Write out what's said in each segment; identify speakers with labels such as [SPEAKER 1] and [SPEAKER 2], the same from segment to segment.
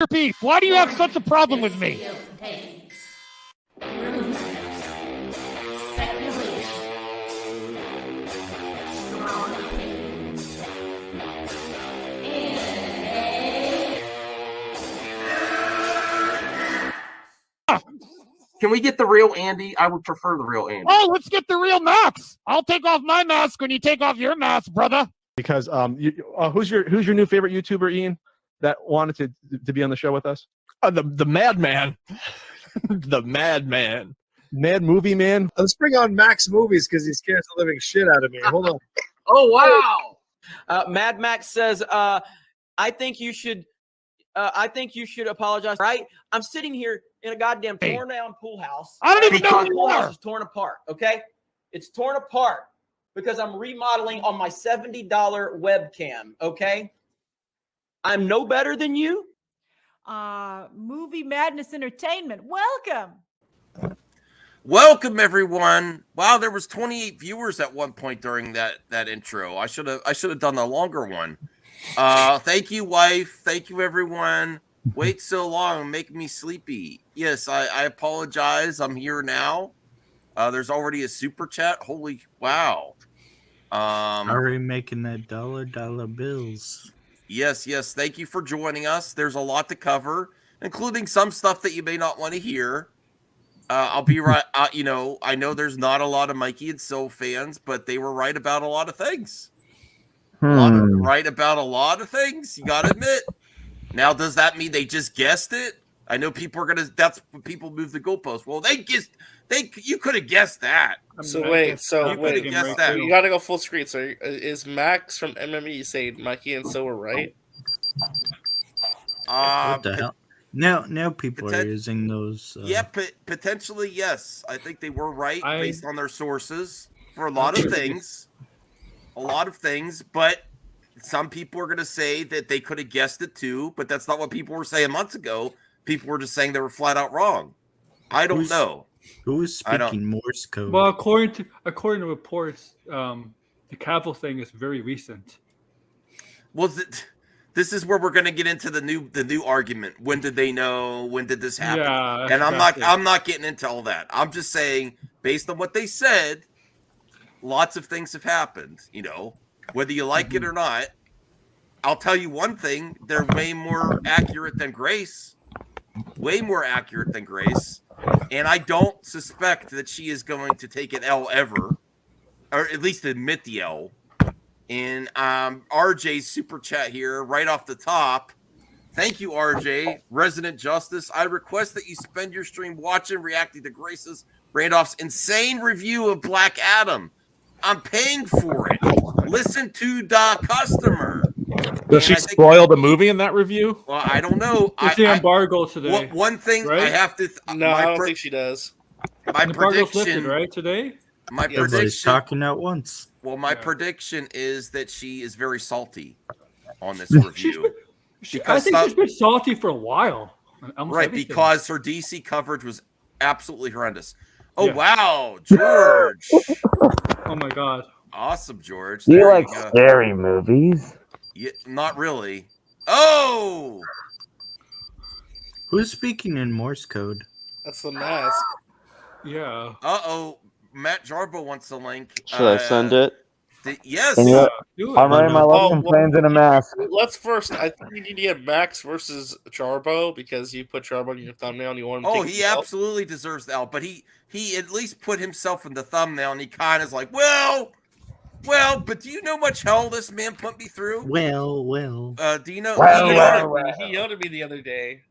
[SPEAKER 1] Beef, why do you have such a problem with me?
[SPEAKER 2] Can we get the real Andy? I would prefer the real Andy.
[SPEAKER 1] Oh, let's get the real Max. I'll take off my mask when you take off your mask, brother.
[SPEAKER 3] Because who's your new favorite YouTuber, Ian, that wanted to be on the show with us?
[SPEAKER 4] The Madman. The Madman.
[SPEAKER 3] Mad Movie Man.
[SPEAKER 5] Let's bring on Max Movies because he scares the living shit out of me. Hold on.
[SPEAKER 2] Oh, wow.
[SPEAKER 6] Mad Max says, I think you should apologize. Right? I'm sitting here in a goddamn torn down pool house.
[SPEAKER 1] I don't even know
[SPEAKER 6] the pool house is torn apart. Okay, it's torn apart because I'm remodeling on my $70 webcam. Okay, I'm no better than you.
[SPEAKER 7] Movie Madness Entertainment.
[SPEAKER 2] Welcome, everyone. Wow, there was 28 viewers at one point during that intro. I should have done a longer one. Thank you, wife. Thank you, everyone. Wait so long, make me sleepy. Yes, I apologize. I'm here now. There's already a super chat. Holy wow.
[SPEAKER 8] Already making that dollar bills.
[SPEAKER 2] Yes. Thank you for joining us. There's a lot to cover, including some stuff that you may not want to hear. I'll be right. I know there's not a lot of Mikey and Syl fans, but they were right about a lot of things. Right about a lot of things. You got to admit. Now, does that mean they just guessed it? I know people are gonna. That's when people move the goalpost. Well, you could have guessed that.
[SPEAKER 9] So wait,
[SPEAKER 2] you guessed that.
[SPEAKER 9] You gotta go full screen. So is Max from MME saying Mikey and Syl were right?
[SPEAKER 8] What the hell? Now people are using those.
[SPEAKER 2] Potentially yes. I think they were right based on their sources for a lot of things. But some people are going to say that they could have guessed it too, but that's not what people were saying months ago. People were just saying they were flat out wrong. I don't know.
[SPEAKER 8] Who is speaking Morse code?
[SPEAKER 10] Well, according to reports, the Cavill thing is very recent.
[SPEAKER 2] Well, this is where we're going to get into the new argument. When did they know? When did this happen?
[SPEAKER 10] Yeah,
[SPEAKER 2] and I'm not getting into all that. I'm just saying, based on what they said, lots of things have happened. Whether you like it or not, I'll tell you one thing: they're way more accurate than Grace. Way more accurate than Grace. And I don't suspect that she is going to take an L ever, or at least admit the L. And RJ's super chat here, right off the top. Thank you, RJ. Resident Justice. I request that you spend your stream watching, reacting to Grace's Randolph's insane review of Black Adam. I'm paying for it. Listen to the customer.
[SPEAKER 11] Does she spoil the movie in that review?
[SPEAKER 2] Well, I don't know.
[SPEAKER 10] It's the embargo today.
[SPEAKER 2] One thing right? I have to.
[SPEAKER 9] No, I don't think she does.
[SPEAKER 2] My prediction,
[SPEAKER 10] lifted, right today.
[SPEAKER 2] My
[SPEAKER 8] Everybody's
[SPEAKER 2] prediction.
[SPEAKER 8] talking at once.
[SPEAKER 2] Well, my prediction is that she is very salty on this review.
[SPEAKER 10] I think she's been salty for a while.
[SPEAKER 2] Right, because her DC coverage was absolutely horrendous. Oh wow, George!
[SPEAKER 10] Oh my God!
[SPEAKER 2] Awesome, George.
[SPEAKER 12] Do you like scary movies?
[SPEAKER 2] Yeah, not really. Oh!
[SPEAKER 8] Who's speaking in Morse code?
[SPEAKER 9] That's the mask.
[SPEAKER 10] Yeah.
[SPEAKER 2] Uh-oh. Matt Jarbo wants a link.
[SPEAKER 12] Should I send it?
[SPEAKER 2] Yes.
[SPEAKER 12] I'm wearing my London planes in a mask.
[SPEAKER 9] Let's first. I think you need to get Max versus Jarbo because you put Jarbo in your thumbnail and you want him to take
[SPEAKER 2] he absolutely deserves the L, but he at least put himself in the thumbnail and he kind of is like, well, but do you know much hell this man put me through?
[SPEAKER 8] Well.
[SPEAKER 2] Do you know?
[SPEAKER 9] He yelled at me the other day.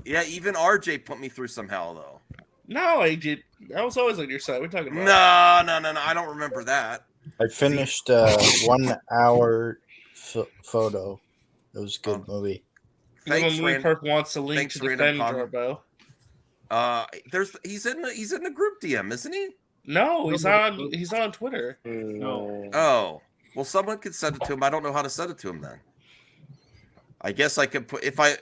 [SPEAKER 2] Yeah, even RJ put me through some hell though.
[SPEAKER 9] No, I did. I was always on your side. We're talking about.
[SPEAKER 2] No. I don't remember that.
[SPEAKER 8] I finished 1 hour photo. It was a good movie.
[SPEAKER 9] Thanks, Perk wants a link to defend Jarbo.
[SPEAKER 2] He's in the group DM, isn't he?
[SPEAKER 9] No, he's on Twitter.
[SPEAKER 10] No.
[SPEAKER 2] Oh, well, someone could send it to him. I don't know how to send it to him then. I guess I could put if I.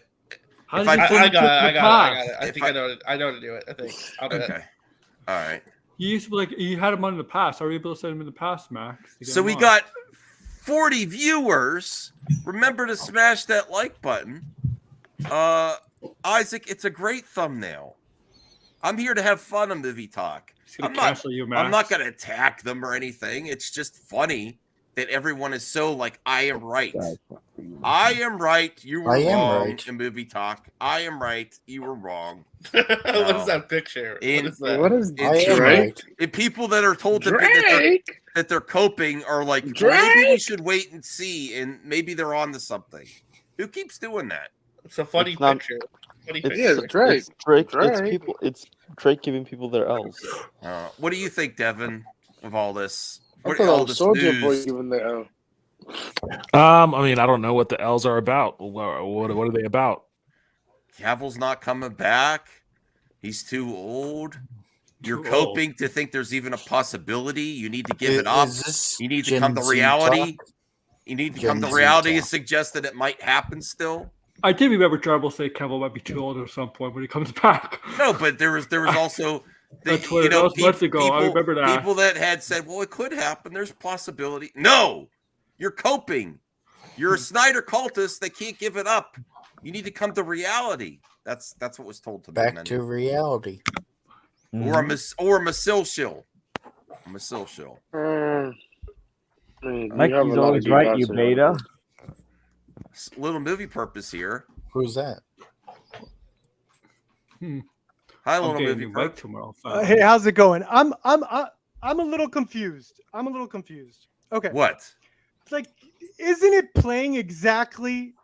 [SPEAKER 9] I got it. I think I know how to do it. I think. I'll do it.
[SPEAKER 2] All right.
[SPEAKER 10] You used to you had him on in the past. Are you able to send him in the past, Max?
[SPEAKER 2] So we got 40 viewers. Remember to smash that like button. Isaac, it's a great thumbnail. I'm here to have fun on Movie Talk. I'm not going to attack them or anything. It's just funny that everyone is so like, I am right. I am right. You were wrong in Movie Talk. I am right. You were wrong.
[SPEAKER 9] What is that picture?
[SPEAKER 5] What is Drake?
[SPEAKER 2] And people that are told that they're coping are like, well, maybe we should wait and see, and maybe they're on to something. Who keeps doing that?
[SPEAKER 9] It's a funny picture.
[SPEAKER 5] It's Drake.
[SPEAKER 12] It's Drake. It's people. It's Drake giving people their L's.
[SPEAKER 2] What do you think, Devin, of all this?
[SPEAKER 5] I thought all this news? Giving the L.
[SPEAKER 11] I mean, I don't know what the L's are about. What are they about?
[SPEAKER 2] Cavill's not coming back. He's too old. You're coping to think there's even a possibility. You need to give it up. You need to come to reality. You need to come to reality and suggest that it might happen still.
[SPEAKER 10] I did remember Jarbo say Cavill might be too old at some point when he comes back.
[SPEAKER 2] No, but there was also
[SPEAKER 10] months ago. I remember that.
[SPEAKER 2] People that had said, well, it could happen. There's a possibility. No, you're coping. You're a Snyder cultist that can't give it up. You need to come to reality. That's what was told to me.
[SPEAKER 8] Back to reality.
[SPEAKER 2] Or a Syl shill. Syl shill.
[SPEAKER 12] Mikey's always right, you beta.
[SPEAKER 2] Little movie purpose here.
[SPEAKER 8] Who's that?
[SPEAKER 2] Hi, little movie purpose.
[SPEAKER 10] Tomorrow.
[SPEAKER 13] Hey, how's it going? I'm a little confused. Okay.
[SPEAKER 2] What?
[SPEAKER 13] It's like, isn't it playing exactly?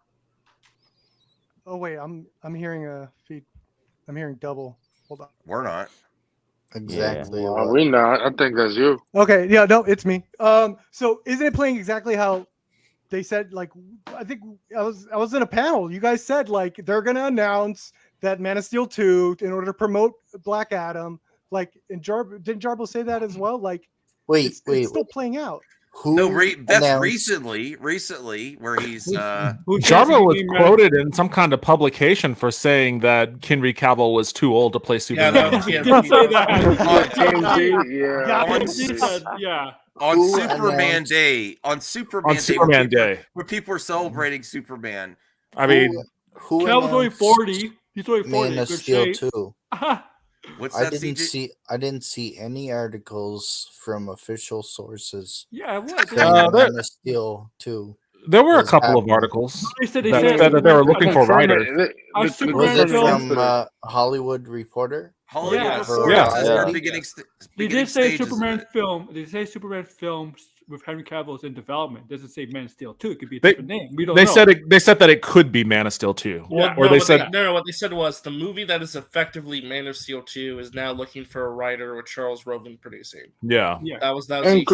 [SPEAKER 13] Oh wait, I'm hearing a feed. I'm hearing double. Hold on.
[SPEAKER 2] We're not.
[SPEAKER 8] Exactly.
[SPEAKER 5] Yeah. Well, we're not. I think that's you.
[SPEAKER 13] Okay. Yeah. No, it's me. So isn't it playing exactly how they said? Like, I think I was in a panel. You guys said like they're gonna announce that Man of Steel 2 in order to promote Black Adam. Like, and didn't Jarbo say that as well? Like, it's still playing out.
[SPEAKER 2] That's recently where he's
[SPEAKER 11] Jarbo was quoted in some kind of publication for saying that Henry Cavill was too old to play Superman.
[SPEAKER 2] On Superman Day, where people are celebrating Superman.
[SPEAKER 11] I mean,
[SPEAKER 10] Cavill's only 40. He's only 40.
[SPEAKER 8] Man of
[SPEAKER 10] Good
[SPEAKER 8] Steel
[SPEAKER 10] shape.
[SPEAKER 8] 2.
[SPEAKER 2] What's
[SPEAKER 8] I
[SPEAKER 2] that,
[SPEAKER 8] didn't
[SPEAKER 2] CJ?
[SPEAKER 8] I didn't see any articles from official sources.
[SPEAKER 10] Yeah, it was.
[SPEAKER 8] Man of Steel 2.
[SPEAKER 11] There were a couple of articles
[SPEAKER 10] They said
[SPEAKER 11] that they were looking for writers.
[SPEAKER 8] Was it from Hollywood Reporter?
[SPEAKER 10] They did say Superman film. They say Superman films with Henry Cavill is in development. It doesn't say Man of Steel 2. It could be a different name. We don't know.
[SPEAKER 11] They said that it could be Man of Steel 2.
[SPEAKER 9] Yeah,
[SPEAKER 11] what they
[SPEAKER 9] said was the movie that is effectively Man of Steel 2 is now looking for a writer with Charles Roven producing.
[SPEAKER 11] Yeah.
[SPEAKER 9] That was
[SPEAKER 5] and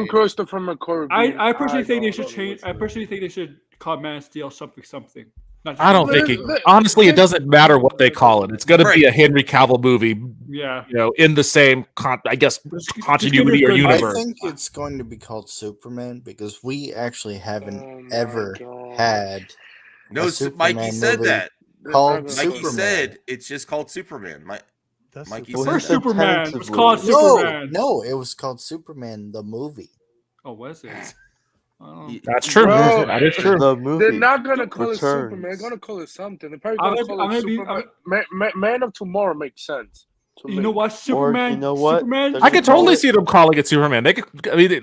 [SPEAKER 5] Christopher McCoy.
[SPEAKER 10] I personally think they should change. I personally think they should call Man of Steel something.
[SPEAKER 11] I don't think honestly, it doesn't matter what they call it. It's going to be a Henry Cavill movie.
[SPEAKER 10] Yeah.
[SPEAKER 11] In the same, continuity or universe.
[SPEAKER 8] I think it's going to be called Superman because we actually haven't ever had.
[SPEAKER 2] No, Mikey said that. Mikey said it's just called Superman. Mikey said
[SPEAKER 10] First Superman. It was called Superman.
[SPEAKER 8] No, it was called Superman the movie.
[SPEAKER 10] Oh, was it?
[SPEAKER 11] That's true.
[SPEAKER 5] Bro,
[SPEAKER 11] that is true.
[SPEAKER 12] The movie
[SPEAKER 5] they're not gonna call
[SPEAKER 12] returns.
[SPEAKER 5] it Superman. They're gonna call it something. They're probably gonna call it Superman. Man of Tomorrow makes sense.
[SPEAKER 10] You know what, Superman?
[SPEAKER 12] Or, you know what?
[SPEAKER 10] Superman?
[SPEAKER 11] I could totally see them calling it Superman. They could. I mean,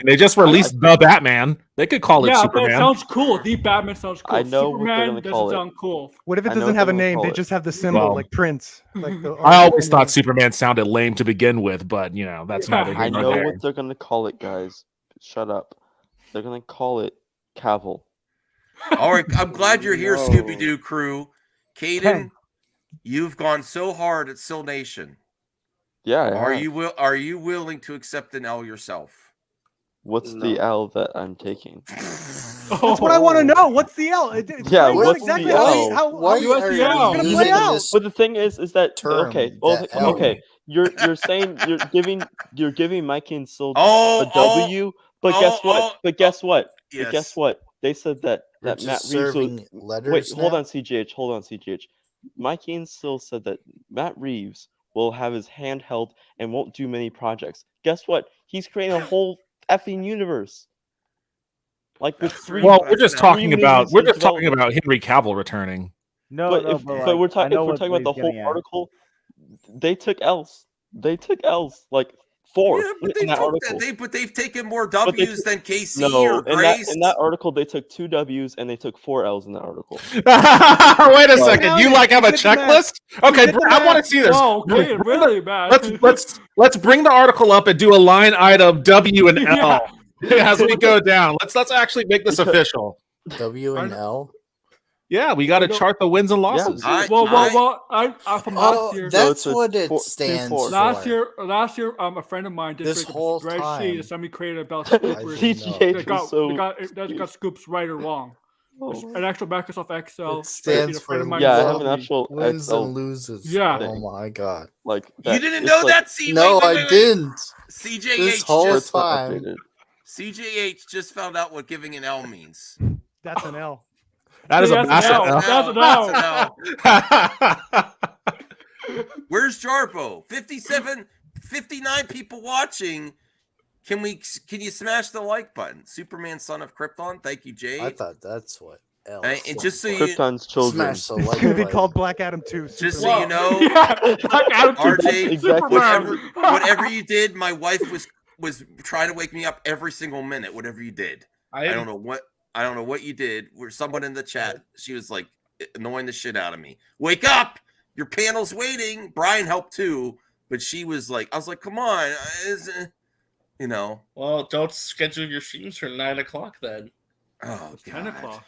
[SPEAKER 11] they just released the Batman. They could call it Superman.
[SPEAKER 10] That sounds cool. The Batman sounds cool.
[SPEAKER 12] I know
[SPEAKER 10] Superman
[SPEAKER 12] what they're gonna call
[SPEAKER 10] sound cool.
[SPEAKER 13] What if it doesn't have a name? They just have the symbol, like Prince.
[SPEAKER 11] I always thought Superman sounded lame to begin with, but that's not.
[SPEAKER 12] I know what they're gonna call it, guys. Shut up. They're gonna call it Cavill.
[SPEAKER 2] All right, I'm glad you're here, Scooby Doo crew. Caden, you've gone so hard at Syl Nation.
[SPEAKER 12] Yeah.
[SPEAKER 2] Are you willing to accept an L yourself?
[SPEAKER 12] What's the L that I'm taking?
[SPEAKER 13] That's what I want to know. What's the L?
[SPEAKER 12] What's the L?
[SPEAKER 13] Why are you using this?
[SPEAKER 12] But the thing is that okay. You're saying you're giving Mikey and Syl a W. But guess what?
[SPEAKER 2] Yes.
[SPEAKER 12] But guess what? They said that Matt Reeves hold on, CGH. Mikey and Syl said that Matt Reeves will have his hand held and won't do many projects. Guess what? He's creating a whole effing universe. Like with three.
[SPEAKER 11] Well, we're just talking about Henry Cavill returning.
[SPEAKER 12] but we're talking about the whole article. They took L's. They took L's like 4 in that article.
[SPEAKER 2] But they've taken more W's than KC
[SPEAKER 12] No,
[SPEAKER 2] or Grace.
[SPEAKER 12] in that article, they took 2 W's and they took 4 L's in that article.
[SPEAKER 11] Wait a second. You like have a checklist? Okay, I want to see this.
[SPEAKER 10] Oh, okay, really, man.
[SPEAKER 11] Let's bring the article up and do a line item W and L as we go down. Let's actually make this official.
[SPEAKER 8] W and L.
[SPEAKER 11] Yeah, we got to chart the wins and losses.
[SPEAKER 10] I'm from last year.
[SPEAKER 8] That's what it stands for.
[SPEAKER 10] Last year, a friend of mine did
[SPEAKER 8] This whole
[SPEAKER 10] a spreadsheet that somebody created about scoopers. They got scoops right or wrong. An actual Microsoft Excel.
[SPEAKER 8] It stands for
[SPEAKER 12] I have an actual
[SPEAKER 8] wins
[SPEAKER 12] Excel.
[SPEAKER 8] and loses.
[SPEAKER 10] Yeah.
[SPEAKER 8] Oh my god.
[SPEAKER 12] Like
[SPEAKER 2] you didn't know that, CJ?
[SPEAKER 8] No, I didn't.
[SPEAKER 2] CJH
[SPEAKER 8] This whole time.
[SPEAKER 2] CJH just found out what giving an L means.
[SPEAKER 13] That's an L.
[SPEAKER 11] That is a massive L.
[SPEAKER 10] That's an L.
[SPEAKER 2] Where's Jarbo? 59 people watching. Can you smash the like button? Superman, son of Krypton. Thank you, Jay.
[SPEAKER 8] I thought that's what L.
[SPEAKER 2] And just so you
[SPEAKER 12] Krypton's children.
[SPEAKER 8] Smash the like
[SPEAKER 13] It's gonna be
[SPEAKER 8] button.
[SPEAKER 13] called Black Adam 2.
[SPEAKER 2] Just so you know,
[SPEAKER 10] Black Adam 2,
[SPEAKER 2] RJ,
[SPEAKER 12] exactly.
[SPEAKER 2] whatever you did, my wife was trying to wake me up every single minute. Whatever you did, I don't know what you did. Where someone in the chat, she was like annoying the shit out of me. Wake up! Your panel's waiting. Brian helped too, but she was like, I was like, come on, you know.
[SPEAKER 9] Well, don't schedule your streams for 9 o'clock then.
[SPEAKER 2] Oh,
[SPEAKER 10] It's 10 o'clock.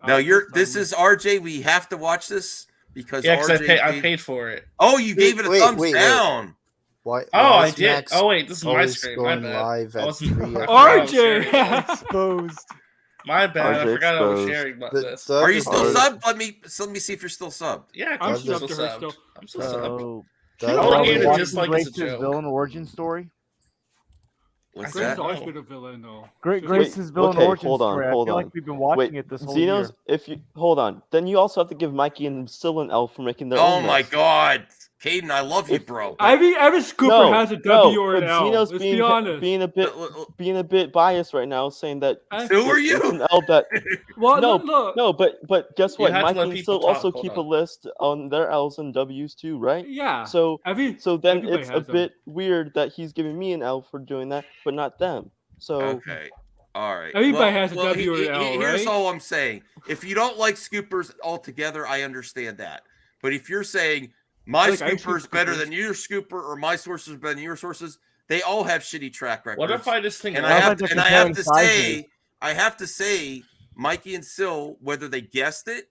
[SPEAKER 2] No, this is RJ. We have to watch this because
[SPEAKER 9] RJ I paid for it.
[SPEAKER 2] Oh, you gave it a thumbs down.
[SPEAKER 8] Why
[SPEAKER 9] I
[SPEAKER 8] is
[SPEAKER 9] did.
[SPEAKER 8] Max
[SPEAKER 9] Oh wait, this is my
[SPEAKER 8] always
[SPEAKER 9] screen. My
[SPEAKER 8] going
[SPEAKER 9] bad.
[SPEAKER 8] live at 3
[SPEAKER 10] RJ
[SPEAKER 13] Exposed.
[SPEAKER 9] My bad. I
[SPEAKER 12] RJ
[SPEAKER 9] forgot I was
[SPEAKER 12] exposed.
[SPEAKER 9] sharing about
[SPEAKER 8] The-
[SPEAKER 9] this.
[SPEAKER 8] the-
[SPEAKER 2] Are you still
[SPEAKER 8] RJ
[SPEAKER 2] subbed? Let me see if you're still subbed.
[SPEAKER 9] Yeah,
[SPEAKER 10] I'm
[SPEAKER 9] I'm still
[SPEAKER 10] subbed to her
[SPEAKER 9] subbed.
[SPEAKER 10] still.
[SPEAKER 9] I'm still subbed.
[SPEAKER 8] the
[SPEAKER 9] I
[SPEAKER 8] other
[SPEAKER 9] only
[SPEAKER 8] one-
[SPEAKER 9] gave it just like as a
[SPEAKER 14] Grace's
[SPEAKER 9] joke.
[SPEAKER 14] villain origin story.
[SPEAKER 2] What's
[SPEAKER 10] Grace has
[SPEAKER 2] that?
[SPEAKER 10] always been a villain, though.
[SPEAKER 14] Grace's villain
[SPEAKER 12] okay,
[SPEAKER 14] origin
[SPEAKER 12] hold on,
[SPEAKER 14] story.
[SPEAKER 12] hold
[SPEAKER 14] I feel
[SPEAKER 12] on.
[SPEAKER 14] like we've been watching it this whole
[SPEAKER 12] Xenos,
[SPEAKER 14] year.
[SPEAKER 12] if you hold on, then you also have to give Mikey and Syl an L for making their
[SPEAKER 2] Oh
[SPEAKER 12] own
[SPEAKER 2] my
[SPEAKER 12] mess.
[SPEAKER 2] God, Caden, I love you, bro.
[SPEAKER 10] Every scooper has a W or an
[SPEAKER 12] but
[SPEAKER 10] L.
[SPEAKER 12] Xenos
[SPEAKER 10] Let's be honest.
[SPEAKER 12] being a bit biased right now, saying that
[SPEAKER 2] Who are you?
[SPEAKER 12] it's an L that
[SPEAKER 10] Well,
[SPEAKER 12] no,
[SPEAKER 10] look.
[SPEAKER 12] no, but guess
[SPEAKER 9] You
[SPEAKER 12] what?
[SPEAKER 9] have to
[SPEAKER 12] Mikey
[SPEAKER 9] let
[SPEAKER 12] and
[SPEAKER 9] people
[SPEAKER 12] Syl also
[SPEAKER 9] talk,
[SPEAKER 12] keep
[SPEAKER 9] hold
[SPEAKER 12] a list on their L's and W's too, right?
[SPEAKER 10] Yeah.
[SPEAKER 12] So then
[SPEAKER 10] everybody
[SPEAKER 12] it's a
[SPEAKER 10] has them.
[SPEAKER 12] bit weird that he's giving me an L for doing that, but not them. So
[SPEAKER 2] Okay. All right.
[SPEAKER 10] Everybody has a W or an L,
[SPEAKER 2] Here's
[SPEAKER 10] right?
[SPEAKER 2] all I'm saying. If you don't like scoopers altogether, I understand that. But if you're saying my
[SPEAKER 10] Like, I
[SPEAKER 2] scooper is
[SPEAKER 10] scoop
[SPEAKER 2] better
[SPEAKER 10] scoopers.
[SPEAKER 2] than your scooper or my source is better than your sources, they all have shitty track records.
[SPEAKER 9] What if I just think?
[SPEAKER 2] And
[SPEAKER 14] How
[SPEAKER 2] I
[SPEAKER 14] about
[SPEAKER 2] have
[SPEAKER 14] the
[SPEAKER 2] to, and I have
[SPEAKER 14] comparing
[SPEAKER 2] to
[SPEAKER 14] sizes?
[SPEAKER 2] say, Mikey and Syl, whether they guessed it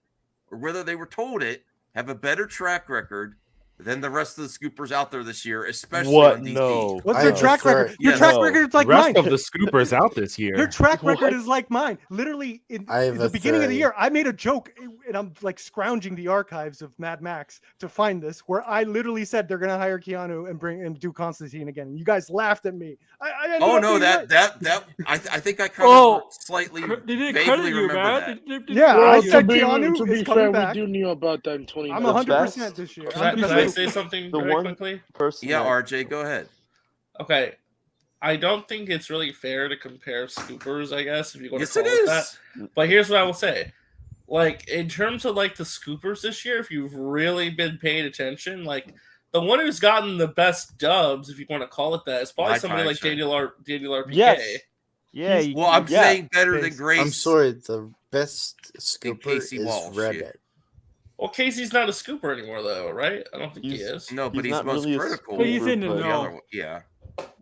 [SPEAKER 2] or whether they were told it, have a better track record than the rest of the scoopers out there this year, especially
[SPEAKER 12] What?
[SPEAKER 2] on DC.
[SPEAKER 12] No.
[SPEAKER 13] What's their track record? Your
[SPEAKER 2] Yes.
[SPEAKER 13] track
[SPEAKER 2] No.
[SPEAKER 13] record is like
[SPEAKER 11] rest
[SPEAKER 13] mine.
[SPEAKER 11] of the scoopers out this year.
[SPEAKER 13] Your track record
[SPEAKER 12] What?
[SPEAKER 13] is like mine. Literally, in
[SPEAKER 8] I have
[SPEAKER 13] the
[SPEAKER 8] a
[SPEAKER 13] beginning of the
[SPEAKER 8] theory.
[SPEAKER 13] year, I made a joke, and I'm like scrounging the archives of Mad Max to find this, where I literally said they're gonna hire Keanu and do Constantine again. And you guys laughed at me. I ended
[SPEAKER 2] Oh
[SPEAKER 13] up
[SPEAKER 2] no,
[SPEAKER 13] being
[SPEAKER 2] that
[SPEAKER 13] right.
[SPEAKER 2] that I think I kind
[SPEAKER 10] Oh,
[SPEAKER 2] of slightly
[SPEAKER 10] They didn't
[SPEAKER 2] vaguely
[SPEAKER 10] credit you,
[SPEAKER 2] remember
[SPEAKER 10] man.
[SPEAKER 2] that.
[SPEAKER 13] Yeah,
[SPEAKER 5] Well,
[SPEAKER 13] I
[SPEAKER 5] to
[SPEAKER 13] said
[SPEAKER 5] be,
[SPEAKER 13] Keanu
[SPEAKER 5] to
[SPEAKER 13] is
[SPEAKER 5] be
[SPEAKER 13] coming
[SPEAKER 5] fair,
[SPEAKER 13] back.
[SPEAKER 5] we do knew about that in 2019.
[SPEAKER 13] I'm 100% this year.
[SPEAKER 9] Can I
[SPEAKER 13] 100%.
[SPEAKER 9] say something
[SPEAKER 12] the
[SPEAKER 9] very
[SPEAKER 12] one
[SPEAKER 9] quickly?
[SPEAKER 12] person.
[SPEAKER 2] Yeah,
[SPEAKER 12] that-
[SPEAKER 2] RJ, go ahead.
[SPEAKER 9] Okay. I don't think it's really fair to compare scoopers, I guess, if you want
[SPEAKER 2] Yes,
[SPEAKER 9] to call
[SPEAKER 2] it
[SPEAKER 9] it
[SPEAKER 2] is.
[SPEAKER 9] that. But here's what I will say. Like, in terms of like the scoopers this year, if you've really been paying attention, like the one who's gotten the best dubs, if you want to call it that, is probably
[SPEAKER 2] My
[SPEAKER 9] somebody like
[SPEAKER 2] Tyson.
[SPEAKER 9] Daniel RPK.
[SPEAKER 12] Yes.
[SPEAKER 14] Yeah.
[SPEAKER 2] Well, I'm
[SPEAKER 12] yeah.
[SPEAKER 2] saying better than Grace.
[SPEAKER 8] I'm sorry, the best scooper
[SPEAKER 2] Casey
[SPEAKER 8] is
[SPEAKER 2] Walsh,
[SPEAKER 8] Reddit.
[SPEAKER 2] yeah.
[SPEAKER 9] Well, Casey's not a scooper anymore, though, right? I don't think he is.
[SPEAKER 2] No, but
[SPEAKER 12] He's
[SPEAKER 2] he's
[SPEAKER 12] not
[SPEAKER 2] most
[SPEAKER 12] really a
[SPEAKER 2] critical.
[SPEAKER 10] But he's in the
[SPEAKER 12] but-
[SPEAKER 10] know.
[SPEAKER 2] Yeah.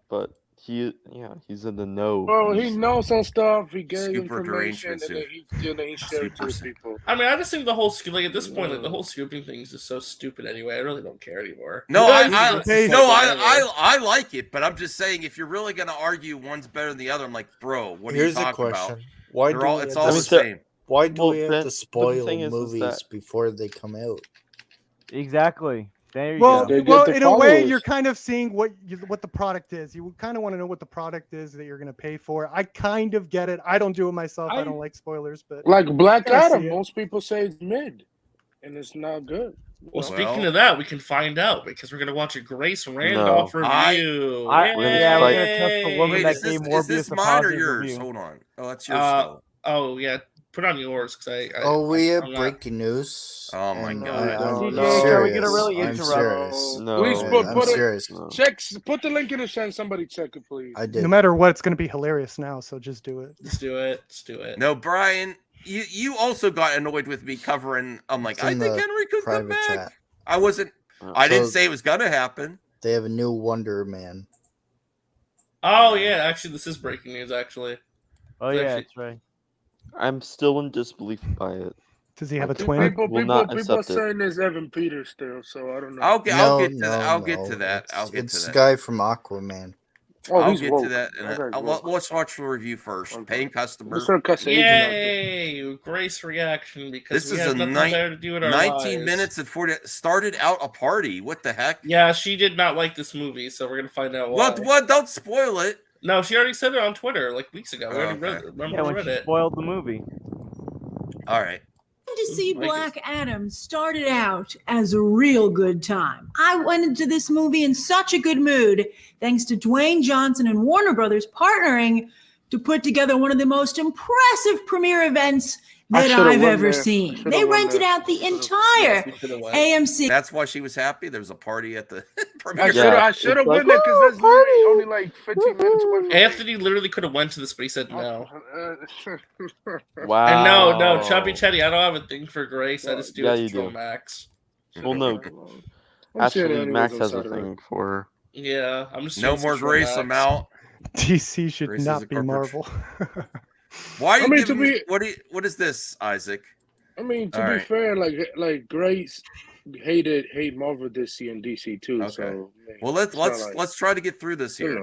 [SPEAKER 12] But he's in the know.
[SPEAKER 5] Well, he knows some stuff. He gave
[SPEAKER 2] Super
[SPEAKER 5] information, and
[SPEAKER 2] derangement,
[SPEAKER 5] then he shared it to the people.
[SPEAKER 9] I mean, I just think the whole like at this point, like the whole scooping thing is just so stupid anyway. I really don't care anymore.
[SPEAKER 2] No,
[SPEAKER 9] Yeah,
[SPEAKER 2] I like it, but I'm just saying if you're really gonna argue one's better than the other, I'm like, bro, what are
[SPEAKER 8] Here's
[SPEAKER 2] you
[SPEAKER 8] a
[SPEAKER 2] talking
[SPEAKER 8] question:
[SPEAKER 2] about?
[SPEAKER 8] Why
[SPEAKER 2] They're
[SPEAKER 8] do
[SPEAKER 2] all,
[SPEAKER 8] we
[SPEAKER 2] it's
[SPEAKER 8] have
[SPEAKER 2] all
[SPEAKER 8] to
[SPEAKER 2] the
[SPEAKER 8] sp-
[SPEAKER 2] same.
[SPEAKER 8] Why do
[SPEAKER 12] Well,
[SPEAKER 8] we have
[SPEAKER 12] but
[SPEAKER 8] to
[SPEAKER 12] the
[SPEAKER 8] spoil
[SPEAKER 12] thing is
[SPEAKER 8] movies
[SPEAKER 12] that-
[SPEAKER 8] before they come out?
[SPEAKER 14] Exactly. There you
[SPEAKER 13] Well,
[SPEAKER 14] go.
[SPEAKER 13] well, in a way, you're kind of seeing what the product is. You kind of want to know what the product is that you're going to pay for. I kind of get it. I don't do it myself. I don't like spoilers, but
[SPEAKER 5] Like Black
[SPEAKER 13] I see
[SPEAKER 5] Adam,
[SPEAKER 13] it.
[SPEAKER 5] most people say it's mid, and it's not good.
[SPEAKER 9] Well, speaking of that, we can find out because we're gonna watch a Grace Randolph review.
[SPEAKER 14] we're gonna test the woman
[SPEAKER 2] Wait,
[SPEAKER 14] that
[SPEAKER 2] is
[SPEAKER 14] gave
[SPEAKER 2] this
[SPEAKER 14] Morbius a
[SPEAKER 2] mine or
[SPEAKER 14] positive
[SPEAKER 2] yours?
[SPEAKER 14] review.
[SPEAKER 2] Hold on. Oh, that's yours. Still.
[SPEAKER 9] Oh yeah, put on yours because
[SPEAKER 8] we have
[SPEAKER 9] I'm not-
[SPEAKER 8] breaking news.
[SPEAKER 2] Oh my
[SPEAKER 8] and
[SPEAKER 2] God.
[SPEAKER 8] I'm
[SPEAKER 5] CJ,
[SPEAKER 14] are we gonna
[SPEAKER 8] serious.
[SPEAKER 14] really
[SPEAKER 8] I'm
[SPEAKER 14] interrupt?
[SPEAKER 8] serious.
[SPEAKER 5] Please
[SPEAKER 8] I'm
[SPEAKER 5] put
[SPEAKER 8] serious.
[SPEAKER 5] it. Check. Put the link in the chat. Somebody check it, please.
[SPEAKER 8] I did.
[SPEAKER 13] No matter what, it's going to be hilarious now. So just do it.
[SPEAKER 9] Let's do it. Let's do it.
[SPEAKER 2] No, Brian, you also got annoyed with me covering. I'm like,
[SPEAKER 8] It's
[SPEAKER 2] I
[SPEAKER 8] in
[SPEAKER 2] think
[SPEAKER 8] the
[SPEAKER 2] Henry could come
[SPEAKER 8] private
[SPEAKER 2] back.
[SPEAKER 8] chat.
[SPEAKER 2] I wasn't. I didn't
[SPEAKER 8] So-
[SPEAKER 2] say it was gonna happen.
[SPEAKER 8] They have a new Wonder Man.
[SPEAKER 9] Oh yeah, actually, this is breaking news. Actually.
[SPEAKER 14] Oh
[SPEAKER 9] It's
[SPEAKER 14] yeah,
[SPEAKER 9] actually-
[SPEAKER 14] that's right.
[SPEAKER 12] I'm still in disbelief by it.
[SPEAKER 13] Does he have a
[SPEAKER 5] People,
[SPEAKER 13] twin?
[SPEAKER 5] people are saying there's Evan Peters still, so I don't know.
[SPEAKER 2] I'll get to that. I'll get to that. I'll get
[SPEAKER 8] It's
[SPEAKER 2] to
[SPEAKER 8] the
[SPEAKER 2] that.
[SPEAKER 8] guy from Aquaman.
[SPEAKER 5] Oh,
[SPEAKER 2] I'll
[SPEAKER 5] he's
[SPEAKER 2] get
[SPEAKER 5] woke.
[SPEAKER 2] to that.
[SPEAKER 5] That guy's
[SPEAKER 2] And
[SPEAKER 5] woke.
[SPEAKER 2] let's watch the review first. Paying customer.
[SPEAKER 9] Yay! Grace reaction because
[SPEAKER 2] This
[SPEAKER 9] we
[SPEAKER 2] is
[SPEAKER 9] had
[SPEAKER 2] a
[SPEAKER 9] nothing better to do in our
[SPEAKER 2] 19
[SPEAKER 9] lives.
[SPEAKER 2] minutes and 40. Started out a party. What the heck?
[SPEAKER 9] Yeah, she did not like this movie, so we're gonna find out why.
[SPEAKER 2] What? Don't spoil it.
[SPEAKER 9] No, she already said it on Twitter like weeks ago. We already read it. Remember
[SPEAKER 14] Yeah,
[SPEAKER 9] we
[SPEAKER 14] when
[SPEAKER 9] read
[SPEAKER 14] she
[SPEAKER 9] it.
[SPEAKER 14] spoiled the movie.
[SPEAKER 2] All right.
[SPEAKER 7] To see Black Adam started out as a real good time. I went into this movie in such a good mood, thanks to Dwayne Johnson and Warner Brothers partnering to put together one of the most impressive premiere events that I've ever seen. They rented out the entire AMC.
[SPEAKER 2] That's why she was happy. There was a party at the premiere.
[SPEAKER 5] I should have went there because that's literally only like 15 minutes away from me.
[SPEAKER 9] Anthony literally could have went to this, but he said no.
[SPEAKER 12] Wow.
[SPEAKER 9] And no, Chubby Chetty, I don't have a thing for Grace. I just do
[SPEAKER 12] Yeah,
[SPEAKER 9] it
[SPEAKER 12] you
[SPEAKER 9] to troll
[SPEAKER 12] do.
[SPEAKER 9] Max.
[SPEAKER 12] Well, no. Actually, Max has a thing for.
[SPEAKER 9] Yeah, I'm just
[SPEAKER 2] No
[SPEAKER 9] doing
[SPEAKER 2] more
[SPEAKER 9] some
[SPEAKER 2] Grace.
[SPEAKER 9] Max.
[SPEAKER 2] I'm out.
[SPEAKER 13] DC should
[SPEAKER 2] Grace is
[SPEAKER 13] not
[SPEAKER 2] a
[SPEAKER 13] be
[SPEAKER 2] corporate-
[SPEAKER 13] Marvel.
[SPEAKER 2] Why are you
[SPEAKER 5] I mean,
[SPEAKER 2] giving
[SPEAKER 5] to
[SPEAKER 2] me?
[SPEAKER 5] be-
[SPEAKER 2] What is this, Isaac?
[SPEAKER 5] I mean, to
[SPEAKER 2] All
[SPEAKER 5] be
[SPEAKER 2] right.
[SPEAKER 5] fair, like Grace hate Marvel this year and DC too.
[SPEAKER 2] Okay.
[SPEAKER 5] So
[SPEAKER 2] Well, let's try to get through this here.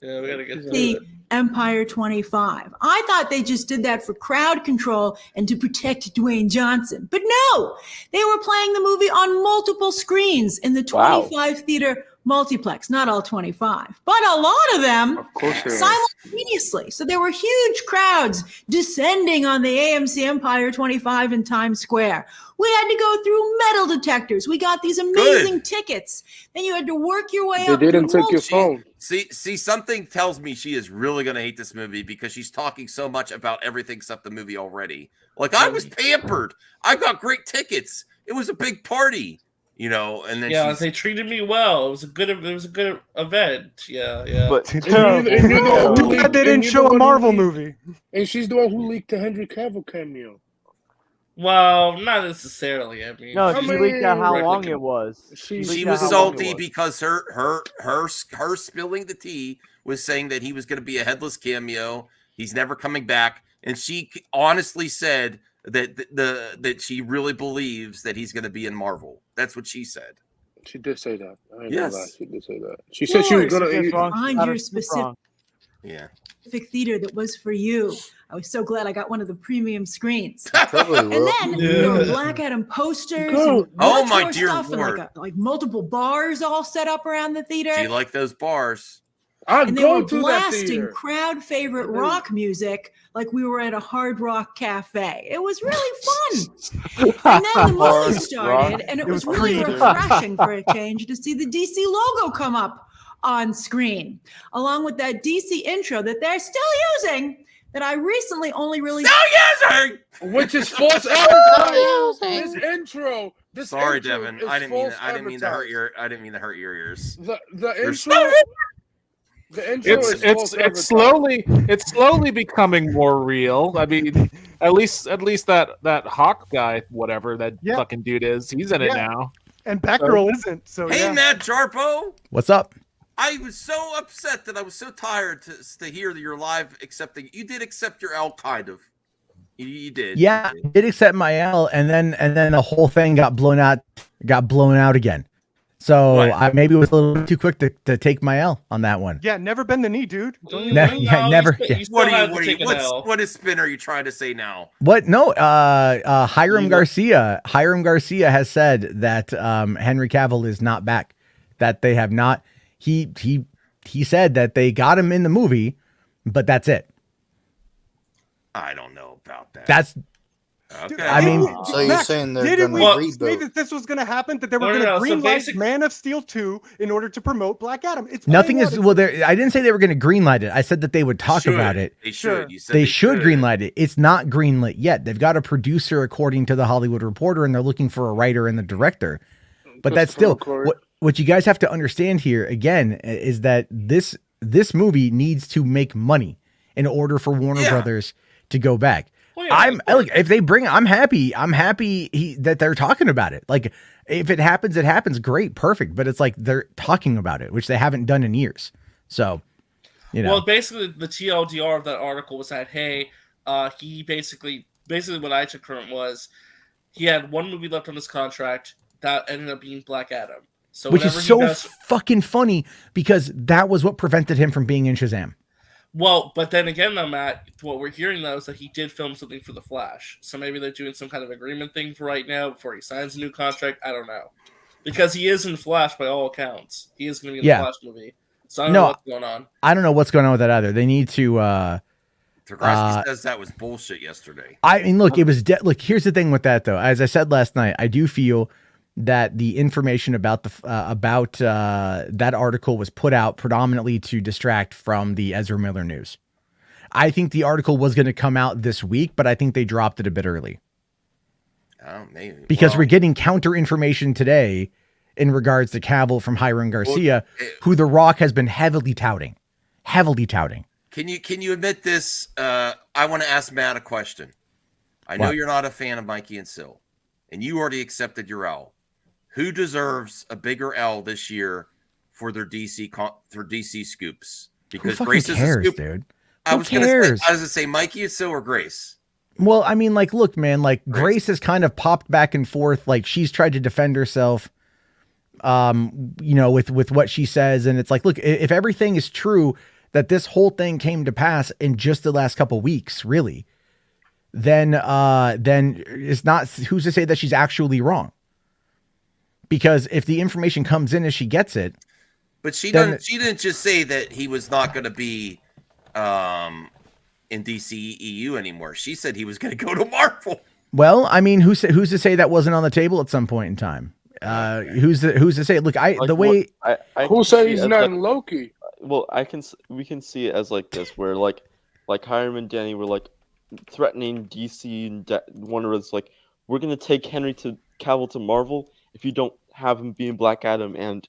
[SPEAKER 9] Yeah, we gotta get through
[SPEAKER 7] The
[SPEAKER 9] it.
[SPEAKER 7] Empire 25. I thought they just did that for crowd control and to protect Dwayne Johnson. But no, they were playing the movie on multiple screens in the 25 theater multiplex. Not all 25, but a lot of them simultaneously. So there were huge crowds descending on the AMC Empire 25 in Times Square. We had to go through metal detectors. We got these amazing tickets. Then you had to work your way up.
[SPEAKER 5] They didn't
[SPEAKER 7] through
[SPEAKER 5] take your phone.
[SPEAKER 2] See, something tells me she is really gonna hate this movie because she's talking so much about everything except the movie already. Like I was pampered. I got great tickets. It was a big party, and then
[SPEAKER 9] Yeah,
[SPEAKER 2] she's,
[SPEAKER 9] they treated me well. It was a good event. Yeah.
[SPEAKER 12] But
[SPEAKER 5] And you're the one who
[SPEAKER 13] Too
[SPEAKER 5] leaked-
[SPEAKER 13] bad they
[SPEAKER 5] and
[SPEAKER 13] didn't
[SPEAKER 5] you're
[SPEAKER 13] show
[SPEAKER 5] the
[SPEAKER 13] a
[SPEAKER 5] one who
[SPEAKER 13] Marvel
[SPEAKER 5] leaked-
[SPEAKER 13] movie.
[SPEAKER 5] And she's the one who leaked the Henry Cavill cameo.
[SPEAKER 9] Well, not necessarily. I mean,
[SPEAKER 14] No,
[SPEAKER 5] I
[SPEAKER 14] she leaked out how
[SPEAKER 9] mean-
[SPEAKER 14] long it was.
[SPEAKER 5] She
[SPEAKER 2] she
[SPEAKER 14] leaked
[SPEAKER 2] was
[SPEAKER 14] out how long it
[SPEAKER 2] salty
[SPEAKER 14] was.
[SPEAKER 2] because her spilling the tea was saying that he was going to be a headless cameo. He's never coming back, and she honestly said that she really believes that he's going to be in Marvel. That's what she said.
[SPEAKER 5] She did say that. I ain't
[SPEAKER 2] Yes.
[SPEAKER 5] gonna lie, she did say that. She said she was gonna.
[SPEAKER 14] She's wrong. She's
[SPEAKER 7] Find
[SPEAKER 14] got
[SPEAKER 7] your
[SPEAKER 14] her super
[SPEAKER 7] specific
[SPEAKER 14] wrong.
[SPEAKER 2] Yeah.
[SPEAKER 7] theater that was for you. I was so glad I got one of the premium screens.
[SPEAKER 8] Probably
[SPEAKER 7] And
[SPEAKER 8] will.
[SPEAKER 7] then there were Black Adam posters.
[SPEAKER 5] Go.
[SPEAKER 7] And
[SPEAKER 2] Oh,
[SPEAKER 7] much
[SPEAKER 2] my
[SPEAKER 7] more
[SPEAKER 2] dear
[SPEAKER 7] stuff, and
[SPEAKER 2] Lord.
[SPEAKER 7] like multiple bars all set up around the theater.
[SPEAKER 2] Do you like those bars?
[SPEAKER 5] I'd
[SPEAKER 7] And they
[SPEAKER 5] go
[SPEAKER 7] were
[SPEAKER 5] to that
[SPEAKER 7] blasting
[SPEAKER 5] theater.
[SPEAKER 7] crowd favorite rock music like we were at a Hard Rock cafe. It was really fun. And then the movie
[SPEAKER 12] Hard
[SPEAKER 7] started,
[SPEAKER 12] Rock.
[SPEAKER 7] and it
[SPEAKER 13] It
[SPEAKER 7] was
[SPEAKER 13] was
[SPEAKER 7] really
[SPEAKER 13] Creed.
[SPEAKER 7] refreshing for a change to see the DC logo come up on screen, along with that DC intro that they're still using. That I recently only really
[SPEAKER 5] Which is false advertising. This intro. This
[SPEAKER 2] Sorry,
[SPEAKER 5] intro
[SPEAKER 2] Devin.
[SPEAKER 5] is
[SPEAKER 2] I didn't mean
[SPEAKER 5] false
[SPEAKER 2] I didn't mean to hurt
[SPEAKER 5] advertising.
[SPEAKER 2] your ears.
[SPEAKER 5] The
[SPEAKER 2] There's
[SPEAKER 5] intro. The intro is false
[SPEAKER 11] It's
[SPEAKER 5] advertising.
[SPEAKER 11] slowly becoming more real. I mean, at least that Hawk guy, whatever that
[SPEAKER 13] Yeah.
[SPEAKER 11] fucking dude is, he's in it
[SPEAKER 13] Yeah.
[SPEAKER 11] now.
[SPEAKER 13] And Batgirl isn't. So
[SPEAKER 2] Hey,
[SPEAKER 13] yeah.
[SPEAKER 2] Matt Jarbo.
[SPEAKER 15] What's up?
[SPEAKER 2] I was so upset that I was so tired to hear that you're live accepting. You did accept your L, kind of. You did.
[SPEAKER 15] Yeah, I did accept my L, and then the whole thing got blown out again. So
[SPEAKER 2] What?
[SPEAKER 15] I maybe was a little bit too quick to take my L on that one.
[SPEAKER 13] Yeah, never bend the knee, dude. Don't you
[SPEAKER 15] Ne- yeah, never.
[SPEAKER 9] You
[SPEAKER 15] Yeah.
[SPEAKER 9] still
[SPEAKER 2] What
[SPEAKER 9] have
[SPEAKER 2] are
[SPEAKER 9] to
[SPEAKER 2] you?
[SPEAKER 9] take an
[SPEAKER 2] What
[SPEAKER 9] L.
[SPEAKER 2] is spin are you trying to say now?
[SPEAKER 15] What? No. Hiram Garcia. Hiram Garcia has said that Henry Cavill is not back. That they have not. He said that they got him in the movie, but that's it.
[SPEAKER 2] I don't know about that.
[SPEAKER 15] That's
[SPEAKER 2] Okay.
[SPEAKER 15] I mean,
[SPEAKER 8] so you're saying they're
[SPEAKER 13] Didn't
[SPEAKER 8] going
[SPEAKER 13] we
[SPEAKER 8] to
[SPEAKER 13] say
[SPEAKER 8] reboot?
[SPEAKER 13] that this was going to happen? That they were
[SPEAKER 9] No,
[SPEAKER 13] going to
[SPEAKER 9] no, so
[SPEAKER 13] greenlight Man of Steel 2 in order to promote Black Adam? It's
[SPEAKER 15] nothing
[SPEAKER 13] playing
[SPEAKER 15] is
[SPEAKER 13] out
[SPEAKER 15] well. I didn't say they were going to greenlight it. I said that they would talk about it.
[SPEAKER 2] They should. You said
[SPEAKER 15] They should greenlight it. It's not greenlit yet. They've got a producer, according to the Hollywood Reporter, and they're looking for a writer and the director. But that's still what you guys have to understand here. Again, is that this movie needs to make money in order for Warner Brothers to go back.
[SPEAKER 9] Well, yeah,
[SPEAKER 15] look, if they bring, I'm happy. I'm happy that they're talking about it. Like, if it happens, it happens. Great, perfect. But it's like they're talking about it, which they haven't done in years. So, you know.
[SPEAKER 9] Well, basically, the TLDR of that article was that he basically what I took from it was he had one movie left on his contract that ended up being Black Adam. So
[SPEAKER 15] which is so fucking funny because that was what prevented him from being in Shazam.
[SPEAKER 9] Well, but then again, though, Matt, what we're hearing, though, is that he did film something for The Flash. So maybe they're doing some kind of agreement thing for right now before he signs a new contract. I don't know. Because he is in Flash by all accounts. He is going to be in the Flash movie. So I don't know what's going on.
[SPEAKER 15] I don't know what's going on with that either. They need to...
[SPEAKER 2] Degrassi says that was bullshit yesterday.
[SPEAKER 15] I mean, look, it was... look, here's the thing with that, though. As I said last night, I do feel that the information about that article was put out predominantly to distract from the Ezra Miller news. I think the article was going to come out this week, but I think they dropped it a bit early.
[SPEAKER 2] Oh, maybe.
[SPEAKER 15] Because we're getting counter information today in regards to Cavill from Hiram Garcia, who The Rock has been heavily touting.
[SPEAKER 2] Can you admit this? I want to ask Matt a question. I know you're not a fan of Mikey and Syl, and you already accepted your L. Who deserves a bigger L this year for their DC scoops? Because
[SPEAKER 15] Who
[SPEAKER 2] Grace
[SPEAKER 15] fucking cares,
[SPEAKER 2] is a scoop.
[SPEAKER 15] dude?
[SPEAKER 2] I was gonna say Mikey and Syl or Grace.
[SPEAKER 15] Well, I mean, like, look, man, like Grace has kind of popped back and forth. Like she's tried to defend herself, you know, with what she says. And it's like, look, if everything is true, that this whole thing came to pass in just the last couple weeks, really, then it's not, who's to say that she's actually wrong? Because if the information comes in as she gets it,
[SPEAKER 2] but she didn't just say that he was not going to be in DC EU anymore. She said he was going to go to Marvel.
[SPEAKER 15] Well, I mean, who's to say that wasn't on the table at some point in time? Who's to say? Look,
[SPEAKER 5] who said he's not in Loki?
[SPEAKER 12] Well, we can see it as like this, where like Hiram and Danny were like threatening DC and Warner was like, we're gonna take Henry Cavill to Marvel if you don't have him be in Black Adam and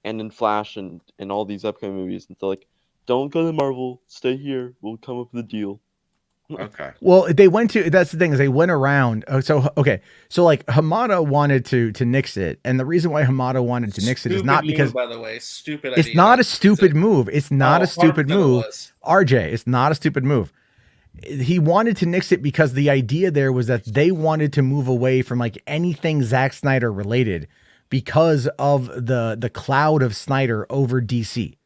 [SPEAKER 12] in Flash and all these upcoming movies. And so like, don't go to Marvel, stay here. We'll come up with a deal.
[SPEAKER 2] Okay.
[SPEAKER 15] Well, that's the thing is they went around. So like Hamada wanted to nix it. And the reason why Hamada wanted to nix it is not because,
[SPEAKER 9] by the way, stupid
[SPEAKER 15] it's
[SPEAKER 9] idea.
[SPEAKER 15] not a stupid move. It's not a stupid move.
[SPEAKER 9] It
[SPEAKER 15] RJ, it's not a stupid move. He wanted to nix it because the idea there was that they wanted to move away from like anything Zack Snyder related because of the cloud of Snyder over DC.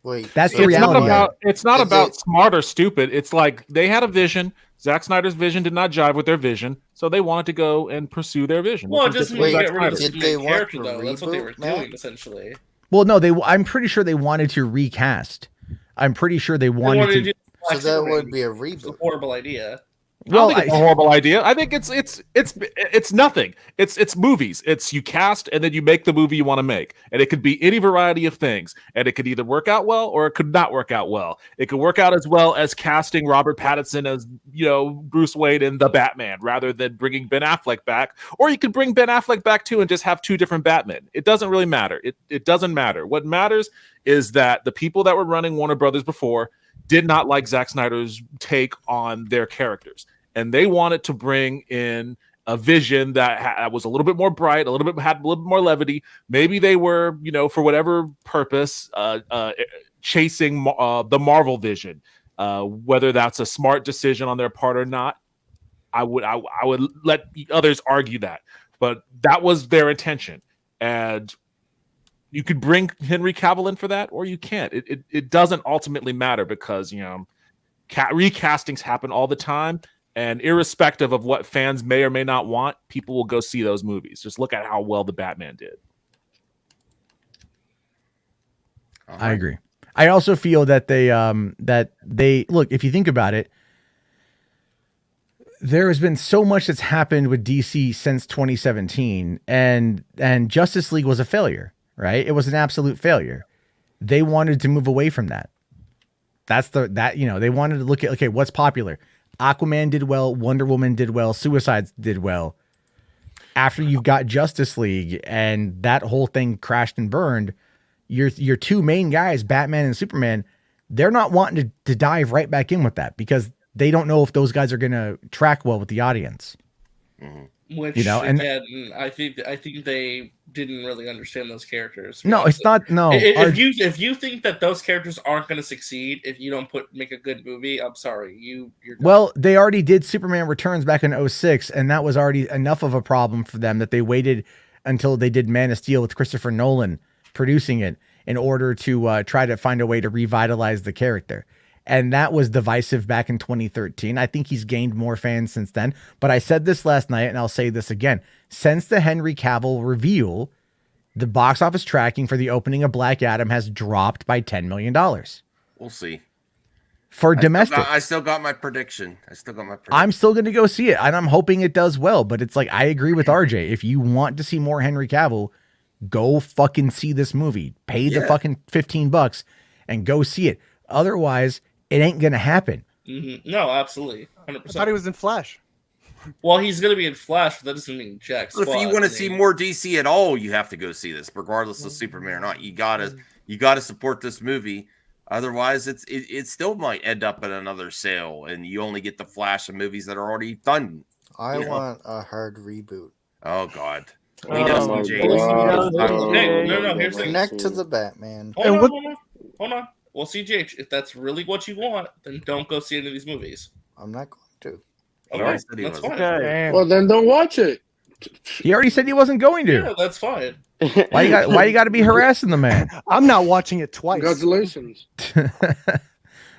[SPEAKER 8] Wait,
[SPEAKER 15] that's the reality.
[SPEAKER 11] It's not about smart or stupid. It's like they had a vision. Zack Snyder's vision did not jive with their vision, so they wanted to go and pursue their vision.
[SPEAKER 9] Well, it doesn't mean get rid of the character, though. That's what they were doing, essentially.
[SPEAKER 15] Well, no, I'm pretty sure they wanted to recast. I'm pretty sure they wanted to.
[SPEAKER 8] So that would be a reboot.
[SPEAKER 9] It's a horrible idea.
[SPEAKER 11] Well, I think it's a horrible idea. I think it's nothing. It's movies. It's you cast and then you make the movie you want to make, and it could be any variety of things, and it could either work out well or it could not work out well. It could work out as well as casting Robert Pattinson as Bruce Wayne in the Batman rather than bringing Ben Affleck back, or you could bring Ben Affleck back too and just have two different Batmen. It doesn't really matter. It doesn't matter. What matters is that the people that were running Warner Brothers before did not like Zack Snyder's take on their characters. And they wanted to bring in a vision that was a little bit more bright, had a little bit more levity. Maybe they were, for whatever purpose, chasing the Marvel vision. Whether that's a smart decision on their part or not, I would let others argue that. But that was their intention. And you could bring Henry Cavill in for that, or you can't. It doesn't ultimately matter because, recastings happen all the time. And irrespective of what fans may or may not want, people will go see those movies. Just look at how well the Batman did.
[SPEAKER 15] I agree. I also feel that they look, if you think about it, there has been so much that's happened with DC since 2017, and Justice League was a failure, right? It was an absolute failure. They wanted to move away from that. They wanted to look at, okay, what's popular? Aquaman did well, Wonder Woman did well, Suicide did well. After you've got Justice League and that whole thing crashed and burned, your two main guys, Batman and Superman, they're not wanting to dive right back in with that because they don't know if those guys are going to track well with the audience.
[SPEAKER 9] Which,
[SPEAKER 15] and
[SPEAKER 9] again, I think they didn't really understand those characters.
[SPEAKER 15] No, it's not. No,
[SPEAKER 9] if you think that those characters aren't going to succeed if you don't make a good movie, I'm sorry, you're done.
[SPEAKER 15] Well, they already did Superman Returns back in 2006, and that was already enough of a problem for them that they waited until they did Man of Steel with Christopher Nolan producing it in order to try to find a way to revitalize the character. And that was divisive back in 2013. I think he's gained more fans since then. But I said this last night, and I'll say this again. Since the Henry Cavill reveal, the box office tracking for the opening of Black Adam has dropped by $10 million.
[SPEAKER 2] We'll see.
[SPEAKER 15] For domestic.
[SPEAKER 2] I still got my prediction.
[SPEAKER 15] I'm still going to go see it, and I'm hoping it does well. But it's like, I agree with RJ. If you want to see more Henry Cavill, go fucking see this movie. Pay the fucking $15 and go see it. Otherwise, it ain't going to happen.
[SPEAKER 9] Mm-hmm. No, absolutely. 100%.
[SPEAKER 13] I thought he was in Flash.
[SPEAKER 9] Well, he's going to be in Flash, but that doesn't mean Jack.
[SPEAKER 2] If you want to see more DC at all, you have to go see this, regardless of Superman or not. You gotta support this movie. Otherwise, it still might end up in another sale, and you only get the Flash of movies that are already done.
[SPEAKER 8] I want a hard reboot.
[SPEAKER 2] Oh God. We know CJ.
[SPEAKER 9] No, here's the
[SPEAKER 8] Connect to the Batman.
[SPEAKER 9] Hold on. Well, CJ, if that's really what you want, then don't go see any of these movies.
[SPEAKER 8] I'm not going to.
[SPEAKER 9] Okay, that's fine.
[SPEAKER 5] Okay. Well, then don't watch it.
[SPEAKER 15] He already said he wasn't going to.
[SPEAKER 9] Yeah, that's fine.
[SPEAKER 15] Why you got to be harassing the man?
[SPEAKER 13] I'm not watching it twice.
[SPEAKER 5] Congratulations.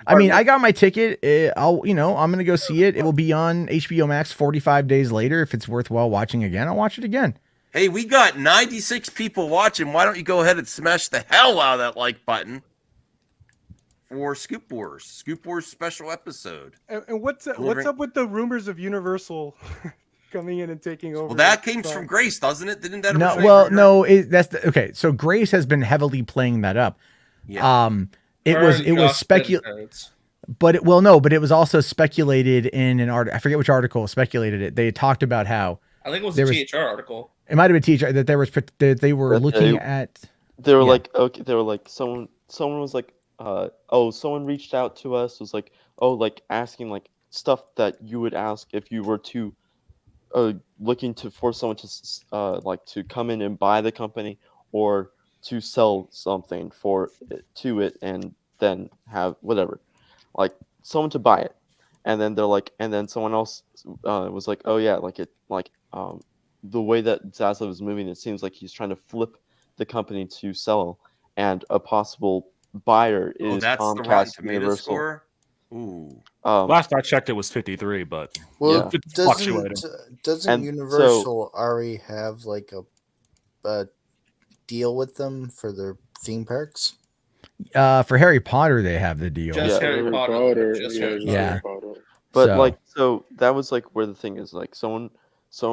[SPEAKER 15] I mean, I got my ticket. I'm going to go see it. It will be on HBO Max 45 days later. If it's worthwhile watching again, I'll watch it again.
[SPEAKER 2] Hey, we got 96 people watching. Why don't you go ahead and smash the hell out of that like button for Scoop Wars special episode.
[SPEAKER 13] And what's up with the rumors of Universal coming in and taking over?
[SPEAKER 2] Well, that came from Grace, doesn't it? Didn't that?
[SPEAKER 15] Okay. So Grace has been heavily playing that up.
[SPEAKER 2] Yeah.
[SPEAKER 15] It was speculated, but it was also speculated in an article. I forget which article speculated it. They talked about how
[SPEAKER 9] I think it was a THR article.
[SPEAKER 15] It might have been THR that they were looking at.
[SPEAKER 12] They were like, okay, they were like, someone was like, someone reached out to us, was like, like asking like stuff that you would ask if you were to looking for someone to like to come in and buy the company or to sell something to it and then have whatever, like someone to buy it. And then they're like, and then someone else was like, oh yeah, the way that Zaslav is moving, it seems like he's trying to flip the company to sell, and a possible buyer is Comcast Universal.
[SPEAKER 2] Ooh.
[SPEAKER 11] Last I checked, it was 53, but it's fluctuating.
[SPEAKER 8] Doesn't Universal already have like a deal with them for their theme parks?
[SPEAKER 15] For Harry Potter, they have the deal.
[SPEAKER 9] Just Harry Potter.
[SPEAKER 15] Yeah.
[SPEAKER 12] But so that was like where the thing is, like someone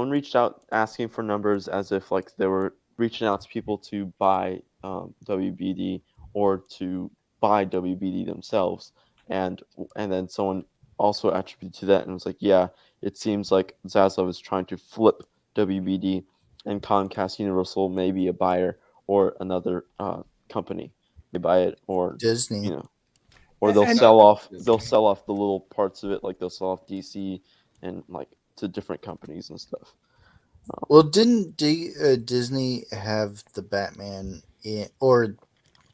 [SPEAKER 12] reached out asking for numbers as if like they were reaching out to people to buy WBD or to buy WBD themselves, and then someone also attributed to that and was like, yeah, it seems like Zaslav is trying to flip WBD, and Comcast Universal may be a buyer or another company may buy it, or
[SPEAKER 8] Disney,
[SPEAKER 12] or they'll sell off the little parts of it, like they'll sell off DC and like to different companies and stuff.
[SPEAKER 8] Well, didn't Disney have the Batman or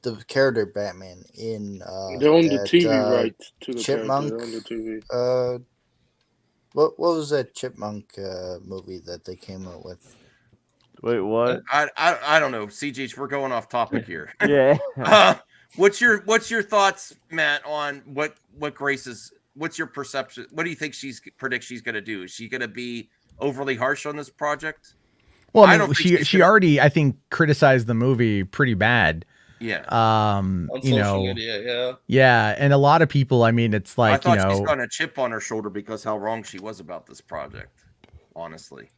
[SPEAKER 8] the character Batman in?
[SPEAKER 5] They own the TV rights to the
[SPEAKER 8] Chipmunk.
[SPEAKER 5] character. They own the TV.
[SPEAKER 8] What was that Chipmunk movie that they came out with?
[SPEAKER 14] Wait, what?
[SPEAKER 2] I don't know, CJ. We're going off topic here.
[SPEAKER 14] Yeah.
[SPEAKER 2] What's your thoughts, Matt, on what Grace is? What's your perception? What do you think predicts she's going to do? Is she going to be overly harsh on this project?
[SPEAKER 15] Well, I mean, she already, I think, criticized the movie pretty bad.
[SPEAKER 2] Yeah.
[SPEAKER 9] On
[SPEAKER 15] You
[SPEAKER 9] social
[SPEAKER 15] know,
[SPEAKER 9] media, yeah.
[SPEAKER 15] yeah, and a lot of people. I mean, it's
[SPEAKER 2] I
[SPEAKER 15] like, you
[SPEAKER 2] thought she's
[SPEAKER 15] know,
[SPEAKER 2] got a chip on her shoulder because how wrong she was about this project. Honestly.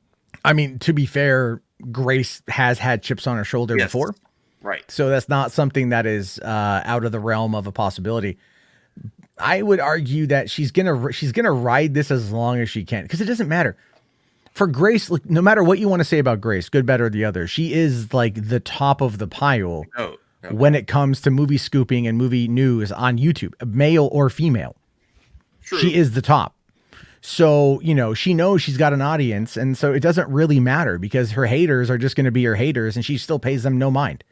[SPEAKER 15] I mean, to be fair, Grace has had chips on her shoulder
[SPEAKER 2] Yes.
[SPEAKER 15] before.
[SPEAKER 2] Right.
[SPEAKER 15] So that's not something that is out of the realm of a possibility. I would argue that she's gonna ride this as long as she can, because it doesn't matter. For Grace, like, no matter what you want to say about Grace, good, bad, or the other, she is like the top of the pile when it comes to movie scooping and movie news on YouTube, male or female.
[SPEAKER 2] True.
[SPEAKER 15] She is the top. So, you know, she knows she's got an audience, and so it doesn't really matter because her haters are just going to be her haters, and she still pays them no mind.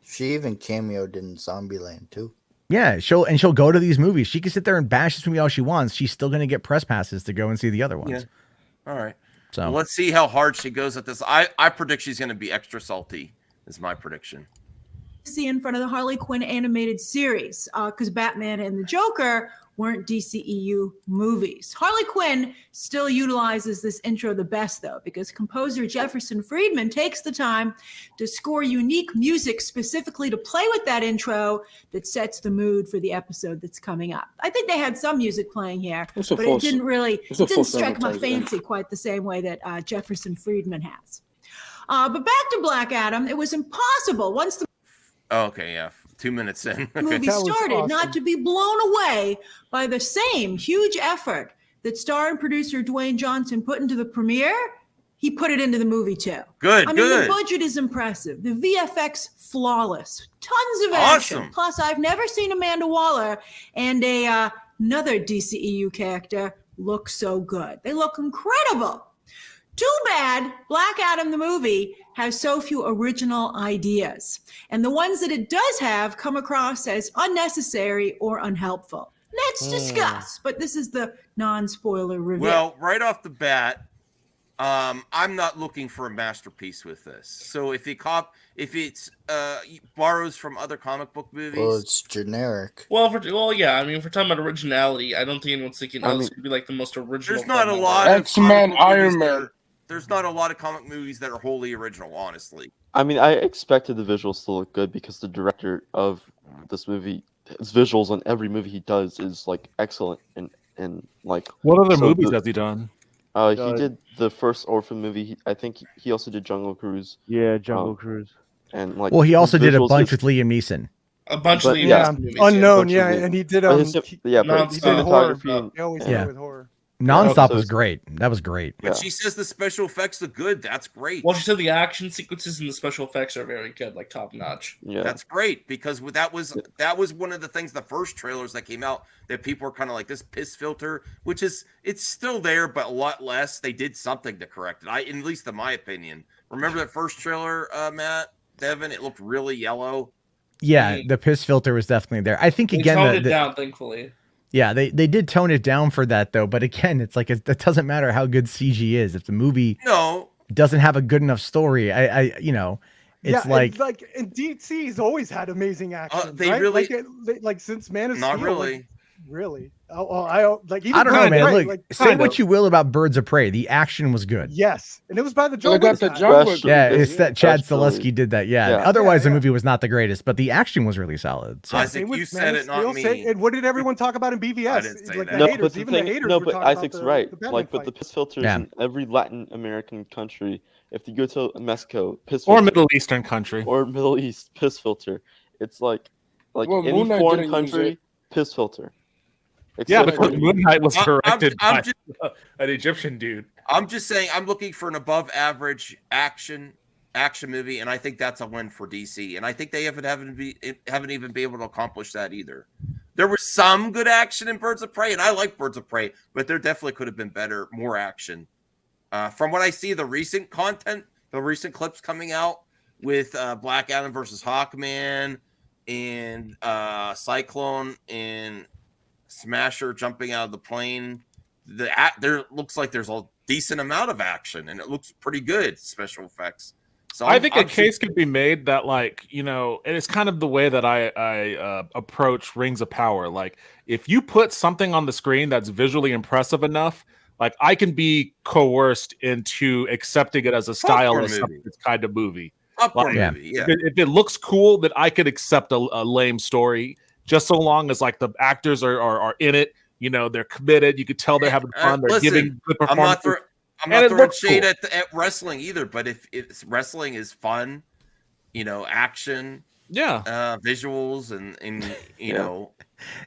[SPEAKER 8] She even cameoed in Zombieland too.
[SPEAKER 15] Yeah, she'll go to these movies. She can sit there and bash this movie all she wants. She's still going to get press passes to go and see the other ones.
[SPEAKER 2] Yeah. All right.
[SPEAKER 15] So
[SPEAKER 2] Well, let's see how hard she goes at this. I predict she's going to be extra salty. Is my prediction.
[SPEAKER 7] See in front of the Harley Quinn animated series, because Batman and the Joker weren't DCEU movies. Harley Quinn still utilizes this intro the best, though, because composer Jefferson Friedman takes the time to score unique music specifically to play with that intro that sets the mood for the episode that's coming up. I think they had some music playing here, but it didn't strike my fancy quite the same way that Jefferson Friedman has. But back to Black Adam, it was impossible once the
[SPEAKER 2] Okay, yeah. 2 minutes in.
[SPEAKER 7] movie started not to be blown away by the same huge effort that star and producer Dwayne Johnson put into the premiere. He put it into the movie too.
[SPEAKER 2] Good,
[SPEAKER 7] I mean,
[SPEAKER 2] good.
[SPEAKER 7] the budget is impressive. The VFX flawless. Tons of action.
[SPEAKER 2] Awesome.
[SPEAKER 7] Plus, I've never seen Amanda Waller and another DCEU character look so good. They look incredible. Too bad Black Adam, the movie, has so few original ideas. And the ones that it does have come across as unnecessary or unhelpful. Let's discuss. But this is the non-spoiler review.
[SPEAKER 2] Well, right off the bat, I'm not looking for a masterpiece with this. So if it borrows from other comic book movies,
[SPEAKER 8] Well, it's generic.
[SPEAKER 9] Well, yeah. I mean, if we're talking about originality, I don't think anyone's thinking this could be like the most original.
[SPEAKER 2] there's not a
[SPEAKER 9] film
[SPEAKER 2] lot
[SPEAKER 9] ever.
[SPEAKER 2] of X-Men, Iron Man. There's not a lot of comic movies that are wholly original, honestly.
[SPEAKER 12] I mean, I expected the visuals to look good because the director of this movie, his visuals on every movie he does is like excellent and like.
[SPEAKER 11] What other movies has he done?
[SPEAKER 12] He did the first Orphan movie. I think he also did Jungle Cruise.
[SPEAKER 14] Yeah, Jungle Cruise.
[SPEAKER 12] And like,
[SPEAKER 15] well, he also did a
[SPEAKER 12] visuals
[SPEAKER 15] bunch with Liam Neeson.
[SPEAKER 9] A bunch of
[SPEAKER 12] Liam Neeson
[SPEAKER 9] movies,
[SPEAKER 13] Unknown,
[SPEAKER 12] yeah,
[SPEAKER 13] and he did
[SPEAKER 12] but
[SPEAKER 13] he did
[SPEAKER 12] cinematography
[SPEAKER 13] horror. He always did with horror.
[SPEAKER 15] Nonstop was great. That was great.
[SPEAKER 2] But she says the special effects look good. That's great.
[SPEAKER 9] Well, she said the action sequences and the special effects are very good, like top notch.
[SPEAKER 12] Yeah,
[SPEAKER 2] that's great because that was one of the things. The first trailers that came out that people were kind of like this piss filter, which is it's still there, but a lot less. They did something to correct it. At least in my opinion. Remember that first trailer, Matt, Devin? It looked really yellow.
[SPEAKER 15] Yeah, the piss filter was definitely there. I think
[SPEAKER 9] They
[SPEAKER 15] again
[SPEAKER 9] toned it down, thankfully.
[SPEAKER 15] Yeah, they did tone it down for that though. But again, it's like it doesn't matter how good CG is if the movie doesn't have a good enough story. It's
[SPEAKER 13] like and DC's always had amazing action.
[SPEAKER 2] They
[SPEAKER 13] right?
[SPEAKER 2] really
[SPEAKER 13] like since Man of Steel.
[SPEAKER 2] Not really.
[SPEAKER 13] Like, really. I don't
[SPEAKER 15] know, man. Look, say what you will about Birds of Prey. The action was good.
[SPEAKER 13] Yes, and it was by the
[SPEAKER 5] They got the jungle.
[SPEAKER 15] Yeah, it's that Chad Stahelski did that. Yeah.
[SPEAKER 12] Yeah.
[SPEAKER 15] Otherwise, the movie was not the greatest, but the action was really solid. So.
[SPEAKER 2] Isaac, you said it, not me.
[SPEAKER 13] And what did everyone talk about in BVS?
[SPEAKER 2] I didn't say
[SPEAKER 13] Like
[SPEAKER 2] that.
[SPEAKER 13] the haters, even the haters.
[SPEAKER 12] No,
[SPEAKER 13] were
[SPEAKER 12] but
[SPEAKER 13] talking about
[SPEAKER 12] Isaac's
[SPEAKER 13] the
[SPEAKER 12] right.
[SPEAKER 13] Batman
[SPEAKER 12] Like, but
[SPEAKER 13] fight.
[SPEAKER 12] the piss filters
[SPEAKER 15] Yeah.
[SPEAKER 12] in every Latin American country. If you go to Mexico, piss
[SPEAKER 11] Or
[SPEAKER 12] filter,
[SPEAKER 11] Middle Eastern country.
[SPEAKER 12] or Middle East piss filter, it's like
[SPEAKER 5] Well,
[SPEAKER 12] any
[SPEAKER 5] Moon Knight
[SPEAKER 12] foreign
[SPEAKER 5] didn't use
[SPEAKER 12] country
[SPEAKER 5] it.
[SPEAKER 12] piss filter.
[SPEAKER 11] Yeah,
[SPEAKER 12] Except
[SPEAKER 11] because
[SPEAKER 12] for-
[SPEAKER 11] Moon Knight was
[SPEAKER 2] I'm
[SPEAKER 11] directed by
[SPEAKER 2] just-
[SPEAKER 11] an Egyptian dude.
[SPEAKER 2] I'm just saying I'm looking for an above average action movie, and I think that's a win for DC. And I think they haven't even been able to accomplish that either. There was some good action in Birds of Prey, and I like Birds of Prey, but there definitely could have been more action. From what I see, the recent content, the recent clips coming out with Black Adam versus Hawkman and Cyclone and Smasher jumping out of the plane. There looks like there's a decent amount of action, and it looks pretty good, special effects. So
[SPEAKER 11] I think a case could be made that, like, and it's kind of the way that I approach Rings of Power. Like, if you put something on the screen that's visually impressive enough, like, I can be coerced into accepting it as a stylist of this kind of movie.
[SPEAKER 2] Popcorn
[SPEAKER 11] Like,
[SPEAKER 2] movie, yeah.
[SPEAKER 11] If it looks cool, then I could accept a lame story, just so long as like the actors are in it. You know, they're committed. You could tell they're having fun. They're
[SPEAKER 2] Listen,
[SPEAKER 11] giving good
[SPEAKER 2] I'm not,
[SPEAKER 11] performances.
[SPEAKER 2] I'm
[SPEAKER 11] and
[SPEAKER 2] not
[SPEAKER 11] it
[SPEAKER 2] throwing
[SPEAKER 11] looks
[SPEAKER 2] shade
[SPEAKER 11] cool.
[SPEAKER 2] at wrestling either, but if it's wrestling is fun, you know, action, visuals, and you know,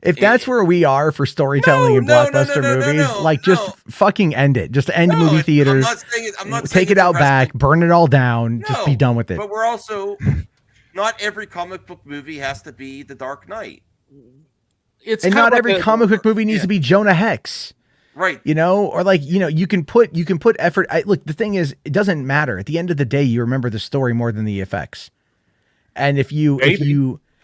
[SPEAKER 15] If that's where we are for storytelling in blockbuster movies, like just fucking end it. Just end movie theaters.
[SPEAKER 2] I'm not
[SPEAKER 15] take
[SPEAKER 2] saying
[SPEAKER 15] it
[SPEAKER 2] it's a
[SPEAKER 15] out back, burn it all down, just be done with it.
[SPEAKER 2] But we're also not every comic book movie has to be The Dark Knight.
[SPEAKER 11] It's
[SPEAKER 15] and not every comic book movie needs to be Jonah Hex.
[SPEAKER 2] Right.
[SPEAKER 15] You know, or like, you know, you can put effort. Look, the thing is, it doesn't matter. At the end of the day, you remember the story more than the effects. And if you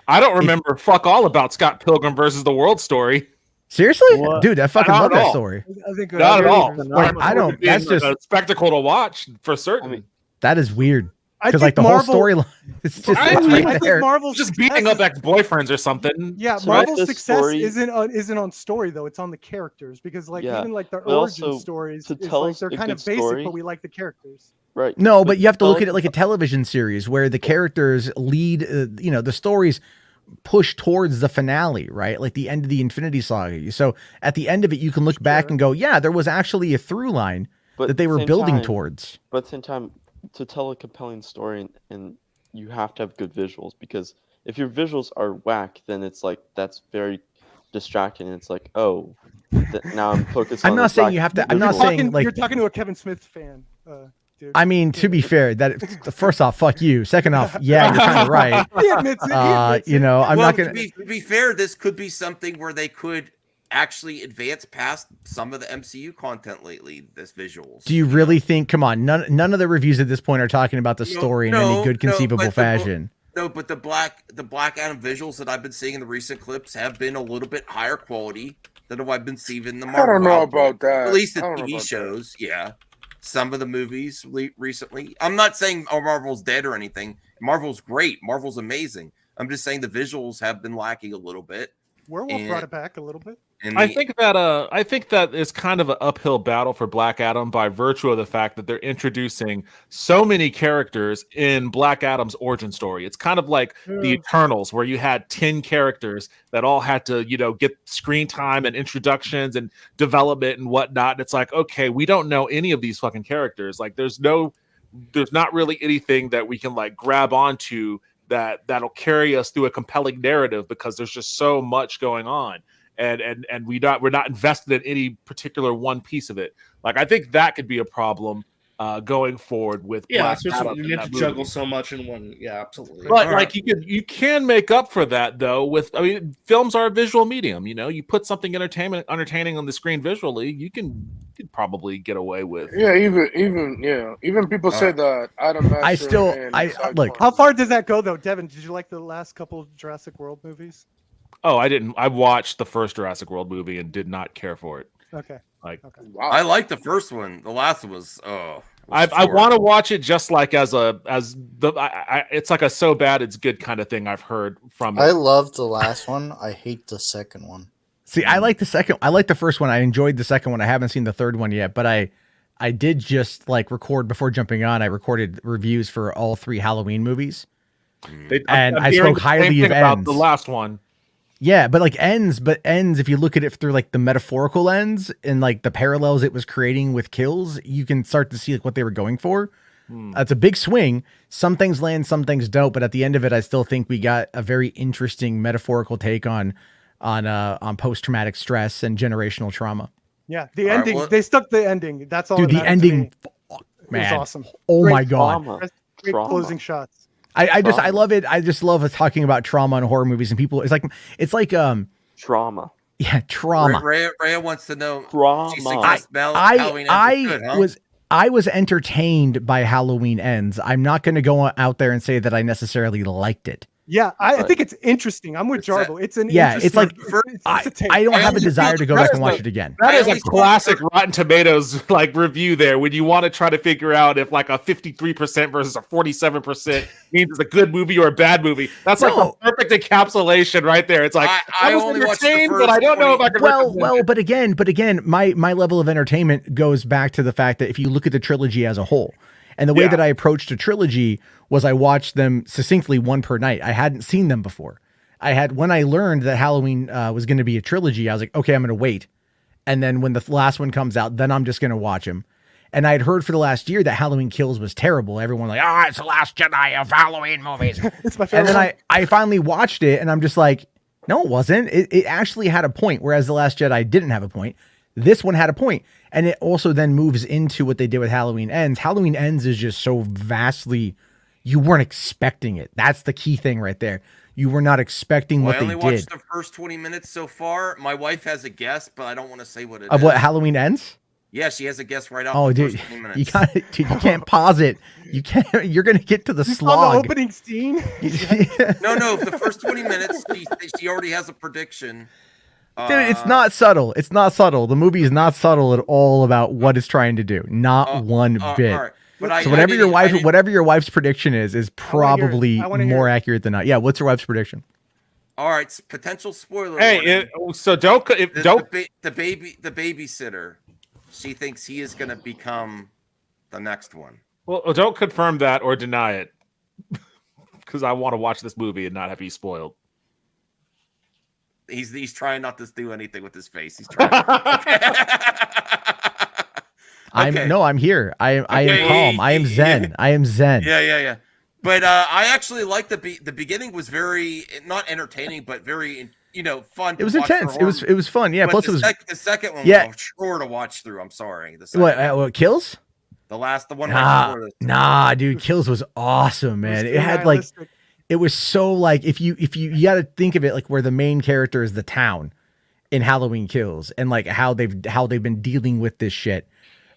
[SPEAKER 11] I don't remember fuck all about Scott Pilgrim versus the World story.
[SPEAKER 15] Seriously? Dude, I fucking love that
[SPEAKER 11] all.
[SPEAKER 15] story.
[SPEAKER 13] I think
[SPEAKER 11] Not at all.
[SPEAKER 15] Like, I don't, that's just
[SPEAKER 11] a spectacle to watch for certain.
[SPEAKER 15] That is weird.
[SPEAKER 13] I
[SPEAKER 15] Because like
[SPEAKER 13] think
[SPEAKER 15] the
[SPEAKER 13] Marvel-
[SPEAKER 15] whole storyline, it's just
[SPEAKER 11] I
[SPEAKER 15] it's
[SPEAKER 11] think
[SPEAKER 15] right there.
[SPEAKER 13] Marvel's
[SPEAKER 11] just beating up ex-boyfriends or something.
[SPEAKER 13] Yeah,
[SPEAKER 12] To
[SPEAKER 13] Marvel's
[SPEAKER 12] write the
[SPEAKER 13] success
[SPEAKER 12] story-
[SPEAKER 13] isn't on story though; it's on the characters because like
[SPEAKER 12] Yeah,
[SPEAKER 13] even like the
[SPEAKER 12] but
[SPEAKER 13] origin
[SPEAKER 12] also,
[SPEAKER 13] stories,
[SPEAKER 12] to
[SPEAKER 13] is
[SPEAKER 12] tell
[SPEAKER 13] like
[SPEAKER 12] us
[SPEAKER 13] they're
[SPEAKER 12] a
[SPEAKER 13] kind
[SPEAKER 12] good
[SPEAKER 13] of basic,
[SPEAKER 12] story-
[SPEAKER 13] but we like the characters.
[SPEAKER 12] Right.
[SPEAKER 15] No, but you have to look
[SPEAKER 12] tell
[SPEAKER 15] at it like a television series where the characters lead, you know, the stories push towards the finale, right? Like the end of the Infinity Saga. So at the end of it, you can look back and go, yeah, there was actually a through line
[SPEAKER 12] But
[SPEAKER 15] that they
[SPEAKER 12] at the
[SPEAKER 15] were
[SPEAKER 12] same
[SPEAKER 15] building
[SPEAKER 12] time-
[SPEAKER 15] towards.
[SPEAKER 12] But at the same time, to tell a compelling story, and you have to have good visuals, because if your visuals are whack, then it's like that's very distracting. And it's like, oh, now I'm focused.
[SPEAKER 15] I'm
[SPEAKER 12] on
[SPEAKER 15] not
[SPEAKER 12] the
[SPEAKER 15] saying
[SPEAKER 12] black
[SPEAKER 15] you have to- I'm not
[SPEAKER 12] visuals.
[SPEAKER 15] saying, like-
[SPEAKER 13] You're talking to a Kevin Smith fan, dude.
[SPEAKER 15] I mean, to be fair, that first off, fuck you. Second off, yeah, you're kind of right.
[SPEAKER 13] He admits it. He admits
[SPEAKER 15] You know, I'm
[SPEAKER 2] well,
[SPEAKER 15] not gonna.
[SPEAKER 2] to be fair, this could be something where they could actually advance past some of the MCU content lately. This visuals.
[SPEAKER 15] Do you really think? Come on, none of the reviews at this point are talking about the story in any good conceivable fashion.
[SPEAKER 2] But the Black Adam visuals that I've been seeing in the recent clips have been a little bit higher quality than what I've been seeing in the Marvel.
[SPEAKER 5] I don't know
[SPEAKER 2] output.
[SPEAKER 5] about that.
[SPEAKER 2] At least the
[SPEAKER 5] I don't know
[SPEAKER 2] TV
[SPEAKER 5] about
[SPEAKER 2] shows, yeah. Some of the movies recently. I'm not saying Marvel's dead or anything. Marvel's great. Marvel's amazing. I'm just saying the visuals have been lacking a little bit.
[SPEAKER 13] Werewolf brought it back a little bit.
[SPEAKER 11] I think that is kind of an uphill battle for Black Adam by virtue of the fact that they're introducing so many characters in Black Adam's origin story. It's kind of like the Eternals, where you had 10 characters that all had to, you know, get screen time and introductions and development and whatnot. And it's like, okay, we don't know any of these fucking characters. Like, there's not really anything that we can like grab onto that'll carry us through a compelling narrative, because there's just so much going on. And we're not invested in any particular one piece of it. Like, I think that could be a problem going forward with Black Adam.
[SPEAKER 9] You get to juggle so much in one. Yeah, absolutely.
[SPEAKER 11] But like you can make up for that though with, I mean, films are a visual medium. You know, you put something entertaining on the screen visually, you could probably get away with.
[SPEAKER 5] Yeah, even people say that Adam Master.
[SPEAKER 15] Look.
[SPEAKER 13] How far does that go though, Devin? Did you like the last couple of Jurassic World movies?
[SPEAKER 11] Oh, I didn't. I watched the first Jurassic World movie and did not care for it.
[SPEAKER 13] Okay.
[SPEAKER 11] Like,
[SPEAKER 2] I like the first one. The last one was
[SPEAKER 11] I want to watch it just like it's like a so bad it's good kind of thing I've heard from it.
[SPEAKER 8] I love the last one. I hate the second one.
[SPEAKER 15] See, I like the first one. I enjoyed the second one. I haven't seen the third one yet, but I did just like record before jumping on. I recorded reviews for all 3 Halloween movies, and I spoke highly of Ends.
[SPEAKER 11] The last one.
[SPEAKER 15] Yeah, but like Ends, if you look at it through like the metaphorical lens and like the parallels it was creating with kills, you can start to see like what they were going for. It's a big swing. Some things land, some things don't. But at the end of it, I still think we got a very interesting metaphorical take on post-traumatic stress and generational trauma.
[SPEAKER 13] Yeah, the ending. They stuck the ending. That's all.
[SPEAKER 15] Dude, the ending, man,
[SPEAKER 13] it was awesome.
[SPEAKER 15] Oh
[SPEAKER 13] Great
[SPEAKER 15] my god,
[SPEAKER 13] trauma. Great closing shots.
[SPEAKER 15] I love it. I just love talking about trauma in horror movies, and people. It's like
[SPEAKER 12] trauma.
[SPEAKER 15] Yeah, trauma.
[SPEAKER 2] Rhea wants to know.
[SPEAKER 12] Trauma.
[SPEAKER 15] I was entertained by Halloween Ends. I'm not going to go out there and say that I necessarily liked it.
[SPEAKER 13] Yeah, I think it's interesting. I'm with Jarbo. It's an
[SPEAKER 15] it's like
[SPEAKER 13] it's
[SPEAKER 15] I don't have a desire to go back and watch it again.
[SPEAKER 11] That is a classic Rotten Tomatoes like review there when you want to try to figure out if like a 53% versus a 47% means it's a good movie or a bad movie. That's like the perfect encapsulation right there. It's like I was entertained, but I don't know if I can.
[SPEAKER 15] Well, but again, my level of entertainment goes back to the fact that if you look at the trilogy as a whole. And the way that I approached a trilogy was I watched them succinctly one per night. I hadn't seen them before. When I learned that Halloween was going to be a trilogy, I was like, okay, I'm going to wait. And then when the last one comes out, then I'm just going to watch them. And I had heard for the last year that Halloween Kills was terrible. Everyone like, it's the Last Jedi of Halloween movies.
[SPEAKER 13] It's my favorite.
[SPEAKER 15] And then I finally watched it and I'm just like, no, it wasn't. It actually had a point, whereas The Last Jedi didn't have a point. This one had a point. And it also then moves into what they did with Halloween Ends. Halloween Ends is just so vastly, you weren't expecting it. That's the key thing right there. You were not expecting what they did.
[SPEAKER 2] I only watched the first 20 minutes so far. My wife has a guess, but I don't want to say what it is.
[SPEAKER 15] Of what Halloween Ends?
[SPEAKER 2] Yeah, she has a guess right off.
[SPEAKER 15] Oh,
[SPEAKER 2] the
[SPEAKER 15] dude,
[SPEAKER 2] first 20 minutes.
[SPEAKER 15] you can't pause it. You can't. You're gonna get to the
[SPEAKER 13] On
[SPEAKER 15] slog.
[SPEAKER 13] the opening scene.
[SPEAKER 2] No, the first 20 minutes, she already has a prediction.
[SPEAKER 15] Dude, it's not subtle. It's not subtle. The movie is not subtle at all about what it's trying to do. Not one bit.
[SPEAKER 2] Right. But
[SPEAKER 15] so whatever your wife's prediction is probably more accurate than not. Yeah, what's your wife's prediction?
[SPEAKER 2] All right, potential spoiler.
[SPEAKER 11] Hey,
[SPEAKER 2] warning.
[SPEAKER 11] the
[SPEAKER 2] babysitter. She thinks he is going to become the next one.
[SPEAKER 11] Well, don't confirm that or deny it, because I want to watch this movie and not have you spoiled.
[SPEAKER 2] He's trying not to do anything with his face. He's trying.
[SPEAKER 15] I'm here. I am calm. I am zen.
[SPEAKER 2] Yeah.
[SPEAKER 15] I am zen.
[SPEAKER 2] Yeah. But I actually like the beginning was very not entertaining, but very fun.
[SPEAKER 15] It was intense. It was fun. Yeah.
[SPEAKER 2] But
[SPEAKER 15] Plus,
[SPEAKER 2] the second one was a chore to watch through. I'm sorry.
[SPEAKER 15] What Kills?
[SPEAKER 2] The one right before this.
[SPEAKER 15] Nah, dude. Kills was awesome, man. It had it was so like if you got to think of it like where the main character is the town in Halloween Kills, and like how they've been dealing with this shit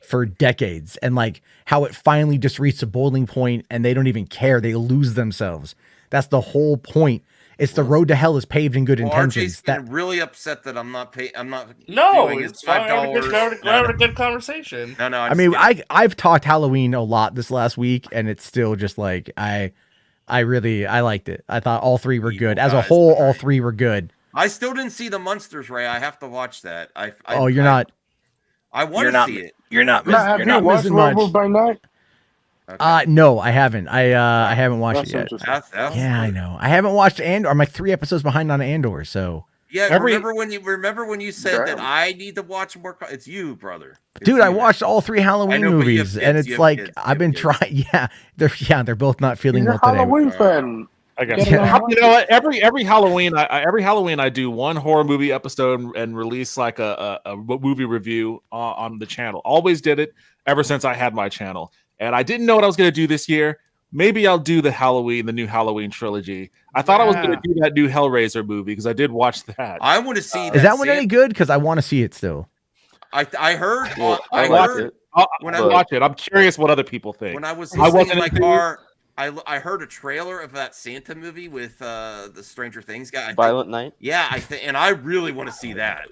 [SPEAKER 15] for decades, and like how it finally just reached a boiling point and they don't even care. They lose themselves. That's the whole point. It's the road to hell is paved in good intentions.
[SPEAKER 2] RJ's really upset that I'm not paying. I'm not.
[SPEAKER 9] No,
[SPEAKER 2] doing
[SPEAKER 9] it's fine. We're having a good conversation.
[SPEAKER 2] No.
[SPEAKER 15] I mean, I've talked Halloween a lot this last week, and it's still just like I liked it. I thought all three were good as a whole. All three were good.
[SPEAKER 2] I still didn't see the Munsters, Ray. I have to watch that.
[SPEAKER 15] You're not.
[SPEAKER 2] I want to see it.
[SPEAKER 15] You're not.
[SPEAKER 5] Have you watched Werewolf by Night?
[SPEAKER 15] No, I haven't. I haven't watched it yet.
[SPEAKER 2] Yeah,
[SPEAKER 15] I know. I haven't watched Andor. I'm like 3 episodes behind on Andor. So
[SPEAKER 2] remember when you said that I need to watch more? It's you, brother.
[SPEAKER 15] Dude, I watched all 3 Halloween movies, and it's like I've been trying. Yeah, they're both not feeling well today.
[SPEAKER 5] Halloween fan.
[SPEAKER 11] I guess. You know what? Every Halloween, I do one horror movie episode and release like a movie review on the channel. Always did it ever since I had my channel, and I didn't know what I was going to do this year. Maybe I'll do the new Halloween trilogy. I thought I was going to do that new Hellraiser movie because I did watch that.
[SPEAKER 2] I want to see.
[SPEAKER 15] Is that one any good? Because I want to see it still.
[SPEAKER 2] I heard.
[SPEAKER 11] I watch it. I'm curious what other people think.
[SPEAKER 2] When I was listening in my car. I heard a trailer of that Santa movie with the Stranger Things guy.
[SPEAKER 12] Violent Night.
[SPEAKER 2] Yeah, and I really want to see that.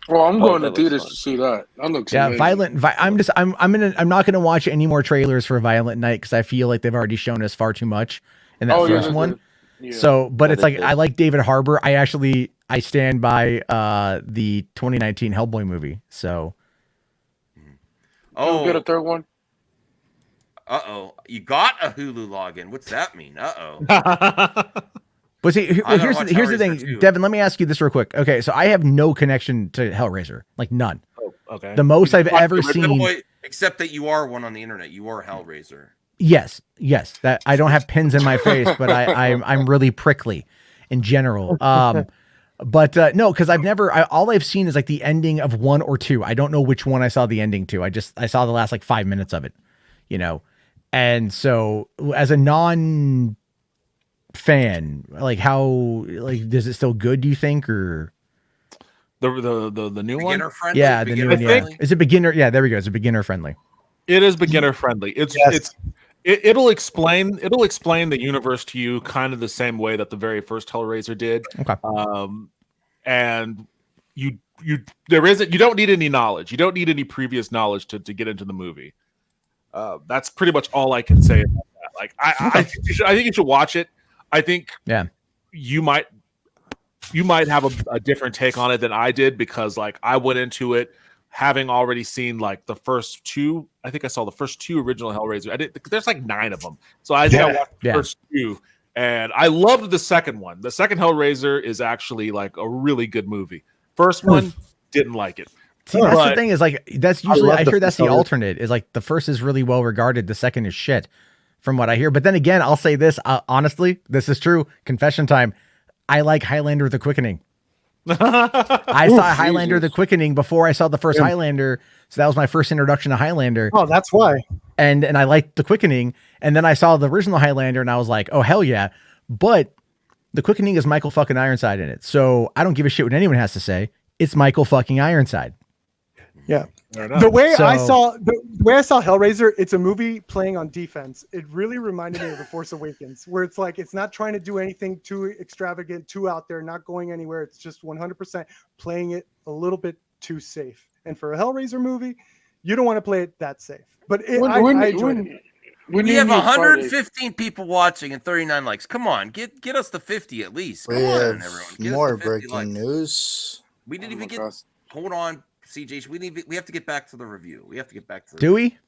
[SPEAKER 5] Well, I'm going to theaters to see that. That looks amazing.
[SPEAKER 15] I'm not gonna watch any more trailers for Violent Night because I feel like they've already shown us far too much in that first one.
[SPEAKER 5] Yeah.
[SPEAKER 15] So, but it's like I like David Harbour. I stand by the 2019 Hellboy movie. So,
[SPEAKER 5] get a third one.
[SPEAKER 2] You got a Hulu login. What's that mean?
[SPEAKER 15] But see, here's the thing, Devin. Let me ask you this real quick. Okay, so I have no connection to Hellraiser, like none.
[SPEAKER 2] Oh, okay.
[SPEAKER 15] The most I've ever seen,
[SPEAKER 2] except that you are one on the internet. You are Hellraiser.
[SPEAKER 15] Yes. That I don't have pins in my face, but I'm really prickly in general. But no, because all I've seen is like the ending of 1 or 2. I don't know which one I saw the ending to. I saw the last like 5 minutes of it, And so as a non fan, like does it still good, do you think, or
[SPEAKER 11] the new one?
[SPEAKER 2] Friendly?
[SPEAKER 15] Yeah, the new one. Yeah. Is it beginner? Yeah, there we go. It's a beginner friendly.
[SPEAKER 11] It is beginner friendly. It'll explain the universe to you kind of the same way that the very first Hellraiser did.
[SPEAKER 15] Okay.
[SPEAKER 11] And you don't need any knowledge. You don't need any previous knowledge to get into the movie. That's pretty much all I can say about that. Like I think you should watch it. I think you might have a different take on it than I did, because like I went into it having already seen like the first two. I think I saw the first two original Hellraiser. I did. There's like 9 of them, so I think I watched the first 2, and I loved the second one. The second Hellraiser is actually like a really good movie. First one, didn't like it.
[SPEAKER 15] See, that's the thing is like that's usually I hear that's the alternate is like the first is really well regarded, the second is shit, from what I hear. But then again, I'll say this honestly, this is true. Confession time. I like Highlander: The Quickening. I saw Highlander: The Quickening before I saw the first Highlander, so that was my first introduction to Highlander.
[SPEAKER 13] Oh, that's why.
[SPEAKER 15] And I liked The Quickening, and then I saw the original Highlander, and I was like, oh hell yeah! But The Quickening is Michael fucking Ironside in it, so I don't give a shit what anyone has to say. It's Michael fucking Ironside.
[SPEAKER 13] Yeah. The way I saw Hellraiser, it's a movie playing on defense. It really reminded me of The Force Awakens, where it's like it's not trying to do anything too extravagant, too out there, not going anywhere. It's just 100% playing it a little bit too safe. And for a Hellraiser movie, you don't want to play it that safe. But I enjoyed it.
[SPEAKER 2] We have 115 people watching and 39 likes. Come on, get us to 50 at least. Come on, everyone. Get
[SPEAKER 8] more
[SPEAKER 2] us to 50
[SPEAKER 8] breaking news.
[SPEAKER 2] We didn't even get. Hold on, CJ. We have to get back to the review. We have to get back to.
[SPEAKER 15] Do we?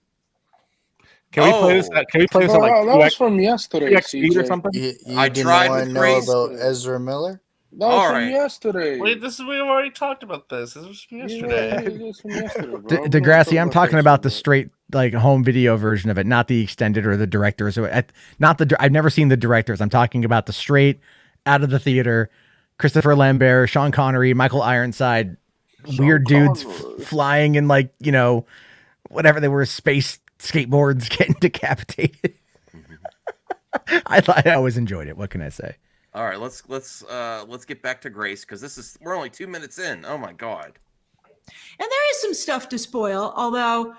[SPEAKER 11] Can we play this? Can we play this? At like
[SPEAKER 5] that was from yesterday,
[SPEAKER 11] speed or something?
[SPEAKER 2] I tried
[SPEAKER 8] want
[SPEAKER 2] with
[SPEAKER 8] to know
[SPEAKER 2] Grace.
[SPEAKER 8] about Ezra Miller.
[SPEAKER 5] That was from yesterday.
[SPEAKER 9] Wait, we've already talked about this. This was from yesterday.
[SPEAKER 5] Yeah, this from yesterday, bro.
[SPEAKER 15] Degrassi, I'm talking about the straight like home video version of it, not the extended or the directors. Not the. I've never seen the directors. I'm talking about the straight out of the theater. Christopher Lambert, Sean Connery, Michael Ironside, weird dudes flying in like whatever they were, space skateboards getting decapitated. I always enjoyed it. What can I say?
[SPEAKER 2] All right, let's get back to Grace because we're only 2 minutes in. Oh my god!
[SPEAKER 7] And there is some stuff to spoil, although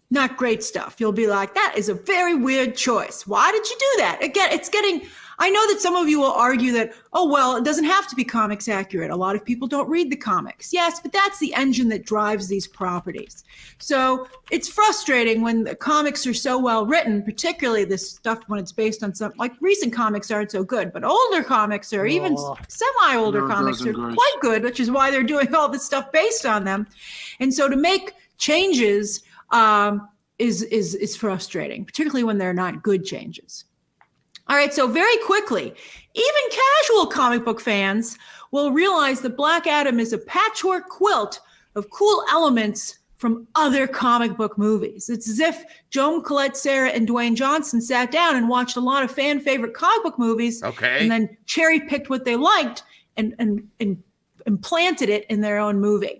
[SPEAKER 7] not great stuff. You'll be like, that is a very weird choice. Why did you do that? Again, it's getting. I know that some of you will argue that, oh, well, it doesn't have to be comics accurate. A lot of people don't read the comics. Yes, but that's the engine that drives these properties. So it's frustrating when the comics are so well written, particularly this stuff when it's based on some, like recent comics aren't so good, but older comics or even semi-older comics are quite good, which is why they're doing all this stuff based on them. And so to make changes is frustrating, particularly when they're not good changes. All right, so very quickly, even casual comic book fans will realize that Black Adam is a patchwork quilt of cool elements from other comic book movies. It's as if Joan Collette Sarah and Dwayne Johnson sat down and watched a lot of fan favorite comic book movies, and then cherry picked what they liked and implanted it in their own movie.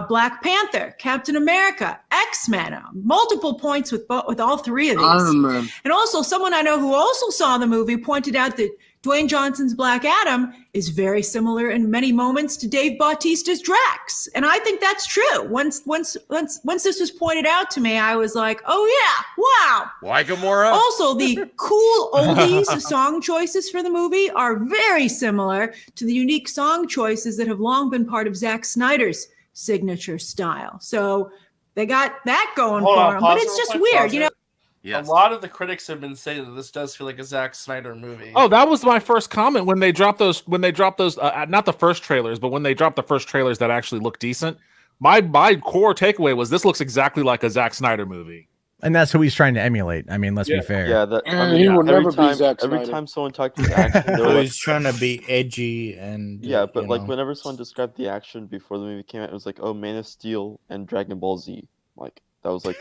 [SPEAKER 7] Black Panther, Captain America, X-Men, multiple points with all 3 of these.
[SPEAKER 5] Iron Man.
[SPEAKER 7] And also someone I know who also saw the movie pointed out that Dwayne Johnson's Black Adam is very similar in many moments to Dave Bautista's Drax. And I think that's true. Once this was pointed out to me, I was like, oh yeah, wow.
[SPEAKER 2] Why Gamora?
[SPEAKER 7] Also, the cool oldies song choices for the movie are very similar to the unique song choices that have long been part of Zack Snyder's signature style. So they got that going for them, but it's just weird,
[SPEAKER 9] Yes. A lot of the critics have been saying that this does feel like a Zack Snyder movie.
[SPEAKER 11] Oh, that was my first comment when they dropped those. Not the first trailers, but when they dropped the first trailers that actually look decent. My core takeaway was this looks exactly like a Zack Snyder movie.
[SPEAKER 15] And that's who he's trying to emulate. I mean, let's be fair.
[SPEAKER 12] Yeah,
[SPEAKER 5] he will never be Zack Snyder.
[SPEAKER 12] Every time someone talked about action, they were
[SPEAKER 8] he's trying to be edgy and
[SPEAKER 12] but like whenever someone described the action before the movie came out, it was like, oh, Man of Steel and Dragon Ball Z. Like that was like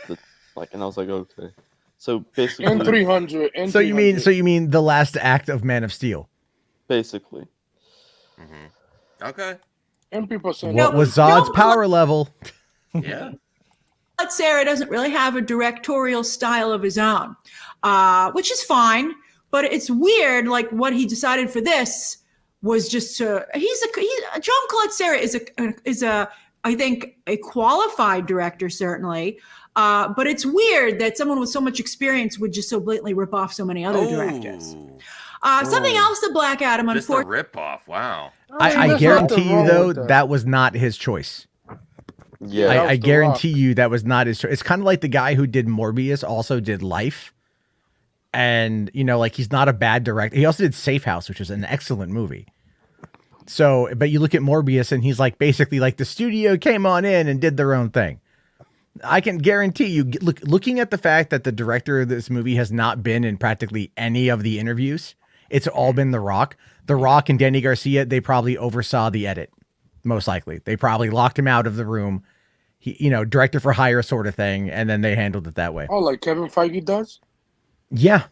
[SPEAKER 12] and I was like, okay. So basically,
[SPEAKER 5] and 300.
[SPEAKER 15] So you mean the last act of Man of Steel?
[SPEAKER 12] Basically.
[SPEAKER 2] Mm-hmm. Okay.
[SPEAKER 5] And people say
[SPEAKER 15] what was Zod's power level?
[SPEAKER 2] Yeah.
[SPEAKER 7] Sarah doesn't really have a directorial style of his own, which is fine. But it's weird. Like what he decided for this was just John Collette Sarah is I think a qualified director certainly. But it's weird that someone with so much experience would just so blatantly rip off so many other directors. Something else that Black Adam,
[SPEAKER 2] just a rip off. Wow.
[SPEAKER 15] I guarantee you though that was not his choice.
[SPEAKER 12] Yeah,
[SPEAKER 15] I guarantee you that was not his choice. It's kind of like the guy who did Morbius also did Life, and like he's not a bad director. He also did Safe House, which was an excellent movie. So, but you look at Morbius and he's like, basically like the studio came on in and did their own thing. I can guarantee you, looking at the fact that the director of this movie has not been in practically any of the interviews, it's all been The Rock. The Rock and Danny Garcia, they probably oversaw the edit, most likely. They probably locked him out of the room, director for hire sort of thing, and then they handled it that way.
[SPEAKER 5] Oh, like Kevin Feige does?
[SPEAKER 15] Yeah.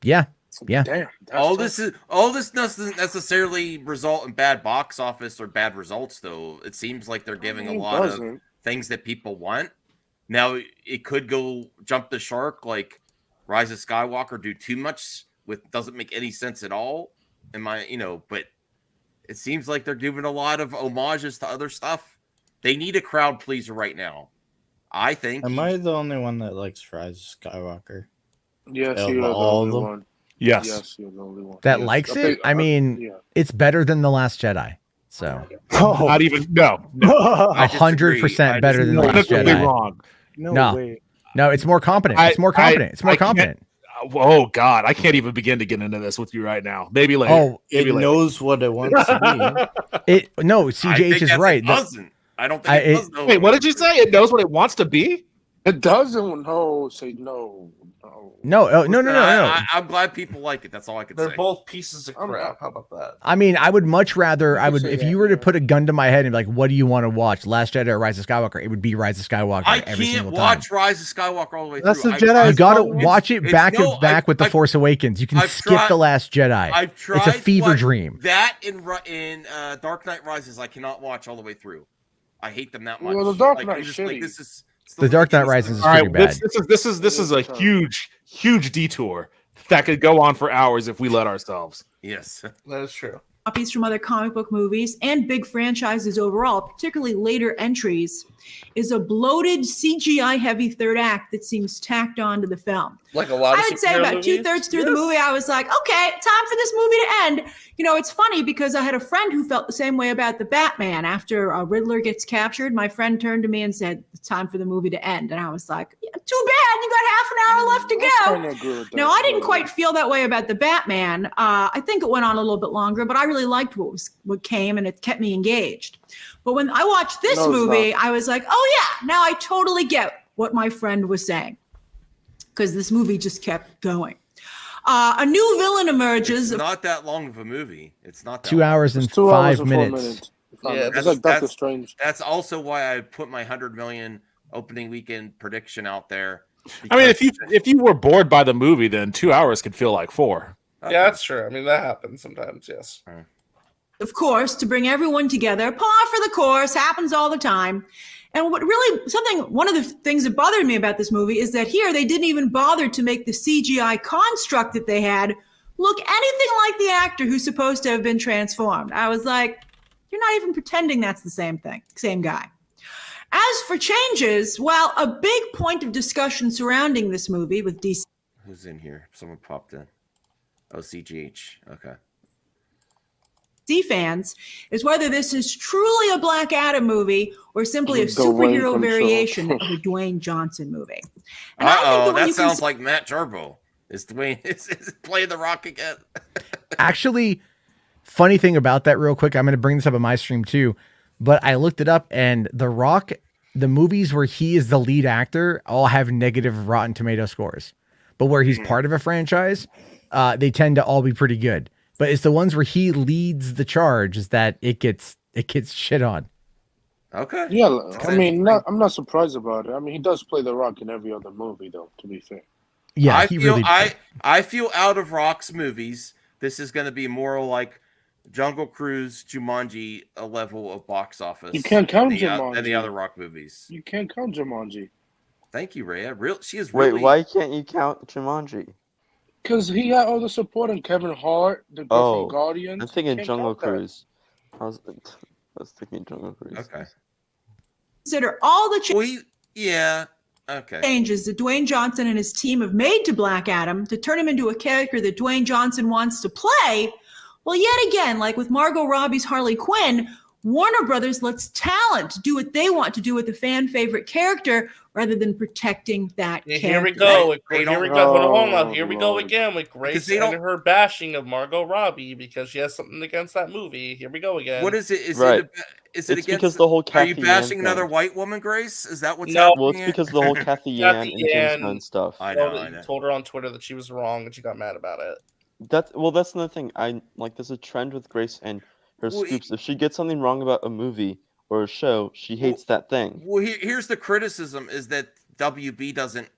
[SPEAKER 5] Damn.
[SPEAKER 2] All this doesn't necessarily result in bad box office or bad results, though. It seems like they're giving a lot of things that people want. Now, it could go jump the shark, like Rise of Skywalker, do too much with doesn't make any sense at all. But it seems like they're doing a lot of homages to other stuff. They need a crowd pleaser right now, I think.
[SPEAKER 8] Am I the only one that likes Rise of Skywalker?
[SPEAKER 5] Yes, you're the only one.
[SPEAKER 11] Yes,
[SPEAKER 5] you're the only one.
[SPEAKER 15] That likes it? I mean, it's better than The Last Jedi. So,
[SPEAKER 11] not even, no.
[SPEAKER 15] 100% better than The Last Jedi.
[SPEAKER 11] Wrong.
[SPEAKER 13] No way.
[SPEAKER 15] No, it's more competent. It's more competent.
[SPEAKER 11] Oh God, I can't even begin to get into this with you right now. Maybe later.
[SPEAKER 8] Oh, it knows what it wants to be.
[SPEAKER 15] CJH is right.
[SPEAKER 2] It doesn't. I don't think it does.
[SPEAKER 11] Wait, what did you say? It knows what it wants to be?
[SPEAKER 5] It doesn't. No, say no.
[SPEAKER 15] No.
[SPEAKER 2] I'm glad people like it. That's all I can say.
[SPEAKER 9] They're both pieces of crap. How about that?
[SPEAKER 15] I mean, I would much rather. If you were to put a gun to my head and be like, "What do you want to watch, Last Jedi or Rise of Skywalker?" It would be Rise of Skywalker.
[SPEAKER 2] I
[SPEAKER 15] every
[SPEAKER 2] can't
[SPEAKER 15] single
[SPEAKER 2] watch
[SPEAKER 15] time.
[SPEAKER 2] Rise of Skywalker all the way
[SPEAKER 13] That's
[SPEAKER 2] through.
[SPEAKER 13] the Jedi.
[SPEAKER 15] You gotta watch it back to back with The Force Awakens. You can skip The Last Jedi.
[SPEAKER 2] I've tried.
[SPEAKER 15] It's a fever dream.
[SPEAKER 2] That in Dark Knight Rises, I cannot watch all the way through. I hate them that much.
[SPEAKER 5] Well, the Dark Knight
[SPEAKER 15] The Dark Knight Rises is
[SPEAKER 11] all
[SPEAKER 15] pretty
[SPEAKER 11] right,
[SPEAKER 15] bad.
[SPEAKER 11] This is a huge detour that could go on for hours if we let ourselves.
[SPEAKER 2] Yes,
[SPEAKER 9] that is true.
[SPEAKER 7] Copies from other comic book movies and big franchises overall, particularly later entries, is a bloated CGI-heavy third act that seems tacked on to the film.
[SPEAKER 9] Like a lot of
[SPEAKER 7] I would say about
[SPEAKER 9] movies?
[SPEAKER 7] 2/3 through the movie, I was like, okay, time for this movie to end. It's funny because I had a friend who felt the same way about the Batman. After Riddler gets captured, my friend turned to me and said, it's time for the movie to end. And I was like, yeah, too bad, you got half an hour left to go. No, I didn't quite feel that way about the Batman. I think it went on a little bit longer, but I really liked what came, and it kept me engaged. But when I watched this movie, I was like, oh yeah, now I totally get what my friend was saying. Because this movie just kept going. A new villain emerges.
[SPEAKER 2] It's not that long of a movie. It's not that
[SPEAKER 15] 2 hours and 5 minutes.
[SPEAKER 2] Yeah,
[SPEAKER 5] it's like Doctor Strange.
[SPEAKER 2] That's also why I put my 100 million opening weekend prediction out there.
[SPEAKER 11] I mean, if you were bored by the movie, then 2 hours could feel like 4.
[SPEAKER 9] Yeah, that's true. I mean, that happens sometimes. Yes.
[SPEAKER 7] Of course, to bring everyone together, par for the course, happens all the time. And one of the things that bothered me about this movie is that here they didn't even bother to make the CGI construct that they had look anything like the actor who's supposed to have been transformed. I was like, you're not even pretending that's the same guy. As for changes, well, a big point of discussion surrounding this movie with DC.
[SPEAKER 2] Who's in here? Someone popped in. Oh, CGH. Okay.
[SPEAKER 7] Fans is whether this is truly a Black Adam movie or simply a superhero variation of a Dwayne Johnson movie. And
[SPEAKER 2] that sounds like Matt Jarbo. Is Dwayne is playing The Rock again?
[SPEAKER 15] Actually, funny thing about that real quick, I'm going to bring this up on my stream too, but I looked it up and The Rock, the movies where he is the lead actor all have negative Rotten Tomato scores. But where he's part of a franchise, they tend to all be pretty good. But it's the ones where he leads the charge is that it gets shit on.
[SPEAKER 2] Okay.
[SPEAKER 5] Yeah, I mean, I'm not surprised about it. I mean, he does play The Rock in every other movie, though. To be fair.
[SPEAKER 15] Yeah,
[SPEAKER 2] I feel out of Rock's movies, this is going to be more like Jungle Cruise, Jumanji, a level of box office.
[SPEAKER 5] You can't count Jumanji
[SPEAKER 2] than the other Rock movies.
[SPEAKER 5] You can't count Jumanji.
[SPEAKER 2] Thank you, Rhea. She is
[SPEAKER 12] Wait,
[SPEAKER 2] really.
[SPEAKER 12] why can't you count Jumanji?
[SPEAKER 5] Because he had all the support in Kevin Hart, the girl from Guardians.
[SPEAKER 12] I'm thinking Jungle Cruise. I was thinking Jungle Cruise.
[SPEAKER 2] Okay.
[SPEAKER 7] Consider all the changes that Dwayne Johnson and his team have made to Black Adam to turn him into a character that Dwayne Johnson wants to play. Well, yet again, like with Margot Robbie's Harley Quinn, Warner Brothers lets talent do what they want to do with a fan favorite character rather than protecting that character.
[SPEAKER 9] Here we go. Here we go. Hold on. Here we go again with Grace and her bashing of Margot Robbie because she has something against that movie. Here we go again.
[SPEAKER 2] What is it? Is
[SPEAKER 12] Right.
[SPEAKER 2] Is it
[SPEAKER 12] It's
[SPEAKER 2] against
[SPEAKER 12] because the whole
[SPEAKER 2] Are you
[SPEAKER 12] Kathy
[SPEAKER 2] bashing
[SPEAKER 12] Yan
[SPEAKER 2] another
[SPEAKER 12] thing.
[SPEAKER 2] white woman, Grace? Is that what's
[SPEAKER 9] No.
[SPEAKER 2] happening?
[SPEAKER 12] Well, it's because of the whole Kathy Yan and James
[SPEAKER 9] Yan
[SPEAKER 12] Gunn stuff.
[SPEAKER 2] I know.
[SPEAKER 9] Told her on Twitter that she was wrong and she got mad about it.
[SPEAKER 12] That's another thing. I like. There's a trend with Grace and her
[SPEAKER 2] Well,
[SPEAKER 12] scoops. If she gets something wrong about a movie or a show, she hates that thing.
[SPEAKER 2] Well, here's the criticism: is that WB doesn't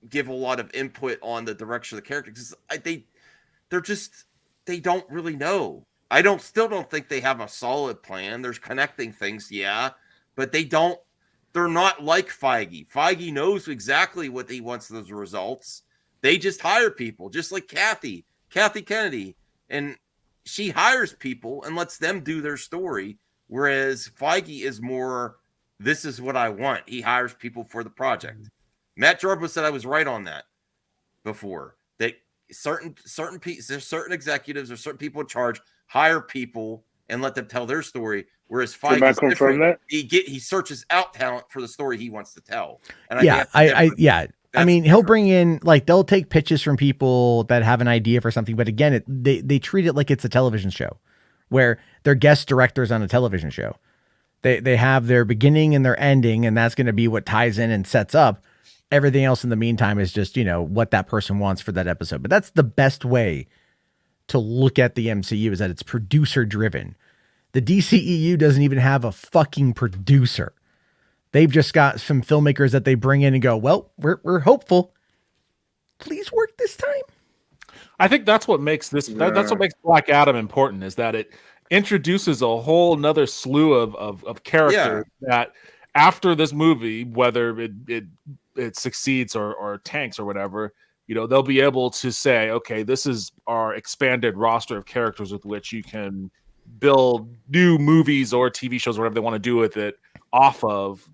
[SPEAKER 2] give a lot of input on the direction of the characters. They don't really know. I still don't think they have a solid plan. There's connecting things, yeah, but they're not like Feige. Feige knows exactly what he wants those results. They just hire people, just like Kathy Kennedy, and she hires people and lets them do their story. Whereas Feige is more, this is what I want. He hires people for the project. Matt Jarbo said I was right on that before. That certain executives or certain people in charge hire people and let them tell their story. Whereas Feige is different. He searches out talent for the story he wants to tell. And
[SPEAKER 15] I mean, he'll bring in, like, they'll take pitches from people that have an idea for something, but again, they treat it like it's a television show where they're guest directors on a television show. They have their beginning and their ending, and that's going to be what ties in and sets up. Everything else in the meantime is just, what that person wants for that episode. But that's the best way to look at the MCU, is that it's producer driven. The DCEU doesn't even have a fucking producer. They've just got some filmmakers that they bring in and go, well, we're hopeful. Please work this time.
[SPEAKER 11] I think that's what makes that's what makes Black Adam important, is that it introduces a whole nother slew of characters that after this movie, whether it succeeds or tanks or whatever, they'll be able to say, okay, this is our expanded roster of characters with which you can build new movies or TV shows, or whatever they want to do with it, off of,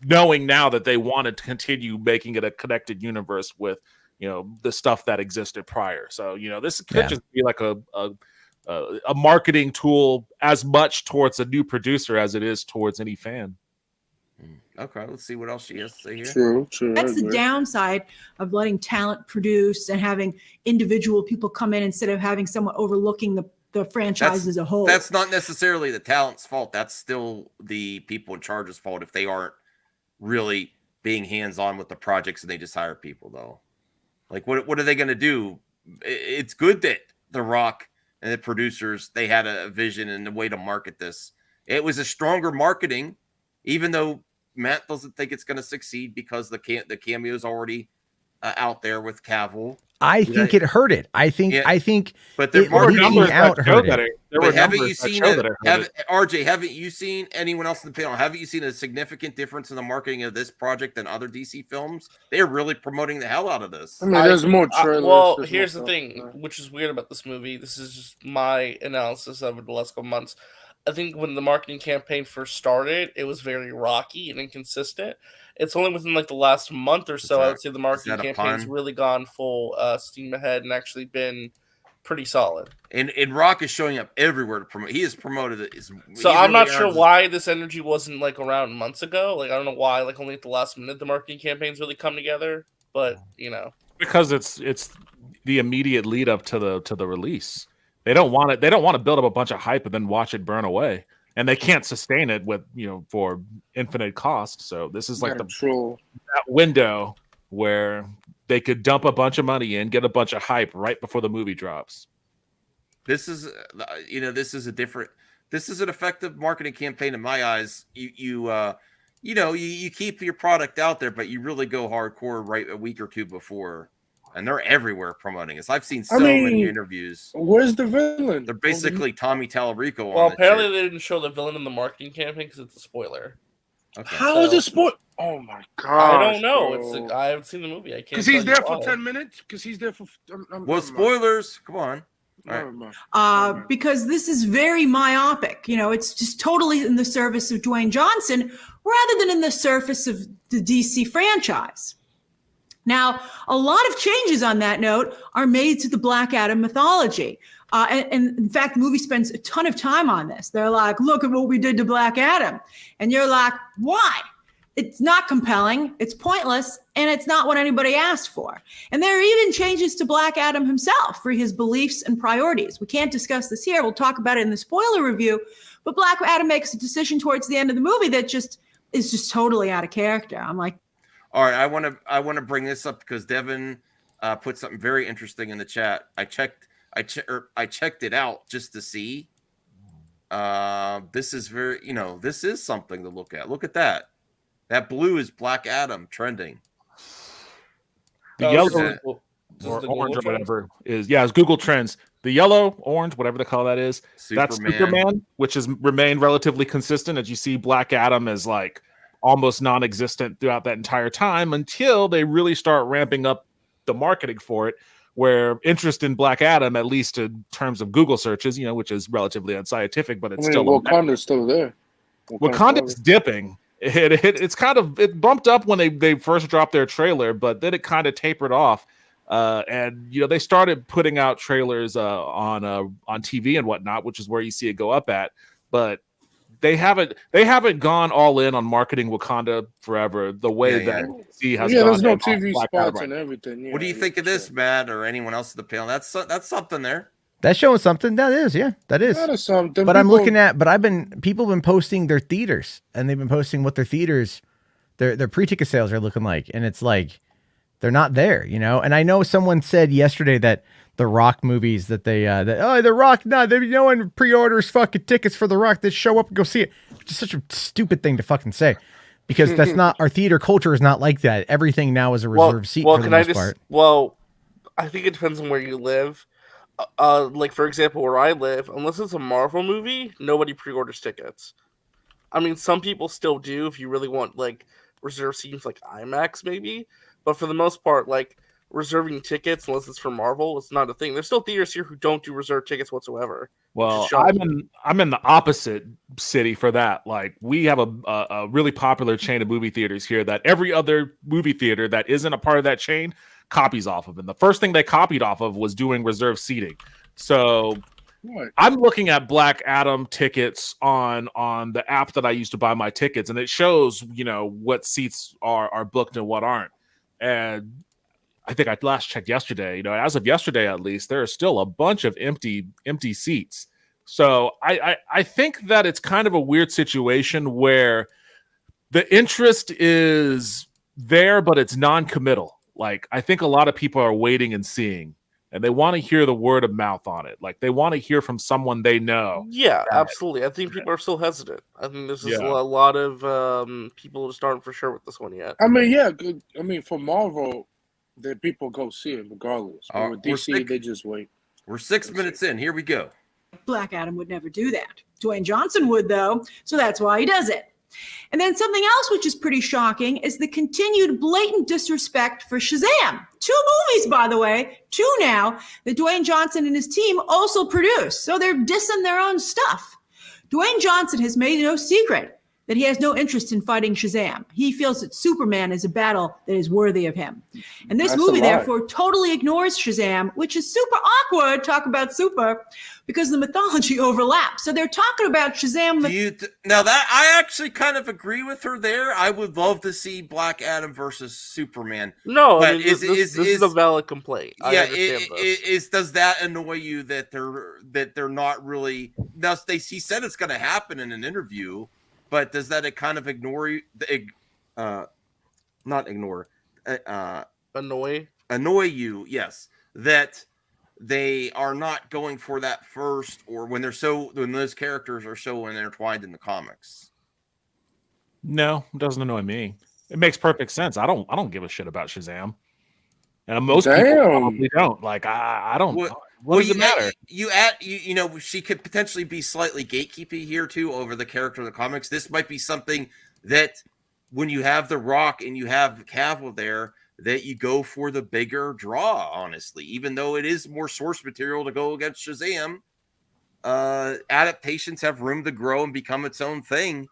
[SPEAKER 11] knowing now that they wanted to continue making it a connected universe with, the stuff that existed prior. So, this could just be like a marketing tool as much towards a new producer as it is towards any fan.
[SPEAKER 2] Okay, let's see what else she has to say here.
[SPEAKER 5] True.
[SPEAKER 7] That's the downside of letting talent produce and having individual people come in instead of having someone overlooking the franchise as a whole.
[SPEAKER 2] That's not necessarily the talent's fault. That's still the people in charge's fault if they aren't really being hands-on with the projects and they just hire people, though. Like, what are they going to do? It's good that The Rock and the producers, they had a vision and a way to market this. It was a stronger marketing, even though Matt doesn't think it's going to succeed because the cameo is already out there with Cavill.
[SPEAKER 15] I think it hurt it. I think
[SPEAKER 2] but there were numbers
[SPEAKER 15] out
[SPEAKER 2] that
[SPEAKER 15] hurt
[SPEAKER 2] show
[SPEAKER 15] it.
[SPEAKER 2] But haven't you seen RJ, haven't you seen anyone else in the panel? Haven't you seen a significant difference in the marketing of this project than other DC films? They're really promoting the hell out of this.
[SPEAKER 5] I mean, there's more trailers.
[SPEAKER 9] Well, here's the thing, which is weird about this movie. This is just my analysis of it the last couple months. I think when the marketing campaign first started, it was very rocky and inconsistent. It's only within like the last month or so, I would say the marketing campaign's really gone full steam ahead and actually been pretty solid.
[SPEAKER 2] And Rock is showing up everywhere to promote. He has promoted it.
[SPEAKER 9] So I'm not sure why this energy wasn't like around months ago. Like, I don't know why, like only at the last minute the marketing campaigns really come together. But
[SPEAKER 11] because it's the immediate lead up to the release. They don't want it. They don't want to build up a bunch of hype and then watch it burn away. And they can't sustain it with, for infinite cost. So this is like that window where they could dump a bunch of money in, get a bunch of hype right before the movie drops.
[SPEAKER 2] This is, this is an effective marketing campaign in my eyes. You keep your product out there, but you really go hardcore right a week or two before. And they're everywhere promoting this. I've seen so many interviews.
[SPEAKER 5] Where's the villain?
[SPEAKER 2] They're basically Tommy Tallarico.
[SPEAKER 9] Well, apparently they didn't show the villain in the marketing campaign because it's a spoiler.
[SPEAKER 2] Okay.
[SPEAKER 5] How is it spoil? Oh my god!
[SPEAKER 9] I don't know. I haven't seen the movie. I can't.
[SPEAKER 5] Because he's there for 10 minutes. Because he's there for.
[SPEAKER 2] Spoilers. Come on.
[SPEAKER 5] Right.
[SPEAKER 7] Because this is very myopic. It's just totally in the service of Dwayne Johnson rather than in the service of the DC franchise. Now, a lot of changes on that note are made to the Black Adam mythology. And in fact, the movie spends a ton of time on this. They're like, look at what we did to Black Adam. And you're like, why? It's not compelling, it's pointless, and it's not what anybody asked for. And there are even changes to Black Adam himself for his beliefs and priorities. We can't discuss this here. We'll talk about it in the spoiler review. But Black Adam makes a decision towards the end of the movie that is just totally out of character. I'm like,
[SPEAKER 2] all right, I want to bring this up because Devin put something very interesting in the chat. I checked it out just to see. This is this is something to look at. Look at that. That blue is Black Adam trending.
[SPEAKER 11] The yellow or orange or whatever is it's Google Trends. The yellow, orange, whatever the color that is, that's Superman, which has remained relatively consistent. As you see, Black Adam is like almost non-existent throughout that entire time until they really start ramping up the marketing for it, where interest in Black Adam, at least in terms of Google searches, which is relatively unscientific, but it's still
[SPEAKER 5] Wakanda's still there.
[SPEAKER 11] Wakanda's dipping. It bumped up when they first dropped their trailer, but then it kind of tapered off. And they started putting out trailers on TV and whatnot, which is where you see it go up at. But they haven't gone all in on marketing Wakanda forever the way that DC has.
[SPEAKER 5] Yeah, there's no TV spots and everything. Yeah,
[SPEAKER 2] what do you think of this, Matt, or anyone else at the panel? That's something there.
[SPEAKER 15] That's showing something. That is, yeah, that is.
[SPEAKER 5] That is something.
[SPEAKER 15] But people have been posting their theaters, and they've been posting what their theaters, their pre-ticket sales are looking like, and it's like they're not there, And I know someone said yesterday that the Rock movies that The Rock, no one pre-orders fucking tickets for The Rock. They show up and go see it. Which is such a stupid thing to fucking say, because that's not our theater culture is not like that. Everything now is a reserved seat for the most part.
[SPEAKER 9] Well, I think it depends on where you live. Like for example, where I live, unless it's a Marvel movie, nobody pre-orders tickets. I mean, some people still do if you really want like reserve seats, like IMAX maybe. But for the most part, like reserving tickets, unless it's for Marvel, it's not a thing. There's still theaters here who don't do reserved tickets whatsoever.
[SPEAKER 11] Well, I'm in the opposite city for that. Like we have a really popular chain of movie theaters here that every other movie theater that isn't a part of that chain copies off of. And the first thing they copied off of was doing reserved seating. So I'm looking at Black Adam tickets on the app that I used to buy my tickets, and it shows, what seats are booked and what aren't. And I think I last checked yesterday, as of yesterday, at least, there are still a bunch of empty seats. So I think that it's kind of a weird situation where the interest is there, but it's non-committal. Like, I think a lot of people are waiting and seeing, and they want to hear the word of mouth on it. Like, they want to hear from someone they know.
[SPEAKER 9] Yeah, absolutely. I think people are still hesitant. I think this is a lot of people just aren't for sure with this one yet.
[SPEAKER 5] I mean, yeah, good. I mean, for Marvel, the people go see it regardless. But with DC, they just wait.
[SPEAKER 2] We're 6 minutes in. Here we go.
[SPEAKER 7] Black Adam would never do that. Dwayne Johnson would, though, so that's why he does it. And then something else which is pretty shocking is the continued blatant disrespect for Shazam. 2 movies, by the way, 2 now, that Dwayne Johnson and his team also produce. So they're dissing their own stuff. Dwayne Johnson has made no secret that he has no interest in fighting Shazam. He feels that Superman is a battle that is worthy of him. And this movie, therefore, totally ignores Shazam, which is super awkward, talk about super, because the mythology overlaps. So they're talking about Shazam.
[SPEAKER 2] Now that I actually kind of agree with her there. I would love to see Black Adam versus Superman.
[SPEAKER 9] No, I mean, this is a valid complaint.
[SPEAKER 2] Yeah, does that annoy you that they're not really? Now he said it's going to happen in an interview. But does that kind of annoy? You? Yes, that they are not going for that first, or when those characters are so intertwined in the comics.
[SPEAKER 11] No, it doesn't annoy me. It makes perfect sense. I don't give a shit about Shazam, and most people probably don't. Like I don't. What does it matter?
[SPEAKER 2] She could potentially be slightly gatekeepy here too over the character of the comics. This might be something that when you have The Rock and you have Cavill there, that you go for the bigger draw, honestly, even though it is more source material to go against Shazam. Adaptations have room to grow and become its own thing.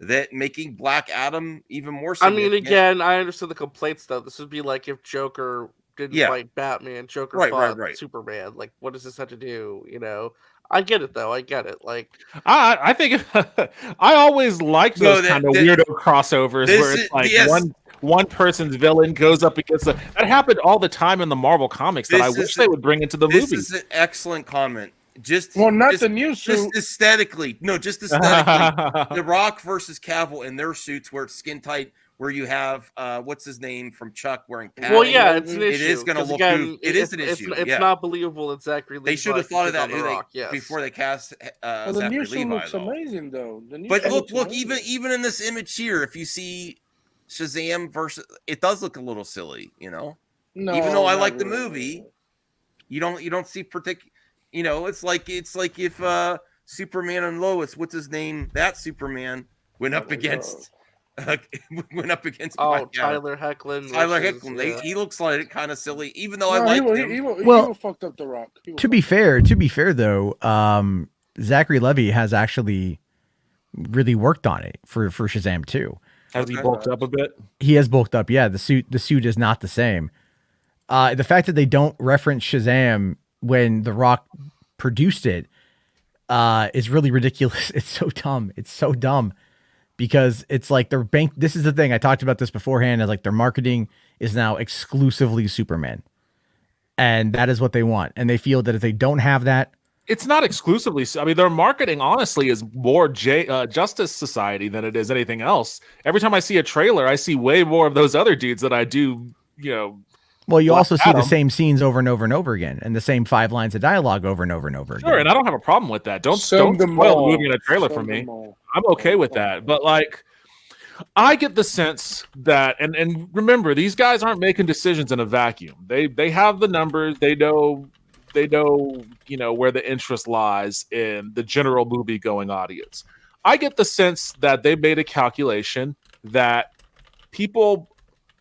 [SPEAKER 2] that making Black Adam even more
[SPEAKER 9] I mean,
[SPEAKER 2] significant.
[SPEAKER 9] again, I understand the complaints though. This would be like if Joker didn't fight Batman, Joker fought Superman. Like, what does this have to do? You know, I get it though. I get it. Like,
[SPEAKER 11] I think I always liked those kind of weirdo crossovers where it's like one person's villain goes up against that happened all the time in the Marvel comics that I wish they would bring into the movie.
[SPEAKER 2] This is an excellent comment.
[SPEAKER 5] The new suit.
[SPEAKER 2] Just aesthetically. The Rock versus Cavill in their suits where it's skin tight, where you have what's his name from Chuck wearing padding.
[SPEAKER 9] Well, yeah, it's an issue.
[SPEAKER 2] It is going to look. It is an issue.
[SPEAKER 9] It's not believable that Zachary Levi.
[SPEAKER 2] They should have thought of that
[SPEAKER 9] before
[SPEAKER 2] they cast
[SPEAKER 5] the
[SPEAKER 2] Zachary
[SPEAKER 5] new suit
[SPEAKER 2] Levi.
[SPEAKER 5] Looks amazing though.
[SPEAKER 2] But look, even in this image here, if you see Shazam versus, it does look a little silly, you know.
[SPEAKER 5] No,
[SPEAKER 2] even though I like the movie, you don't see particular. You know, it's like if Superman and Lois, what's his name? That Superman went up against Black
[SPEAKER 9] Tyler Hoechlin.
[SPEAKER 2] Tyler Hoechlin. He looks like it kind of silly, even though I like him.
[SPEAKER 5] He fucked up the Rock.
[SPEAKER 15] To be fair though, Zachary Levi has actually really worked on it for Shazam 2.
[SPEAKER 11] Has he bulked up a bit?
[SPEAKER 15] He has bulked up. Yeah, the suit is not the same. The fact that they don't reference Shazam when The Rock produced it is really ridiculous. It's so dumb. It's so dumb because it's like their bank. This is the thing. I talked about this beforehand. Is like their marketing is now exclusively Superman, and that is what they want. And they feel that if they don't have that,
[SPEAKER 11] it's not exclusively. I mean, their marketing honestly is more Justice Society than it is anything else. Every time I see a trailer, I see way more of those other dudes than I do. You know.
[SPEAKER 15] Well, you also see the same scenes over and over and over again, and the same 5 lines of dialogue over and over and over again.
[SPEAKER 11] Sure, and I don't have a problem with that. Don't spoil the movie in a trailer for me. I'm okay with that. But like, I get the sense that, and remember, these guys aren't making decisions in a vacuum. They have the numbers. They know, you know, where the interest lies in the general movie going audience. I get the sense that they made a calculation that people,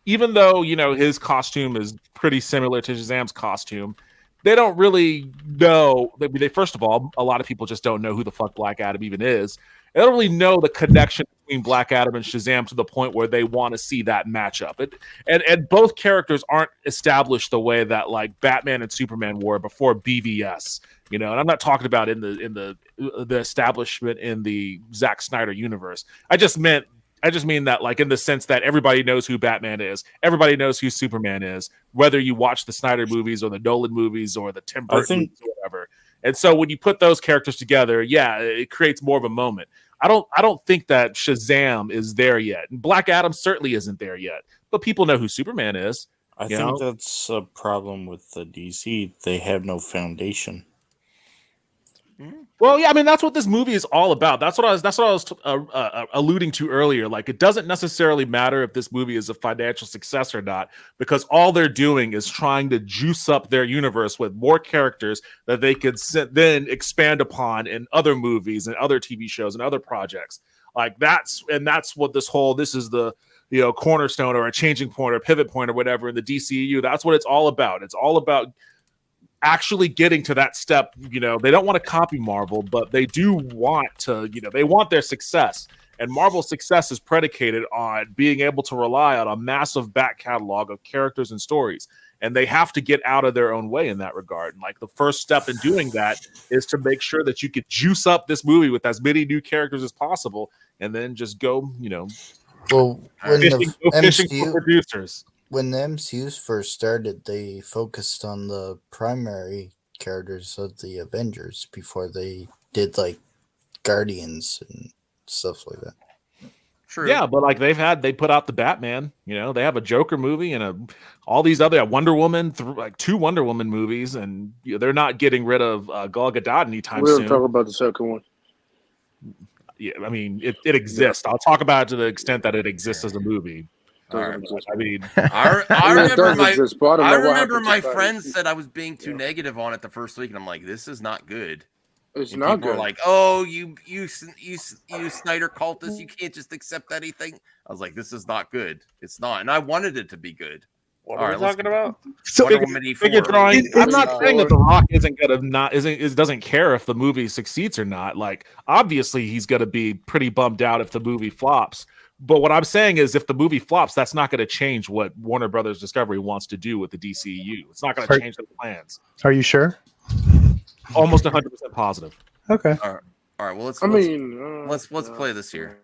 [SPEAKER 11] even though, you know, his costume is pretty similar to Shazam's costume, they don't really know. First of all, a lot of people just don't know who the fuck Black Adam even is. They don't really know the connection between Black Adam and Shazam to the point where they want to see that matchup. And both characters aren't established the way that like Batman and Superman were before BVS. You know, and I'm not talking about in the establishment in the Zack Snyder universe. I just mean that, like, in the sense that everybody knows who Batman is, everybody knows who Superman is, whether you watch the Snyder movies or the Nolan movies or the Tim Burton movies or whatever. And so when you put those characters together, yeah, it creates more of a moment. I don't think that Shazam is there yet, and Black Adam certainly isn't there yet. But people know who Superman is.
[SPEAKER 16] I think that's a problem with the DC. They have no foundation.
[SPEAKER 11] Well, yeah, I mean that's what this movie is all about. That's what I was alluding to earlier. Like, it doesn't necessarily matter if this movie is a financial success or not, because all they're doing is trying to juice up their universe with more characters that they could then expand upon in other movies and other TV shows and other projects. Like that's what this is the, you know, cornerstone or a changing point or pivot point or whatever in the DCEU. That's what it's all about. It's all about actually getting to that step. You know, they don't want to copy Marvel, but they do want to, you know, they want their success. And Marvel's success is predicated on being able to rely on a massive back catalog of characters and stories. And they have to get out of their own way in that regard. And like the first step in doing that is to make sure that you could juice up this movie with as many new characters as possible, and then just go, you know, fishing for producers.
[SPEAKER 8] When the MCUs first started, they focused on the primary characters of the Avengers before they did like Guardians and stuff like that.
[SPEAKER 2] True.
[SPEAKER 11] Yeah, but like they put out the Batman, you know, they have a Joker movie and all these other Wonder Woman, like 2 Wonder Woman movies, and you know, they're not getting rid of Gal Gadot anytime soon.
[SPEAKER 5] We'll talk about the second one.
[SPEAKER 11] Yeah, I mean it exists. I'll talk about it to the extent that it exists as a movie.
[SPEAKER 2] Right.
[SPEAKER 11] I mean,
[SPEAKER 2] I remember my friends said I was being too negative on it the first week, and I'm like, this is not good.
[SPEAKER 5] It's
[SPEAKER 2] and
[SPEAKER 5] not
[SPEAKER 2] people
[SPEAKER 5] good.
[SPEAKER 2] are like, oh, you Snyder cultists, you can't just accept anything. I was like, this is not good. It's not, and I wanted it to be good.
[SPEAKER 9] What are we talking about?
[SPEAKER 11] So
[SPEAKER 2] Wonder Woman 84.
[SPEAKER 11] figure drawing. I'm not saying that The Rock doesn't care if the movie succeeds or not. Like, obviously, he's gonna be pretty bummed out if the movie flops. But what I'm saying is, if the movie flops, that's not going to change what Warner Brothers Discovery wants to do with the DCEU. It's not going to change their plans.
[SPEAKER 13] Are you sure?
[SPEAKER 11] Almost 100% positive.
[SPEAKER 13] Okay.
[SPEAKER 2] All right. Well, let's play this here.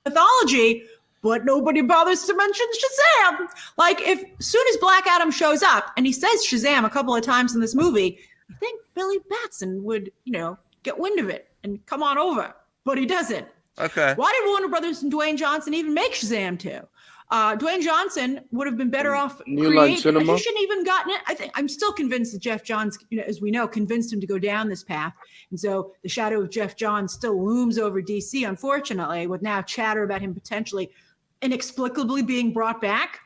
[SPEAKER 7] Mythology, but nobody bothers to mention Shazam. Like, if soon as Black Adam shows up and he says Shazam a couple of times in this movie, I think Billy Batson would, get wind of it and come on over, but he doesn't.
[SPEAKER 2] Okay.
[SPEAKER 7] Why did Warner Brothers and Dwayne Johnson even make Shazam 2? Dwayne Johnson would have been better off
[SPEAKER 5] New Line
[SPEAKER 7] creating.
[SPEAKER 5] Cinema.
[SPEAKER 7] He shouldn't even gotten it. I'm still convinced that Jeff Johns, as we know, convinced him to go down this path. And so the shadow of Jeff Johns still looms over DC, unfortunately, with now chatter about him potentially inexplicably being brought back.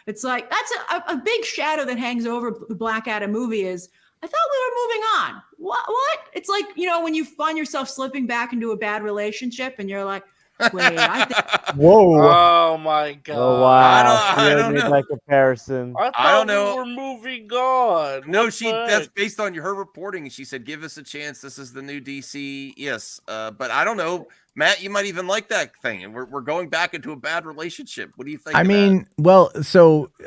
[SPEAKER 7] It's like, that's a big shadow that hangs over the Black Adam movie is, I thought we were moving on. What? It's like, when you find yourself slipping back into a bad relationship and you're like, wait, I think.
[SPEAKER 13] Whoa.
[SPEAKER 9] Oh my god.
[SPEAKER 14] Oh wow.
[SPEAKER 2] I don't know.
[SPEAKER 14] That comparison.
[SPEAKER 9] I
[SPEAKER 2] don't know.
[SPEAKER 9] We were moving on.
[SPEAKER 2] No, that's based on her reporting. She said, give us a chance. This is the new DC. Yes. But I don't know. Matt, you might even like that thing. And we're going back into a bad relationship. What do you think?
[SPEAKER 15] I mean, well, so
[SPEAKER 9] she's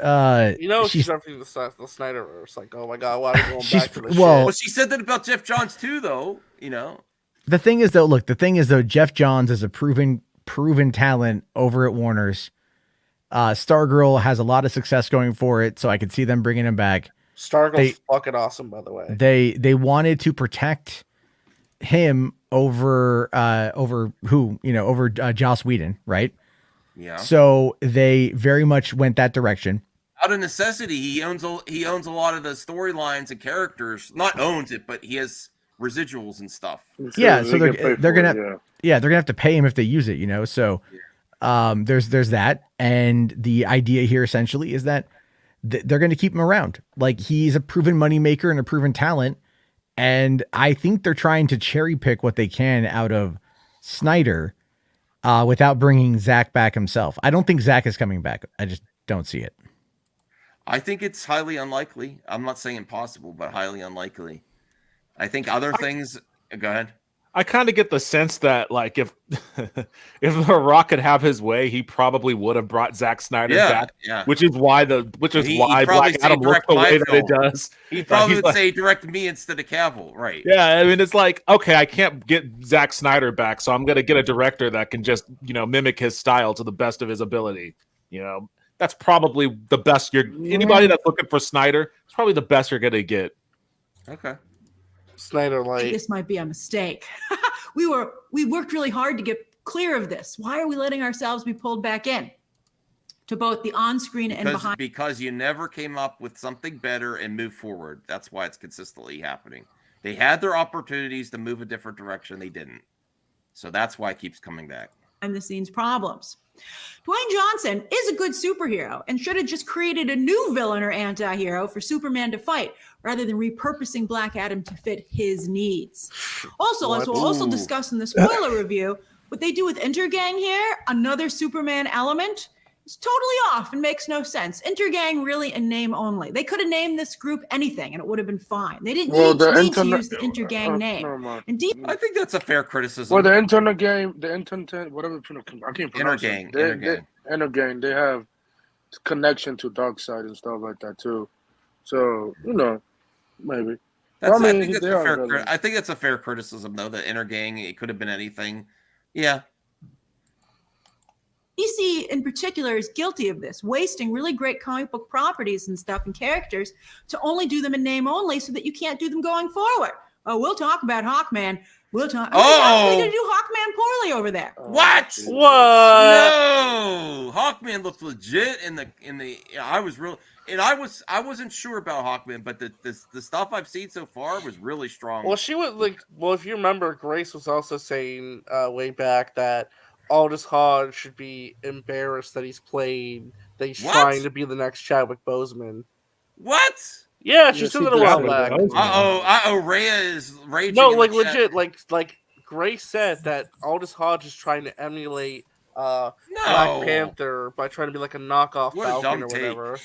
[SPEAKER 9] referencing the Snyderverse. Like, oh my god, why are we going back to the
[SPEAKER 15] well,
[SPEAKER 2] well, she said that about Jeff Johns too, though.
[SPEAKER 15] The thing is, though, Jeff Johns is a proven talent over at Warner's. Stargirl has a lot of success going for it, so I could see them bringing him back.
[SPEAKER 9] Stargirl's fucking awesome, by the way.
[SPEAKER 15] They wanted to protect him over Joss Whedon, right?
[SPEAKER 2] Yeah.
[SPEAKER 15] So they very much went that direction.
[SPEAKER 2] Out of necessity, he owns a lot of the storylines and characters. Not owns it, but he has residuals and stuff.
[SPEAKER 15] Yeah, so they're gonna have to pay him if they use it, So there's that, and the idea here essentially is that they're going to keep him around. Like, he's a proven moneymaker and a proven talent, and I think they're trying to cherry pick what they can out of Snyder without bringing Zack back himself. I don't think Zack is coming back. I just don't see it.
[SPEAKER 2] I think it's highly unlikely. I'm not saying impossible, but highly unlikely. I think other things. Go ahead.
[SPEAKER 11] I kind of get the sense that, like, if The Rock could have his way, he probably would have brought Zack Snyder back. Yeah. Which is why Black Adam looks the way that it does.
[SPEAKER 2] He probably would say direct me instead of Cavill, right?
[SPEAKER 11] Yeah, I mean, it's like, okay, I can't get Zack Snyder back, so I'm gonna get a director that can just mimic his style to the best of his ability. That's probably the best anybody that's looking for Snyder, it's probably the best you're gonna get.
[SPEAKER 2] Okay.
[SPEAKER 9] Snyder light.
[SPEAKER 7] This might be a mistake. We worked really hard to get clear of this. Why are we letting ourselves be pulled back in to both the on-screen and behind?
[SPEAKER 2] Because you never came up with something better and moved forward. That's why it's consistently happening. They had their opportunities to move a different direction. They didn't. So that's why it keeps coming back.
[SPEAKER 7] Behind the scenes problems. Dwayne Johnson is a good superhero and should have just created a new villain or anti-hero for Superman to fight rather than repurposing Black Adam to fit his needs. Also, as we'll also discuss in the spoiler review, what they do with Intergang here, another Superman element, is totally off and makes no sense. Intergang really in name only. They could have named this group anything and it would have been fine. They didn't need to use the Intergang name.
[SPEAKER 2] I think that's a fair criticism.
[SPEAKER 5] Well, the Intergang, whatever, I can't pronounce it. Intergang, they have connection to Darkseid and stuff like that too. So, maybe.
[SPEAKER 2] I think that's a fair criticism, though. The Intergang, it could have been anything. Yeah.
[SPEAKER 7] DC in particular is guilty of this, wasting really great comic book properties and stuff and characters to only do them in name only so that you can't do them going forward. Oh, we'll talk about Hawkman. We're going to do Hawkman poorly over there.
[SPEAKER 2] What?
[SPEAKER 9] What?
[SPEAKER 2] No. Hawkman looked legit I wasn't sure about Hawkman, but the stuff I've seen so far was really strong.
[SPEAKER 9] Well, if you remember, Grace was also saying way back that Aldous Hodge should be embarrassed that he's trying to be the next Chadwick Boseman.
[SPEAKER 2] What?
[SPEAKER 9] Yeah, she said it a while back.
[SPEAKER 2] Rhea is raging.
[SPEAKER 9] No, like legit, like Grace said that Aldous Hodge is trying to emulate Black Panther by trying to be like a knockoff Falcon or whatever.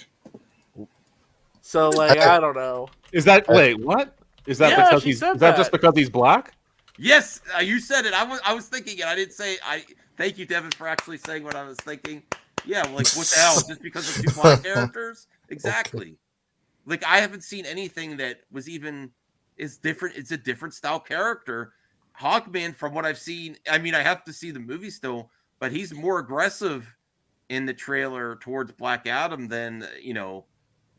[SPEAKER 9] So like I don't know.
[SPEAKER 11] Is that wait what? Is that because
[SPEAKER 9] she
[SPEAKER 11] he's
[SPEAKER 9] said
[SPEAKER 11] is that just
[SPEAKER 9] that.
[SPEAKER 11] because he's black?
[SPEAKER 2] Yes, you said it. I was thinking it. I didn't say. Thank you, Devin, for actually saying what I was thinking. Yeah, like what the hell? Just because of two black characters? Exactly. Okay. Like I haven't seen anything that was even is different. It's a different style character. Hawkman, from what I've seen, I mean, I have to see the movie still, but he's more aggressive in the trailer towards Black Adam than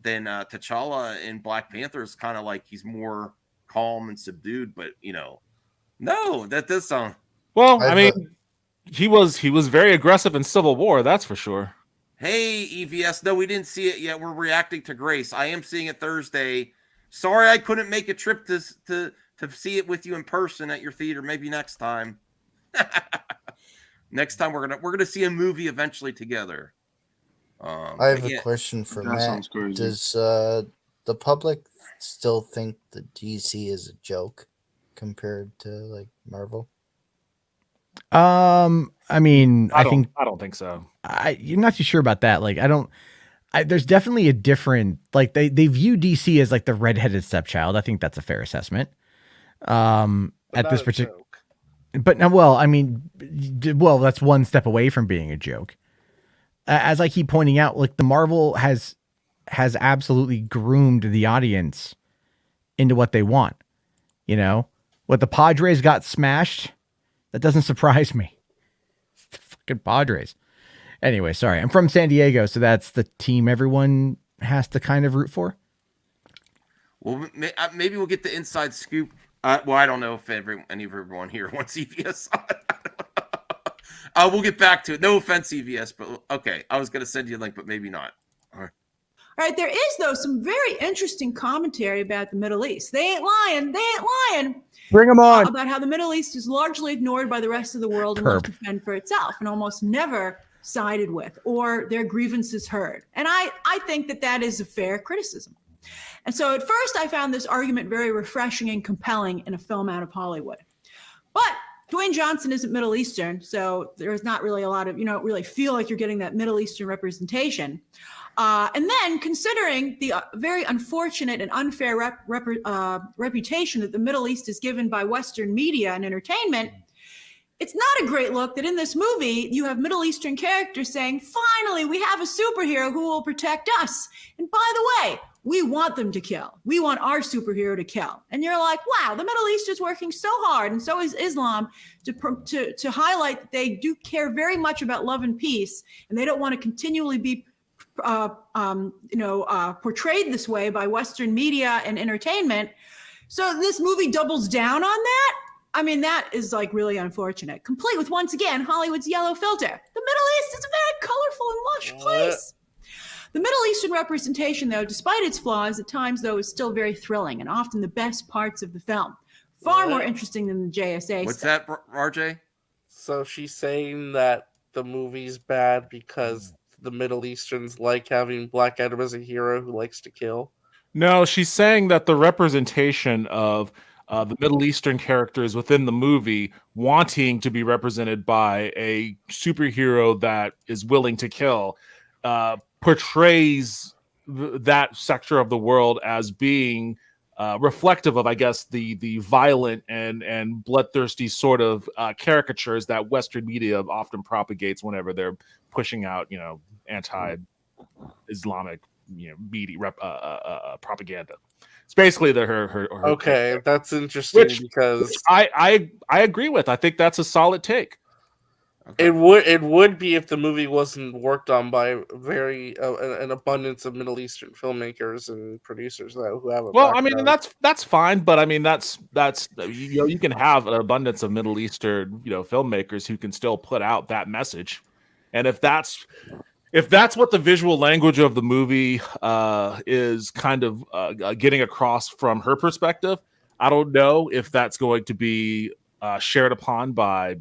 [SPEAKER 2] T'Challa in Black Panther. Is kind of like he's more calm and subdued, but no, that does sound.
[SPEAKER 11] Well, I mean, he was very aggressive in Civil War, that's for sure.
[SPEAKER 2] Hey, EVS, no, we didn't see it yet. We're reacting to Grace. I am seeing it Thursday. Sorry, I couldn't make a trip to see it with you in person at your theater. Maybe next time. Next time we're gonna see a movie eventually together.
[SPEAKER 8] I have a question for Matt. Does the public still think the DC is a joke compared to like Marvel?
[SPEAKER 15] I mean, I
[SPEAKER 11] don't think so.
[SPEAKER 15] You're not too sure about that. Like, there's definitely a different, like they view DC as like the redheaded stepchild. I think that's a fair assessment. At this particular, but now, well, I mean, that's one step away from being a joke. As I keep pointing out, like the Marvel has absolutely groomed the audience into what they want. What the Padres got smashed, that doesn't surprise me. It's the fucking Padres. Anyway, sorry. I'm from San Diego, so that's the team everyone has to kind of root for.
[SPEAKER 2] Well, maybe we'll get the inside scoop. Well, I don't know if any of everyone here wants EVS on. We'll get back to it. No offense, EVS, but okay. I was going to send you a link, but maybe not. All right.
[SPEAKER 7] All right, there is, though, some very interesting commentary about the Middle East. They ain't lying.
[SPEAKER 13] Bring them on.
[SPEAKER 7] About how the Middle East is largely ignored by the rest of the world and must defend for itself and almost never sided with or their grievances heard. And I think that is a fair criticism. And so at first I found this argument very refreshing and compelling in a film out of Hollywood. But Dwayne Johnson isn't Middle Eastern, so there's not really a lot of, really feel like you're getting that Middle Eastern representation. And then considering the very unfortunate and unfair reputation that the Middle East is given by Western media and entertainment, it's not a great look that in this movie, you have Middle Eastern characters saying, finally, we have a superhero who will protect us. And by the way, we want them to kill. We want our superhero to kill. And you're like, wow, the Middle East is working so hard, and so is Islam, to highlight that they do care very much about love and peace, and they don't want to continually be portrayed this way by Western media and entertainment. So this movie doubles down on that. I mean, that is like really unfortunate. Complete with, once again, Hollywood's yellow filter. The Middle East is a very colorful and lush place. The Middle Eastern representation, though, despite its flaws, at times, though, is still very thrilling and often the best parts of the film. Far more interesting than the JSA
[SPEAKER 2] What's
[SPEAKER 7] stuff.
[SPEAKER 2] that, RJ?
[SPEAKER 9] So she's saying that the movie's bad because the Middle Easterns like having Black Adam as a hero who likes to kill?
[SPEAKER 11] No, she's saying that the representation of the Middle Eastern characters within the movie wanting to be represented by a superhero that is willing to kill portrays that sector of the world as being reflective of, I guess, the violent and bloodthirsty sort of caricatures that Western media often propagates whenever they're pushing out, anti-Islamic, media propaganda. It's basically her
[SPEAKER 9] okay, that's interesting because
[SPEAKER 11] I agree with. I think that's a solid take.
[SPEAKER 9] Okay. It would be if the movie wasn't worked on by an abundance of Middle Eastern filmmakers and producers who have a background.
[SPEAKER 11] I mean, that's fine, but I mean that's you can have an abundance of Middle Eastern filmmakers who can still put out that message, and if that's what the visual language of the movie is kind of getting across from her perspective, I don't know if that's going to be shared upon by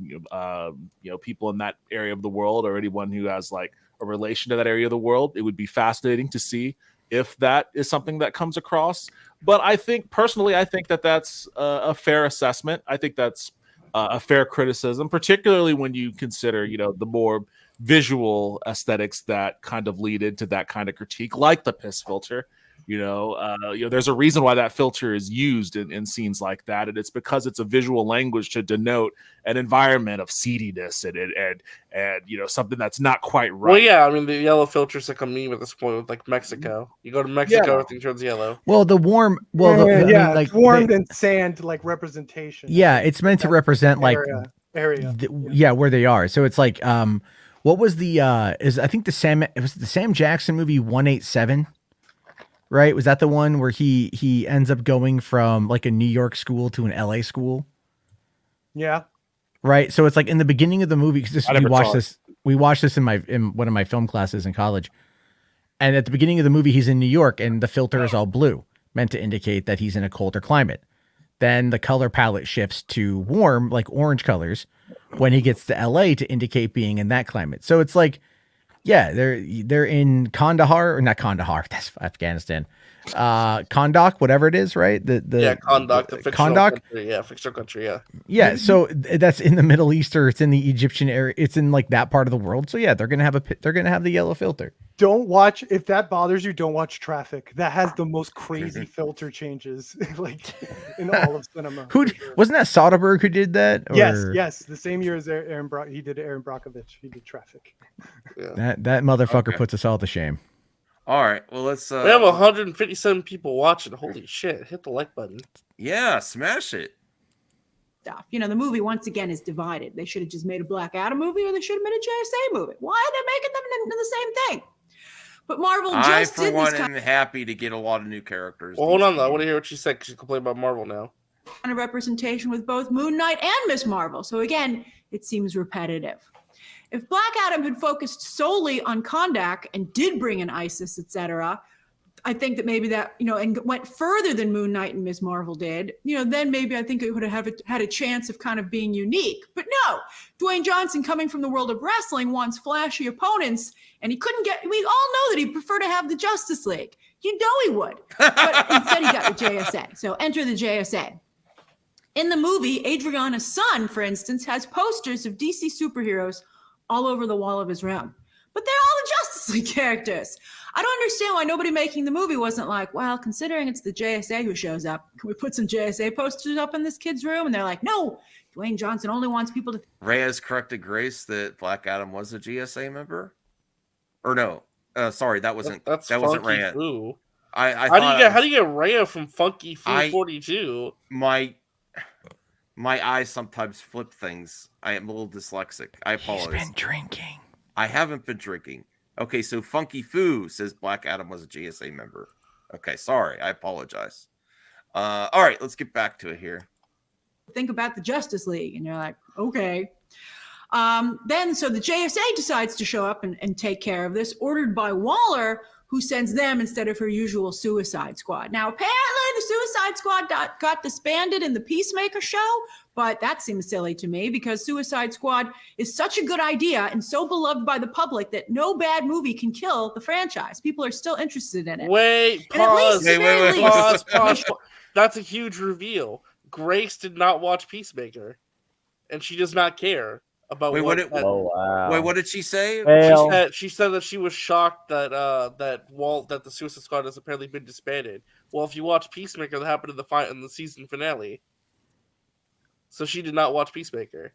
[SPEAKER 11] people in that area of the world or anyone who has like a relation to that area of the world. It would be fascinating to see if that is something that comes across. But I think that that's a fair assessment. I think that's a fair criticism, particularly when you consider the more visual aesthetics that kind of lead into that kind of critique, like the piss filter. There's a reason why that filter is used in scenes like that, and it's because it's a visual language to denote an environment of seediness and something that's not quite right.
[SPEAKER 9] Well, yeah, I mean the yellow filters like a meme at this point with like Mexico. You go to Mexico, everything turns yellow.
[SPEAKER 15] Well, the warm,
[SPEAKER 13] warmed and sand like representation.
[SPEAKER 15] Yeah, it's meant to represent like
[SPEAKER 13] area.
[SPEAKER 15] Where they are. So it's like, what was the I think it was the Sam Jackson movie 187. Right? Was that the one where he ends up going from like a New York school to an LA school?
[SPEAKER 13] Yeah.
[SPEAKER 15] Right. So it's like in the beginning of the movie, because we watched this in one of my film classes in college. And at the beginning of the movie, he's in New York and the filter is all blue, meant to indicate that he's in a colder climate. Then the color palette shifts to warm, like orange colors, when he gets to LA to indicate being in that climate. So it's like, yeah, they're in Kandahar, or not Kandahar, that's Afghanistan. Kondak, whatever it is, right?
[SPEAKER 9] Kondak, the fictional country, fictional country, yeah.
[SPEAKER 15] Yeah, so that's in the Middle East, or it's in the Egyptian area. It's in like that part of the world. So yeah, they're gonna have the yellow filter.
[SPEAKER 13] Don't watch, if that bothers you, don't watch Traffic. That has the most crazy filter changes like in all of cinema.
[SPEAKER 15] Wasn't that Soderbergh who did that?
[SPEAKER 13] Yes. The same year as Aaron Brockovich. He did Traffic.
[SPEAKER 9] Yeah.
[SPEAKER 15] That motherfucker puts us all to shame.
[SPEAKER 2] All right, well let's.
[SPEAKER 9] We have 157 people watching. Holy shit! Hit the like button.
[SPEAKER 2] Yeah, smash it.
[SPEAKER 7] Stuff. The movie once again is divided. They should have just made a Black Adam movie, or they should have made a JSA movie. Why are they making them into the same thing? But Marvel just
[SPEAKER 2] for one am happy to get a lot of new characters.
[SPEAKER 9] Well, hold on, though. I want to hear what she said, because she complained about Marvel now.
[SPEAKER 7] Kind of representation with both Moon Knight and Miss Marvel. So again, it seems repetitive. If Black Adam had focused solely on Kondak and did bring in ISIS, etc., I think that maybe that, and went further than Moon Knight and Ms. Marvel did, then maybe I think it would have had a chance of kind of being unique. But no, Dwayne Johnson, coming from the world of wrestling, wants flashy opponents, and we all know that he'd prefer to have the Justice League. You know he would. But instead he got the JSA. So enter the JSA. In the movie, Adriana's son, for instance, has posters of DC superheroes all over the wall of his room. But they're all the Justice League characters. I don't understand why nobody making the movie wasn't like, well, considering it's the JSA who shows up, can we put some JSA posters up in this kid's room? And they're like, no, Dwayne Johnson only wants people to.
[SPEAKER 2] Reyes corrected Grace that Black Adam was a GSA member? Or no? Sorry, that wasn't Reyes.
[SPEAKER 9] How do you get Rhea from Funky Fu 42?
[SPEAKER 2] My eyes sometimes flip things. I am a little dyslexic. I apologize.
[SPEAKER 15] He's been drinking.
[SPEAKER 2] I haven't been drinking. Okay, so Funky Fu says Black Adam was a GSA member. Okay, sorry. I apologize. All right, let's get back to it here.
[SPEAKER 7] Think about the Justice League. And you're like, okay. So the JSA decides to show up and take care of this, ordered by Waller, who sends them instead of her usual Suicide Squad. Now, apparently the Suicide Squad got disbanded in the Peacemaker show, but that seems silly to me because Suicide Squad is such a good idea and so beloved by the public that no bad movie can kill the franchise. People are still interested in it.
[SPEAKER 9] Wait, pause. Pause. That's a huge reveal. Grace did not watch Peacemaker, and she does not care about
[SPEAKER 2] what did she say?
[SPEAKER 9] She said that she was shocked that that the Suicide Squad has apparently been disbanded. Well, if you watch Peacemaker, that happened in the season finale. So she did not watch Peacemaker.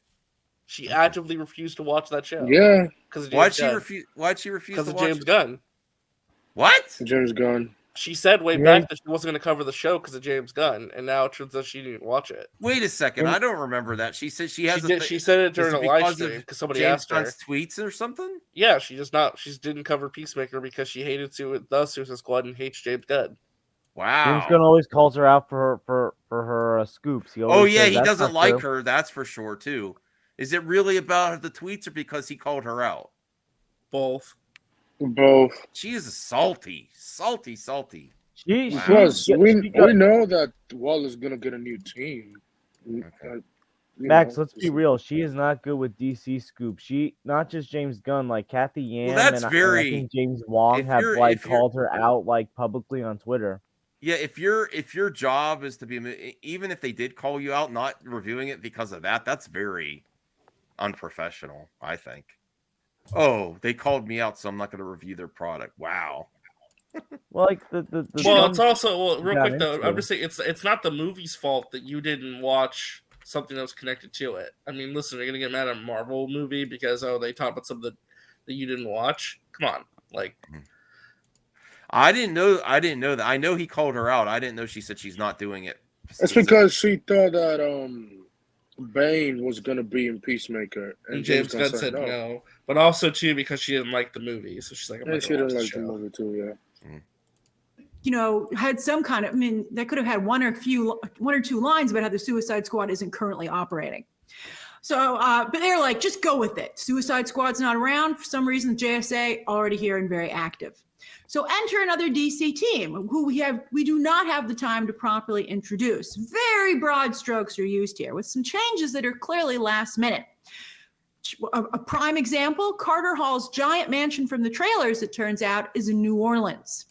[SPEAKER 9] She actively refused to watch that show.
[SPEAKER 5] Yeah.
[SPEAKER 2] Why'd she refuse to watch
[SPEAKER 9] Because of James Gunn.
[SPEAKER 2] What?
[SPEAKER 5] James Gunn.
[SPEAKER 9] She said way back that she wasn't going to cover the show because of James Gunn, and now it turns out she didn't watch it.
[SPEAKER 2] Wait a second, I don't remember that. She said she has.
[SPEAKER 9] She said it during a live stream because somebody asked her.
[SPEAKER 2] James Gunn's tweets or something.
[SPEAKER 9] Yeah, she didn't cover Peacemaker because she hated the Suicide Squad and hates James Gunn.
[SPEAKER 2] Wow.
[SPEAKER 14] James Gunn always calls her out for her scoops.
[SPEAKER 2] He doesn't like her. That's for sure too. Is it really about the tweets or because he called her out?
[SPEAKER 9] Both.
[SPEAKER 2] She is salty.
[SPEAKER 5] Because we know that Waller's gonna get a new team.
[SPEAKER 14] Okay. Max, let's be real. She is not good with DC scoop. She not just James Gunn, like Kathy Yan and I think James Wong have called her out publicly on Twitter.
[SPEAKER 2] Yeah, if your job is to be, even if they did call you out, not reviewing it because of that, that's very unprofessional, I think. Oh, they called me out, so I'm not going to review their product. Wow.
[SPEAKER 14] Well, like the
[SPEAKER 9] well, it's also real quick though.
[SPEAKER 14] into.
[SPEAKER 9] I'm just saying it's not the movie's fault that you didn't watch something that was connected to it. I mean, listen, you're gonna get mad at a Marvel movie because they talk about something that you didn't watch. Come on, like.
[SPEAKER 2] I didn't know that. I know he called her out. I didn't know she said she's not doing it.
[SPEAKER 5] It's because she thought that Bane was gonna be in Peacemaker,
[SPEAKER 9] and James Gunn said no. But also too because she didn't like the movie, so she's like,
[SPEAKER 5] she didn't like the movie too. Yeah.
[SPEAKER 7] Had some kind of. I mean, they could have had one or two lines about how the Suicide Squad isn't currently operating. So, but they're like, just go with it. Suicide Squad's not around for some reason. JSA already here and very active. So enter another DC team who we do not have the time to properly introduce. Very broad strokes are used here with some changes that are clearly last minute. A prime example, Carter Hall's giant mansion from the trailers, it turns out, is in New Orleans.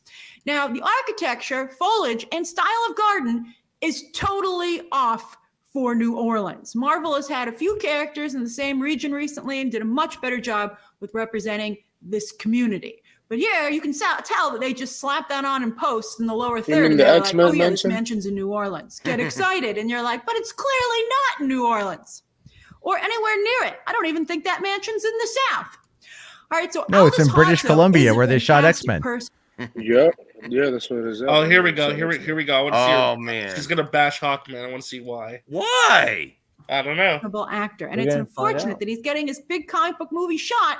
[SPEAKER 7] Now, the architecture, foliage, and style of garden is totally off for New Orleans. Marvel has had a few characters in the same region recently and did a much better job with representing this community. But here, you can tell that they just slapped that on in post in the lower third.
[SPEAKER 5] The X-Men
[SPEAKER 7] like, this mansion's in New Orleans. Get excited. And you're like, but it's clearly not in New Orleans or anywhere near it. I don't even think that mansion's in the South. All right, so
[SPEAKER 15] no, it's in British Columbia where they shot X-Men.
[SPEAKER 5] Yeah, that's what it is.
[SPEAKER 9] Oh, here we go. Here we go. I want to see
[SPEAKER 2] man.
[SPEAKER 9] She's going to bash Hawkman. I want to see why.
[SPEAKER 2] Why?
[SPEAKER 9] I don't know.
[SPEAKER 7] Actor. And it's unfortunate that he's getting his big comic book movie shot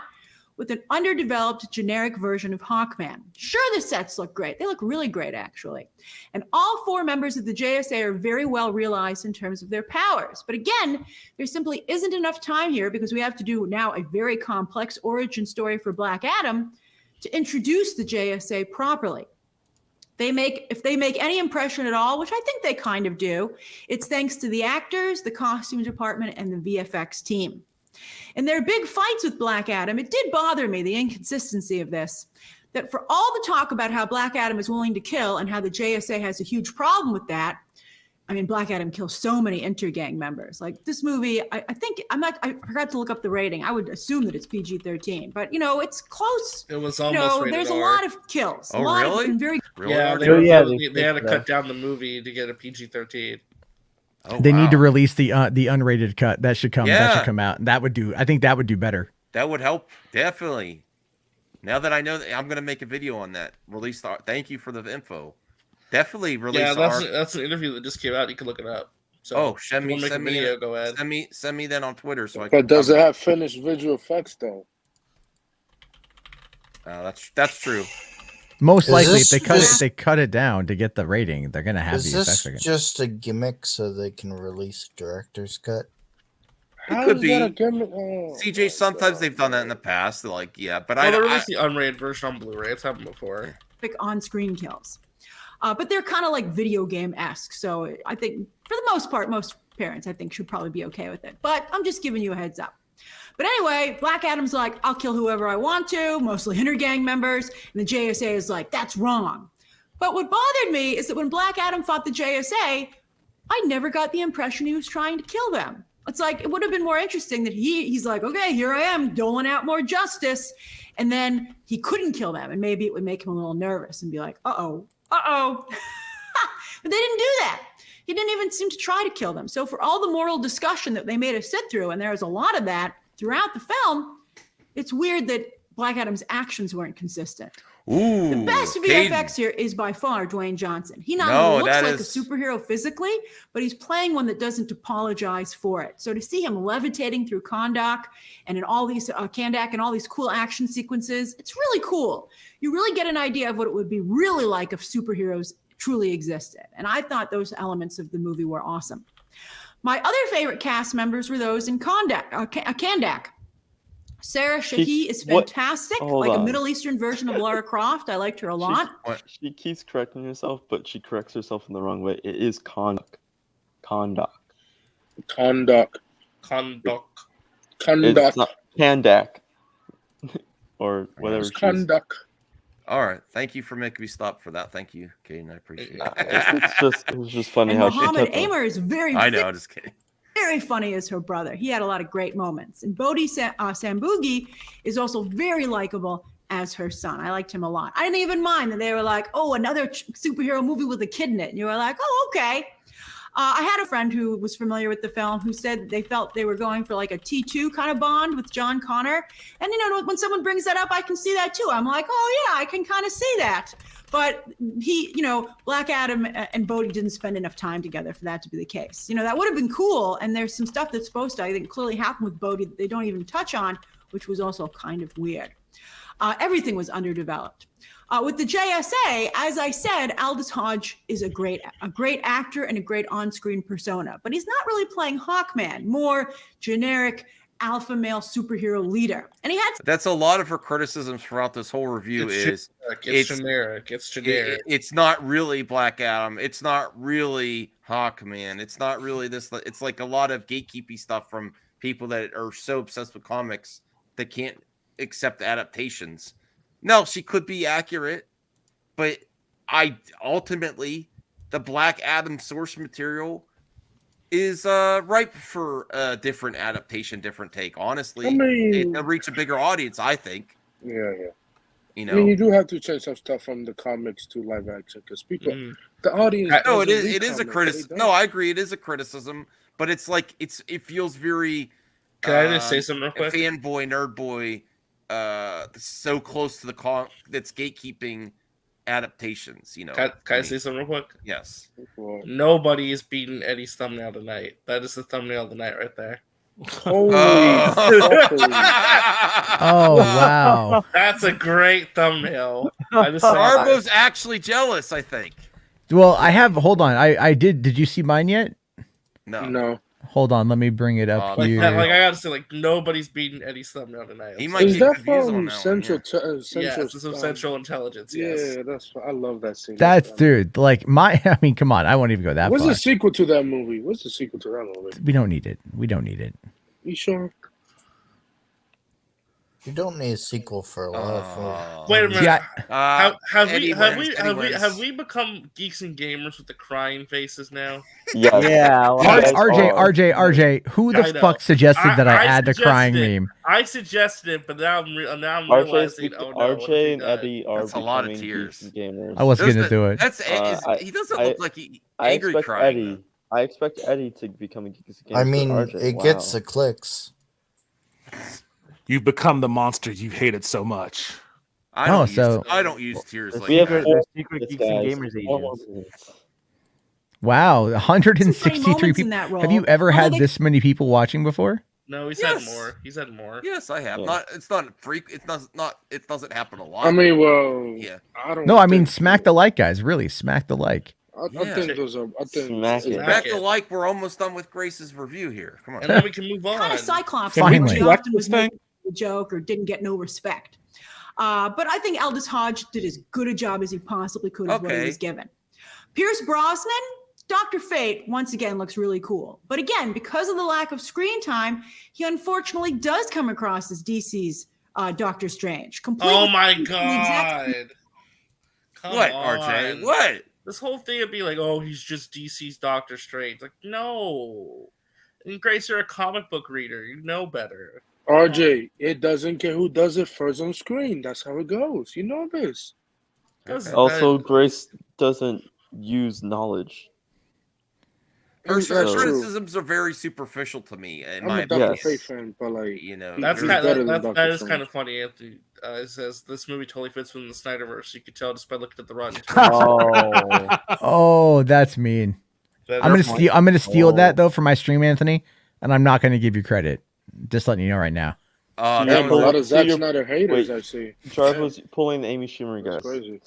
[SPEAKER 7] with an underdeveloped generic version of Hawkman. Sure, the sets look great. They look really great, actually. And all 4 members of the JSA are very well realized in terms of their powers. But again, there simply isn't enough time here because we have to do now a very complex origin story for Black Adam to introduce the JSA properly. If they make any impression at all, which I think they kind of do, it's thanks to the actors, the costume department, and the VFX team. In their big fights with Black Adam, it did bother me, the inconsistency of this, that for all the talk about how Black Adam is willing to kill and how the JSA has a huge problem with that, I mean, Black Adam kills so many intergang members. Like this movie, I forgot to look up the rating. I would assume that it's PG-13, but it's close.
[SPEAKER 9] It was almost rated
[SPEAKER 7] there's
[SPEAKER 9] R.
[SPEAKER 7] a lot of kills.
[SPEAKER 2] Oh,
[SPEAKER 7] really?
[SPEAKER 9] Yeah, they had to cut down the movie to get a PG-13.
[SPEAKER 15] They need to release the unrated cut. That should come. Yeah. That should come out. I think that would do better.
[SPEAKER 2] That would help definitely. Now that I know that, I'm going to make a video on that. Thank you for the info. Definitely release.
[SPEAKER 9] Yeah, that's an interview that just came out. You can look it up. So
[SPEAKER 2] send me
[SPEAKER 9] video. Go ahead.
[SPEAKER 2] Send me that on Twitter so I
[SPEAKER 5] can. But does it have finished visual effects though?
[SPEAKER 2] That's true.
[SPEAKER 15] Most likely, if they cut it down to get the rating, they're gonna have the effects.
[SPEAKER 8] Is this just a gimmick so they can release director's cut?
[SPEAKER 2] It could be. CJ, sometimes they've done that in the past. They're like, but
[SPEAKER 9] they released the unrated version on Blu-ray. It's happened before.
[SPEAKER 7] On-screen kills, but they're kind of like video game-esque. So I think, for the most part, most parents I think should probably be okay with it. But I'm just giving you a heads up. But anyway, Black Adam's like, I'll kill whoever I want to, mostly intergang members. And the JSA is like, that's wrong. But what bothered me is that when Black Adam fought the JSA, I never got the impression he was trying to kill them. It's like, it would have been more interesting that he's like, okay, here I am doling out more justice. And then he couldn't kill them. And maybe it would make him a little nervous and be like, uh-oh. But they didn't do that. He didn't even seem to try to kill them. So for all the moral discussion that they made us sit through, and there was a lot of that throughout the film, it's weird that Black Adam's actions weren't consistent.
[SPEAKER 2] Ooh,
[SPEAKER 7] the best VFX here is by far Dwayne Johnson. He not only looks like a superhero physically, but he's playing one that doesn't apologize for it. So to see him levitating through Kahndaq and in all these Kahndaq and all these cool action sequences, it's really cool. You really get an idea of what it would be really like if superheroes truly existed. And I thought those elements of the movie were awesome. My other favorite cast members were those in Kahndaq. Sarah Shahi is fantastic, like a Middle Eastern version of Lara Croft. I liked her a lot.
[SPEAKER 12] She keeps correcting herself, but she corrects herself in the wrong way. It is Kahndaq.
[SPEAKER 5] It's not
[SPEAKER 12] Kahndaq. Or whatever.
[SPEAKER 5] It's Kahndaq.
[SPEAKER 2] All right. Thank you for making me stop for that. Thank you, Caden. I appreciate it.
[SPEAKER 12] It was just funny
[SPEAKER 7] and
[SPEAKER 12] how
[SPEAKER 7] Muhammad
[SPEAKER 12] she
[SPEAKER 7] Amer is very
[SPEAKER 2] I know, just kidding.
[SPEAKER 7] Very funny as her brother. He had a lot of great moments. And Bodhi Sambugi is also very likable, as her son. I liked him a lot. I didn't even mind that they were like, oh, another superhero movie with a kid in it. And you were like, oh, okay. I had a friend who was familiar with the film who said they felt they were going for like a T2 kind of bond with John Connor. And, you know, when someone brings that up, I can see that too. I'm like, oh, yeah, I can kind of see that. But he, you know, Black Adam and Bodhi didn't spend enough time together for that to be the case. You know, that would have been cool. And there's some stuff that's supposed to, I think, clearly happen with Bodhi that they don't even touch on, which was also kind of weird. Everything was underdeveloped. With the JSA, as I said, Aldous Hodge is a great actor and a great on-screen persona, but he's not really playing Hawkman, more generic alpha male superhero leader. And he had
[SPEAKER 2] that's a lot of her criticisms throughout this whole review.
[SPEAKER 9] It's generic. It's generic.
[SPEAKER 2] It's not really Black Adam. It's not really Hawkman. It's not really this. It's like a lot of gatekeepy stuff from people that are so obsessed with comics that can't accept adaptations. No, she could be accurate, but ultimately the Black Adam source material is ripe for a different adaptation, different take. Honestly,
[SPEAKER 5] I mean,
[SPEAKER 2] it'll reach a bigger audience, I think.
[SPEAKER 5] Yeah.
[SPEAKER 2] You know,
[SPEAKER 5] I mean, you do have to change some stuff from the comics to live action because people, the audience.
[SPEAKER 2] No, it is a criticism. No, I agree, it is a criticism, but it's like it feels very.
[SPEAKER 9] Can I just say something real quick?
[SPEAKER 2] Fanboy, nerd boy, so close to the that's gatekeeping adaptations. You know,
[SPEAKER 9] can I say something real quick?
[SPEAKER 2] Yes.
[SPEAKER 9] Nobody is beating Eddie's thumbnail tonight. That is the thumbnail of the night right there.
[SPEAKER 15] Oh wow,
[SPEAKER 9] that's a great thumbnail.
[SPEAKER 2] Jarbo's actually jealous, I think.
[SPEAKER 15] Well, I have. Hold on, I did. Did you see mine yet?
[SPEAKER 2] No.
[SPEAKER 15] Hold on, let me bring it up here.
[SPEAKER 9] I gotta say, nobody's beating Eddie's thumbnail tonight.
[SPEAKER 2] He might
[SPEAKER 5] get confused on that
[SPEAKER 9] Central?
[SPEAKER 5] Central,
[SPEAKER 9] it's from Central Intelligence. Yes.
[SPEAKER 5] Yeah, I love that scene.
[SPEAKER 15] That's dude. Like I mean, come on, I won't even go that
[SPEAKER 5] What's
[SPEAKER 15] far.
[SPEAKER 5] the sequel to that movie? What's the sequel to that movie?
[SPEAKER 15] We don't need it. We don't need it.
[SPEAKER 5] You sure?
[SPEAKER 8] You don't need a sequel for a lot of films.
[SPEAKER 9] Wait a minute.
[SPEAKER 15] Yeah.
[SPEAKER 9] Have we become geeks and gamers with the crying faces now?
[SPEAKER 14] Yeah.
[SPEAKER 15] RJ, who the fuck suggested that I add the crying meme?
[SPEAKER 9] I suggested it, but now I'm realizing.
[SPEAKER 12] RJ and Eddie are
[SPEAKER 2] that's a lot of tears.
[SPEAKER 12] Gamers.
[SPEAKER 15] I wasn't gonna do it.
[SPEAKER 2] He doesn't look like angry crying.
[SPEAKER 12] I expect Eddie to become a geeks and gamers.
[SPEAKER 8] I mean,
[SPEAKER 12] RJ,
[SPEAKER 8] it gets the clicks.
[SPEAKER 11] You've become the monster you hated so much.
[SPEAKER 2] I don't use tears like
[SPEAKER 14] we have
[SPEAKER 2] that.
[SPEAKER 14] Secret Geeks and Gamers agents.
[SPEAKER 15] Wow, 163 people. Have you ever had this many people watching before?
[SPEAKER 9] No, he's had more. He's had more.
[SPEAKER 2] Yes, I have.
[SPEAKER 12] Yeah.
[SPEAKER 2] It's not freak. It doesn't happen a lot.
[SPEAKER 5] I mean, well,
[SPEAKER 2] yeah.
[SPEAKER 15] I mean, smack the like, guys. Really, smack the like.
[SPEAKER 5] I think those are. I think
[SPEAKER 2] smack the like. We're almost done with Grace's review here. Come on,
[SPEAKER 9] and then we can move on.
[SPEAKER 7] Kind of Cyclops.
[SPEAKER 15] Finally.
[SPEAKER 7] Often was made a joke or didn't get no respect. But I think Aldous Hodge did as good a job as he possibly could with what he was given. Pierce Brosnan, Dr. Fate, once again looks really cool. But again, because of the lack of screen time, he unfortunately does come across as DC's Doctor Strange.
[SPEAKER 9] Oh my God.
[SPEAKER 2] What, RJ? What?
[SPEAKER 9] This whole thing would be like, oh, he's just DC's Doctor Strange. Like, no. And Grace, you're a comic book reader. You know better.
[SPEAKER 5] RJ, it doesn't care who does it first on screen. That's how it goes. You know this.
[SPEAKER 12] Also, Grace doesn't use knowledge.
[SPEAKER 2] Her criticisms are very superficial to me.
[SPEAKER 5] I'm a Dr. Fate fan, but
[SPEAKER 9] that is kind of funny. Anthony it says this movie totally fits within the Snyderverse. You could tell just by looking at the Rotten Tomatoes.
[SPEAKER 15] Oh, that's mean. I'm gonna steal that though for my stream, Anthony, and I'm not gonna give you credit. Just letting you know right now.
[SPEAKER 5] A lot of Zack Snyder haters, I see.
[SPEAKER 12] Jarbo's pulling the Amy Schumer guys.
[SPEAKER 5] Crazy.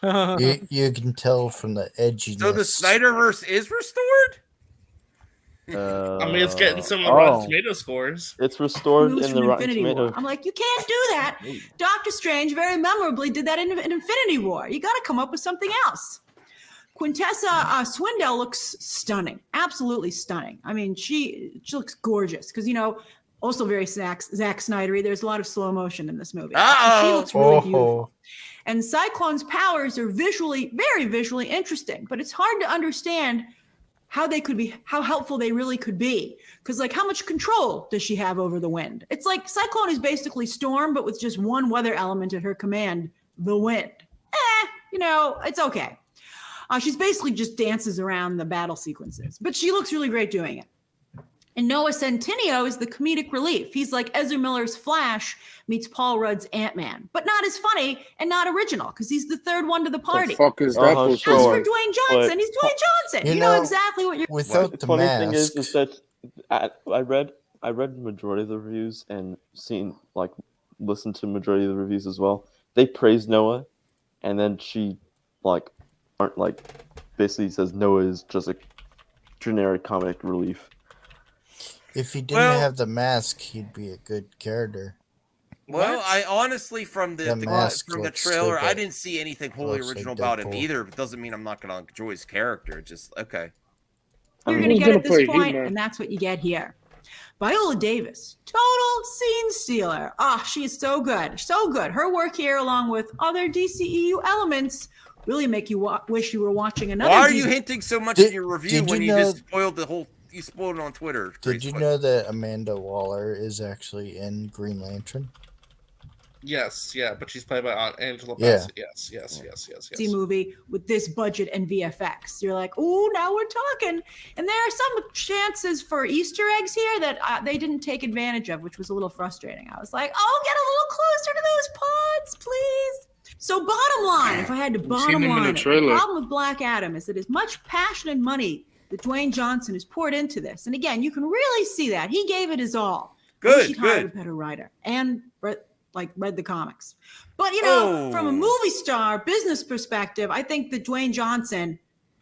[SPEAKER 8] You can tell from the edginess.
[SPEAKER 2] So the Snyderverse is restored?
[SPEAKER 9] I mean, it's getting some Rotten Tomato scores.
[SPEAKER 12] It's restored in the Rotten Tomato.
[SPEAKER 7] I'm like, you can't do that. Doctor Strange very memorably did that in Infinity War. You got to come up with something else. Quintessa Swindell looks stunning, absolutely stunning. I mean, she looks gorgeous because, also very Zack Snydery. There's a lot of slow motion in this movie. So she looks really beautiful. And Cyclone's powers are very visually interesting, but it's hard to understand how helpful they really could be. Because like, how much control does she have over the wind? It's like Cyclone is basically Storm, but with just one weather element at her command, the wind. It's okay. She's basically just dances around the battle sequences, but she looks really great doing it. And Noah Centineo is the comedic relief. He's like Ezra Miller's Flash meets Paul Rudd's Ant-Man, but not as funny and not original because he's the third one to the party.
[SPEAKER 5] The fuck is that?
[SPEAKER 7] As for Dwayne Johnson, he's Dwayne Johnson. You know exactly what you're.
[SPEAKER 12] Without the funny thing is that I read the majority of the reviews and listened to majority of the reviews as well. They praise Noah, and then she basically says Noah is just a generic comic relief.
[SPEAKER 8] If he didn't have the mask, he'd be a good character.
[SPEAKER 2] Well, I honestly, from the trailer, I didn't see anything wholly original about him either. It doesn't mean I'm not going to enjoy his character. Just, okay.
[SPEAKER 7] You're going to get at this point, and that's what you get here. Viola Davis, total scene stealer. She is so good. So good. Her work here, along with other DCEU elements, really make you wish you were watching another.
[SPEAKER 2] Why are you hinting so much in your review when you just spoiled the whole... You spoiled it on Twitter.
[SPEAKER 8] Did you know that Amanda Waller is actually in Green Lantern?
[SPEAKER 9] Yes, yeah, but she's played by Angela Bassett. Yes.
[SPEAKER 7] Movie with this budget and VFX. You're like, oh, now we're talking. And there are some chances for Easter eggs here that they didn't take advantage of, which was a little frustrating. I was like, oh, get a little closer to those pods, please. So bottom line, if I had to bottom line, the problem with Black Adam is that as much passion and money that Dwayne Johnson has poured into this, and again, you can really see that he gave it his all. He hired a better writer and read the comics. But from a movie star business perspective, I think that Dwayne Johnson,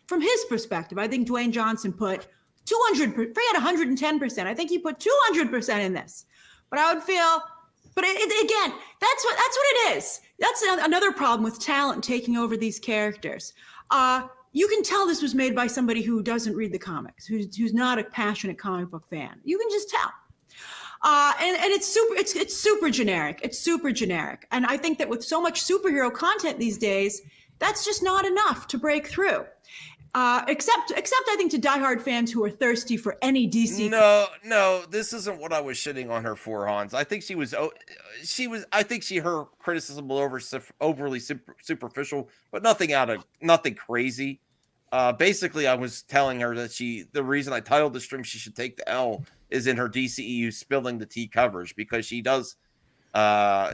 [SPEAKER 7] from his perspective, I think Dwayne Johnson put 110%. I think he put 200% in this. But I would feel, again, that's what it is. That's another problem with talent taking over these characters. You can tell this was made by somebody who doesn't read the comics, who's not a passionate comic book fan. You can just tell. And it's super generic. It's super generic. And I think that with so much superhero content these days, that's just not enough to break through. Except I think to diehard fans who are thirsty for any DC.
[SPEAKER 2] No, this isn't what I was shitting on her for, Hans. I think her criticism was overly superficial, but nothing crazy. Basically, I was telling her that the reason I titled the stream "She Should Take the L" is in her DCEU spilling the tea coverage because she is a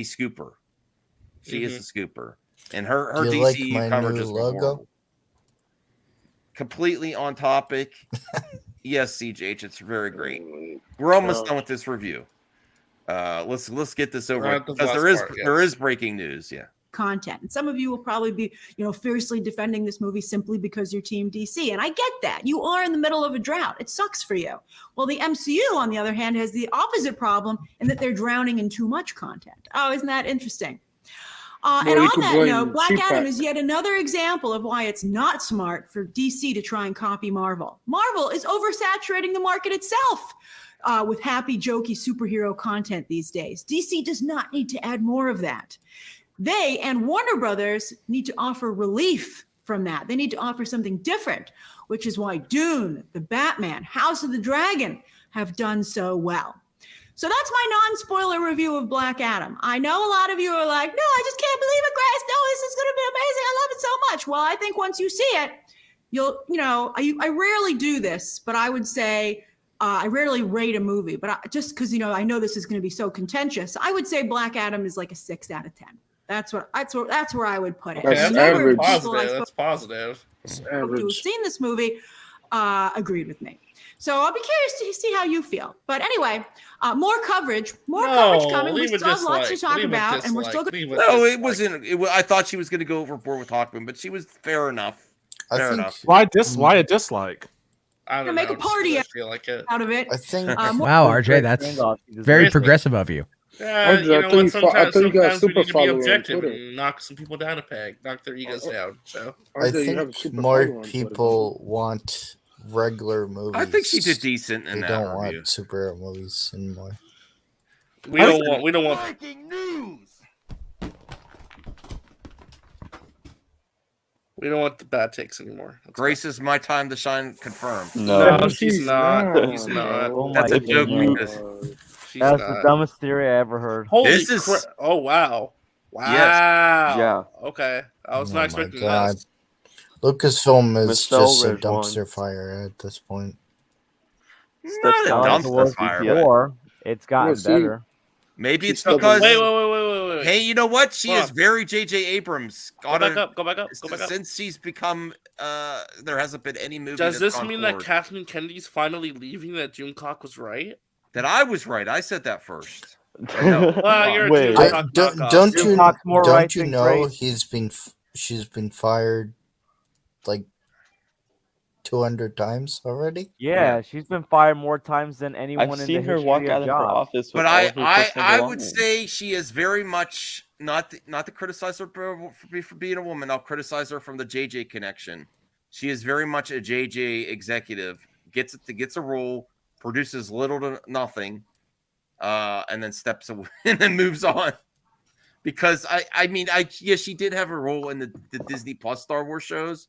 [SPEAKER 2] scooper. She is a scooper, and her DCEU coverage is logo. Completely on topic. Yes, CJH, it's very great. We're almost done with this review. Let's get this over because there is breaking news. Yeah.
[SPEAKER 7] Content, and some of you will probably be fiercely defending this movie simply because you're team DC, and I get that. You are in the middle of a drought. It sucks for you. Well, the MCU on the other hand has the opposite problem in that they're drowning in too much content. Oh, isn't that interesting? And on that note, Black Adam is yet another example of why it's not smart for DC to try and copy Marvel. Marvel is oversaturating the market itself with happy, jokey superhero content these days. DC does not need to add more of that. They and Warner Brothers need to offer relief from that. They need to offer something different, which is why Dune, The Batman, House of the Dragon have done so well. So that's my non-spoiler review of Black Adam. I know a lot of you are like, no, I just can't believe it, Grace. No, this is going to be amazing. I love it so much. Well, I think once you see it, I rarely do this, but I would say I rarely rate a movie, but just because, I know this is going to be so contentious, I would say Black Adam is like a 6 out of 10. That's where I would put it.
[SPEAKER 9] That's average. That's positive.
[SPEAKER 7] Who've seen this movie agreed with me. So I'll be curious to see how you feel. But anyway, more coverage coming. We still have lots to talk about, and we're still going.
[SPEAKER 2] No, it wasn't. I thought she was going to go overboard with Hawkman, but she was fair enough.
[SPEAKER 11] Why a dislike?
[SPEAKER 7] I don't know. Make a party out of it.
[SPEAKER 8] I think.
[SPEAKER 15] Wow, RJ, that's very progressive of you.
[SPEAKER 9] Yeah, sometimes you need to be objective and knock some people down a peg, knock their egos down. So
[SPEAKER 8] I think more people want regular movies.
[SPEAKER 2] I think she did decent in that review.
[SPEAKER 8] They don't want superhero movies anymore.
[SPEAKER 9] We don't want breaking news. We don't want the bad takes anymore.
[SPEAKER 2] Grace is my time to shine. Confirmed.
[SPEAKER 9] No, she's not. He's not.
[SPEAKER 14] Oh
[SPEAKER 2] That's
[SPEAKER 14] my
[SPEAKER 2] a joke.
[SPEAKER 14] goodness.
[SPEAKER 2] Because
[SPEAKER 14] That's the dumbest theory I ever heard.
[SPEAKER 9] Holy oh wow. Wow.
[SPEAKER 8] Yes. Yeah.
[SPEAKER 9] Okay. I was not expecting
[SPEAKER 8] God.
[SPEAKER 9] this.
[SPEAKER 8] Lucasfilm is
[SPEAKER 12] Michelle
[SPEAKER 8] just a
[SPEAKER 12] Ridge
[SPEAKER 8] dumpster
[SPEAKER 12] won.
[SPEAKER 8] fire at this point.
[SPEAKER 2] Not a dumpster fire.
[SPEAKER 14] It's gotten better.
[SPEAKER 2] Maybe it's because
[SPEAKER 9] Wait.
[SPEAKER 2] Hey, you know what? She
[SPEAKER 9] Hold
[SPEAKER 2] is
[SPEAKER 9] on.
[SPEAKER 2] very J.J. Abrams.
[SPEAKER 9] Go back up.
[SPEAKER 2] Since she's become, there hasn't been any movie.
[SPEAKER 9] Does
[SPEAKER 2] that's
[SPEAKER 9] this
[SPEAKER 2] gone
[SPEAKER 9] mean
[SPEAKER 2] forward.
[SPEAKER 9] that Kathleen Kennedy's finally leaving? That June Cock was right?
[SPEAKER 2] That I was right? I said that first.
[SPEAKER 9] Well, you're
[SPEAKER 8] Wait,
[SPEAKER 9] a June Cock knockoff.
[SPEAKER 8] don't you know she's been fired like 200 times already?
[SPEAKER 14] Yeah, she's been fired more times than anyone
[SPEAKER 12] I've
[SPEAKER 14] in
[SPEAKER 12] seen
[SPEAKER 14] the
[SPEAKER 12] her
[SPEAKER 14] history
[SPEAKER 12] walk
[SPEAKER 14] of
[SPEAKER 12] out of her
[SPEAKER 14] jobs.
[SPEAKER 12] office.
[SPEAKER 2] But I would say she is very much not to criticize her for being a woman. I'll criticize her from the JJ connection. She is very much a JJ executive. Gets a role, produces little to nothing, and then steps away and then moves on. Because she did have a role in the Disney Plus Star Wars shows,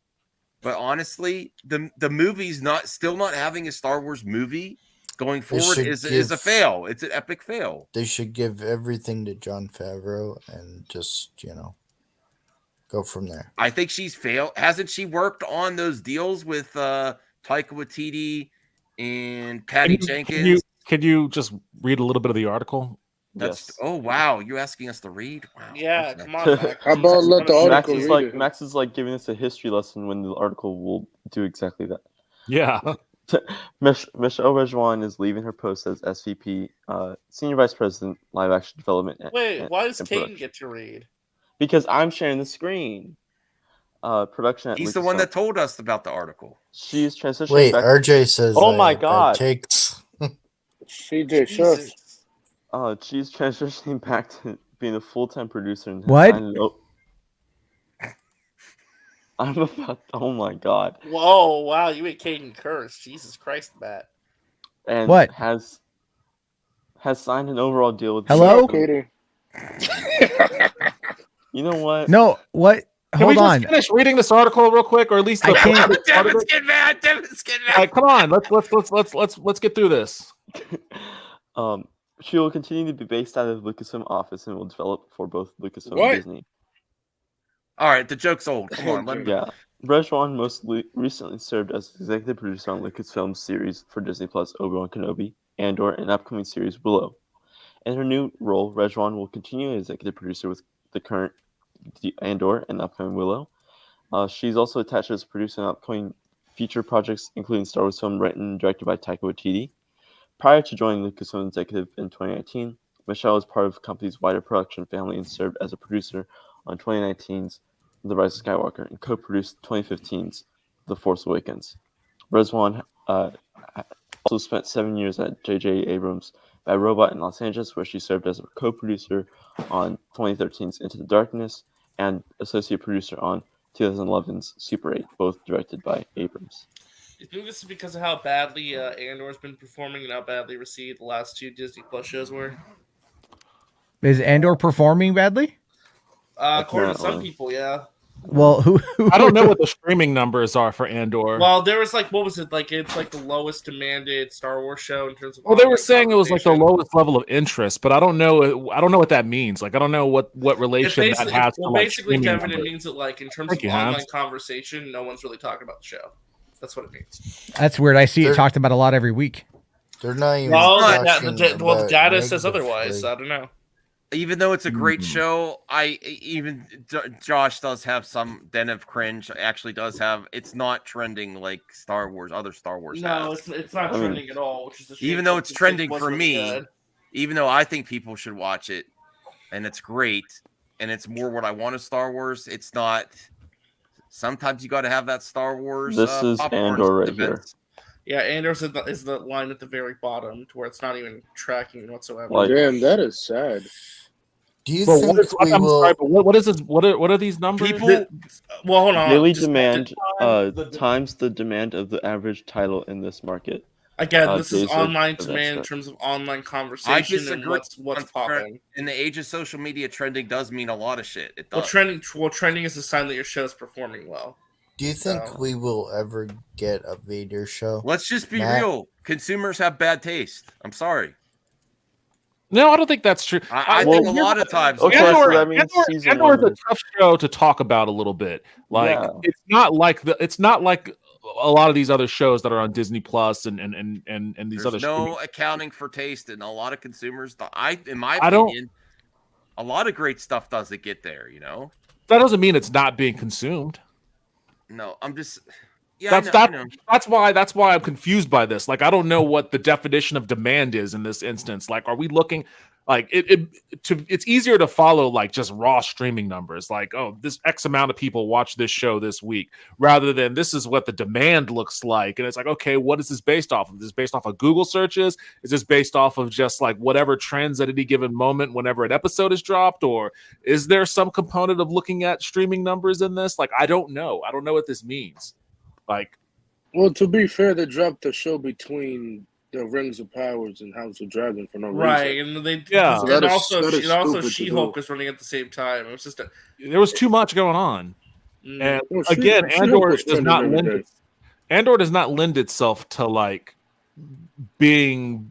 [SPEAKER 2] but honestly, the movie's still not having a Star Wars movie going forward is a fail. It's an epic fail.
[SPEAKER 8] They should give everything to Jon Favreau and just, go from there.
[SPEAKER 2] I think she's failed. Hasn't she worked on those deals with Taika Waititi and Patty Jenkins?
[SPEAKER 11] Can you just read a little bit of the article?
[SPEAKER 2] Oh wow, you're asking us to read? Wow.
[SPEAKER 9] Yeah, come on, Max.
[SPEAKER 5] How about let the article read it?
[SPEAKER 12] Max is like giving us a history lesson when the article will do exactly that.
[SPEAKER 11] Yeah.
[SPEAKER 12] Michelle Rejwan is leaving her post as SVP, Senior Vice President, Live Action Development.
[SPEAKER 9] Wait, why does
[SPEAKER 12] and
[SPEAKER 9] Caden
[SPEAKER 12] production.
[SPEAKER 9] get to read?
[SPEAKER 12] Because I'm sharing the screen. Production at
[SPEAKER 2] He's the
[SPEAKER 12] Lucasfilm.
[SPEAKER 2] one that told us about the article.
[SPEAKER 12] She's transitioning.
[SPEAKER 8] Wait,
[SPEAKER 12] back
[SPEAKER 8] RJ says.
[SPEAKER 12] Oh my
[SPEAKER 8] bad
[SPEAKER 12] god.
[SPEAKER 8] takes.
[SPEAKER 5] CJ, shush.
[SPEAKER 12] She's transitioning back to being a full-time producer. And
[SPEAKER 15] What?
[SPEAKER 12] I'm about. Oh my god.
[SPEAKER 9] Whoa, wow, you made Caden curse. Jesus Christ, Matt.
[SPEAKER 12] And
[SPEAKER 15] What?
[SPEAKER 12] has signed an overall deal with.
[SPEAKER 15] Hello?
[SPEAKER 12] You know what?
[SPEAKER 15] No, what?
[SPEAKER 11] Can we
[SPEAKER 15] Hold
[SPEAKER 11] just
[SPEAKER 15] on.
[SPEAKER 11] finish reading this article real quick, or at least
[SPEAKER 15] I can't.
[SPEAKER 2] Devin's getting mad. Devin's getting mad.
[SPEAKER 11] All right, come on, let's get through this.
[SPEAKER 12] She will continue to be based out of Lucasfilm office and will develop for both Lucasfilm
[SPEAKER 2] What?
[SPEAKER 12] and Disney.
[SPEAKER 2] All right, the joke's old. Come on, let me.
[SPEAKER 12] Yeah, Rejwan most recently served as executive producer on Lucasfilm's series for Disney Plus Obi-Wan Kenobi, Andor, and upcoming series Willow. In her new role, Rejwan will continue as executive producer with the current Andor and upcoming Willow. She's also attached as producer on upcoming feature projects, including Star Wars film written and directed by Taika Waititi. Prior to joining Lucasfilm executive in 2019, Michelle was part of the company's wider production family and served as a producer on 2019's The Rise of Skywalker and co-produced 2015's The Force Awakens. Rejwan also spent 7 years at J.J. Abrams' Bad Robot in Los Angeles, where she served as a co-producer on 2013's Into the Darkness and associate producer on 2011's Super 8, both directed by Abrams.
[SPEAKER 9] Do you think this is because of how badly Andor's been performing and how badly received the last two Disney Plus shows were?
[SPEAKER 15] Is Andor performing badly?
[SPEAKER 9] According to some people, yeah.
[SPEAKER 15] Well, who
[SPEAKER 11] I don't know what the streaming numbers are for Andor.
[SPEAKER 9] Well, there was like, what was it? Like, it's like the lowest demanded Star Wars show in terms of.
[SPEAKER 11] Well, they were saying it was like the lowest level of interest, but I don't know. I don't know what that means. Like, I don't know what relation that has.
[SPEAKER 9] Well,
[SPEAKER 11] to, like,
[SPEAKER 9] basically,
[SPEAKER 11] streaming
[SPEAKER 9] Kevin,
[SPEAKER 11] numbers.
[SPEAKER 9] it means that like in terms
[SPEAKER 11] Thank
[SPEAKER 9] of
[SPEAKER 11] you,
[SPEAKER 9] online
[SPEAKER 11] Hans.
[SPEAKER 9] conversation, no one's really talking about the show. That's what it means.
[SPEAKER 15] That's weird. I see it talked about a lot every week.
[SPEAKER 8] They're not even.
[SPEAKER 9] Well,
[SPEAKER 8] talking
[SPEAKER 9] the
[SPEAKER 8] about
[SPEAKER 9] data says
[SPEAKER 8] negatively.
[SPEAKER 9] otherwise. So I don't know.
[SPEAKER 2] Even though it's a great show, Josh does have some den of cringe. Actually, does have. It's not trending like Star Wars, other Star Wars.
[SPEAKER 9] No,
[SPEAKER 2] has.
[SPEAKER 9] it's not trending at all. Which is a shame,
[SPEAKER 2] Even though it's
[SPEAKER 9] because
[SPEAKER 2] trending
[SPEAKER 9] was
[SPEAKER 2] for
[SPEAKER 9] really
[SPEAKER 2] me,
[SPEAKER 9] good.
[SPEAKER 2] even though I think people should watch it, and it's great, and it's more what I want of Star Wars. It's not. Sometimes you got to have that Star Wars.
[SPEAKER 12] This is
[SPEAKER 2] popcorn
[SPEAKER 12] Andor right
[SPEAKER 2] event.
[SPEAKER 9] Yeah, Andor's is the line at the very bottom to where it's not even tracking whatsoever.
[SPEAKER 5] Damn, that is sad.
[SPEAKER 8] Do you
[SPEAKER 11] But
[SPEAKER 8] think we
[SPEAKER 11] I'm
[SPEAKER 8] will?
[SPEAKER 11] sorry, but what is this? What are these numbers?
[SPEAKER 9] Well, hold on.
[SPEAKER 12] Daily
[SPEAKER 9] Just-
[SPEAKER 12] demand times the demand of the average title in this market.
[SPEAKER 9] Again, this is
[SPEAKER 12] days of
[SPEAKER 9] online
[SPEAKER 12] events
[SPEAKER 9] demand in
[SPEAKER 12] that-
[SPEAKER 9] terms of online
[SPEAKER 2] I
[SPEAKER 9] conversation
[SPEAKER 2] disagree.
[SPEAKER 9] and what's popping.
[SPEAKER 2] In the age of social media, trending does mean a lot of shit. It
[SPEAKER 9] Well,
[SPEAKER 2] does.
[SPEAKER 9] trending is a sign that your show is performing well.
[SPEAKER 8] Do you think we will ever get a Vader show?
[SPEAKER 2] Let's just be real. Consumers have bad taste. I'm sorry.
[SPEAKER 11] No, I don't think that's true.
[SPEAKER 2] I think a lot of times.
[SPEAKER 12] Okay,
[SPEAKER 11] Andor,
[SPEAKER 12] so that means season
[SPEAKER 11] Andor is
[SPEAKER 12] one
[SPEAKER 11] a tough show to talk about a little bit. Like it's not like a lot of these other shows that are on Disney Plus and these
[SPEAKER 2] There's
[SPEAKER 11] other.
[SPEAKER 2] No accounting for taste, and a lot of consumers. In my opinion, a lot of great stuff doesn't get there. You know,
[SPEAKER 11] that doesn't mean it's not being consumed.
[SPEAKER 2] No, I'm just. Yeah,
[SPEAKER 11] that's why I'm confused by this. Like, I don't know what the definition of demand is in this instance. Like, are we looking like it's easier to follow like just raw streaming numbers, like, oh, this X amount of people watch this show this week, rather than this is what the demand looks like. And it's like, okay, what is this based off of? Is this based off of Google searches? Is this based off of just like whatever trends at any given moment whenever an episode is dropped? Or is there some component of looking at streaming numbers in this? Like, I don't know what this means. Like,
[SPEAKER 5] well, to be fair, they dropped the show between the Rings of Powers and House of Dragon for no reason.
[SPEAKER 9] Right, and
[SPEAKER 5] So
[SPEAKER 9] also She-Hulk was running at the same time. It was just
[SPEAKER 11] there was too much going on, and again,
[SPEAKER 5] She-Hulk
[SPEAKER 11] Andor does not lend itself to like being.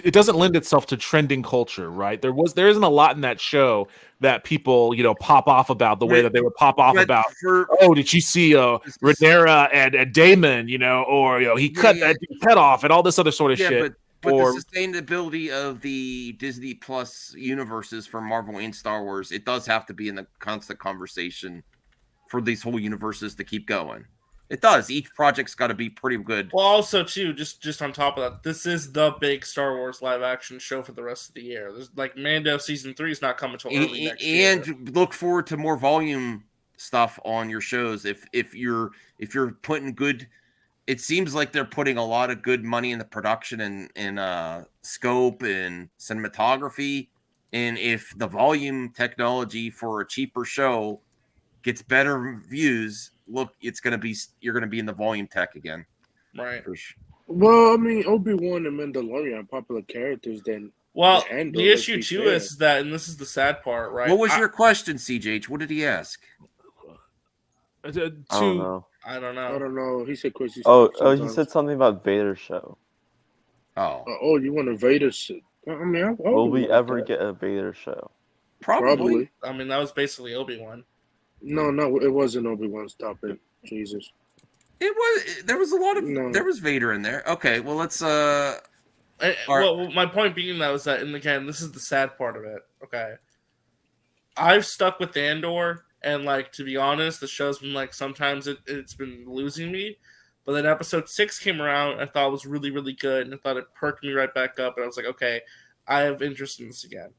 [SPEAKER 11] It doesn't lend itself to trending culture, right? There isn't a lot in that show that people, pop off about the way that they would pop off about. Did you see Rhaenyra and Daemon, or he cut that dude's head off and all this other sort of shit.
[SPEAKER 2] But the sustainability of the Disney Plus universes for Marvel and Star Wars, it does have to be in the constant conversation for these whole universes to keep going. It does. Each project's got to be pretty good.
[SPEAKER 9] Well, also too, just on top of that, this is the big Star Wars live action show for the rest of the year. There's like Mando season 3 is not coming till early next year.
[SPEAKER 2] And look forward to more volume stuff on your shows. If you're putting good, it seems like they're putting a lot of good money in the production and scope and cinematography. And if the volume technology for a cheaper show gets better views, look, you're gonna be in the volume tech again,
[SPEAKER 9] right?
[SPEAKER 5] Well, I mean, Obi-Wan and Mandalorian are popular characters. Then,
[SPEAKER 9] the issue too is that, and this is the sad part, right?
[SPEAKER 2] What was your question, CJ? What did he ask?
[SPEAKER 12] I don't know.
[SPEAKER 9] I don't
[SPEAKER 5] know. He said, "Chris."
[SPEAKER 12] He said something about Vader show.
[SPEAKER 5] Oh, you want a Vader show? I mean,
[SPEAKER 12] will we ever get a Vader show?
[SPEAKER 5] Probably.
[SPEAKER 9] I mean, that was basically Obi-Wan.
[SPEAKER 5] No, it wasn't Obi-Wan's topic. Jesus.
[SPEAKER 2] It was. There was a lot of. There was Vader in there. Okay, well, let's.
[SPEAKER 9] Well, my point being that was that, and again, this is the sad part of it. Okay, I've stuck with Andor, and like, to be honest, the show's been like, sometimes it's been losing me. But then episode 6 came around, and I thought it was really, really good, and I thought it perked me right back up, and I was like, okay, I have interest in this again.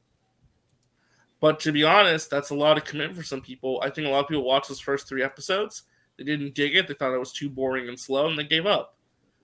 [SPEAKER 9] But to be honest, that's a lot of commitment for some people. I think a lot of people watched those first 3 episodes. They didn't dig it. They thought it was too boring and slow, and they gave up.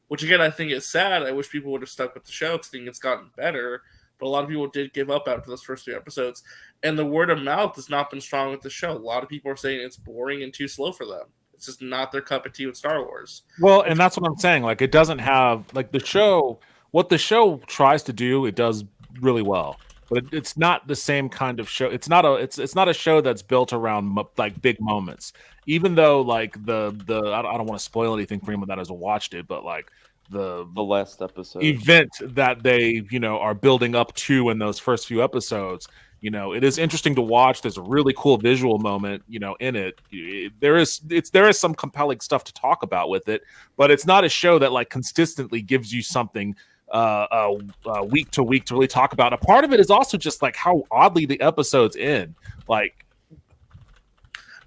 [SPEAKER 9] Which, again, I think is sad. I wish people would have stuck with the show because I think it's gotten better. But a lot of people did give up after those first 3 episodes. And the word of mouth has not been strong with the show. A lot of people are saying it's boring and too slow for them. It's just not their cup of tea with Star Wars.
[SPEAKER 11] Well, and that's what I'm saying. Like, it doesn't have, like, the show, what the show tries to do, it does really well. But it's not the same kind of show. It's not a show that's built around like big moments. Even though like the I don't want to spoil anything for anyone that hasn't watched it, but like the
[SPEAKER 12] last episode
[SPEAKER 11] event that they are building up to in those first few episodes, it is interesting to watch. There's a really cool visual moment, in it. There is some compelling stuff to talk about with it, but it's not a show that like consistently gives you something week to week to really talk about. A part of it is also just like how oddly the episodes end. Like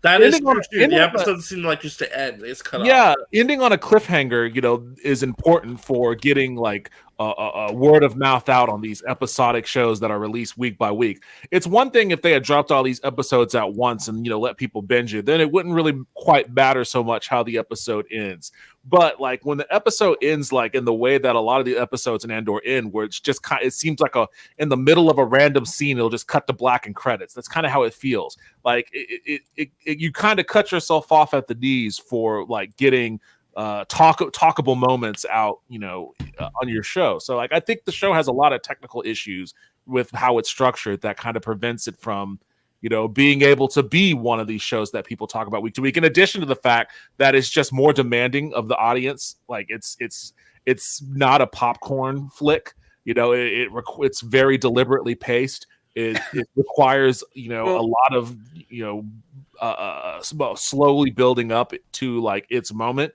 [SPEAKER 9] that is true. The episodes seem like just to end. It's cut off.
[SPEAKER 11] Yeah, ending on a cliffhanger, is important for getting like a word of mouth out on these episodic shows that are released week by week. It's one thing if they had dropped all these episodes at once and let people binge it, then it wouldn't really quite matter so much how the episode ends. But like when the episode ends, like in the way that a lot of the episodes in Andor end, where it's just it seems like in the middle of a random scene, it'll just cut to black and credits. That's kind of how it feels. Like you kind of cut yourself off at the knees for like getting talkable moments out, on your show. So like I think the show has a lot of technical issues with how it's structured that kind of prevents it from, being able to be one of these shows that people talk about week to week, in addition to the fact that it's just more demanding of the audience. Like it's not a popcorn flick. It's very deliberately paced. It requires a lot of slowly building up to like its moment,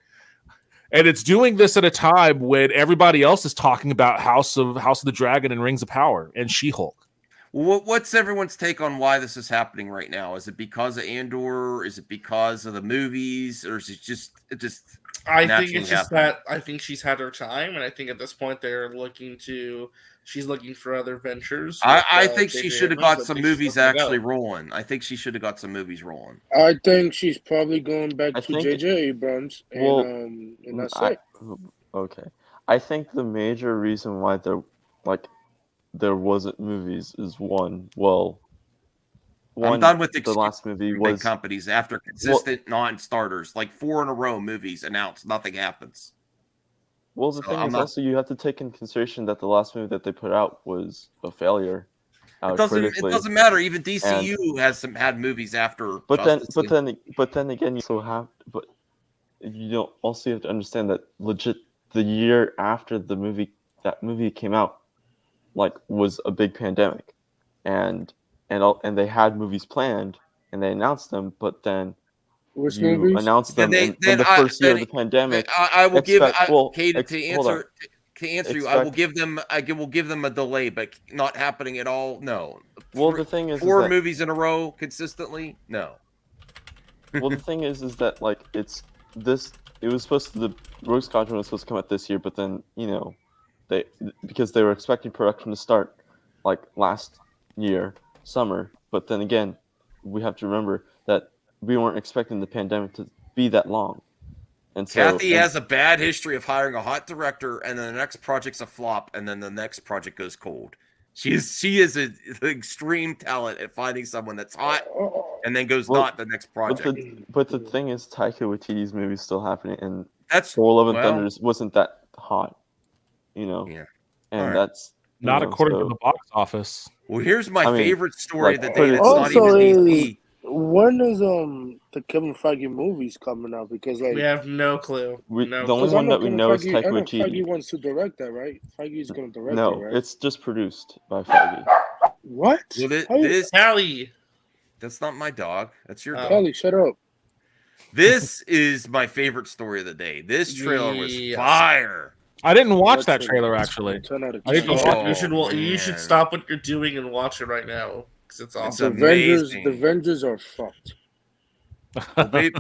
[SPEAKER 11] and it's doing this at a time when everybody else is talking about House of the Dragon and Rings of Power and She-Hulk.
[SPEAKER 2] What's everyone's take on why this is happening right now? Is it because of Andor? Is it because of the movies, or is it just?
[SPEAKER 9] I think it's just that I think she's had her time, and I think at this point she's looking for other ventures.
[SPEAKER 2] I think she should have got some movies actually rolling. I think she should have got some movies rolling.
[SPEAKER 5] I think she's probably going back to J.J. Abrams, and that's it.
[SPEAKER 12] Okay, I think the major reason why there wasn't movies is one.
[SPEAKER 2] I'm done with
[SPEAKER 12] the last movie was
[SPEAKER 2] companies after consistent non-starters, like 4 in a row movies announced, nothing happens.
[SPEAKER 12] Well, the thing is also you have to take in consideration that the last movie that they put out was a failure.
[SPEAKER 2] It doesn't matter. Even DCU has had movies after.
[SPEAKER 12] But then again, you also have. But you don't also have to understand that legit the year after that movie came out, was a big pandemic, and they had movies planned and they announced them, but then you announced them in the first year of the pandemic.
[SPEAKER 2] I will give I will give them a delay, but not happening at all. No.
[SPEAKER 12] Well, the thing is,
[SPEAKER 2] 4 movies in a row consistently. No.
[SPEAKER 12] Well, the thing is that it's this. It was supposed to, the Rogue Squadron was supposed to come out this year, but then because they were expecting production to start last year summer, but then again, we have to remember that we weren't expecting the pandemic to be that long. And so
[SPEAKER 2] Kathy has a bad history of hiring a hot director, and then the next project's a flop, and then the next project goes cold. She is an extreme talent at finding someone that's hot, and then goes not the next project.
[SPEAKER 12] But the thing is, Taika Waititi's movie is still happening, and
[SPEAKER 2] Thor:
[SPEAKER 12] Love and Thunder wasn't that hot,
[SPEAKER 2] Yeah.
[SPEAKER 12] And that's
[SPEAKER 11] not according to the box office.
[SPEAKER 2] Well, here's my favorite story of the day. That's not even DC.
[SPEAKER 5] When is the Kevin Feige movies coming out? Because
[SPEAKER 9] we have no clue.
[SPEAKER 12] The only one that we know is Taika Waititi.
[SPEAKER 5] Feige wants to direct that, right? Feige's going to direct
[SPEAKER 12] it, right? It's just produced by Feige.
[SPEAKER 5] What?
[SPEAKER 2] Well,
[SPEAKER 9] Callie.
[SPEAKER 2] That's not my dog. That's your dog.
[SPEAKER 5] Callie, shut up.
[SPEAKER 2] This is my favorite story of the day. This trailer was fire.
[SPEAKER 11] I didn't watch that trailer actually.
[SPEAKER 9] You should stop what you're doing and watch it right now because it's awesome.
[SPEAKER 5] The Avengers are fucked.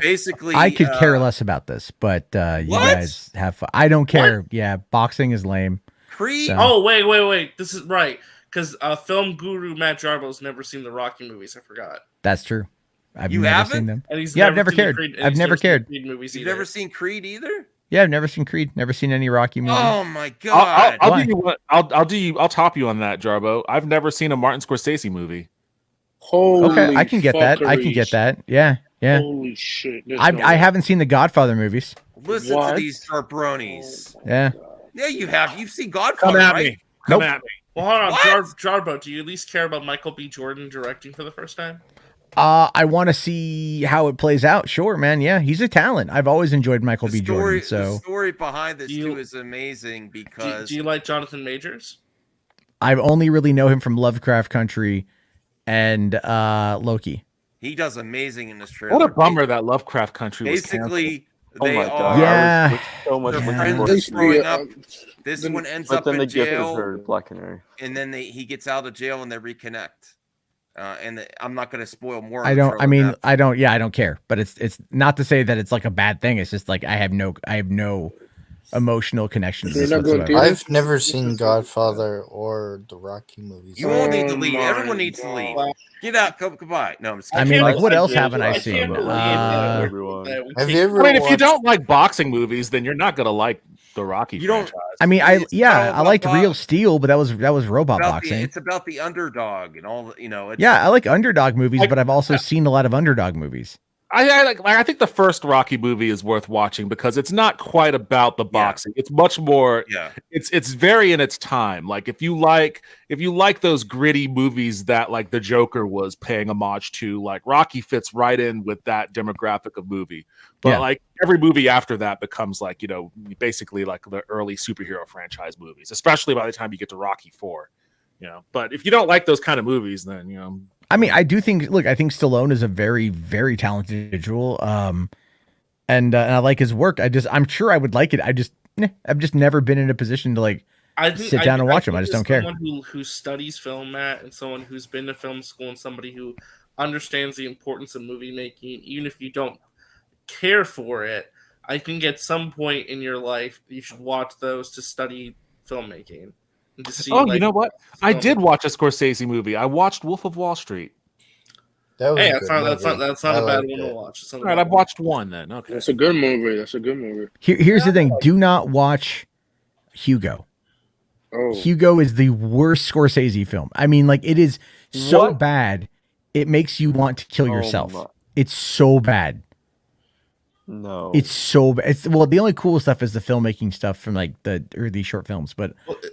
[SPEAKER 2] Basically,
[SPEAKER 15] I could care less about this, but you guys have fun. I don't care. What? Yeah, boxing is lame.
[SPEAKER 2] Creed.
[SPEAKER 9] So. Oh wait. This is right because film guru Matt Jarbo's never seen the Rocky movies. I forgot.
[SPEAKER 15] That's true. I've
[SPEAKER 2] you
[SPEAKER 15] never
[SPEAKER 2] haven't?
[SPEAKER 15] seen them.
[SPEAKER 9] And
[SPEAKER 15] I've never cared. I've never cared.
[SPEAKER 2] You've never seen Creed either?
[SPEAKER 15] Yeah, I've never seen Creed. Never seen any Rocky movies.
[SPEAKER 2] Oh my god!
[SPEAKER 11] I'll top you on that, Jarbo. I've never seen a Martin Scorsese movie.
[SPEAKER 15] Okay, I can get that. I can get that. Yeah.
[SPEAKER 5] Holy shit!
[SPEAKER 15] I haven't seen the Godfather movies.
[SPEAKER 2] Listen to these sharpronis.
[SPEAKER 15] Yeah.
[SPEAKER 2] Yeah, you have. You've seen Godfather,
[SPEAKER 11] Come at
[SPEAKER 2] right?
[SPEAKER 11] me. Come at me.
[SPEAKER 9] Well, hold on, Jarbo. Do you at least care about Michael B. Jordan directing for the first time?
[SPEAKER 15] I want to see how it plays out. Sure, man. Yeah, he's a talent. I've always enjoyed Michael B. Jordan. So
[SPEAKER 2] the story behind this too is amazing because.
[SPEAKER 9] Do you like Jonathan Majors?
[SPEAKER 15] I only really know him from Lovecraft Country and Loki.
[SPEAKER 2] He does amazing in this trailer.
[SPEAKER 11] What a bummer that Lovecraft Country was
[SPEAKER 2] basically
[SPEAKER 11] canceled.
[SPEAKER 2] they are.
[SPEAKER 15] Yeah.
[SPEAKER 12] So much
[SPEAKER 2] friends growing up. This one ends up in jail.
[SPEAKER 12] Black Canary.
[SPEAKER 2] And then he gets out of jail and they reconnect. I'm not going to spoil more.
[SPEAKER 15] I don't care. But it's not to say that it's like a bad thing. It's just like I have no emotional connection to this whatsoever.
[SPEAKER 8] I've never seen Godfather or the Rocky movies.
[SPEAKER 2] You all need to leave. Everyone needs to leave. Get out. Goodbye. No, I'm just
[SPEAKER 15] kidding. I mean, like, what else haven't I seen?
[SPEAKER 8] Have you
[SPEAKER 11] I
[SPEAKER 8] ever?
[SPEAKER 11] mean, if you don't like boxing movies, then you're not going to like the Rocky franchise.
[SPEAKER 15] I mean, I liked Real Steel, but that was robot boxing.
[SPEAKER 2] It's about the underdog and all.
[SPEAKER 15] I like underdog movies, but I've also seen a lot of underdog movies.
[SPEAKER 11] I think the first Rocky movie is worth watching because it's not quite about the boxing. It's much more.
[SPEAKER 2] Yeah.
[SPEAKER 11] It's very in its time. Like if you like those gritty movies that like the Joker was paying homage to, like Rocky fits right in with that demographic of movie. But like every movie after that becomes like, you know, basically like the early superhero franchise movies, especially by the time you get to Rocky 4. You know, but if you don't like those kind of movies, then you know.
[SPEAKER 15] I mean, I do think. Look, I think Stallone is a very, very talented individual, and I like his work. I'm sure I would like it. I've just never been in a position to like sit down and watch him. I just don't care.
[SPEAKER 9] Someone who studies film, Matt, and someone who's been to film school, and somebody who understands the importance of movie making, even if you don't care for it, I think at some point in your life you should watch those to study filmmaking. To see,
[SPEAKER 11] you know what? I did watch a Scorsese movie. I watched Wolf of Wall Street.
[SPEAKER 9] That's not a bad one to watch.
[SPEAKER 11] All right, I've watched one then. Okay,
[SPEAKER 5] that's a good movie.
[SPEAKER 15] Here's the thing: do not watch Hugo.
[SPEAKER 5] Oh.
[SPEAKER 15] Hugo is the worst Scorsese film. I mean, like it is so bad, it makes you want to kill yourself. It's so bad.
[SPEAKER 12] No,
[SPEAKER 15] it's so bad. The only cool stuff is the filmmaking stuff from like the early short films, but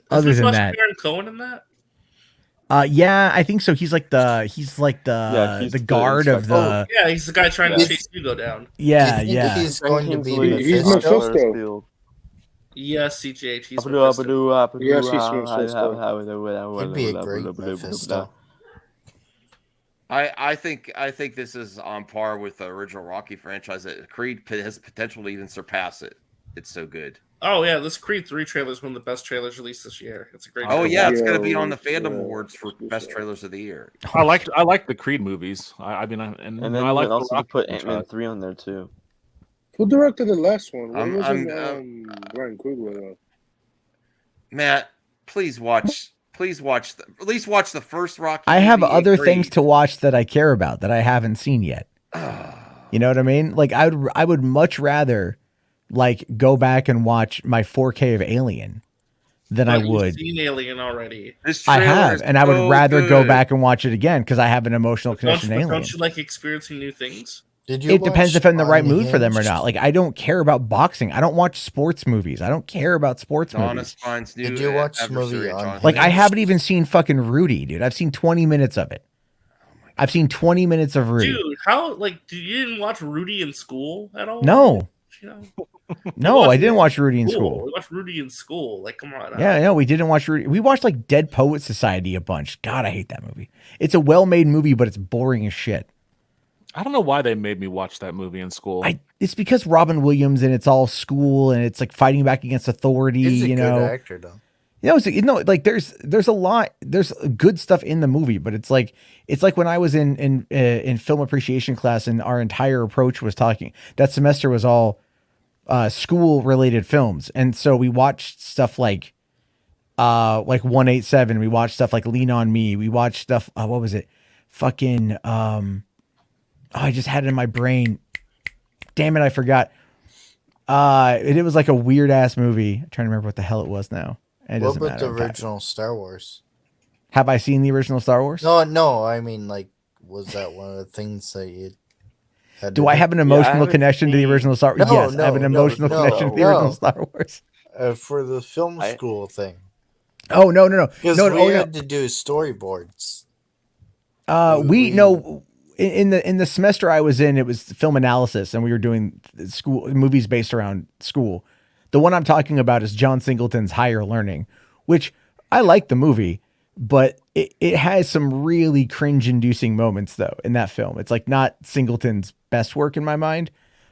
[SPEAKER 15] other than that,
[SPEAKER 9] Baron Cohen in that.
[SPEAKER 15] Yeah, I think so. He's like the guard of the.
[SPEAKER 9] Yeah, he's the guy trying to chase Hugo down.
[SPEAKER 15] Yeah,
[SPEAKER 8] He's going to be
[SPEAKER 5] Mephisto.
[SPEAKER 9] Yes, CGH. He's
[SPEAKER 5] Mephisto. Yes, he's
[SPEAKER 8] Mephisto. He'd be a great Mephisto.
[SPEAKER 2] I think this is on par with the original Rocky franchise. Creed has potential to even surpass it. It's so good.
[SPEAKER 9] Oh yeah, this Creed 3 trailer is one of the best trailers released this year. It's a great.
[SPEAKER 2] Oh yeah, it's going to be on the Fandom Awards for best trailers of the year.
[SPEAKER 11] I like the Creed movies. I mean, and
[SPEAKER 12] then
[SPEAKER 11] I like
[SPEAKER 12] also put Ant-Man 3 on there too.
[SPEAKER 5] Who directed the last one?
[SPEAKER 2] Ryan
[SPEAKER 5] Coogler.
[SPEAKER 2] Matt, please watch. At least watch the first Rocky.
[SPEAKER 15] I have other things to watch that I care about that I haven't seen yet. You know what I mean? Like I would much rather like go back and watch my 4K of Alien than I would.
[SPEAKER 9] You've seen Alien already.
[SPEAKER 15] I have, and I would rather go back and watch it again because I have an emotional connection to Alien.
[SPEAKER 9] Don't you like experiencing new things?
[SPEAKER 15] It depends if I'm in the right mood for them or not. Like I don't care about boxing. I don't watch sports movies. I don't care about sports movies.
[SPEAKER 8] Did you watch the movie on
[SPEAKER 15] Like I haven't even seen fucking Rudy, dude. I've seen 20 minutes of it. I've seen 20 minutes of Rudy.
[SPEAKER 9] Dude, how you didn't watch Rudy in school at all?
[SPEAKER 15] No.
[SPEAKER 9] You know?
[SPEAKER 15] No, I didn't watch Rudy in school.
[SPEAKER 9] We watched Rudy in school. Like, come on.
[SPEAKER 15] Yeah, no, we didn't watch Rudy. We watched like Dead Poet Society a bunch. God, I hate that movie. It's a well-made movie, but it's boring as shit.
[SPEAKER 11] I don't know why they made me watch that movie in school.
[SPEAKER 15] It's because Robin Williams and it's all school and it's like fighting back against authority.
[SPEAKER 8] He's a
[SPEAKER 15] you
[SPEAKER 8] good
[SPEAKER 15] know,
[SPEAKER 8] actor though.
[SPEAKER 15] Like there's a lot. There's good stuff in the movie, but it's like when I was in film appreciation class and our entire approach was talking. That semester was all school related films, and so we watched stuff like 187. We watched stuff like Lean on Me. We watched stuff. What was it? Fucking. I just had it in my brain. Damn it, I forgot. It was like a weird ass movie. I'm trying to remember what the hell it was now.
[SPEAKER 8] What about the original Star Wars?
[SPEAKER 15] Have I seen the original Star Wars?
[SPEAKER 8] No. I mean, like, was that one of the things that you had?
[SPEAKER 15] Do I have an emotional connection to the original Star Wars? Yes, I have an emotional connection to the original Star Wars.
[SPEAKER 8] For the film school thing.
[SPEAKER 15] Oh no!
[SPEAKER 8] Because we had to do storyboards.
[SPEAKER 15] In the semester I was in, it was film analysis, and we were doing school movies based around school. The one I'm talking about is John Singleton's Higher Learning, which I like the movie, but it has some really cringe-inducing moments though in that film. It's like not Singleton's best work in my mind,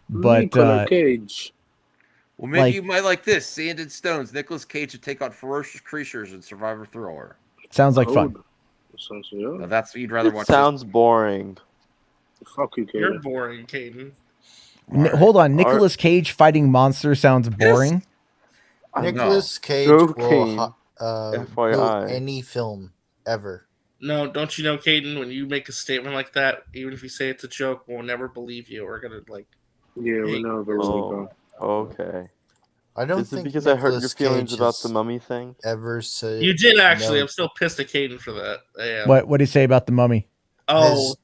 [SPEAKER 15] but
[SPEAKER 5] Cage.
[SPEAKER 2] Well, maybe you might like this: Sand and Stones. Nicolas Cage to take on ferocious creatures and survive a thriller.
[SPEAKER 15] Sounds like fun.
[SPEAKER 2] So that's what you'd rather watch.
[SPEAKER 12] Sounds boring.
[SPEAKER 5] Fuck you, Caden.
[SPEAKER 9] You're boring, Caden.
[SPEAKER 15] Hold on, Nicolas Cage fighting monsters sounds boring.
[SPEAKER 8] Nicolas Cage will do any film ever.
[SPEAKER 9] No, don't you know, Caden? When you make a statement like that, even if you say it's a joke, we'll never believe you. We're gonna like.
[SPEAKER 5] Yeah, we never believe you.
[SPEAKER 12] Okay.
[SPEAKER 8] I don't
[SPEAKER 12] Is it
[SPEAKER 8] think
[SPEAKER 12] because
[SPEAKER 8] Nicolas
[SPEAKER 12] I hurt your feelings
[SPEAKER 8] Cage
[SPEAKER 12] about the mummy thing.
[SPEAKER 8] Ever say
[SPEAKER 9] you did actually?
[SPEAKER 8] No.
[SPEAKER 9] I'm still pissed at Caden for that. Yeah.
[SPEAKER 15] What did he say about the mummy?
[SPEAKER 9] Oh,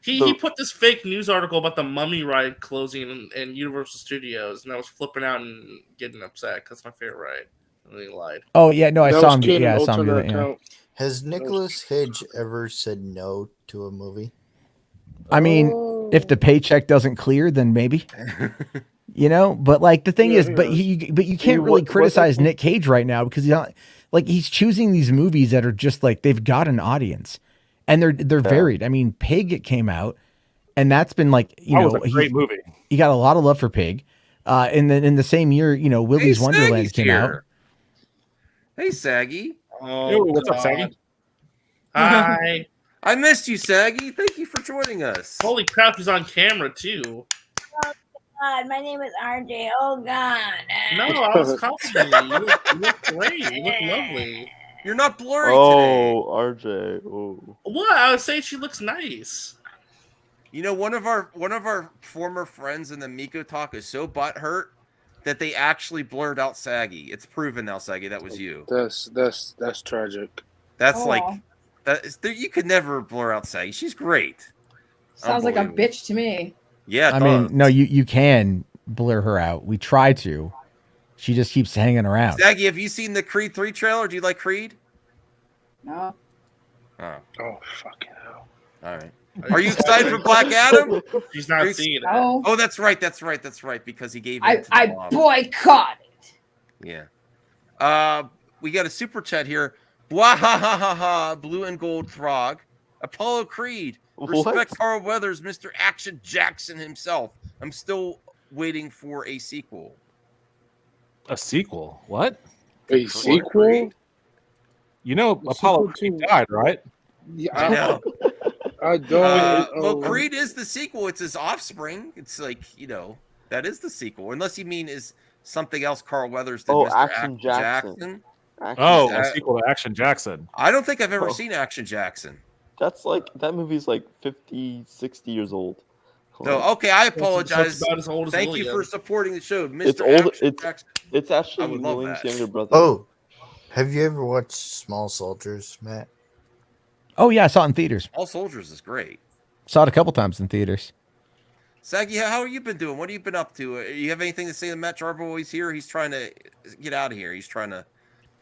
[SPEAKER 9] he put this fake news article about the Mummy ride closing in Universal Studios, and I was flipping out and getting upset because it's my favorite ride. And he lied.
[SPEAKER 15] Oh yeah, no, I saw him. Yeah, I saw him do that. Yeah.
[SPEAKER 8] Has Nicolas Cage ever said no to a movie?
[SPEAKER 15] I mean, if the paycheck doesn't clear, then maybe. But like the thing is, but you can't really criticize Nick Cage right now because he's choosing these movies that are just like they've got an audience. And they're varied. I mean, Pig came out, and that's been like
[SPEAKER 11] was a great movie.
[SPEAKER 15] He got a lot of love for Pig. And then in the same year, Willy's Wonderland came out.
[SPEAKER 2] Hey, Saggy.
[SPEAKER 11] Oh, what's up, Saggy?
[SPEAKER 9] Hi.
[SPEAKER 2] I missed you, Saggy. Thank you for joining us.
[SPEAKER 9] Holy crap, he's on camera too.
[SPEAKER 17] Oh God, my name is RJ. Oh God.
[SPEAKER 9] No, I was complimenting you. You look great. You look lovely.
[SPEAKER 2] You're not blurry
[SPEAKER 12] today.
[SPEAKER 2] today.
[SPEAKER 12] RJ. Oh.
[SPEAKER 9] What? I would say she looks nice.
[SPEAKER 2] One of our former friends in the Miko talk is so butthurt that they actually blurred out Saggy. It's proven now, Saggy, that was you.
[SPEAKER 5] That's tragic.
[SPEAKER 2] That's you could never blur out Saggy. She's great.
[SPEAKER 18] Sounds like a bitch to me.
[SPEAKER 2] Yeah,
[SPEAKER 15] I mean, no, you can blur her out. We try to. She just keeps hanging around.
[SPEAKER 2] Saggy, have you seen the Creed 3 trailer? Do you like Creed?
[SPEAKER 18] No.
[SPEAKER 2] Oh,
[SPEAKER 5] fucking hell.
[SPEAKER 2] All right. Are you excited for Black Adam?
[SPEAKER 9] She's not seeing it.
[SPEAKER 18] No.
[SPEAKER 2] Oh, that's right, because he gave it to
[SPEAKER 18] I
[SPEAKER 2] Bob.
[SPEAKER 18] boycott it.
[SPEAKER 2] Yeah. We got a super chat here. Blah ha ha ha ha. Blue and gold throg. Apollo Creed. Respect Carl Weathers, Mr. Action Jackson himself. I'm still waiting for a sequel.
[SPEAKER 11] A sequel? What?
[SPEAKER 5] A sequel?
[SPEAKER 11] Apollo Creed died, right?
[SPEAKER 5] Yeah, I know. I don't.
[SPEAKER 2] Well, Creed is the sequel. It's his offspring. It's like, that is the sequel. Unless you mean is something else Carl Weathers did. Mr.
[SPEAKER 12] Action Jackson.
[SPEAKER 11] A sequel to Action Jackson.
[SPEAKER 2] I don't think I've ever seen Action Jackson.
[SPEAKER 12] That's that movie's 50, 60 years old.
[SPEAKER 2] No, okay, I apologize.
[SPEAKER 9] It's about as old as
[SPEAKER 2] Thank you
[SPEAKER 9] William.
[SPEAKER 2] for supporting the show, Mr.
[SPEAKER 12] It's old.
[SPEAKER 2] Action Jackson.
[SPEAKER 12] It's
[SPEAKER 2] I
[SPEAKER 12] actually
[SPEAKER 2] would love
[SPEAKER 12] William's
[SPEAKER 2] that.
[SPEAKER 12] younger brother.
[SPEAKER 8] Oh, have you ever watched Small Soldiers, Matt?
[SPEAKER 15] Oh yeah, I saw it in theaters.
[SPEAKER 2] All Soldiers is great.
[SPEAKER 15] Saw it a couple times in theaters.
[SPEAKER 2] Saggy, how have you been doing? What have you been up to? You have anything to say to Matt Jarbo while he's here? He's trying to get out of here. He's trying to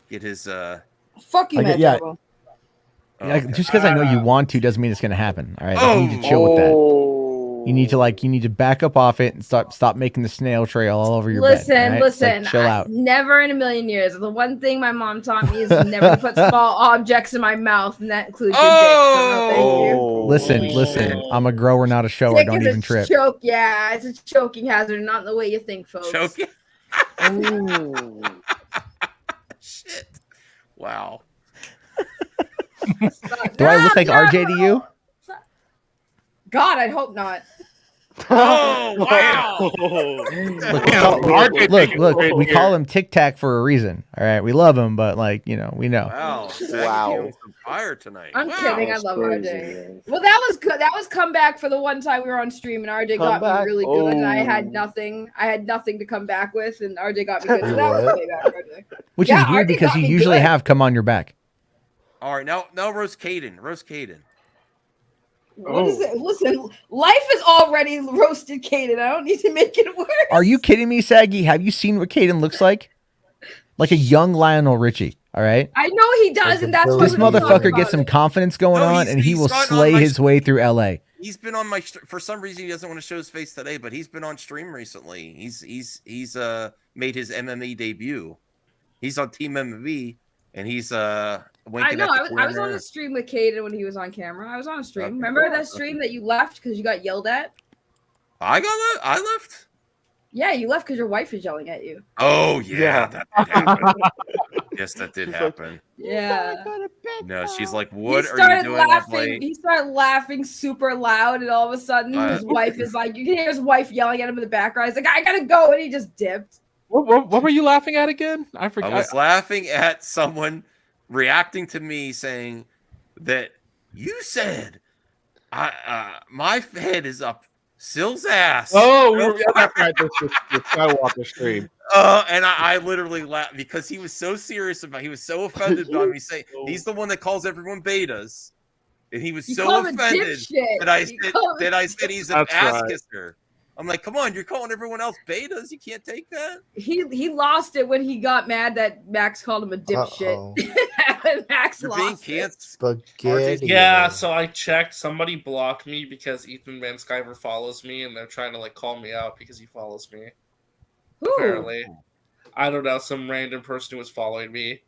[SPEAKER 2] get his
[SPEAKER 18] Fuck you, Matt Jarbo.
[SPEAKER 15] Just because I know you want to doesn't mean it's going to happen. All right, you need to chill with that. You need to back up off it and stop making the snail trail all over your bed. Right?
[SPEAKER 18] Listen.
[SPEAKER 15] Chill out.
[SPEAKER 18] Never in a million years. The one thing my mom taught me is never to put small objects in my mouth, and that includes your dick. So no, thank you.
[SPEAKER 15] Listen. I'm a grower, not a shower.
[SPEAKER 18] Dick
[SPEAKER 15] Don't
[SPEAKER 18] is
[SPEAKER 15] even
[SPEAKER 18] a
[SPEAKER 15] trip.
[SPEAKER 18] Choke, yeah, it's a choking hazard, not in the way you think, folks.
[SPEAKER 2] Choking. Shit. Wow.
[SPEAKER 15] Do I look like RJ to you?
[SPEAKER 18] God, I hope not.
[SPEAKER 2] Oh wow!
[SPEAKER 15] Look, we call him Tic Tac for a reason. All right, we love him, but we know.
[SPEAKER 2] Wow!
[SPEAKER 12] Wow!
[SPEAKER 2] Some fire tonight.
[SPEAKER 18] I'm
[SPEAKER 2] wow.
[SPEAKER 18] kidding. I love RJ. Well, that was good. That was comeback for the one time we were on stream, and RJ got me really good, and I had nothing. I had nothing to come back with, and RJ got me good. So that was payback, RJ.
[SPEAKER 15] Which is weird because you usually have come on your back.
[SPEAKER 2] All right, now roast Caden.
[SPEAKER 18] What is it? Listen, life is already roasted Caden. I don't need to make it worse.
[SPEAKER 15] Are you kidding me, Saggy? Have you seen what Caden looks like? Like a young Lionel Richie. All right.
[SPEAKER 18] I know he does, and that's
[SPEAKER 15] this motherfucker gets some confidence going on, and he will slay his way through LA.
[SPEAKER 2] He's been on my. For some reason, he doesn't want to show his face today, but he's been on stream recently. He's made his MMA debut. He's on Team MMA, and he's
[SPEAKER 18] I know. I was on a stream with Caden when he was on camera. I was on a stream. Remember that stream that you left because you got yelled at?
[SPEAKER 2] I left.
[SPEAKER 18] Yeah, you left because your wife is yelling at you.
[SPEAKER 2] Oh yeah. That did happen. Yes, that did happen.
[SPEAKER 18] Yeah.
[SPEAKER 2] No, she's like, "What are you doing?"
[SPEAKER 18] Laughing. He started laughing super loud, and all of a sudden, his wife is like, you can hear his wife yelling at him in the background. He's like, "I gotta go," and he just dipped.
[SPEAKER 11] What were you laughing at again? I forgot.
[SPEAKER 2] I was laughing at someone reacting to me saying that you said my head is up Syl's ass.
[SPEAKER 11] Oh, that's right. The Skywalker stream.
[SPEAKER 2] And I literally laughed because he was so serious about. He was so offended by me saying he's the one that calls everyone betas, And he was
[SPEAKER 18] You
[SPEAKER 2] so
[SPEAKER 18] call him a
[SPEAKER 2] offended
[SPEAKER 18] dipshit.
[SPEAKER 2] that I said he's an
[SPEAKER 11] That's
[SPEAKER 2] ass
[SPEAKER 11] right.
[SPEAKER 2] kisser. I'm like, come on, you're calling everyone else betas. You can't take that.
[SPEAKER 18] He lost it when he got mad that Max called him a dipshit. Max
[SPEAKER 2] You're being
[SPEAKER 18] lost it.
[SPEAKER 8] Spaghetti.
[SPEAKER 9] Yeah, so I checked. Somebody blocked me because Ethan Van Sciver follows me, and they're trying to like call me out because he follows me.
[SPEAKER 18] Who?
[SPEAKER 9] Apparently, I don't know. Some random person who was following me.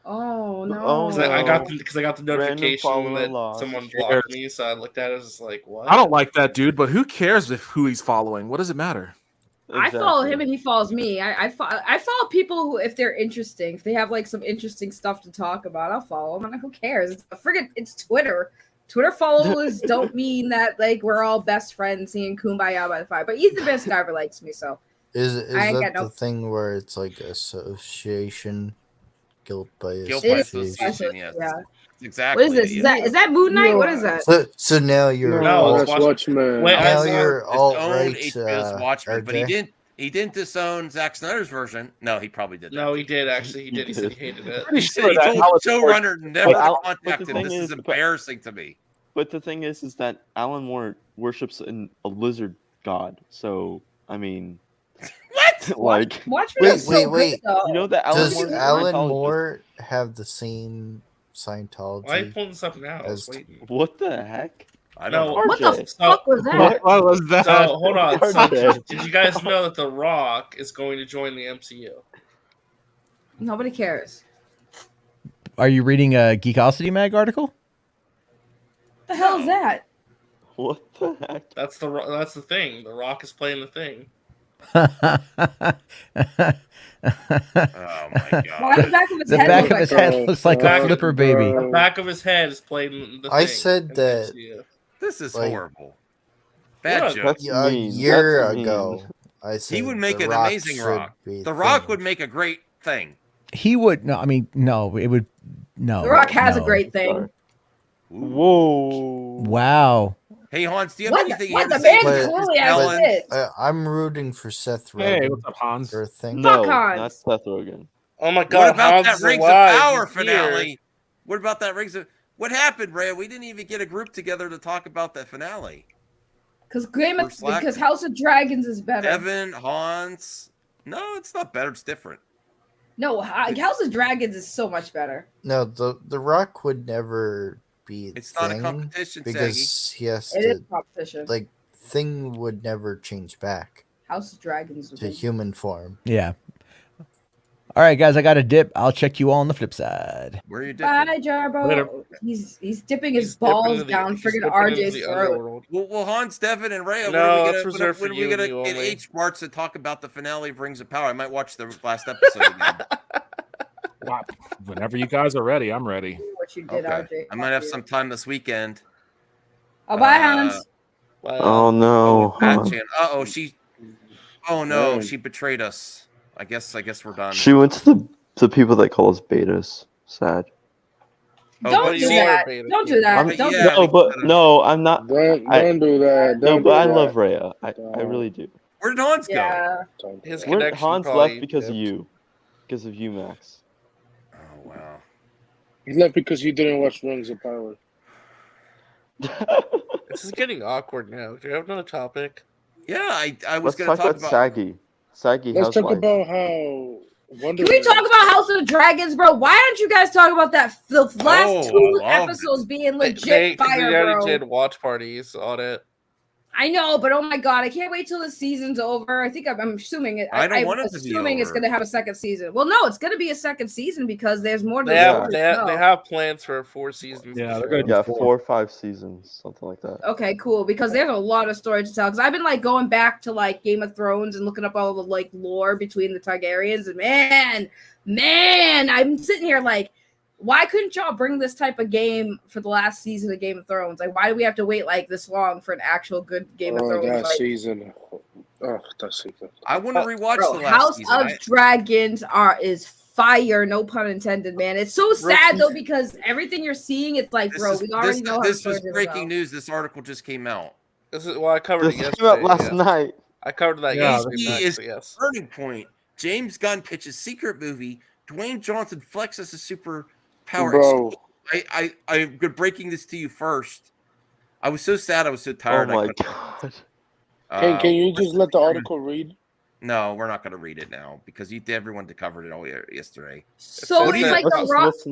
[SPEAKER 18] Oh no!
[SPEAKER 12] Oh,
[SPEAKER 9] I got
[SPEAKER 12] no.
[SPEAKER 9] the
[SPEAKER 12] Random
[SPEAKER 9] notification
[SPEAKER 12] follower
[SPEAKER 9] that
[SPEAKER 12] lost.
[SPEAKER 9] someone blocked me, so I looked at it and was like, "What?"
[SPEAKER 11] I don't like that dude, but who cares if who he's following? What does it matter?
[SPEAKER 18] I follow him and he follows me. I follow people who, if they're interesting, if they have like some interesting stuff to talk about, I'll follow them. And who cares? It's Twitter. Twitter followers don't mean that like we're all best friends singing "Kumbaya" by the fire. But Ethan Van Sciver likes me, so
[SPEAKER 8] Is
[SPEAKER 18] I ain't
[SPEAKER 8] that
[SPEAKER 18] got no.
[SPEAKER 8] the thing where it's like association, guilt by
[SPEAKER 2] Guilt by
[SPEAKER 8] association?
[SPEAKER 2] association, yes.
[SPEAKER 18] Yeah.
[SPEAKER 2] Exactly.
[SPEAKER 18] What is this? Is that Moon Knight? What is that?
[SPEAKER 8] So now you're
[SPEAKER 2] No,
[SPEAKER 5] that's Watchmen.
[SPEAKER 2] Wait,
[SPEAKER 8] now
[SPEAKER 2] I
[SPEAKER 8] you're
[SPEAKER 2] saw
[SPEAKER 8] alt
[SPEAKER 2] disowned
[SPEAKER 8] right.
[SPEAKER 2] HBO's Watchmen, but
[SPEAKER 8] RJ?
[SPEAKER 2] he didn't disown Zack Snyder's version. No, he probably did.
[SPEAKER 9] No, he did actually. He did. He said he hated it.
[SPEAKER 2] He said he told the showrunner never to contact him. This is embarrassing to me.
[SPEAKER 12] But the thing is that Alan Moore worships a lizard god. So I mean,
[SPEAKER 2] what?
[SPEAKER 12] Like,
[SPEAKER 18] Watchmen
[SPEAKER 8] wait.
[SPEAKER 12] You know that Alan
[SPEAKER 8] Does
[SPEAKER 12] Moore's
[SPEAKER 8] Alan
[SPEAKER 12] Scientologist?
[SPEAKER 8] Moore have the same Scientology?
[SPEAKER 9] Why are you pulling this up now?
[SPEAKER 8] as-
[SPEAKER 12] What the heck?
[SPEAKER 2] I
[SPEAKER 9] don't know.
[SPEAKER 18] What the fuck was that?
[SPEAKER 11] What was that?
[SPEAKER 9] So hold on. So,
[SPEAKER 12] RJ.
[SPEAKER 9] did you guys know that The Rock is going to join the MCU?
[SPEAKER 18] Nobody cares.
[SPEAKER 15] Are you reading a Geekosity Mag article?
[SPEAKER 18] What the hell is that?
[SPEAKER 12] What the heck?
[SPEAKER 9] That's the thing. The Rock is playing the thing.
[SPEAKER 2] Oh my god!
[SPEAKER 18] Why the back of his
[SPEAKER 15] The
[SPEAKER 18] head
[SPEAKER 15] back
[SPEAKER 18] look
[SPEAKER 15] of his
[SPEAKER 18] like
[SPEAKER 15] head
[SPEAKER 18] that?
[SPEAKER 15] looks like a flipper baby.
[SPEAKER 9] The back of his head is playing the thing.
[SPEAKER 8] I said
[SPEAKER 9] in the
[SPEAKER 8] that
[SPEAKER 9] MCU.
[SPEAKER 2] This is
[SPEAKER 8] like,
[SPEAKER 2] horrible. Bad joke.
[SPEAKER 12] That's
[SPEAKER 8] a
[SPEAKER 12] mean.
[SPEAKER 8] year
[SPEAKER 12] That's mean.
[SPEAKER 8] ago. I said
[SPEAKER 2] He would make
[SPEAKER 8] The
[SPEAKER 2] an
[SPEAKER 8] Rock
[SPEAKER 2] amazing
[SPEAKER 8] should
[SPEAKER 2] Rock.
[SPEAKER 8] be
[SPEAKER 2] The Rock
[SPEAKER 8] thing.
[SPEAKER 2] would make a great thing.
[SPEAKER 15] He would no. I mean, no. It would no.
[SPEAKER 18] The Rock has a
[SPEAKER 15] no.
[SPEAKER 18] great thing.
[SPEAKER 12] Whoa!
[SPEAKER 15] Wow.
[SPEAKER 2] Hey Hans, do you have
[SPEAKER 18] What?
[SPEAKER 2] anything
[SPEAKER 18] What?
[SPEAKER 2] you
[SPEAKER 18] The
[SPEAKER 2] have to say
[SPEAKER 18] man
[SPEAKER 2] about
[SPEAKER 18] clearly
[SPEAKER 2] this,
[SPEAKER 18] has
[SPEAKER 2] Ellen?
[SPEAKER 18] it.
[SPEAKER 8] I'm rooting for Seth Rogen.
[SPEAKER 11] Hey, what's up, Hans?
[SPEAKER 8] Or thing.
[SPEAKER 12] No,
[SPEAKER 18] Hans.
[SPEAKER 12] not Seth Rogen.
[SPEAKER 9] Oh my
[SPEAKER 2] What
[SPEAKER 9] god!
[SPEAKER 2] about
[SPEAKER 9] Hans
[SPEAKER 2] that
[SPEAKER 9] is
[SPEAKER 2] Rings
[SPEAKER 9] alive.
[SPEAKER 2] of Power
[SPEAKER 9] He's
[SPEAKER 2] finale?
[SPEAKER 9] here.
[SPEAKER 2] What about that Rings of? What happened, Ray? We didn't even get a group together to talk about that finale.
[SPEAKER 18] Because House of Dragons is better.
[SPEAKER 2] Evan, Hans. No, it's not better. It's different.
[SPEAKER 18] No, House of Dragons is so much better.
[SPEAKER 8] No, the Rock would never be.
[SPEAKER 2] It's not a
[SPEAKER 8] Thing
[SPEAKER 2] competition,
[SPEAKER 8] because he has
[SPEAKER 18] It is
[SPEAKER 8] to.
[SPEAKER 18] competition.
[SPEAKER 8] Like Thing would never change back
[SPEAKER 18] House of Dragons.
[SPEAKER 8] to human form.
[SPEAKER 15] Yeah. All right, guys. I got a dip. I'll check you all on the flip side.
[SPEAKER 2] Where are you
[SPEAKER 18] Bye,
[SPEAKER 2] dipping?
[SPEAKER 18] Jarbo. He's dipping his
[SPEAKER 9] dipping
[SPEAKER 18] balls
[SPEAKER 9] into the-
[SPEAKER 18] down
[SPEAKER 9] he's
[SPEAKER 18] friggin'
[SPEAKER 9] dipping into
[SPEAKER 18] RJ's
[SPEAKER 9] the
[SPEAKER 18] throat.
[SPEAKER 9] underworld.
[SPEAKER 2] Well, Hans, Devin, and Ray.
[SPEAKER 9] No,
[SPEAKER 2] when
[SPEAKER 9] it's reserved for
[SPEAKER 2] are we
[SPEAKER 9] you
[SPEAKER 2] gonna
[SPEAKER 9] and you
[SPEAKER 2] get
[SPEAKER 9] only.
[SPEAKER 2] H. Marks to talk about the finale of Rings of Power? I might watch the last episode again.
[SPEAKER 11] Wow. Whenever you guys are ready, I'm ready.
[SPEAKER 18] What you did,
[SPEAKER 2] Okay.
[SPEAKER 18] RJ.
[SPEAKER 2] I might have some time this weekend.
[SPEAKER 18] Oh, bye, Hans.
[SPEAKER 12] Oh no!
[SPEAKER 2] Uh-oh, she. Oh no, she betrayed us. I guess we're done.
[SPEAKER 12] She went to the people that call us betas. Sad.
[SPEAKER 18] Don't do that. Don't do that.
[SPEAKER 12] I'm,
[SPEAKER 18] Don't do
[SPEAKER 2] yeah,
[SPEAKER 12] no, but no, I'm not.
[SPEAKER 5] Don't do that.
[SPEAKER 12] No,
[SPEAKER 5] Don't
[SPEAKER 12] but
[SPEAKER 5] do
[SPEAKER 12] I
[SPEAKER 5] that.
[SPEAKER 12] love Rhea. I really do.
[SPEAKER 2] Where did Hans go?
[SPEAKER 18] Yeah.
[SPEAKER 9] His
[SPEAKER 12] Where
[SPEAKER 9] connection
[SPEAKER 12] Hans
[SPEAKER 9] probably
[SPEAKER 12] left because of
[SPEAKER 9] dipped.
[SPEAKER 12] you, because of you, Max.
[SPEAKER 2] Oh wow.
[SPEAKER 5] He left because you didn't watch Rings of Power.
[SPEAKER 9] This is getting awkward now. Do you have another topic?
[SPEAKER 2] Yeah, I was
[SPEAKER 12] Let's
[SPEAKER 2] going to
[SPEAKER 12] talk
[SPEAKER 2] talk
[SPEAKER 12] about Saggy. Saggy
[SPEAKER 5] Let's talk
[SPEAKER 12] housewife.
[SPEAKER 5] about how Wonder
[SPEAKER 18] Can we
[SPEAKER 5] Man-
[SPEAKER 18] talk about House of Dragons, bro? Why don't you guys talk about that? The last
[SPEAKER 2] Oh,
[SPEAKER 18] two
[SPEAKER 2] I love
[SPEAKER 18] episodes being legit
[SPEAKER 9] They
[SPEAKER 18] fire,
[SPEAKER 9] already
[SPEAKER 18] bro.
[SPEAKER 9] did watch parties on it.
[SPEAKER 18] I know, but oh my god, I can't wait till the season's over. I think I'm assuming it.
[SPEAKER 2] I don't
[SPEAKER 18] I'm
[SPEAKER 2] want it to be
[SPEAKER 18] assuming it's
[SPEAKER 2] over.
[SPEAKER 18] going to have a second season. Well, no, it's going to be a second season because there's more to
[SPEAKER 9] They
[SPEAKER 18] the
[SPEAKER 9] have,
[SPEAKER 18] story.
[SPEAKER 9] they, have,
[SPEAKER 18] to
[SPEAKER 9] they
[SPEAKER 18] know.
[SPEAKER 9] have plans for 4 seasons.
[SPEAKER 11] Yeah,
[SPEAKER 9] of
[SPEAKER 11] they're
[SPEAKER 9] the
[SPEAKER 11] gonna
[SPEAKER 9] show.
[SPEAKER 11] do
[SPEAKER 12] Yeah, 4 or 5 seasons, something like that.
[SPEAKER 18] Okay, cool. Because there's a lot of story to tell. Because I've been like going back to like Game of Thrones and looking up all the like lore between the Targaryens, and man, I'm sitting here like, why couldn't y'all bring this type of game for the last season of Game of Thrones? Like, why do we have to wait like this long for an actual good Game of Thrones?
[SPEAKER 5] that
[SPEAKER 18] Like,
[SPEAKER 5] season. Oh, that season.
[SPEAKER 2] I want to rewatch
[SPEAKER 18] bro,
[SPEAKER 2] the last
[SPEAKER 18] House
[SPEAKER 2] season.
[SPEAKER 18] of Dragons is fire, no pun intended, man. It's so sad though because everything you're seeing, it's like, bro, we already know how
[SPEAKER 2] this
[SPEAKER 18] the
[SPEAKER 2] was
[SPEAKER 18] story's
[SPEAKER 2] breaking
[SPEAKER 18] gonna go.
[SPEAKER 2] news. This article just came out.
[SPEAKER 9] This is well, I covered
[SPEAKER 12] This
[SPEAKER 9] it
[SPEAKER 12] came
[SPEAKER 9] yesterday.
[SPEAKER 12] out last
[SPEAKER 9] yeah.
[SPEAKER 12] night.
[SPEAKER 9] I covered that
[SPEAKER 11] Yeah,
[SPEAKER 9] yesterday.
[SPEAKER 2] He
[SPEAKER 9] Max,
[SPEAKER 2] is
[SPEAKER 9] but yes.
[SPEAKER 2] turning point. James Gunn pitches secret movie. Dwayne Johnson flexes a superpower
[SPEAKER 5] Bro.
[SPEAKER 2] I'm breaking this to you first. I was so sad. I was so tired.
[SPEAKER 12] Oh my god!
[SPEAKER 5] Can you just let the article read?
[SPEAKER 2] No, we're not going to read it now because everyone covered it all yesterday.
[SPEAKER 18] So
[SPEAKER 2] What
[SPEAKER 18] it's like The Rock. Is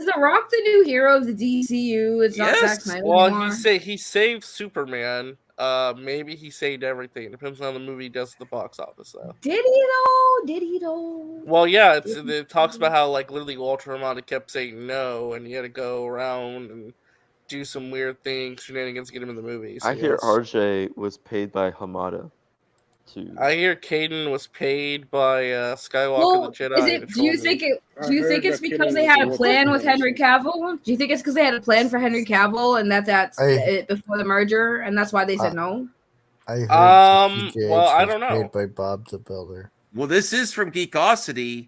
[SPEAKER 18] The Rock the new hero of the DCU? It's not Zack Snyder anymore.
[SPEAKER 9] He saved Superman. Maybe he saved everything. It depends on how the movie does at the box office, though.
[SPEAKER 18] Did he though?
[SPEAKER 9] Well, yeah, it talks about how like literally Walter Amada kept saying no, and he had to go around and do some weird things, shenanigans to get him in the movie. So
[SPEAKER 12] I hear RJ was paid by Hamada.
[SPEAKER 9] I hear Caden was paid by Skywalker the Jedi.
[SPEAKER 18] Do you think it's because they had a plan with Henry Cavill? Do you think it's because they had a plan for Henry Cavill and that's it before the merger, and that's why they said no?
[SPEAKER 8] I heard
[SPEAKER 9] I don't know.
[SPEAKER 8] Paid by Bob the Builder.
[SPEAKER 2] Well, this is from Geekosity.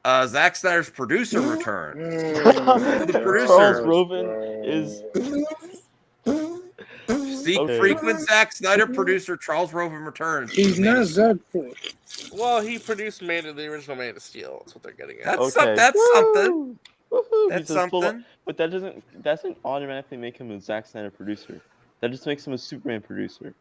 [SPEAKER 2] Zack Snyder's producer returned. The producer.
[SPEAKER 12] Charles Roven is.
[SPEAKER 2] Frequent Zack Snyder producer Charles Roven returns.
[SPEAKER 5] He's not Zack.
[SPEAKER 9] Well, he produced the original Man of Steel. That's what they're getting at.
[SPEAKER 2] That's something. That's something.
[SPEAKER 12] But that doesn't automatically make him a Zack Snyder producer. That just makes him a Superman producer.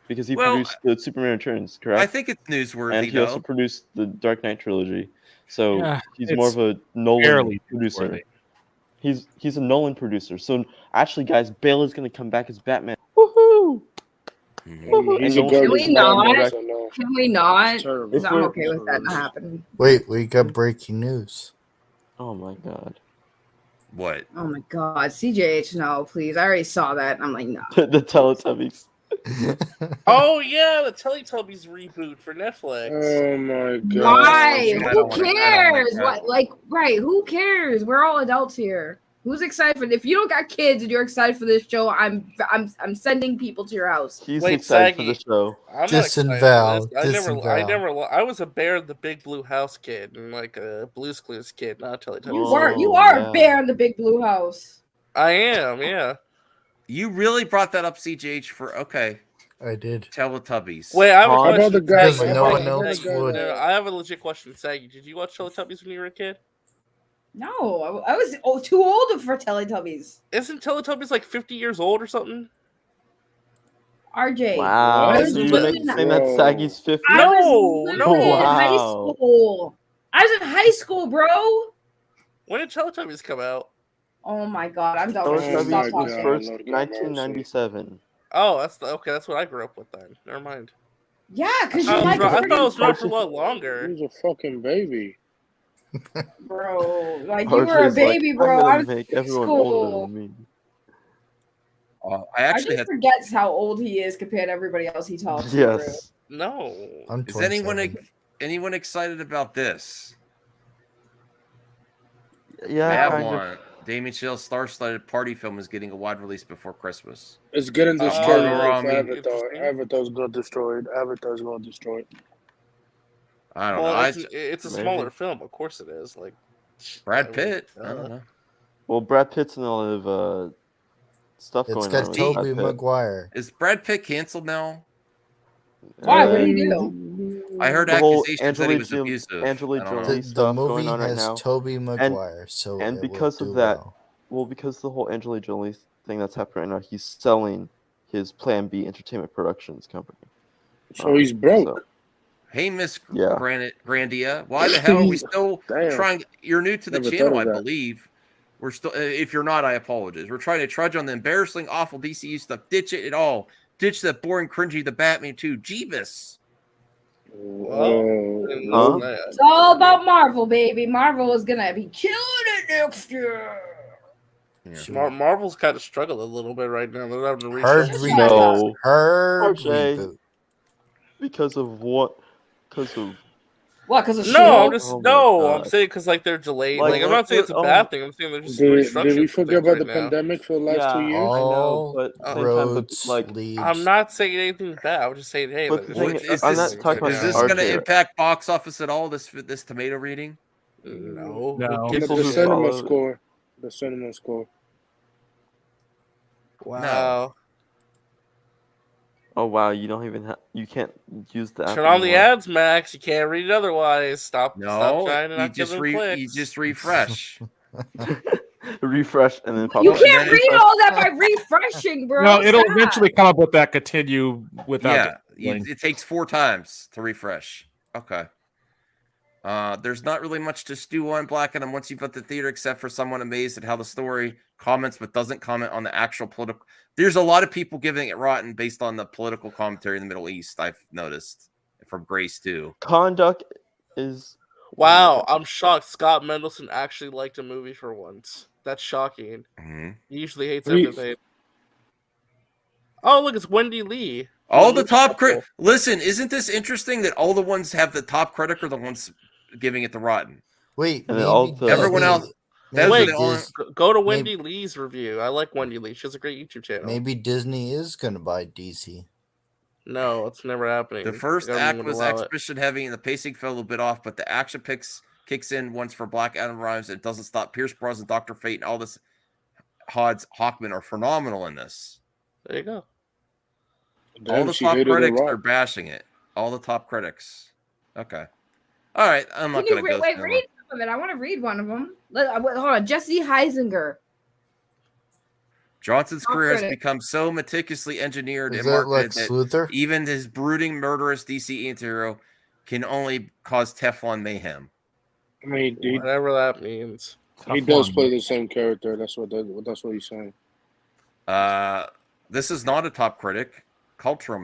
[SPEAKER 12] Because he produced the Superman Returns, correct?
[SPEAKER 2] I think it's newsworthy.
[SPEAKER 12] And he also produced the Dark Knight trilogy. So he's more of a Nolan producer. He's a Nolan producer. So actually, guys, Bale is going to come back as Batman. Woohoo!
[SPEAKER 18] Can we not? Can we not? Because I'm okay with that not happening.
[SPEAKER 8] Wait, we got breaking news.
[SPEAKER 12] Oh my god.
[SPEAKER 2] What?
[SPEAKER 18] Oh my god. CJH, no, please. I already saw that. I'm like, no.
[SPEAKER 12] The Teletubbies.
[SPEAKER 9] Oh yeah, the Teletubbies reboot for Netflix.
[SPEAKER 5] Oh my god.
[SPEAKER 18] Why? Who cares? Who cares? We're all adults here. Who's excited for it? If you don't got kids and you're excited for this show, I'm sending people to your house.
[SPEAKER 12] He's excited for the show.
[SPEAKER 9] I'm
[SPEAKER 8] Disavow.
[SPEAKER 9] I was a Bear in the Big Blue House kid and like a Blue's Clues kid, not a Teletubbies.
[SPEAKER 18] You are a bear in the Big Blue House.
[SPEAKER 9] I am, yeah.
[SPEAKER 2] You really brought that up, CJH, for okay.
[SPEAKER 8] I did.
[SPEAKER 2] Teletubbies.
[SPEAKER 9] Wait, I have a question.
[SPEAKER 8] No one else would.
[SPEAKER 9] I have a legit question, Saggy. Did you watch Teletubbies when you were a kid?
[SPEAKER 18] No, I was too old for Teletubbies.
[SPEAKER 9] Isn't Teletubbies like 50 years old or something?
[SPEAKER 18] RJ.
[SPEAKER 12] Wow.
[SPEAKER 18] I was
[SPEAKER 12] So you're saying that Saggy's 50?
[SPEAKER 18] I was literally in high
[SPEAKER 12] Wow.
[SPEAKER 18] school. I was in high school, bro.
[SPEAKER 9] When did Teletubbies come out?
[SPEAKER 18] Oh my god, I'm done with this. Stop
[SPEAKER 12] Teletubbies was
[SPEAKER 18] talking.
[SPEAKER 12] first 1997.
[SPEAKER 9] Oh, that's what I grew up with then. Never mind.
[SPEAKER 18] Yeah, because
[SPEAKER 9] I
[SPEAKER 18] you like
[SPEAKER 9] thought it was around for a lot longer.
[SPEAKER 5] He was a fucking baby.
[SPEAKER 18] Bro, like you were a baby, bro. I was
[SPEAKER 12] make
[SPEAKER 18] in
[SPEAKER 12] everyone
[SPEAKER 18] school.
[SPEAKER 12] older than me.
[SPEAKER 2] I actually
[SPEAKER 18] just forgets how old he is compared to everybody else he talks to.
[SPEAKER 12] Yes.
[SPEAKER 9] No.
[SPEAKER 2] Is anyone excited about this?
[SPEAKER 12] Yeah,
[SPEAKER 2] Babylon. Damien Chazelle's star-studded party film is getting a wide release before Christmas.
[SPEAKER 5] It's getting destroyed.
[SPEAKER 2] Avatar.
[SPEAKER 5] Avatar's gonna destroy it. Avatar's gonna destroy it.
[SPEAKER 2] I don't know.
[SPEAKER 9] It's a smaller film. Of course it is. Like
[SPEAKER 2] Brad Pitt. I don't know.
[SPEAKER 12] Well, Brad Pitt's in a lot of stuff going on.
[SPEAKER 8] It's got
[SPEAKER 12] with
[SPEAKER 8] Tobey
[SPEAKER 12] Brad Pitt.
[SPEAKER 8] Maguire.
[SPEAKER 2] Is Brad Pitt canceled now?
[SPEAKER 18] Why? What did he do?
[SPEAKER 2] I heard
[SPEAKER 12] The whole
[SPEAKER 2] accusations that he was abusive.
[SPEAKER 12] Angelina
[SPEAKER 2] I don't know.
[SPEAKER 12] Jolie
[SPEAKER 8] The
[SPEAKER 12] stuff
[SPEAKER 8] movie
[SPEAKER 12] going on right
[SPEAKER 8] has
[SPEAKER 12] now.
[SPEAKER 8] Tobey Maguire, so
[SPEAKER 12] and
[SPEAKER 8] it
[SPEAKER 12] because
[SPEAKER 8] will
[SPEAKER 12] of
[SPEAKER 8] do
[SPEAKER 12] that,
[SPEAKER 8] well.
[SPEAKER 12] because the whole Angelina Jolie thing that's happening right now, he's selling his Plan B Entertainment Productions company.
[SPEAKER 5] So he's broke.
[SPEAKER 2] Hey, Miss
[SPEAKER 12] Yeah.
[SPEAKER 2] Grandia, why the hell are we still
[SPEAKER 5] Damn.
[SPEAKER 2] trying? You're new to the
[SPEAKER 5] Never
[SPEAKER 2] channel,
[SPEAKER 5] thought
[SPEAKER 2] I
[SPEAKER 5] of that.
[SPEAKER 2] believe. We're still. If you're not, I apologize. We're trying to trudge on the embarrassing, awful DCU stuff. Ditch it at all. Ditch that boring, cringy, the Batman 2. Jeebus.
[SPEAKER 18] It's all about Marvel, baby. Marvel is gonna be killing it next year.
[SPEAKER 9] Marvel's kind of struggled a little bit right now. They're having to
[SPEAKER 8] Hard
[SPEAKER 9] reshuffle.
[SPEAKER 8] reboot. Hard
[SPEAKER 12] RJ.
[SPEAKER 8] reboot.
[SPEAKER 12] Because of what? Because of
[SPEAKER 18] What? Because of
[SPEAKER 9] No, I'm
[SPEAKER 18] She-Hulk?
[SPEAKER 9] just
[SPEAKER 12] Oh my
[SPEAKER 9] I'm
[SPEAKER 12] God.
[SPEAKER 9] saying because like they're delayed.
[SPEAKER 12] Like,
[SPEAKER 9] Like I'm not saying it's a bad thing. I'm saying they're just restructuring.
[SPEAKER 5] Did we forget about the
[SPEAKER 9] things right now.
[SPEAKER 5] pandemic for the last 2 years?
[SPEAKER 12] I know,
[SPEAKER 8] All
[SPEAKER 12] but at the same time,
[SPEAKER 8] roads
[SPEAKER 12] but, like,
[SPEAKER 8] lead.
[SPEAKER 9] I'm not saying anything bad. I'm just saying, hey,
[SPEAKER 12] But
[SPEAKER 9] like,
[SPEAKER 12] the thing
[SPEAKER 9] it's
[SPEAKER 12] is, I'm not talking about
[SPEAKER 2] Is this
[SPEAKER 12] RJ.
[SPEAKER 2] going to impact box office at all? This tomato reading?
[SPEAKER 9] no.
[SPEAKER 12] People
[SPEAKER 5] The
[SPEAKER 12] who
[SPEAKER 5] cinema
[SPEAKER 12] follow-
[SPEAKER 5] score. The cinema score.
[SPEAKER 9] Wow.
[SPEAKER 12] Oh wow, you don't even you can't use the app
[SPEAKER 9] Turn on the
[SPEAKER 12] anymore.
[SPEAKER 9] ads, Max. You can't read it otherwise. Stop
[SPEAKER 2] No,
[SPEAKER 9] trying to
[SPEAKER 2] you
[SPEAKER 9] not give
[SPEAKER 2] just
[SPEAKER 9] them clicks.
[SPEAKER 2] you just refresh.
[SPEAKER 12] refresh, and then
[SPEAKER 18] You can't read all that by refreshing, bro.
[SPEAKER 11] No, it'll
[SPEAKER 18] Stop.
[SPEAKER 11] eventually come up with that continue without.
[SPEAKER 2] It takes 4 times to refresh. Okay. There's not really much to stew on Black Adam once you've left the theater, except for someone amazed at how the story comments but doesn't comment on the actual political. There's a lot of people giving it rotten based on the political commentary in the Middle East. I've noticed from Grace too.
[SPEAKER 12] Conduct is.
[SPEAKER 9] Wow, I'm shocked. Scott Mendelson actually liked a movie for once. That's shocking.
[SPEAKER 2] Mm-hmm.
[SPEAKER 9] He usually hates everything. Oh, look, it's Wendy Lee.
[SPEAKER 2] All the top critics. Listen, isn't this interesting that all the ones have the top critic are the ones giving it the rotten?
[SPEAKER 8] Wait,
[SPEAKER 2] everyone else.
[SPEAKER 9] Wait, go to Wendy Lee's review. I like Wendy Lee. She has a great YouTube channel.
[SPEAKER 8] Maybe Disney is going to buy DC.
[SPEAKER 9] No, it's never happening.
[SPEAKER 2] The first act was exposition heavy and the pacing fell a little bit off, but the action kicks in once for Black Adam rhymes. It doesn't stop. Pierce Brosnan, Dr. Fate, and all this Hodge Hawkman are phenomenal in this.
[SPEAKER 9] There you go.
[SPEAKER 2] All the top critics are bashing it. All the top critics. Okay. All right. I'm not going to go.
[SPEAKER 18] Wait, read some of it. I want to read one of them. Hold on. Jesse Heisinger.
[SPEAKER 2] Johnson's career has become so meticulously engineered and marketed that even his brooding, murderous DC anti-hero can only cause Teflon mayhem.
[SPEAKER 5] I mean,
[SPEAKER 9] whatever that means.
[SPEAKER 5] He does play the same character. That's what he's saying.
[SPEAKER 2] This is not a top critic. Culture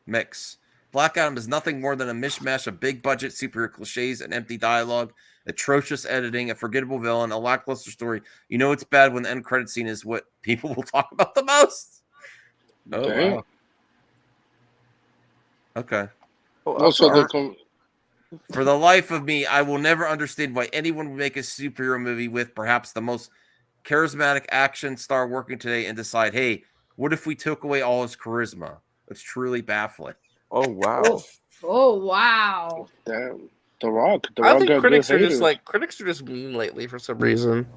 [SPEAKER 2] mix. Black Adam is nothing more than a mishmash of big budget superhero cliches and empty dialogue, atrocious editing, a forgettable villain, a lackluster story. You know it's bad when the end credit scene is what people will talk about the most. Oh, wow. Okay. For the life of me, I will never understand why anyone would make a superhero movie with perhaps the most charismatic action star working today and decide, hey, what if we took away all his charisma? It's truly baffling.
[SPEAKER 12] Oh, wow.
[SPEAKER 18] Oh, wow.
[SPEAKER 5] Damn. The Rock.
[SPEAKER 9] I think critics are just mean lately for some reason.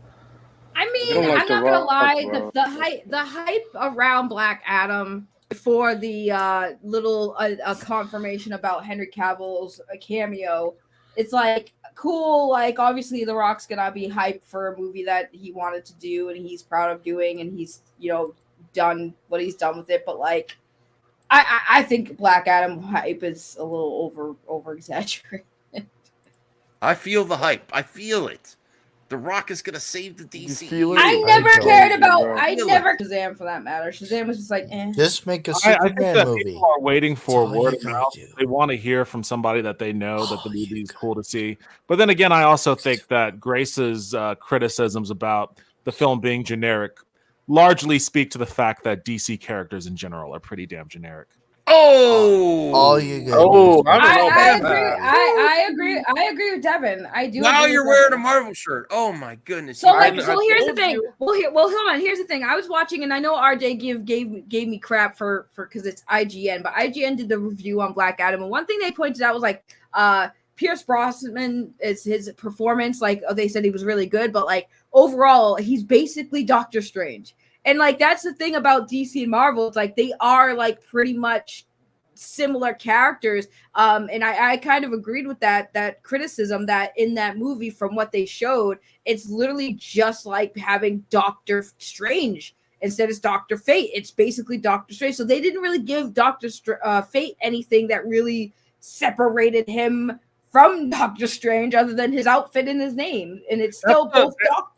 [SPEAKER 18] I mean, I'm not gonna lie. The hype around Black Adam for the little confirmation about Henry Cavill's cameo, it's like cool. Like obviously, The Rock's gonna be hyped for a movie that he wanted to do and he's proud of doing, and he's done what he's done with it. But like, I think Black Adam hype is a little over exaggerated.
[SPEAKER 2] I feel the hype. I feel it. The Rock is gonna save the DC.
[SPEAKER 18] I never cared about. I never Shazam for that matter. Shazam was just like, eh.
[SPEAKER 8] Just make a Superman movie.
[SPEAKER 11] People are waiting for word of mouth. They want to hear from somebody that they know that the movie is cool to see. But then again, I also think that Grace's criticisms about the film being generic largely speak to the fact that DC characters in general are pretty damn generic.
[SPEAKER 2] Oh,
[SPEAKER 8] all you guys.
[SPEAKER 18] Oh, I agree with Devin. I do.
[SPEAKER 2] Now you're wearing a Marvel shirt. Oh my goodness.
[SPEAKER 18] So here's the thing. Well, hold on. Here's the thing. I was watching, and I know RJ gave me crap for because it's IGN, but IGN did the review on Black Adam, and one thing they pointed out was like, Pierce Brosnan is his performance. Like they said he was really good, but like overall, he's basically Doctor Strange. And like that's the thing about DC and Marvel. It's like they are like pretty much similar characters. And I kind of agreed with that criticism that in that movie, from what they showed, it's literally just like having Doctor Strange instead of Dr. Fate. It's basically Doctor Strange. So they didn't really give Dr. Fate anything that really separated him from Doctor Strange other than his outfit and his name. And it's still both Doctor.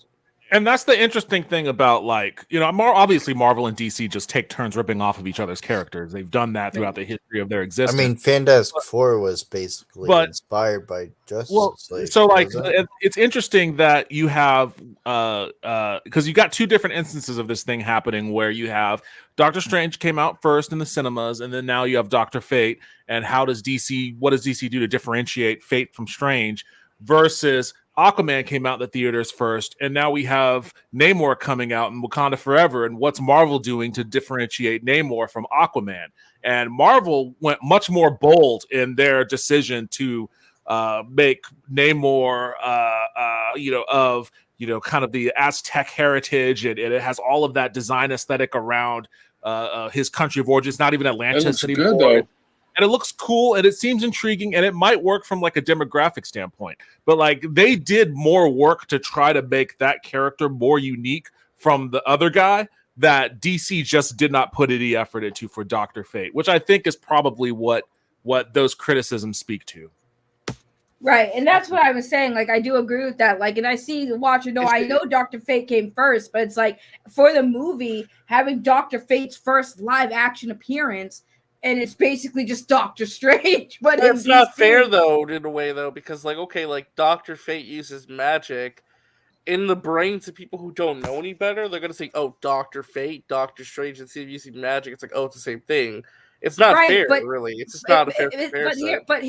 [SPEAKER 11] And that's the interesting thing about, like, obviously Marvel and DC just take turns ripping off of each other's characters. They've done that throughout the history of their existence.
[SPEAKER 8] I mean, Fantastic Four was basically inspired by Justice League.
[SPEAKER 11] So, like, it's interesting that you have, because you got two different instances of this thing happening where you have Doctor Strange came out first in the cinemas, and then now you have Dr. Fate. And what does DC do to differentiate Fate from Strange versus Aquaman came out in the theaters first, and now we have Namor coming out in Wakanda Forever. And what's Marvel doing to differentiate Namor from Aquaman? And Marvel went much more bold in their decision to make Namor, kind of the Aztec heritage, and it has all of that design aesthetic around his country of origin. It's not even Atlantis anymore. and it looks cool and it seems intriguing and it might work from like a demographic standpoint. But like they did more work to try to make that character more unique from the other guy that DC just did not put any effort into for Dr. Fate, which I think is probably what those criticisms speak to.
[SPEAKER 18] Right, and that's what I was saying. Like, I do agree with that. Like, and I see the watcher. No, I know Dr. Fate came first, but it's like for the movie having Dr. Fate's first live action appearance, and it's basically just Doctor Strange. But
[SPEAKER 9] it's not fair though, in a way though, because like okay, like Dr. Fate uses magic. In the brains of people who don't know any better, they're gonna say, "Oh, Dr. Fate, Doctor Strange," instead of using magic. It's like, oh, it's the same thing. It's not fair, really. It's just not a fair comparison.
[SPEAKER 18] But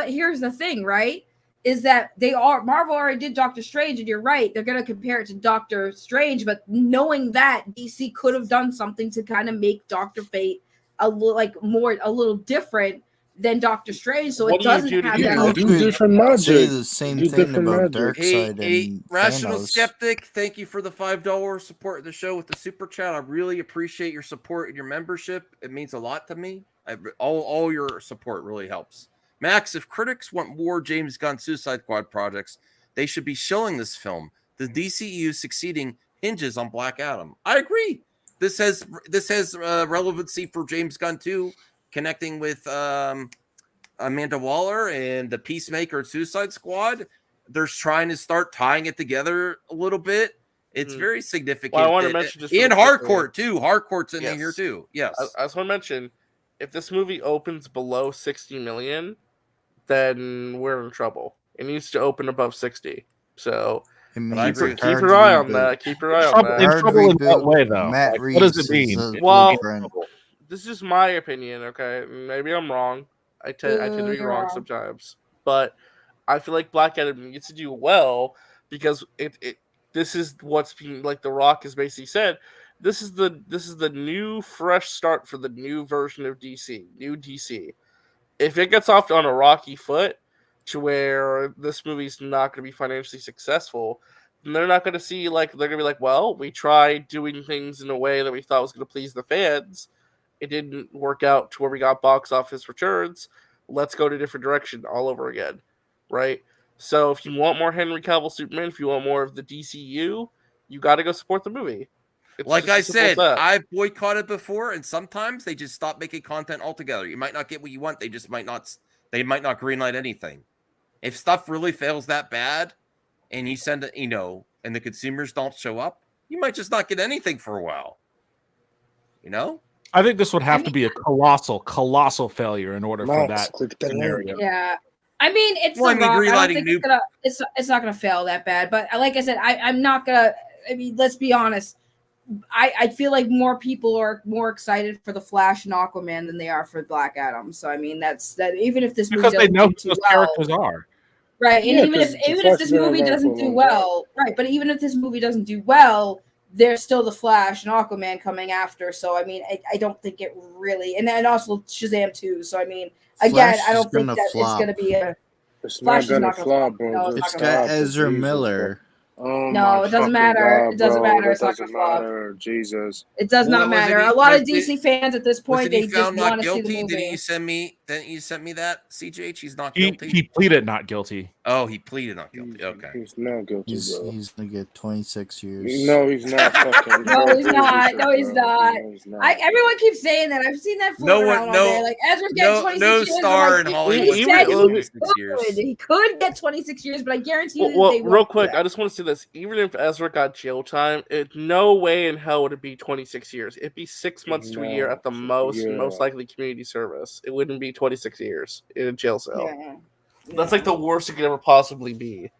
[SPEAKER 18] here's the thing, right? Is that Marvel already did Doctor Strange, and you're right. They're gonna compare it to Doctor Strange, but knowing that DC could have done something to kind of make Dr. Fate a little different than Doctor Strange, so it doesn't have that.
[SPEAKER 8] Do different magic. Say the same thing about Darkseid and
[SPEAKER 2] Rational
[SPEAKER 8] Thanos.
[SPEAKER 2] Skeptic, thank you for the $5 support of the show with the super chat. I really appreciate your support and your membership. It means a lot to me. All your support really helps. Max, if critics want more James Gunn Suicide Squad projects, they should be showing this film. The DCU succeeding hinges on Black Adam. I agree. This has relevancy for James Gunn too. Connecting with Amanda Waller and the Peacemaker Suicide Squad. They're trying to start tying it together a little bit. It's very significant.
[SPEAKER 9] Well, I want to mention just
[SPEAKER 2] and Hardcourt too. Hardcourt's in here too. Yes.
[SPEAKER 9] I just want to mention, if this movie opens below 60 million, then we're in trouble. It needs to open above 60. So keep your eye on that. Keep your eye on that.
[SPEAKER 11] In trouble in what way, though?
[SPEAKER 8] Matt
[SPEAKER 11] What does it mean?
[SPEAKER 9] Well, this is just my opinion, okay? Maybe I'm wrong. I tend to be wrong sometimes. But I feel like Black Adam needs to do well because this is what's being, like The Rock has basically said, this is the new fresh start for the new version of DC, new DC. If it gets off on a rocky foot to where this movie's not going to be financially successful, then they're not going to see, like, they're going to be like, well, we tried doing things in a way that we thought was going to please the fans. It didn't work out to where we got box office returns. Let's go to a different direction all over again, right? So if you want more Henry Cavill Superman, if you want more of the DCU, you got to go support the movie. It's
[SPEAKER 2] like I said, I've boycotted before, and sometimes they just stop making content altogether. You might not get what you want. They just might not. They might not greenlight anything. If stuff really fails that bad, and you send it, and the consumers don't show up, you might just not get anything for a while.
[SPEAKER 11] I think this would have to be a colossal failure in order for that scenario.
[SPEAKER 18] Yeah. I mean, it's The Rock. I don't think it's not gonna fail that bad. But like I said, I'm not gonna. I mean, let's be honest. I feel like more people are more excited for the Flash and Aquaman than they are for Black Adam. So I mean, that's that. Even if this movie
[SPEAKER 11] because they know who those characters are,
[SPEAKER 18] right? And even if this movie doesn't do well, right? But even if this movie doesn't do well, there's still the Flash and Aquaman coming after. So I mean, I don't think it really, and then also Shazam too. So I mean, again, I don't think that it's going to be a.
[SPEAKER 5] Flash is not going to flop, bro.
[SPEAKER 18] No,
[SPEAKER 8] it's got Ezra Miller.
[SPEAKER 18] No, it doesn't matter. It doesn't matter. It's not going to flop.
[SPEAKER 5] Jesus.
[SPEAKER 18] It does not matter. A lot of DC fans at this point, they just want to see the movie.
[SPEAKER 2] Didn't you send me that, CJH? He's not guilty.
[SPEAKER 11] He pleaded not guilty.
[SPEAKER 2] Oh, he pleaded not guilty. Okay.
[SPEAKER 5] He's not guilty, bro.
[SPEAKER 8] He's going to get 26 years.
[SPEAKER 5] No, he's not.
[SPEAKER 18] No, he's not. No, he's not. Everyone keeps saying that. I've seen that float around all day. Like, Ezra's getting 26 years.
[SPEAKER 2] No star in Hollywood.
[SPEAKER 18] He could get 26 years, but I guarantee you
[SPEAKER 9] they won't. Real quick, I just want to say this. Even if Ezra got jail time, no way in hell would it be 26 years. It'd be 6 months to a year at the most likely community service. It wouldn't be 26 years in a jail cell. Yeah. That's like the worst it could ever possibly be.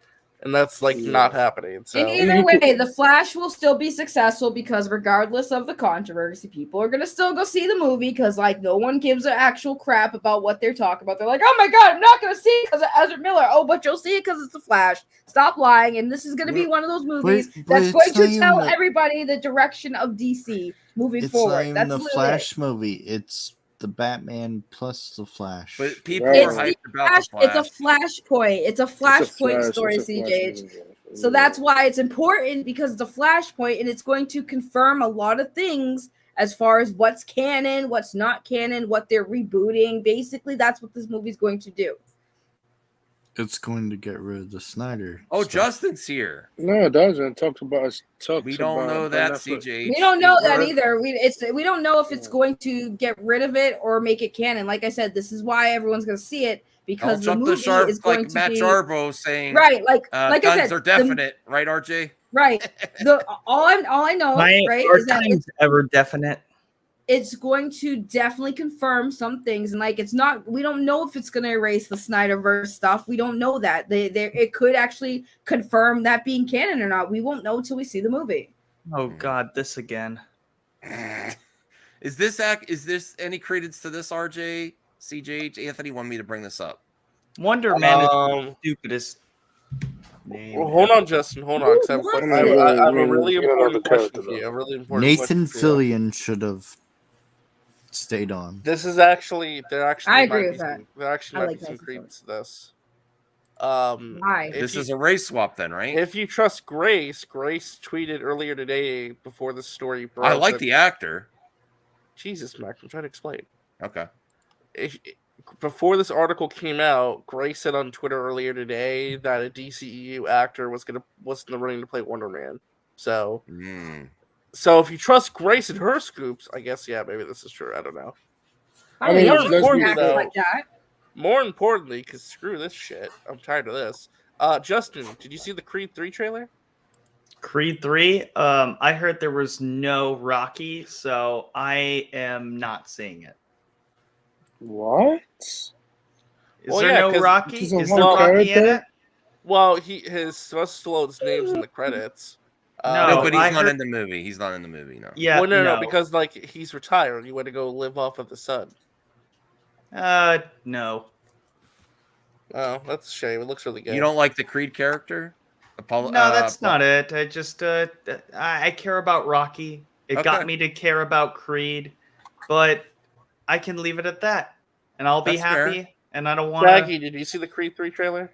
[SPEAKER 9] And that's like not happening. So.
[SPEAKER 18] In either way, The Flash will still be successful because regardless of the controversy, people are gonna still go see the movie because like no one gives an actual crap about what they're talking about. They're like, oh my god, I'm not gonna see it because of Ezra Miller. Oh, but you'll see it because it's The Flash. Stop lying. And this is gonna be one of those movies that's going to tell everybody the direction of DC moving forward.
[SPEAKER 8] It's not even the Flash movie. It's the Batman plus the Flash.
[SPEAKER 2] But people are hyped about the Flash.
[SPEAKER 18] It's a flashpoint. It's a flashpoint story, CJ. So that's why it's important because it's a flashpoint and it's going to confirm a lot of things as far as what's canon, what's not canon, what they're rebooting. Basically, that's what this movie's going to do.
[SPEAKER 16] It's going to get rid of the Snyder.
[SPEAKER 2] Oh,
[SPEAKER 16] stuff.
[SPEAKER 2] Justin's here.
[SPEAKER 5] No, it doesn't.
[SPEAKER 2] We don't know that, CJ.
[SPEAKER 18] We don't know that either. We don't know if it's going to get rid of it or make it canon. Like I said, this is why everyone's going to see it, because the movie is going
[SPEAKER 2] like
[SPEAKER 18] to
[SPEAKER 2] Matt
[SPEAKER 18] be
[SPEAKER 2] Jarbo saying,
[SPEAKER 18] right. Like I
[SPEAKER 2] guns
[SPEAKER 18] said,
[SPEAKER 2] are definite, right, RJ?
[SPEAKER 18] Right. All I know, right,
[SPEAKER 19] are
[SPEAKER 18] is that
[SPEAKER 19] times ever definite?
[SPEAKER 18] it's going to definitely confirm some things, and like it's not. We don't know if it's going to erase the Snyderverse stuff. We don't know that. It could actually confirm that being canon or not. We won't know until we see the movie.
[SPEAKER 19] Oh God, this again.
[SPEAKER 2] Is this any credence to this, RJ? CJ, Anthony wanted me to bring this up.
[SPEAKER 19] Wonder Man is the stupidest name.
[SPEAKER 9] Well, hold on, Justin. Hold on. I have a really important question for you. A really important
[SPEAKER 16] Nathan
[SPEAKER 9] question for you.
[SPEAKER 16] Fillion should have stayed on.
[SPEAKER 9] This is actually
[SPEAKER 18] I agree with that.
[SPEAKER 9] There actually
[SPEAKER 18] I
[SPEAKER 9] might
[SPEAKER 18] like
[SPEAKER 9] be some
[SPEAKER 18] Nathan
[SPEAKER 9] credence to this.
[SPEAKER 18] Why?
[SPEAKER 2] This is a race swap, then, right?
[SPEAKER 9] If you trust Grace tweeted earlier today before the story broke.
[SPEAKER 2] I like the actor.
[SPEAKER 9] Jesus, Max, I'm trying to explain.
[SPEAKER 2] Okay.
[SPEAKER 9] Before this article came out, Grace said on Twitter earlier today that a DCEU actor was in the running to play Wonder Man. So, so if you trust Grace and her scoops, I guess maybe this is true. I don't know.
[SPEAKER 5] I mean,
[SPEAKER 9] more importantly, because screw this shit, I'm tired of this. Justin, did you see the Creed 3 trailer?
[SPEAKER 19] Creed 3? I heard there was no Rocky, so I am not seeing it.
[SPEAKER 5] What?
[SPEAKER 19] Is there no Rocky? Is there Rocky in it?
[SPEAKER 9] Well, his Stallone's name's in the credits.
[SPEAKER 2] No, but he's not in the movie. He's not in the movie, no.
[SPEAKER 19] Yeah,
[SPEAKER 9] well, no, because like he's retired. You want to go live off of the sun.
[SPEAKER 19] No.
[SPEAKER 9] Oh, that's a shame. It looks really good.
[SPEAKER 2] You don't like the Creed character?
[SPEAKER 19] No, that's not it. I just I care about Rocky. It got me to care about Creed, but I can leave it at that, and I'll be happy.
[SPEAKER 2] Fair.
[SPEAKER 19] And I don't want.
[SPEAKER 9] Jackie, did you see the Creed 3 trailer?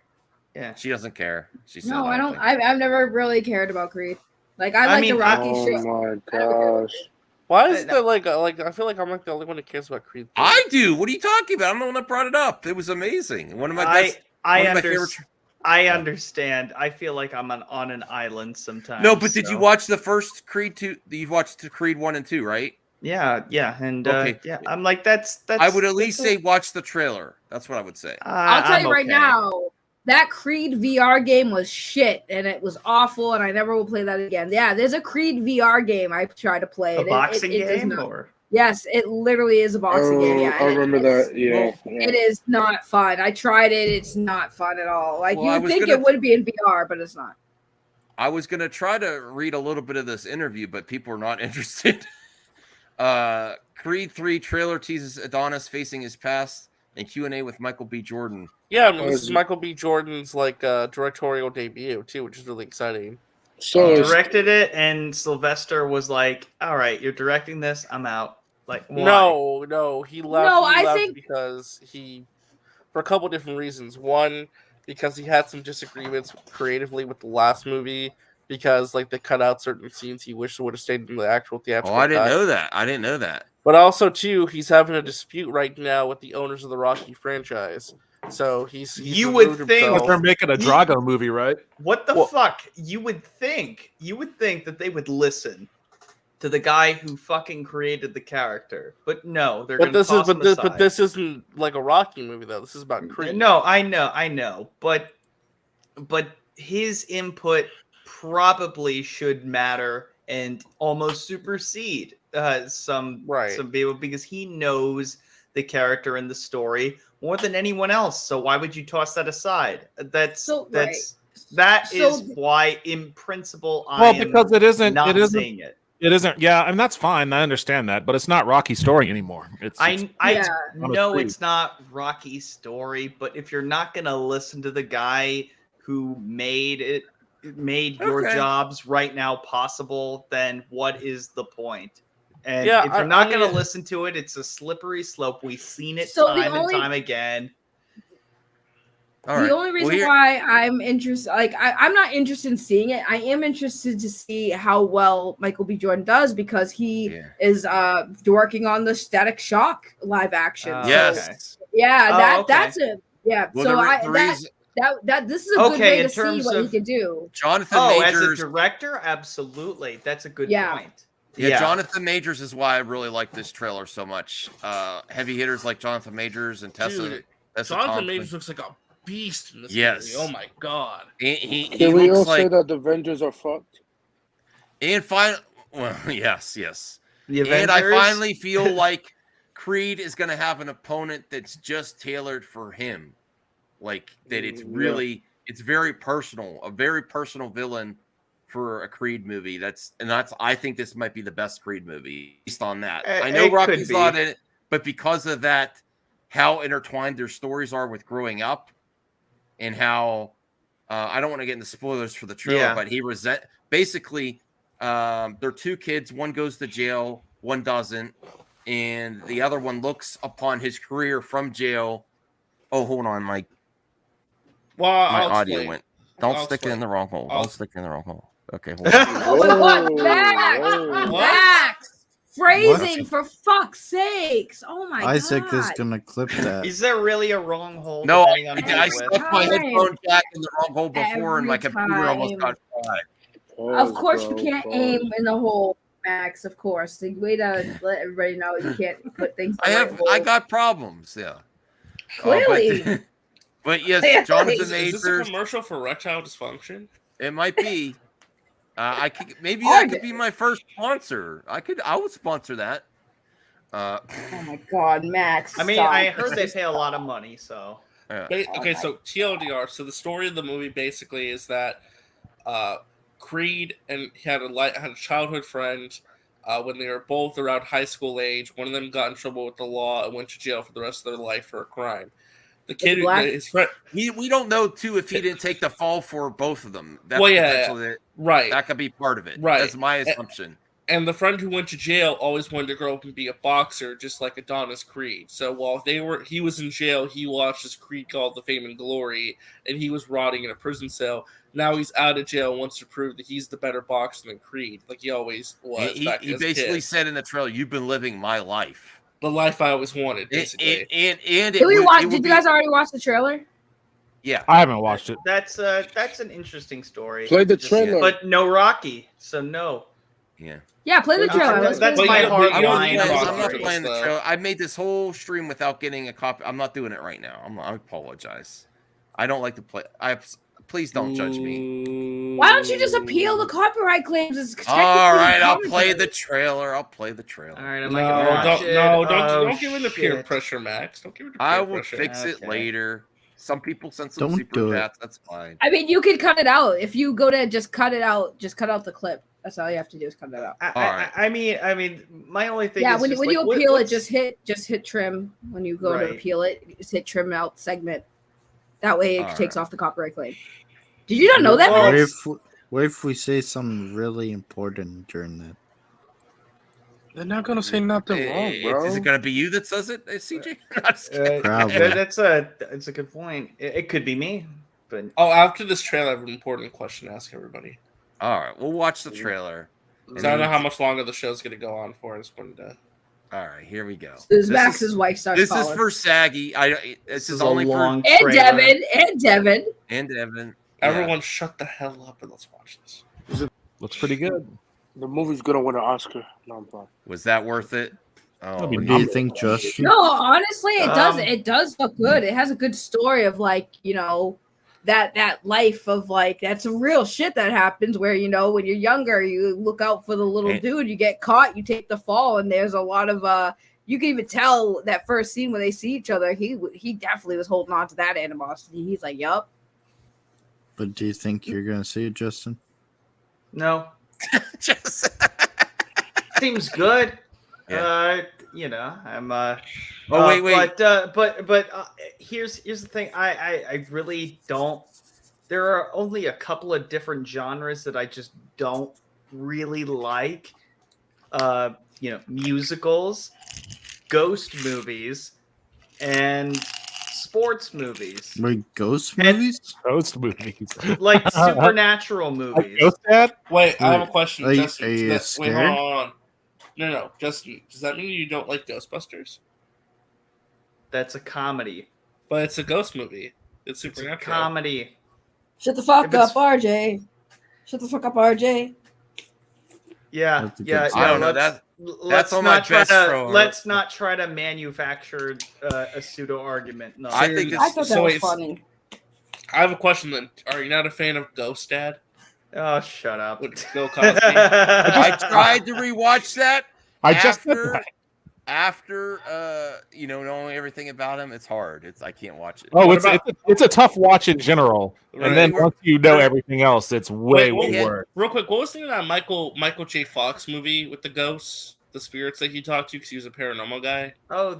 [SPEAKER 19] Yeah,
[SPEAKER 2] she doesn't care. She said,
[SPEAKER 18] no, I don't. I've never really cared about Creed. Like I like the Rocky shit.
[SPEAKER 5] Oh my gosh.
[SPEAKER 9] Why is there like I feel like I'm like the only one who cares about Creed 3.
[SPEAKER 2] I do. What are you talking about? I'm the one that brought it up. It was amazing. One of my best.
[SPEAKER 19] I understand. I feel like I'm on an island sometimes.
[SPEAKER 2] No, but did you watch the first Creed 2? You watched Creed 1 and 2, right?
[SPEAKER 19] Yeah, and
[SPEAKER 2] okay.
[SPEAKER 19] I'm like that's.
[SPEAKER 2] I would at least say watch the trailer. That's what I would say.
[SPEAKER 18] I'll tell you right now, that Creed VR game was shit, and it was awful, and I never will play that again. Yeah, there's a Creed VR game I try to play.
[SPEAKER 19] A boxing game, or
[SPEAKER 18] yes, it literally is a boxing game. Yeah,
[SPEAKER 5] I remember that. Yeah,
[SPEAKER 18] it is not fun. I tried it; it's not fun at all. Like you would think it would be in VR, but it's not.
[SPEAKER 2] I was gonna try to read a little bit of this interview, but people are not interested. Creed 3 trailer teases Adonis facing his past and Q&A with Michael B. Jordan.
[SPEAKER 9] Yeah, I mean, this is Michael B. Jordan's like directorial debut too, which is really exciting.
[SPEAKER 19] So he directed it, and Sylvester was like, "All right, you're directing this. I'm out." Like, why?
[SPEAKER 9] No, he left.
[SPEAKER 18] No,
[SPEAKER 9] he
[SPEAKER 18] I
[SPEAKER 9] left
[SPEAKER 18] think
[SPEAKER 9] because for a couple different reasons. One, because he had some disagreements creatively with the last movie. Because like they cut out certain scenes he wished would have stayed in the actual theatrical.
[SPEAKER 2] Oh, I didn't know that. I didn't know that.
[SPEAKER 9] But also too, he's having a dispute right now with the owners of the Rocky franchise. So he's
[SPEAKER 19] you would think
[SPEAKER 11] but they're making a Drago movie, right?
[SPEAKER 19] What the fuck? You would think that they would listen to the guy who fucking created the character. But no, they're going to toss him aside.
[SPEAKER 9] But this isn't like a Rocky movie though. This is about Creed.
[SPEAKER 19] No, I know. But his input probably should matter and almost supersede some people because he knows the character and the story more than anyone else. So why would you toss that aside? That is why, in principle,
[SPEAKER 11] because it isn't.
[SPEAKER 19] Not
[SPEAKER 11] it isn't
[SPEAKER 19] saying it.
[SPEAKER 11] It isn't. Yeah, and that's fine. I understand that, but it's not Rocky's story anymore.
[SPEAKER 19] I know it's not Rocky's story, but if you're not gonna listen to the guy who made your jobs right now possible, then what is the point? And if you're not going to listen to it, it's a slippery slope. We've seen it time and time again.
[SPEAKER 18] The only reason why I'm interested, I'm not interested in seeing it. I am interested to see how well Michael B. Jordan does because he is working on the Static Shock live action.
[SPEAKER 2] Yes.
[SPEAKER 18] That's it. Yeah.
[SPEAKER 2] Well,
[SPEAKER 18] This is a good way to see what he can do.
[SPEAKER 2] Jonathan Majors
[SPEAKER 19] as a director, absolutely. That's a good
[SPEAKER 18] Yeah.
[SPEAKER 19] point.
[SPEAKER 2] Yeah, Jonathan Majors is why I really like this trailer so much. Heavy hitters like Jonathan Majors and Tessa. Tessa
[SPEAKER 9] Jonathan
[SPEAKER 2] Thompson.
[SPEAKER 9] Majors looks like a beast in this
[SPEAKER 2] Yes.
[SPEAKER 9] movie. Oh my god.
[SPEAKER 2] He
[SPEAKER 5] Can we all
[SPEAKER 2] looks
[SPEAKER 5] say
[SPEAKER 2] like.
[SPEAKER 5] that the Avengers are fucked?
[SPEAKER 2] And well, yes.
[SPEAKER 19] The
[SPEAKER 2] And I
[SPEAKER 19] Avengers?
[SPEAKER 2] finally feel like Creed is going to have an opponent that's just tailored for him. Like that it's really, it's very personal, a very personal villain for a Creed movie. I think this might be the best Creed movie based on that. I know Rocky's not in it, but because of that, how intertwined their stories are with growing up and how, I don't want to get into spoilers for the trailer, but basically, they're two kids. One goes to jail, one doesn't. And the other one looks upon his career from jail. Oh, hold on, Mike.
[SPEAKER 9] Well,
[SPEAKER 2] my
[SPEAKER 9] I'll
[SPEAKER 2] audio
[SPEAKER 9] explain.
[SPEAKER 2] went. Don't
[SPEAKER 9] I'll
[SPEAKER 2] stick it in
[SPEAKER 9] explain.
[SPEAKER 2] the wrong hole.
[SPEAKER 9] I'll-
[SPEAKER 2] Don't stick it in the wrong hole. Okay, hold
[SPEAKER 18] Oh
[SPEAKER 2] on.
[SPEAKER 18] my God, Max! Phrasing for fuck's sakes! Oh my
[SPEAKER 8] Isaac
[SPEAKER 18] God!
[SPEAKER 8] is gonna clip that.
[SPEAKER 19] Is there really a wrong hole?
[SPEAKER 2] No,
[SPEAKER 19] depending on who
[SPEAKER 2] I
[SPEAKER 19] you're with?
[SPEAKER 2] stuffed my headphone jack in the wrong hole before, and my
[SPEAKER 18] Every
[SPEAKER 2] computer almost got fried.
[SPEAKER 18] Of course, you can't aim in the hole, Max. Of course, the way to let everybody know you can't put things. In
[SPEAKER 2] I got problems. Yeah.
[SPEAKER 18] Clearly.
[SPEAKER 2] But yes, Jonathan
[SPEAKER 9] Is this a
[SPEAKER 2] Majors.
[SPEAKER 9] commercial for erectile dysfunction?
[SPEAKER 2] It might be. I could maybe that could be my first sponsor. I would sponsor that.
[SPEAKER 18] Oh my God, Max!
[SPEAKER 19] I mean,
[SPEAKER 18] stop.
[SPEAKER 19] I heard they pay a lot of money, so.
[SPEAKER 9] Okay, so TLDR. So the story of the movie basically is that Creed and he had a childhood friend. When they were both around high school age, one of them got in trouble with the law and went to jail for the rest of their life for a crime. The kid, his friend,
[SPEAKER 2] we don't know too if he didn't take the fall for both of them. That's
[SPEAKER 9] well, right.
[SPEAKER 2] That could be part of it.
[SPEAKER 9] Right.
[SPEAKER 2] That's my assumption.
[SPEAKER 9] And the friend who went to jail always wanted to grow up and be a boxer, just like Adonis Creed. So while he was in jail, he watched his Creed called The Fame and Glory, and he was rotting in a prison cell. Now he's out of jail and wants to prove that he's the better boxer than Creed, like he always was.
[SPEAKER 2] He basically said in the trailer, "You've been living my life,
[SPEAKER 9] the life I always wanted." Basically,
[SPEAKER 18] Did you guys already watch the trailer?
[SPEAKER 2] Yeah,
[SPEAKER 11] I haven't watched it.
[SPEAKER 19] That's an interesting story.
[SPEAKER 5] Play the trailer.
[SPEAKER 19] But no Rocky, so no.
[SPEAKER 2] Yeah.
[SPEAKER 18] Yeah, play the trailer.
[SPEAKER 19] That's my hard line.
[SPEAKER 2] I'm not playing the trailer. I made this whole stream without getting a copy. I'm not doing it right now. I apologize. I don't like to play. Please don't judge me.
[SPEAKER 18] Why don't you just appeal the copyright claims? It's
[SPEAKER 2] All right, I'll play the trailer. All right,
[SPEAKER 9] don't give in to peer pressure, Max. Don't give in to peer
[SPEAKER 2] I will
[SPEAKER 9] pressure.
[SPEAKER 2] fix it later. Some people send some
[SPEAKER 8] Don't
[SPEAKER 2] super
[SPEAKER 8] do it.
[SPEAKER 2] chats. That's fine.
[SPEAKER 18] I mean, you could cut it out if you go to just cut it out. Just cut out the clip. That's all you have to do is cut it out.
[SPEAKER 19] I mean, my only thing.
[SPEAKER 18] Yeah,
[SPEAKER 19] is
[SPEAKER 18] when
[SPEAKER 19] just
[SPEAKER 18] you
[SPEAKER 19] like,
[SPEAKER 18] appeal it,
[SPEAKER 19] what's-
[SPEAKER 18] just hit trim. When you go to
[SPEAKER 19] Right.
[SPEAKER 18] appeal it, just hit trim out segment. That way, it
[SPEAKER 2] All
[SPEAKER 18] takes off the copyright claim. Did you not know that,
[SPEAKER 8] What
[SPEAKER 18] Max?
[SPEAKER 8] if we say something really important during that?
[SPEAKER 5] They're not gonna say nothing wrong, bro.
[SPEAKER 2] Is it going to be you that says it, CJ? I'm just kidding.
[SPEAKER 8] Probably.
[SPEAKER 19] That's a good point. It could be me, but
[SPEAKER 9] After this trailer, I have an important question to ask everybody.
[SPEAKER 2] All right, we'll watch the trailer.
[SPEAKER 9] So I don't know how much longer the show's going to go on for. I just wanted to.
[SPEAKER 2] All right, here we go.
[SPEAKER 18] This Max's wife starts
[SPEAKER 2] This is
[SPEAKER 18] calling.
[SPEAKER 2] for Saggy. This is
[SPEAKER 19] a
[SPEAKER 2] only
[SPEAKER 19] long
[SPEAKER 2] for
[SPEAKER 18] And Devin.
[SPEAKER 2] and Evan.
[SPEAKER 9] Everyone, shut the hell up and let's watch this.
[SPEAKER 11] Looks pretty good.
[SPEAKER 5] The movie's gonna win an Oscar. No, I'm fine.
[SPEAKER 2] Was that worth it? Oh,
[SPEAKER 8] Do you think Justin?
[SPEAKER 18] No, honestly, it does. It does look good. It has a good story of that life of that's some real shit that happens where when you're younger, you look out for the little dude, you get caught, you take the fall, and there's a lot of you can even tell that first scene when they see each other. He definitely was holding on to that animosity. He's like, yup.
[SPEAKER 8] But do you think you're gonna see it, Justin?
[SPEAKER 19] no.
[SPEAKER 2] Just
[SPEAKER 19] Seems good.
[SPEAKER 2] Yeah.
[SPEAKER 19] I'm.
[SPEAKER 2] wait.
[SPEAKER 19] But here's the thing. I really don't. There are only a couple of different genres that I just don't really like. Musicals, ghost movies, and sports movies.
[SPEAKER 16] Like ghost movies?
[SPEAKER 11] Ghost movies.
[SPEAKER 19] Like supernatural movies.
[SPEAKER 11] Ghost Dad?
[SPEAKER 9] Wait, I have a question.
[SPEAKER 16] Are
[SPEAKER 9] Justin,
[SPEAKER 16] you
[SPEAKER 9] wait, hold
[SPEAKER 16] scared?
[SPEAKER 9] on, hold on. No, Justin, does that mean you don't like Ghostbusters?
[SPEAKER 19] That's a comedy.
[SPEAKER 9] But it's a ghost movie. It's
[SPEAKER 19] It's a
[SPEAKER 9] supernatural.
[SPEAKER 19] comedy.
[SPEAKER 18] Shut the fuck
[SPEAKER 19] If it's-
[SPEAKER 18] up, RJ. Shut the fuck up, RJ.
[SPEAKER 19] Yeah, yeah.
[SPEAKER 2] I don't know
[SPEAKER 19] let's-
[SPEAKER 2] that.
[SPEAKER 19] Let's
[SPEAKER 2] on my
[SPEAKER 19] not try
[SPEAKER 2] best
[SPEAKER 19] to
[SPEAKER 2] thrower.
[SPEAKER 19] let's not try to manufacture a pseudo argument. No,
[SPEAKER 2] I think
[SPEAKER 18] I thought that was funny.
[SPEAKER 9] I have a question then. Are you not a fan of Ghost Dad?
[SPEAKER 19] Oh, shut up.
[SPEAKER 9] With Bill Cosby?
[SPEAKER 2] I tried to rewatch that.
[SPEAKER 11] I just said
[SPEAKER 2] after,
[SPEAKER 11] that.
[SPEAKER 2] after knowing everything about him. It's hard. I can't watch it.
[SPEAKER 11] Oh, it's a tough watch in general,
[SPEAKER 9] Right.
[SPEAKER 11] and then once you know everything else, it's way worse.
[SPEAKER 9] Real quick, what was the name of that Michael J. Fox movie with the ghosts, the spirits that he talked to because he was a paranormal guy?
[SPEAKER 19] Oh,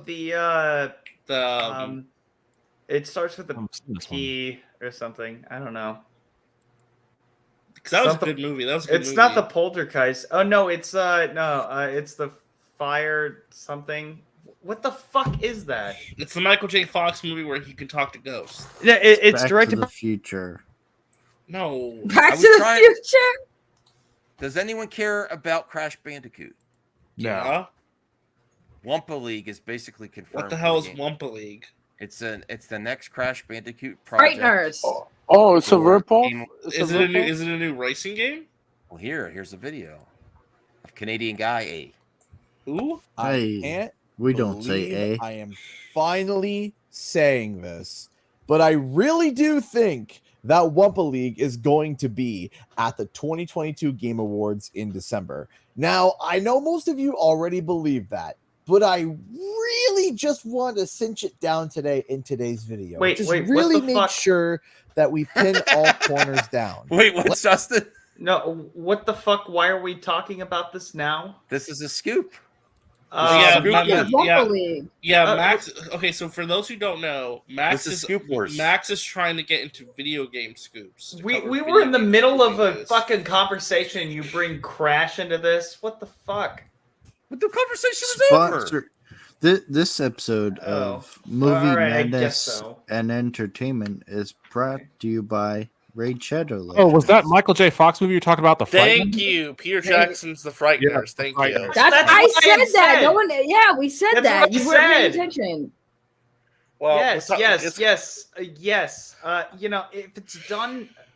[SPEAKER 19] it starts with a P or something. I don't know.
[SPEAKER 9] Because that was a good movie. That was a good
[SPEAKER 19] It's
[SPEAKER 9] movie.
[SPEAKER 19] not the Poltergeist. Oh no, it's it's the Fire something. What the fuck is that?
[SPEAKER 9] It's the Michael J. Fox movie where he can talk to ghosts.
[SPEAKER 19] Yeah, it's
[SPEAKER 16] Back
[SPEAKER 19] directed
[SPEAKER 16] to
[SPEAKER 19] by
[SPEAKER 16] the Future.
[SPEAKER 9] No.
[SPEAKER 18] Back to the Future.
[SPEAKER 2] Does anyone care about Crash Bandicoot?
[SPEAKER 9] Yeah.
[SPEAKER 2] Wumpa League is basically confirmed.
[SPEAKER 9] What the hell is
[SPEAKER 2] for the game.
[SPEAKER 9] Wumpa League?
[SPEAKER 2] It's the next Crash Bandicoot project.
[SPEAKER 18] Frighteners.
[SPEAKER 5] Oh, it's a
[SPEAKER 2] Or
[SPEAKER 5] ripoff?
[SPEAKER 2] game-
[SPEAKER 9] Is it a new racing game?
[SPEAKER 2] Well, here's a video of Canadian guy A.
[SPEAKER 9] Who?
[SPEAKER 16] Hey,
[SPEAKER 20] can't
[SPEAKER 16] we don't say
[SPEAKER 20] believe
[SPEAKER 16] A.
[SPEAKER 20] I am finally saying this, but I really do think that Wumpa League is going to be at the 2022 Game Awards in December. Now, I know most of you already believe that, but I really just want to cinch it down today in today's video.
[SPEAKER 19] Wait,
[SPEAKER 20] just
[SPEAKER 19] what
[SPEAKER 20] really
[SPEAKER 19] the
[SPEAKER 20] make
[SPEAKER 19] fuck?
[SPEAKER 20] sure that we pin all corners down.
[SPEAKER 2] Wait, what's Justin?
[SPEAKER 19] No, what the fuck? Why are we talking about this now?
[SPEAKER 2] This is a scoop.
[SPEAKER 18] Wumpa League.
[SPEAKER 9] Max. Okay, so for those who don't know, Max
[SPEAKER 2] This is Scoop Wars.
[SPEAKER 9] Max is trying to get into video game scoops.
[SPEAKER 19] We were in the middle of a fucking conversation and you bring Crash into this? What the fuck?
[SPEAKER 2] But the conversation was over.
[SPEAKER 16] Sponsor. This episode of Movie
[SPEAKER 19] Alright, I guess
[SPEAKER 16] Madness
[SPEAKER 19] so.
[SPEAKER 16] and Entertainment is brought to you by Raid Shadow.
[SPEAKER 11] Oh, was that Michael J. Fox movie you're talking about? The
[SPEAKER 9] Thank
[SPEAKER 11] Frighteners?
[SPEAKER 9] you, Peter Jackson's The Frighteners.
[SPEAKER 11] Yeah,
[SPEAKER 9] Thank
[SPEAKER 11] The
[SPEAKER 9] you.
[SPEAKER 11] Frighteners.
[SPEAKER 18] I
[SPEAKER 19] what
[SPEAKER 18] said
[SPEAKER 19] I
[SPEAKER 18] that.
[SPEAKER 19] said.
[SPEAKER 18] No one. Yeah, we said
[SPEAKER 19] That's
[SPEAKER 18] that.
[SPEAKER 19] what I
[SPEAKER 18] You weren't paying
[SPEAKER 19] said.
[SPEAKER 18] attention.
[SPEAKER 9] Well,
[SPEAKER 19] yes.
[SPEAKER 9] it's-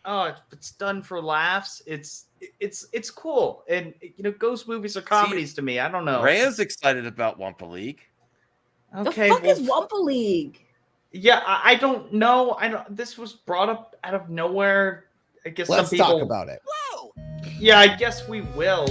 [SPEAKER 19] If it's done for laughs, it's cool. And ghost movies are comedies to me. I don't know.
[SPEAKER 2] Rhea's excited about Wumpa League.
[SPEAKER 19] Okay,
[SPEAKER 18] the fuck is Wumpa League?
[SPEAKER 19] Yeah, I don't know. This was brought up out of nowhere. I guess
[SPEAKER 20] Let's
[SPEAKER 19] some people
[SPEAKER 20] talk about it.
[SPEAKER 19] Yeah, I guess we will.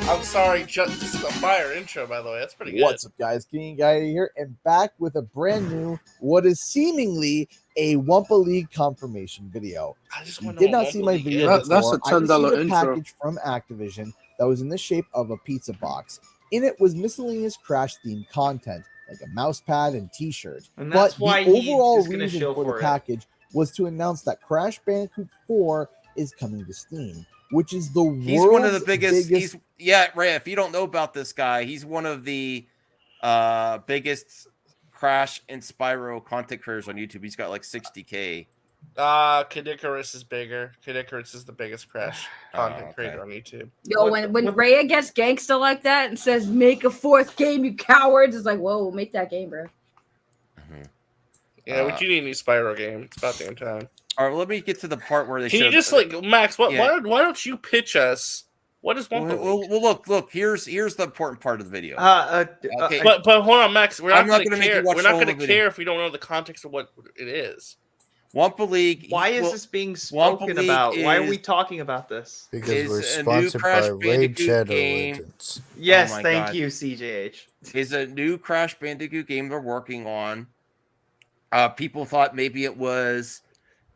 [SPEAKER 9] I'm sorry, just a fire intro, by the way. That's pretty good.
[SPEAKER 20] What's up, guys? King Guy here, and back with a brand new, what is seemingly a Wumpa League confirmation video.
[SPEAKER 9] I just
[SPEAKER 20] You
[SPEAKER 9] want
[SPEAKER 20] did not see my video
[SPEAKER 5] That's
[SPEAKER 20] before.
[SPEAKER 5] a
[SPEAKER 20] I received
[SPEAKER 5] $10
[SPEAKER 20] a
[SPEAKER 5] intro.
[SPEAKER 20] package from Activision that was in the shape of a pizza box. In it was miscellaneous Crash themed content, like a mouse pad and t-shirt.
[SPEAKER 19] And
[SPEAKER 20] But
[SPEAKER 19] that's
[SPEAKER 20] the
[SPEAKER 19] why he
[SPEAKER 20] overall
[SPEAKER 19] is gonna
[SPEAKER 20] reason
[SPEAKER 19] shill
[SPEAKER 20] for the
[SPEAKER 19] for it.
[SPEAKER 20] package was to announce that Crash Bandicoot 4 is coming to Steam, which is the
[SPEAKER 2] He's
[SPEAKER 20] world's
[SPEAKER 2] one of the biggest. Ray. If you don't know about this guy, he's one of the biggest Crash and Spyro content creators on YouTube. He's got like 60K.
[SPEAKER 9] Kid Icarus is bigger. Kid Icarus is the biggest Crash content creator on YouTube.
[SPEAKER 18] Yo, when Rhea gets gangsta like that and says, "Make a fourth game, you cowards," it's like, whoa, make that game, bro.
[SPEAKER 9] Yeah, but you need a new Spyro game. It's about damn time.
[SPEAKER 2] All right, well, let me get to the part where they
[SPEAKER 9] Can
[SPEAKER 2] showed.
[SPEAKER 9] you just Max? Why don't you pitch us? What is Wumpa League?
[SPEAKER 2] Well, look. Here's the important part of the video.
[SPEAKER 9] Okay. But hold on, Max. We're not going to
[SPEAKER 2] make you
[SPEAKER 9] care.
[SPEAKER 2] watch
[SPEAKER 9] We're
[SPEAKER 2] the
[SPEAKER 9] not
[SPEAKER 2] whole
[SPEAKER 9] going to
[SPEAKER 2] video.
[SPEAKER 9] care if we don't know the context of what it is.
[SPEAKER 2] Wumpa League.
[SPEAKER 19] Why is this being spoken about? Why are we talking about this?
[SPEAKER 16] Because we're sponsored by Raid Shadow Legends.
[SPEAKER 19] Yes,
[SPEAKER 2] Oh my
[SPEAKER 19] thank
[SPEAKER 2] God.
[SPEAKER 19] you, CJH.
[SPEAKER 2] Is a new Crash Bandicoot game they're working on. People thought maybe it was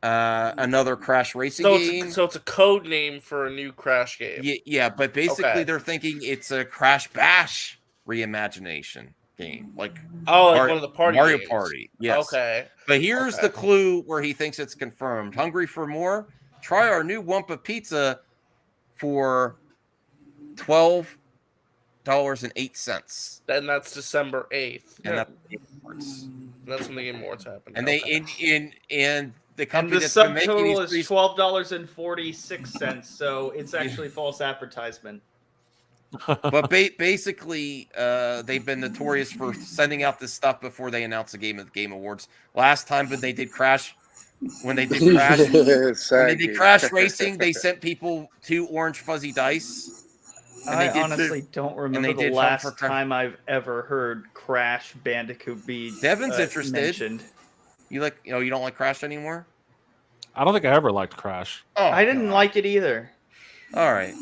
[SPEAKER 2] another Crash racing game.
[SPEAKER 9] So it's a code name for a new Crash game.
[SPEAKER 2] Yeah, but basically
[SPEAKER 9] Okay.
[SPEAKER 2] they're thinking it's a Crash Bash reimagination game, like
[SPEAKER 9] one of the party
[SPEAKER 2] Mario
[SPEAKER 9] games.
[SPEAKER 2] Party. Yes.
[SPEAKER 9] Okay.
[SPEAKER 2] But here's the clue where he thinks it's confirmed. Hungry for more? Try our new Wumpa pizza for $12 $8.08.
[SPEAKER 9] And that's December 8th.
[SPEAKER 2] And
[SPEAKER 9] that's when the Game Awards happen.
[SPEAKER 2] And they and the company
[SPEAKER 19] And the
[SPEAKER 2] that's been making
[SPEAKER 19] subtotal
[SPEAKER 2] these
[SPEAKER 19] is $12.46, so it's actually false advertisement.
[SPEAKER 2] But basically, they've been notorious for sending out this stuff before they announce the Game Awards. Last time, when they did Crash Racing, they sent people 2 orange fuzzy dice.
[SPEAKER 19] I honestly don't remember the last time I've ever heard Crash Bandicoot be
[SPEAKER 2] Devin's interested.
[SPEAKER 19] mentioned.
[SPEAKER 2] You don't like Crash anymore?
[SPEAKER 11] I don't think I ever liked Crash.
[SPEAKER 2] Oh,
[SPEAKER 19] I didn't like it either.
[SPEAKER 2] All right.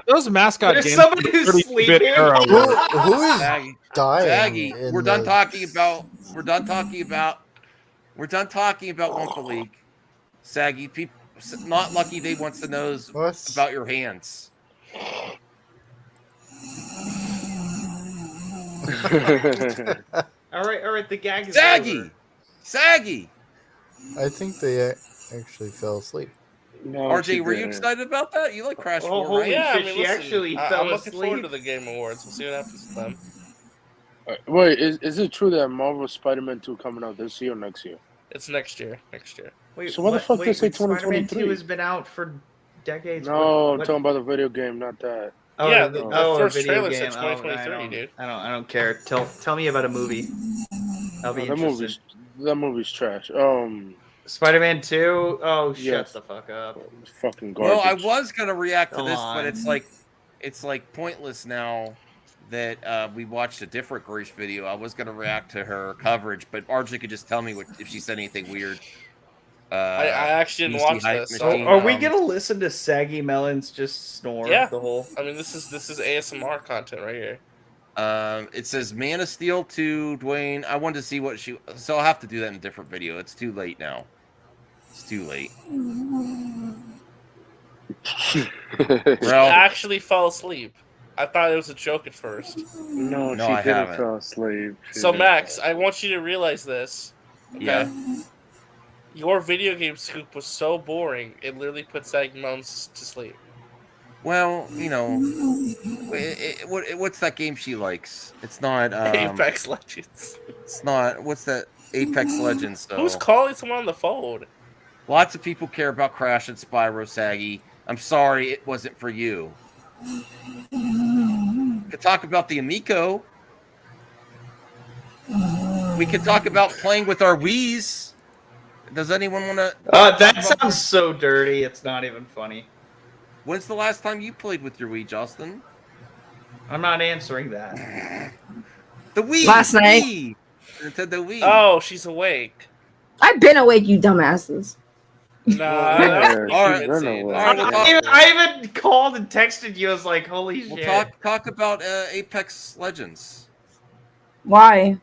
[SPEAKER 11] Those mascot
[SPEAKER 19] There's
[SPEAKER 11] games.
[SPEAKER 19] somebody who's sleeping.
[SPEAKER 8] Who is
[SPEAKER 2] Saggy.
[SPEAKER 8] dying?
[SPEAKER 2] Saggy.
[SPEAKER 8] in
[SPEAKER 2] We're done
[SPEAKER 8] the-
[SPEAKER 2] talking about Wumpa League. Saggy. People not lucky they wants to know about your hands.
[SPEAKER 19] All right. The gag is
[SPEAKER 2] Saggy.
[SPEAKER 19] over.
[SPEAKER 8] I think they actually fell asleep.
[SPEAKER 5] No,
[SPEAKER 2] RJ, were you excited about that? You like Crash 4, right?
[SPEAKER 9] Yeah,
[SPEAKER 19] shit, she actually fell
[SPEAKER 9] I'm looking forward
[SPEAKER 19] asleep.
[SPEAKER 9] to the Game Awards. We'll see what happens to them.
[SPEAKER 5] Wait, is it true that Marvel Spider-Man 2 coming out this year or next year?
[SPEAKER 9] It's next year.
[SPEAKER 19] Wait,
[SPEAKER 5] So why the fuck they say
[SPEAKER 19] Spider-Man 2
[SPEAKER 5] 2023?
[SPEAKER 19] has been out for decades.
[SPEAKER 5] No, I'm talking about the video game, not that.
[SPEAKER 19] Oh,
[SPEAKER 9] Yeah,
[SPEAKER 19] the
[SPEAKER 9] the first
[SPEAKER 19] video
[SPEAKER 9] trailer
[SPEAKER 19] game.
[SPEAKER 9] said 2023, dude.
[SPEAKER 19] I don't care. Tell me about a movie. I'll be
[SPEAKER 5] that
[SPEAKER 19] interested.
[SPEAKER 5] movie's trash.
[SPEAKER 19] Spider-Man 2? Oh, shut
[SPEAKER 5] Yes.
[SPEAKER 19] the fuck up.
[SPEAKER 5] Fucking garbage.
[SPEAKER 2] Well, I was gonna react to
[SPEAKER 19] Come
[SPEAKER 2] this,
[SPEAKER 19] on.
[SPEAKER 2] but it's like pointless now that we watched a different Grace video. I was gonna react to her coverage, but RJ could just tell me if she said anything weird.
[SPEAKER 9] I actually didn't
[SPEAKER 2] PC
[SPEAKER 9] watch
[SPEAKER 2] hype
[SPEAKER 9] this.
[SPEAKER 2] machine,
[SPEAKER 19] Are we gonna listen to Saggy Melons just snore
[SPEAKER 9] Yeah.
[SPEAKER 19] the whole?
[SPEAKER 9] I mean, this is ASMR content right here.
[SPEAKER 2] It says Man of Steel 2, Dwayne. I wanted to see what so I'll have to do that in a different video. It's too late now. It's too late.
[SPEAKER 9] I actually fell asleep. I thought it was a joke at first.
[SPEAKER 5] No,
[SPEAKER 2] No,
[SPEAKER 5] she
[SPEAKER 2] I
[SPEAKER 5] didn't
[SPEAKER 2] haven't.
[SPEAKER 5] fall asleep.
[SPEAKER 9] So Max, I want you to realize this. Okay?
[SPEAKER 2] Yeah.
[SPEAKER 9] Your video game scoop was so boring, it literally put Saggy Melons to sleep.
[SPEAKER 2] Well, what's that game she likes? It's not
[SPEAKER 9] Apex Legends.
[SPEAKER 2] It's not. What's that? Apex Legends. So.
[SPEAKER 9] Who's calling someone on the phone?
[SPEAKER 2] Lots of people care about Crash and Spyro, Saggy. I'm sorry it wasn't for you. We could talk about the Amico. We could talk about playing with our Wiis. Does anyone want to?
[SPEAKER 19] That sounds so dirty. It's not even funny.
[SPEAKER 2] When's the last time you played with your Wii, Justin?
[SPEAKER 19] I'm not answering that.
[SPEAKER 2] The Wii.
[SPEAKER 18] Last night.
[SPEAKER 2] Wii. Nintendo Wii.
[SPEAKER 9] Oh, she's awake.
[SPEAKER 18] I've been awake, you dumbasses.
[SPEAKER 9] Nah,
[SPEAKER 19] I even called and texted you. I was like, "Holy shit!"
[SPEAKER 2] We'll talk about Apex Legends.
[SPEAKER 18] Why?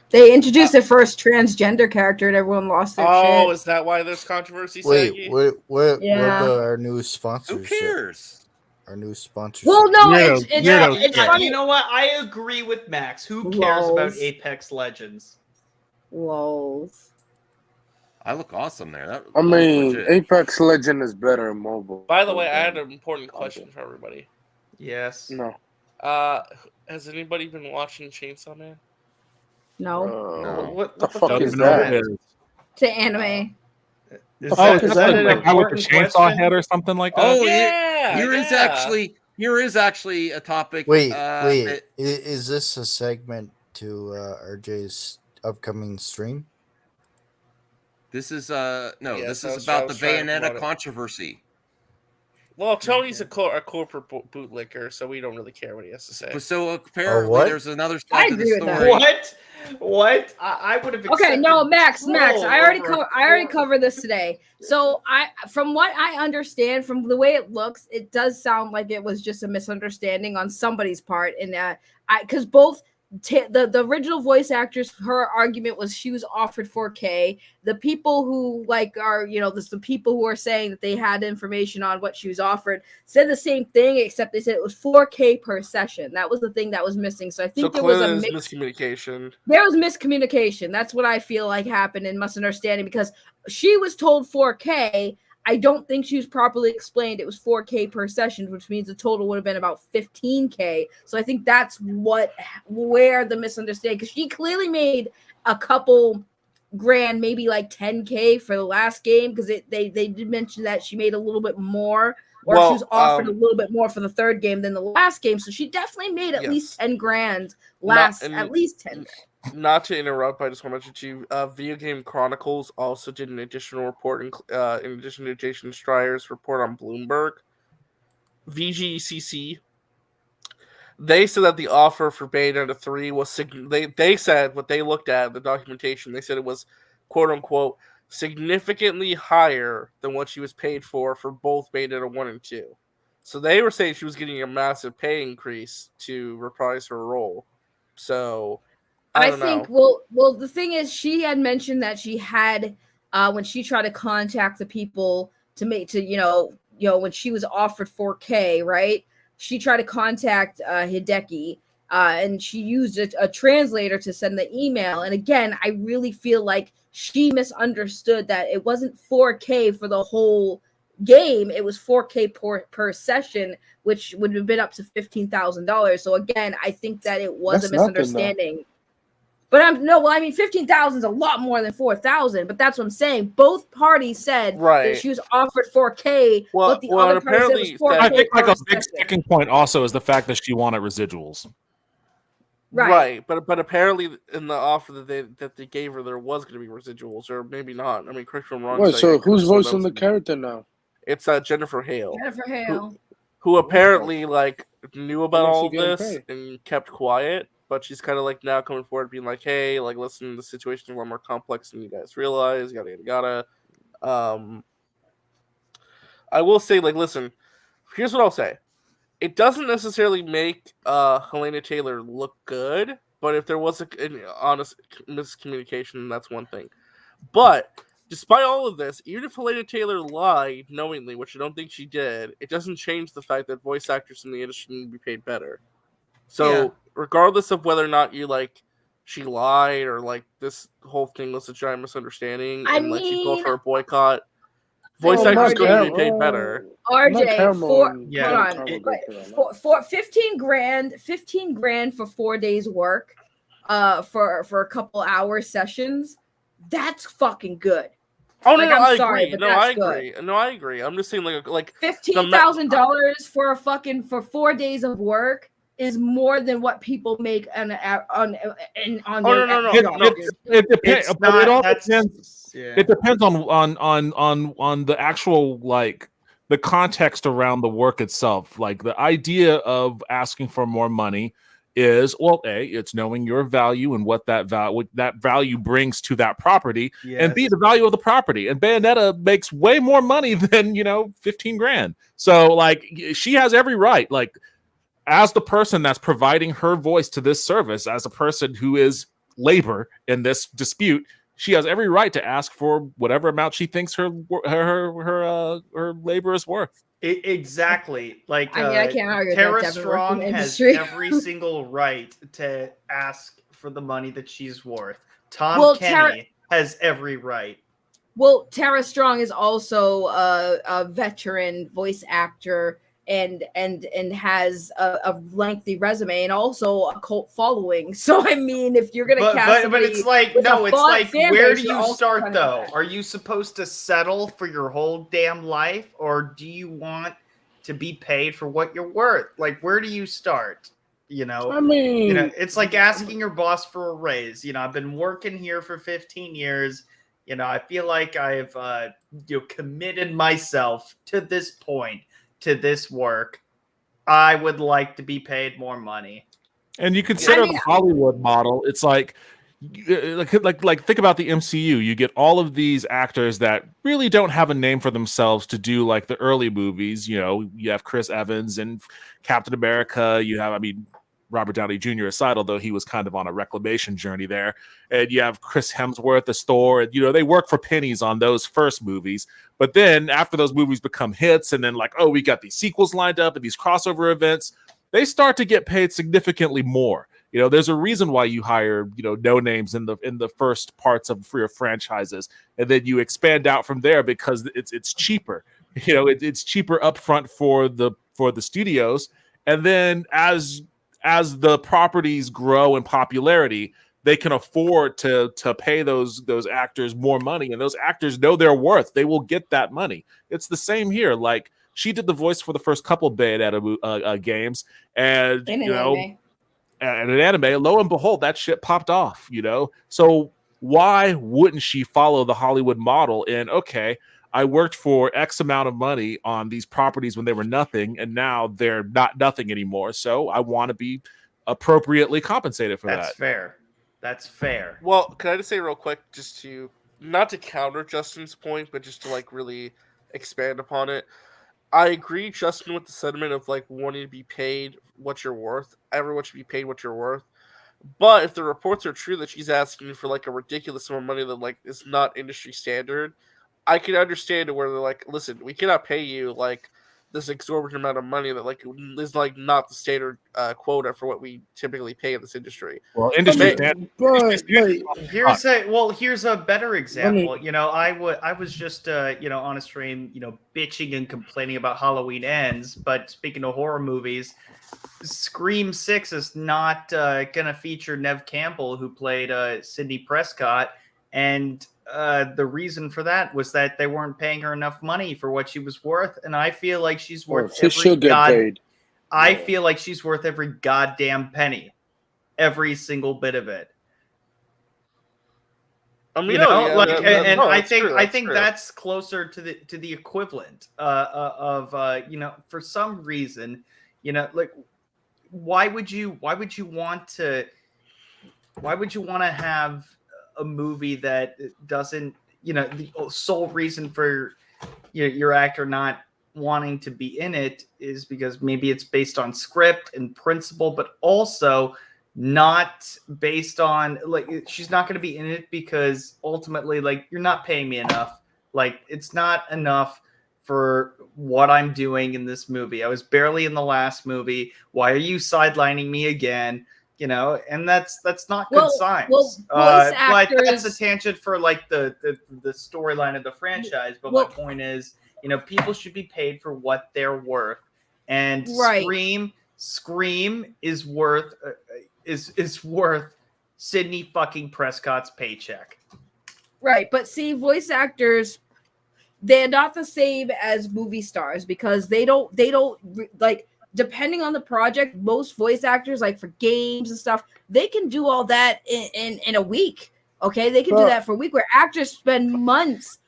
[SPEAKER 18] They introduced their first transgender character and everyone lost their
[SPEAKER 9] Oh,
[SPEAKER 18] shit.
[SPEAKER 9] is that why there's controversy?
[SPEAKER 8] Wait,
[SPEAKER 9] Saggy?
[SPEAKER 8] what
[SPEAKER 18] Yeah.
[SPEAKER 8] about our new sponsorship?
[SPEAKER 2] Who cares?
[SPEAKER 8] Our new sponsorship.
[SPEAKER 18] Well, no, it's funny.
[SPEAKER 19] You know what? I agree with Max. Who cares about
[SPEAKER 18] Lols.
[SPEAKER 19] Apex Legends?
[SPEAKER 18] Lols.
[SPEAKER 2] I look awesome there.
[SPEAKER 5] I mean, Apex Legend is better in mobile.
[SPEAKER 9] By the way, I had an important question for everybody.
[SPEAKER 19] Yes.
[SPEAKER 5] No.
[SPEAKER 9] Has anybody been watching Chainsaw Man?
[SPEAKER 18] No.
[SPEAKER 19] What
[SPEAKER 5] the fuck is that?
[SPEAKER 18] To anime.
[SPEAKER 11] Is that an guy with the chainsaw head or something like that?
[SPEAKER 2] Oh,
[SPEAKER 9] yeah.
[SPEAKER 2] Here is actually a topic.
[SPEAKER 8] Wait.
[SPEAKER 2] that-
[SPEAKER 8] Is this a segment to RJ's upcoming stream?
[SPEAKER 2] This is
[SPEAKER 9] Yes,
[SPEAKER 2] this
[SPEAKER 9] I
[SPEAKER 2] is
[SPEAKER 9] was
[SPEAKER 2] about the
[SPEAKER 9] trying to promote
[SPEAKER 2] Bayonetta
[SPEAKER 9] it.
[SPEAKER 2] controversy.
[SPEAKER 9] Well, Tony's a corporate bootlicker, so we don't really care what he has to say.
[SPEAKER 2] So apparently,
[SPEAKER 8] what?
[SPEAKER 2] there's another
[SPEAKER 18] I
[SPEAKER 2] side to the
[SPEAKER 18] agree with that.
[SPEAKER 2] story.
[SPEAKER 19] What? I would have.
[SPEAKER 18] Okay, no, Max. I already
[SPEAKER 19] over
[SPEAKER 18] I already covered this today. So from what I understand, from the way it looks, it does sound like it was just a misunderstanding on somebody's part, and because both. The original voice actress, her argument was she was offered 4K. The people who are the people who are saying that they had information on what she was offered said the same thing, except they said it was 4K per session. That was the thing that was missing. So I think there was a
[SPEAKER 9] miscommunication.
[SPEAKER 18] There was miscommunication. That's what I feel like happened and misunderstanding, because she was told 4K. I don't think she was properly explained. It was 4K per session, which means the total would have been about 15K. So I think that's where the misunderstanding, because she clearly made a couple grand, maybe like 10K for the last game, because they did mention that she made a little bit more, or she was offered a little bit more for the third game than the last game. So she definitely made at least 10 grand at least 10 grand.
[SPEAKER 9] Not to interrupt, I just want to mention to you, Video Game Chronicles also did an additional report, in addition to Jason Schreier's report on Bloomberg. VGCC, they said that the offer for Bayonetta 3 was, they said what they looked at, the documentation, they said it was, quote-unquote, significantly higher than what she was paid for both Bayonetta 1 and 2. So they were saying she was getting a massive pay increase to reprise her role. So I think
[SPEAKER 18] well the thing is, she had mentioned that she had when she tried to contact the people when she was offered 4K, right? She tried to contact Hideki, and she used a translator to send the email. And again, I really feel like she misunderstood that it wasn't 4K for the whole game. It was 4K per session, which would have been up to $15,000. So again, I think that it was a misunderstanding. But I mean, 15,000 is a lot more than 4,000. But that's what I'm saying. Both parties said that she was offered 4K, but the other party said it was 4K.
[SPEAKER 11] I think like a big sticking point also is the fact that she wanted residuals.
[SPEAKER 9] Right. But apparently in the offer that they gave her, there was going to be residuals, or maybe not. I mean, correct me if I'm wrong.
[SPEAKER 5] Wait, so who's voicing the character now?
[SPEAKER 9] It's Jennifer Hale.
[SPEAKER 18] Jennifer Hale,
[SPEAKER 9] who apparently knew about all of this and kept quiet. But she's kind of now coming forward, being like, "Hey, listen, the situation is a lot more complex than you guys realize." Yada yada yada. I will say, listen. Here's what I'll say: it doesn't necessarily make Helena Taylor look good, but if there was an honest miscommunication, that's one thing. But despite all of this, even if Helena Taylor lied knowingly, which I don't think she did, it doesn't change the fact that voice actors in the industry need to be paid better. So regardless of whether or not she lied or this whole thing was a giant misunderstanding and she called for a boycott, voice actors still need to be paid better.
[SPEAKER 18] RJ, for 15 grand for 4 days work, for a couple hour sessions, that's fucking good.
[SPEAKER 9] Oh no, I agree. No, I agree. I'm just saying, like
[SPEAKER 18] $15,000 for 4 days of work is more than what people make on their.
[SPEAKER 11] No. It depends. It all depends. Yeah. It depends on the actual the context around the work itself. Like the idea of asking for more money is, well, A, it's knowing your value and what that value brings to that property, and B, the value of the property. And Bayonetta makes way more money than 15 grand. So she has every right, as the person that's providing her voice to this service, as a person who is labor in this dispute, she has every right to ask for whatever amount she thinks her labor is worth.
[SPEAKER 19] Exactly.
[SPEAKER 18] I can't argue
[SPEAKER 19] Tara
[SPEAKER 18] that
[SPEAKER 19] Strong has every single right to ask for the money that she's worth. Tom Kenny has every right.
[SPEAKER 18] Well, Tara Strong is also a veteran voice actor and has a lengthy resume and also a cult following. So I mean, if you're gonna cast
[SPEAKER 19] but it's where do you start though? Are you supposed to settle for your whole damn life, or do you want to be paid for what you're worth? Where do you start?
[SPEAKER 5] I mean,
[SPEAKER 19] it's like asking your boss for a raise. I've been working here for 15 years. I feel like I've committed myself to this point, to this work. I would like to be paid more money.
[SPEAKER 11] And you consider the Hollywood model. It's like think about the MCU. You get all of these actors that really don't have a name for themselves to do the early movies. You have Chris Evans and Captain America. You have, Robert Downey Jr. aside, although he was kind of on a reclamation journey there. And you have Chris Hemsworth as Thor. And, they work for pennies on those first movies. But then after those movies become hits and then we got these sequels lined up and these crossover events, they start to get paid significantly more. You know, there's a reason why you hire, you know, no names in the first parts of for your franchises, and then you expand out from there because it's cheaper. You know, it's cheaper upfront for the studios, and then as the properties grow in popularity, they can afford to pay those actors more money, and those actors know their worth. They will get that money. It's the same here. Like, she did the voice for the first couple Bayonetta games, and
[SPEAKER 18] In an
[SPEAKER 11] you know,
[SPEAKER 18] anime.
[SPEAKER 11] and an anime. Lo and behold, that shit popped off. You know, so why wouldn't she follow the Hollywood model? And okay, I worked for X amount of money on these properties when they were nothing, and now they're not nothing anymore. So I want to be appropriately compensated for
[SPEAKER 19] That's
[SPEAKER 11] that.
[SPEAKER 19] fair. That's fair.
[SPEAKER 9] Well, can I just say real quick, just to not to counter Justin's point, but just to like really expand upon it. I agree, Justin, with the sentiment of like wanting to be paid what you're worth. Everyone should be paid what you're worth. But if the reports are true that she's asking for like a ridiculous amount of money that like is not industry standard, I can understand where they're like, listen, we cannot pay you like this exorbitant amount of money that like is like not the standard quota for what we typically pay in this industry.
[SPEAKER 11] Well, industry
[SPEAKER 19] here's a better example. You know, I was just you know, on a stream, you know, bitching and complaining about Halloween Ends, but speaking of horror movies, Scream 6 is not gonna feature Neve Campbell, who played Sidney Prescott, and the reason for that was that they weren't paying her enough money for what she was worth, and I feel like she's worth
[SPEAKER 5] she should get paid.
[SPEAKER 19] I feel like she's worth every goddamn penny, every single bit of it.
[SPEAKER 9] I mean,
[SPEAKER 19] You know,
[SPEAKER 9] yeah,
[SPEAKER 19] like,
[SPEAKER 9] that-
[SPEAKER 19] and
[SPEAKER 9] no,
[SPEAKER 19] I
[SPEAKER 9] that's
[SPEAKER 19] think
[SPEAKER 9] true,
[SPEAKER 19] I
[SPEAKER 9] that's
[SPEAKER 19] think
[SPEAKER 9] true.
[SPEAKER 19] that's closer to the equivalent of you know, for some reason, you know, like why would you want to have a movie that doesn't, you know, the sole reason for your actor not wanting to be in it is because maybe it's based on script and principle, but also not based on like she's not going to be in it because ultimately like you're not paying me enough. Like it's not enough for what I'm doing in this movie. I was barely in the last movie. Why are you sidelining me again? You know, and that's not good signs.
[SPEAKER 18] Voice
[SPEAKER 19] But that's
[SPEAKER 18] actors-
[SPEAKER 19] a tangent for like the storyline of the franchise. But my point is, you know, people should be paid for what they're worth. And
[SPEAKER 18] Right.
[SPEAKER 19] Scream is worth is worth Sidney fucking Prescott's paycheck.
[SPEAKER 18] Right, but see, voice actors, they're not the same as movie stars because they don't like, depending on the project, most voice actors, like for games and stuff, they can do all that in a week. Okay, they can do that for a week, where actors spend months,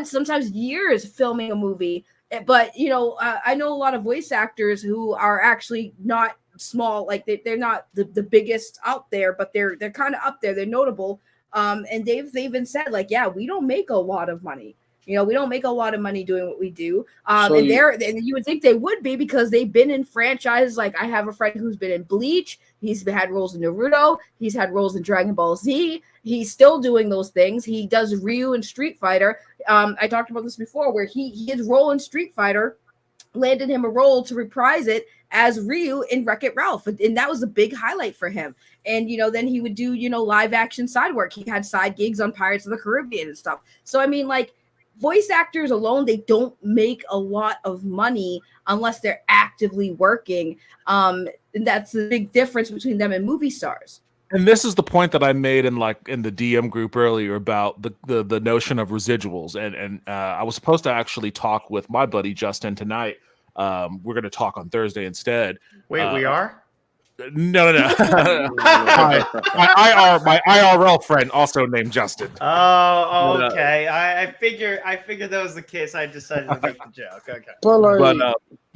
[SPEAKER 18] sometimes years filming a movie. But you know, I know a lot of voice actors who are actually not small, like they're not the biggest out there, but they're kind of up there. They're notable. And they've even said like, yeah, we don't make a lot of money. You know, we don't make a lot of money doing what we do. And you would think they would be because they've been in franchises. Like I have a friend who's been in Bleach. He's had roles in Naruto. He's had roles in Dragon Ball Z. He's still doing those things. He does Ryu in Street Fighter. I talked about this before, where his role in Street Fighter landed him a role to reprise it as Ryu in Wreck-It Ralph. And that was a big highlight for him. And, you know, then he would do, you know, live action side work. He had side gigs on Pirates of the Caribbean and stuff. So, I mean, like, voice actors alone, they don't make a lot of money unless they're actively working. And that's the big difference between them and movie stars.
[SPEAKER 11] And this is the point that I made in the DM group earlier about the notion of residuals. And I was supposed to actually talk with my buddy Justin tonight. We're going to talk on Thursday instead.
[SPEAKER 19] Wait, we are?
[SPEAKER 11] No. my IRL friend, also named Justin.
[SPEAKER 19] Oh, okay. I figured that was the case. I decided to make the joke. Okay.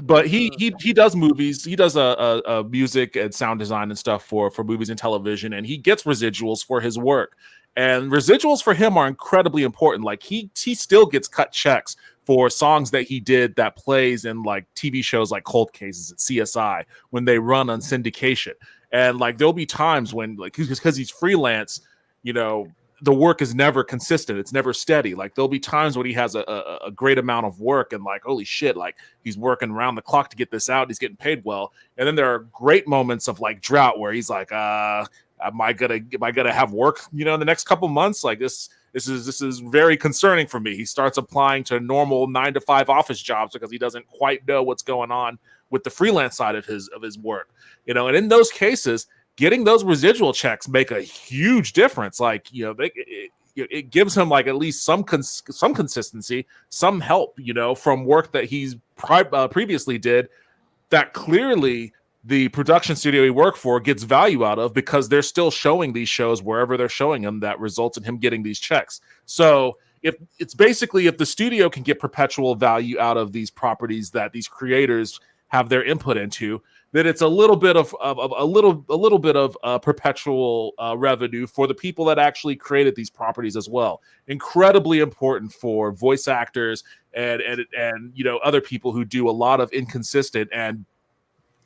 [SPEAKER 11] But he does movies. He does a music and sound design and stuff for movies and television, and he gets residuals for his work. And residuals for him are incredibly important. Like he still gets cut checks for songs that he did that plays in like TV shows like Cold Cases at CSI when they run on syndication. And like there'll be times when like because he's freelance, you know, the work is never consistent. It's never steady. Like there'll be times when he has a great amount of work and like, holy shit, like he's working around the clock to get this out. He's getting paid well. And then there are great moments of like drought where he's like, am I gonna have work, in the next couple months? Like this is very concerning for me. He starts applying to normal 9-to-5 office jobs because he doesn't quite know what's going on with the freelance side of his work. And in those cases, getting those residual checks make a huge difference. Like, it gives him like at least some consistency, some help, from work that he's previously did that clearly the production studio he worked for gets value out of because they're still showing these shows wherever they're showing them that results in him getting these checks. So if the studio can get perpetual value out of these properties that these creators have their input into, that it's a little bit of perpetual revenue for the people that actually created these properties as well. Incredibly important for voice actors and other people who do a lot of inconsistent and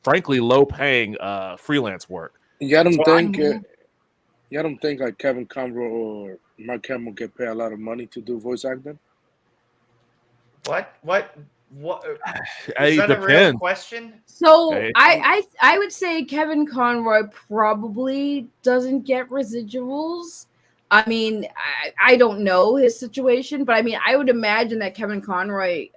[SPEAKER 11] frankly low-paying freelance work.
[SPEAKER 5] You don't think like Kevin Conroy or Mark Hamill get paid a lot of money to do voice acting?
[SPEAKER 19] What?
[SPEAKER 11] Is
[SPEAKER 19] that a real question?
[SPEAKER 18] So I would say Kevin Conroy probably doesn't get residuals. I mean, I don't know his situation, but I mean, I would imagine that Kevin Conroy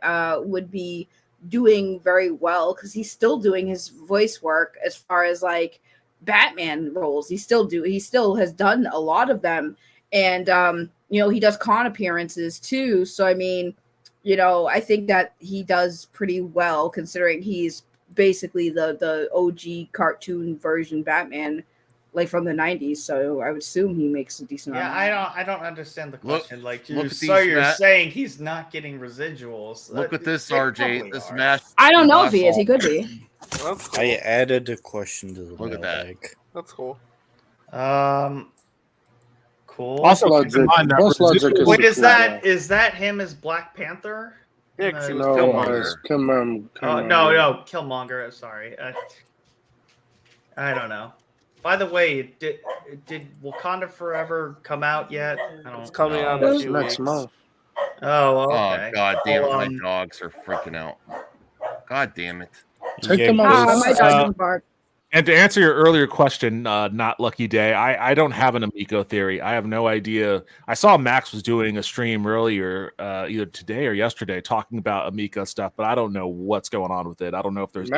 [SPEAKER 18] would be doing very well because he's still doing his voice work as far as like Batman roles. He still has done a lot of them, and he does con appearances too. So I mean, I think that he does pretty well considering he's basically the OG cartoon version Batman, like from the 90s. So I would assume he makes a decent amount.
[SPEAKER 19] I don't understand the question. You're saying he's not getting residuals.
[SPEAKER 2] Look at this, RJ. This match.
[SPEAKER 18] I don't know if he is. He could be.
[SPEAKER 16] That's cool. I added a question to the
[SPEAKER 2] Look at that.
[SPEAKER 9] That's cool.
[SPEAKER 19] Cool.
[SPEAKER 11] Also, keep in mind that
[SPEAKER 19] wait, is that him as Black Panther?
[SPEAKER 9] Yeah, because he was
[SPEAKER 5] Killmonger.
[SPEAKER 19] No, Killmonger. Sorry, I don't know. By the way, did Wakanda Forever come out yet?
[SPEAKER 9] It's coming out in a few
[SPEAKER 5] next
[SPEAKER 9] weeks.
[SPEAKER 5] month.
[SPEAKER 19] Oh, okay.
[SPEAKER 2] Oh, God damn it. My dogs are freaking out. God damn it.
[SPEAKER 5] Take them out.
[SPEAKER 18] My dog doesn't bark.
[SPEAKER 11] And to answer your earlier question, not Lucky Day, I don't have an Amico theory. I have no idea. I saw Max was doing a stream earlier, either today or yesterday, talking about Amico stuff, but I don't know what's going on with it. I don't know if there's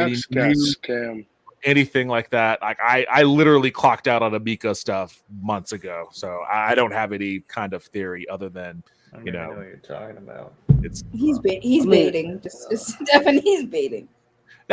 [SPEAKER 11] anything like that. Like I literally clocked out on Amico stuff months ago, so I don't have any kind of theory other than
[SPEAKER 19] I know what you're talking about.
[SPEAKER 18] He's baiting. Just definitely he's baiting.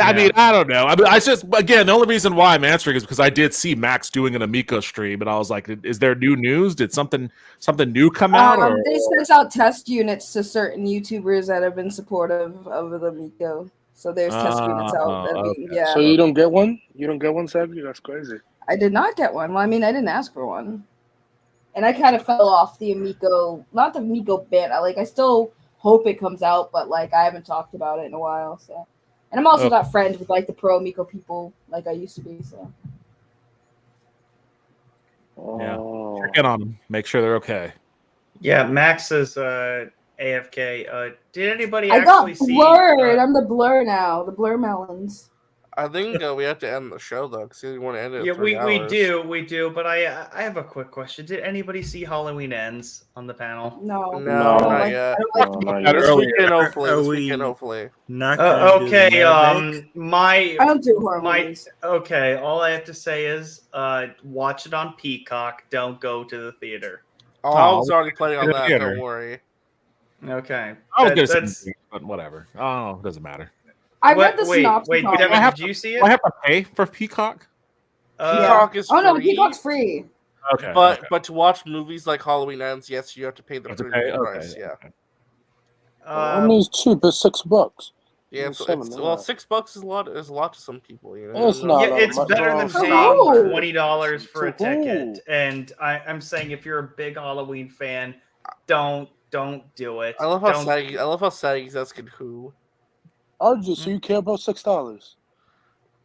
[SPEAKER 11] I mean, I don't know. I mean, the only reason why I'm answering is because I did see Max doing an Amico stream, and I was like, "Is there new news? Did something new come out?" Or?
[SPEAKER 18] They sent out test units to certain YouTubers that have been supportive of the Amico. So there's test units out.
[SPEAKER 11] Okay.
[SPEAKER 18] Yeah.
[SPEAKER 5] So you don't get one? You don't get one, Savvy? That's crazy.
[SPEAKER 18] I did not get one. Well, I mean, I didn't ask for one, and I kind of fell off the Amico. Not the Amico bit. I still hope it comes out, but like I haven't talked about it in a while. So. And I'm also not friends with like the pro Amico people like I used to be. So
[SPEAKER 11] check in on them, make sure they're okay.
[SPEAKER 19] Yeah, Max is AFK. Did anybody
[SPEAKER 18] I got
[SPEAKER 19] actually
[SPEAKER 18] blurred.
[SPEAKER 19] see?
[SPEAKER 18] I'm the blur now. The blur melons.
[SPEAKER 9] I think we have to end the show though, because you want to end it.
[SPEAKER 19] Yeah,
[SPEAKER 9] we
[SPEAKER 19] do. But I have a quick question. Did anybody see Halloween Ends on the panel?
[SPEAKER 18] No,
[SPEAKER 9] not yet. This weekend, hopefully.
[SPEAKER 16] Not
[SPEAKER 19] okay.
[SPEAKER 18] I don't do horror movies.
[SPEAKER 19] Okay. All I have to say is, watch it on Peacock. Don't go to the theater.
[SPEAKER 9] Oh, I was already planning on that. Don't worry.
[SPEAKER 19] Okay.
[SPEAKER 11] I was going to say, but whatever. Oh, it doesn't matter.
[SPEAKER 18] I read the synopsis.
[SPEAKER 19] Wait, did you see it?
[SPEAKER 11] I have to pay for Peacock?
[SPEAKER 9] Peacock is free.
[SPEAKER 18] Oh no, Peacock's free.
[SPEAKER 11] Okay.
[SPEAKER 9] But to watch movies like Halloween Ends, yes, you have to pay the premium price.
[SPEAKER 11] Okay.
[SPEAKER 9] Yeah.
[SPEAKER 5] I mean, it's cheap. It's $6.
[SPEAKER 9] Yeah, so $6 is a lot to some people.
[SPEAKER 5] It's not.
[SPEAKER 19] Yeah, it's better than paying $20 for a ticket. And I'm saying, if you're a big Halloween fan, don't do it.
[SPEAKER 9] I love how saggy that's who.
[SPEAKER 5] RJ, so you care about $6?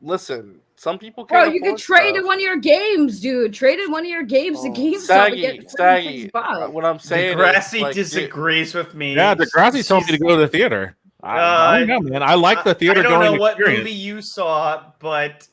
[SPEAKER 9] listen. Some people
[SPEAKER 18] Bro,
[SPEAKER 9] can't.
[SPEAKER 18] you could trade in one of your games, dude. Trade in one of your games to GameStop and get
[SPEAKER 9] Staggy. What I'm saying
[SPEAKER 19] Degrassi
[SPEAKER 9] is, like,
[SPEAKER 19] disagrees with me.
[SPEAKER 11] Yeah, Degrassi told me to go to the theater. I don't know, man. I like the theater
[SPEAKER 19] I don't
[SPEAKER 11] going
[SPEAKER 19] know what
[SPEAKER 11] experience.
[SPEAKER 19] movie you saw, but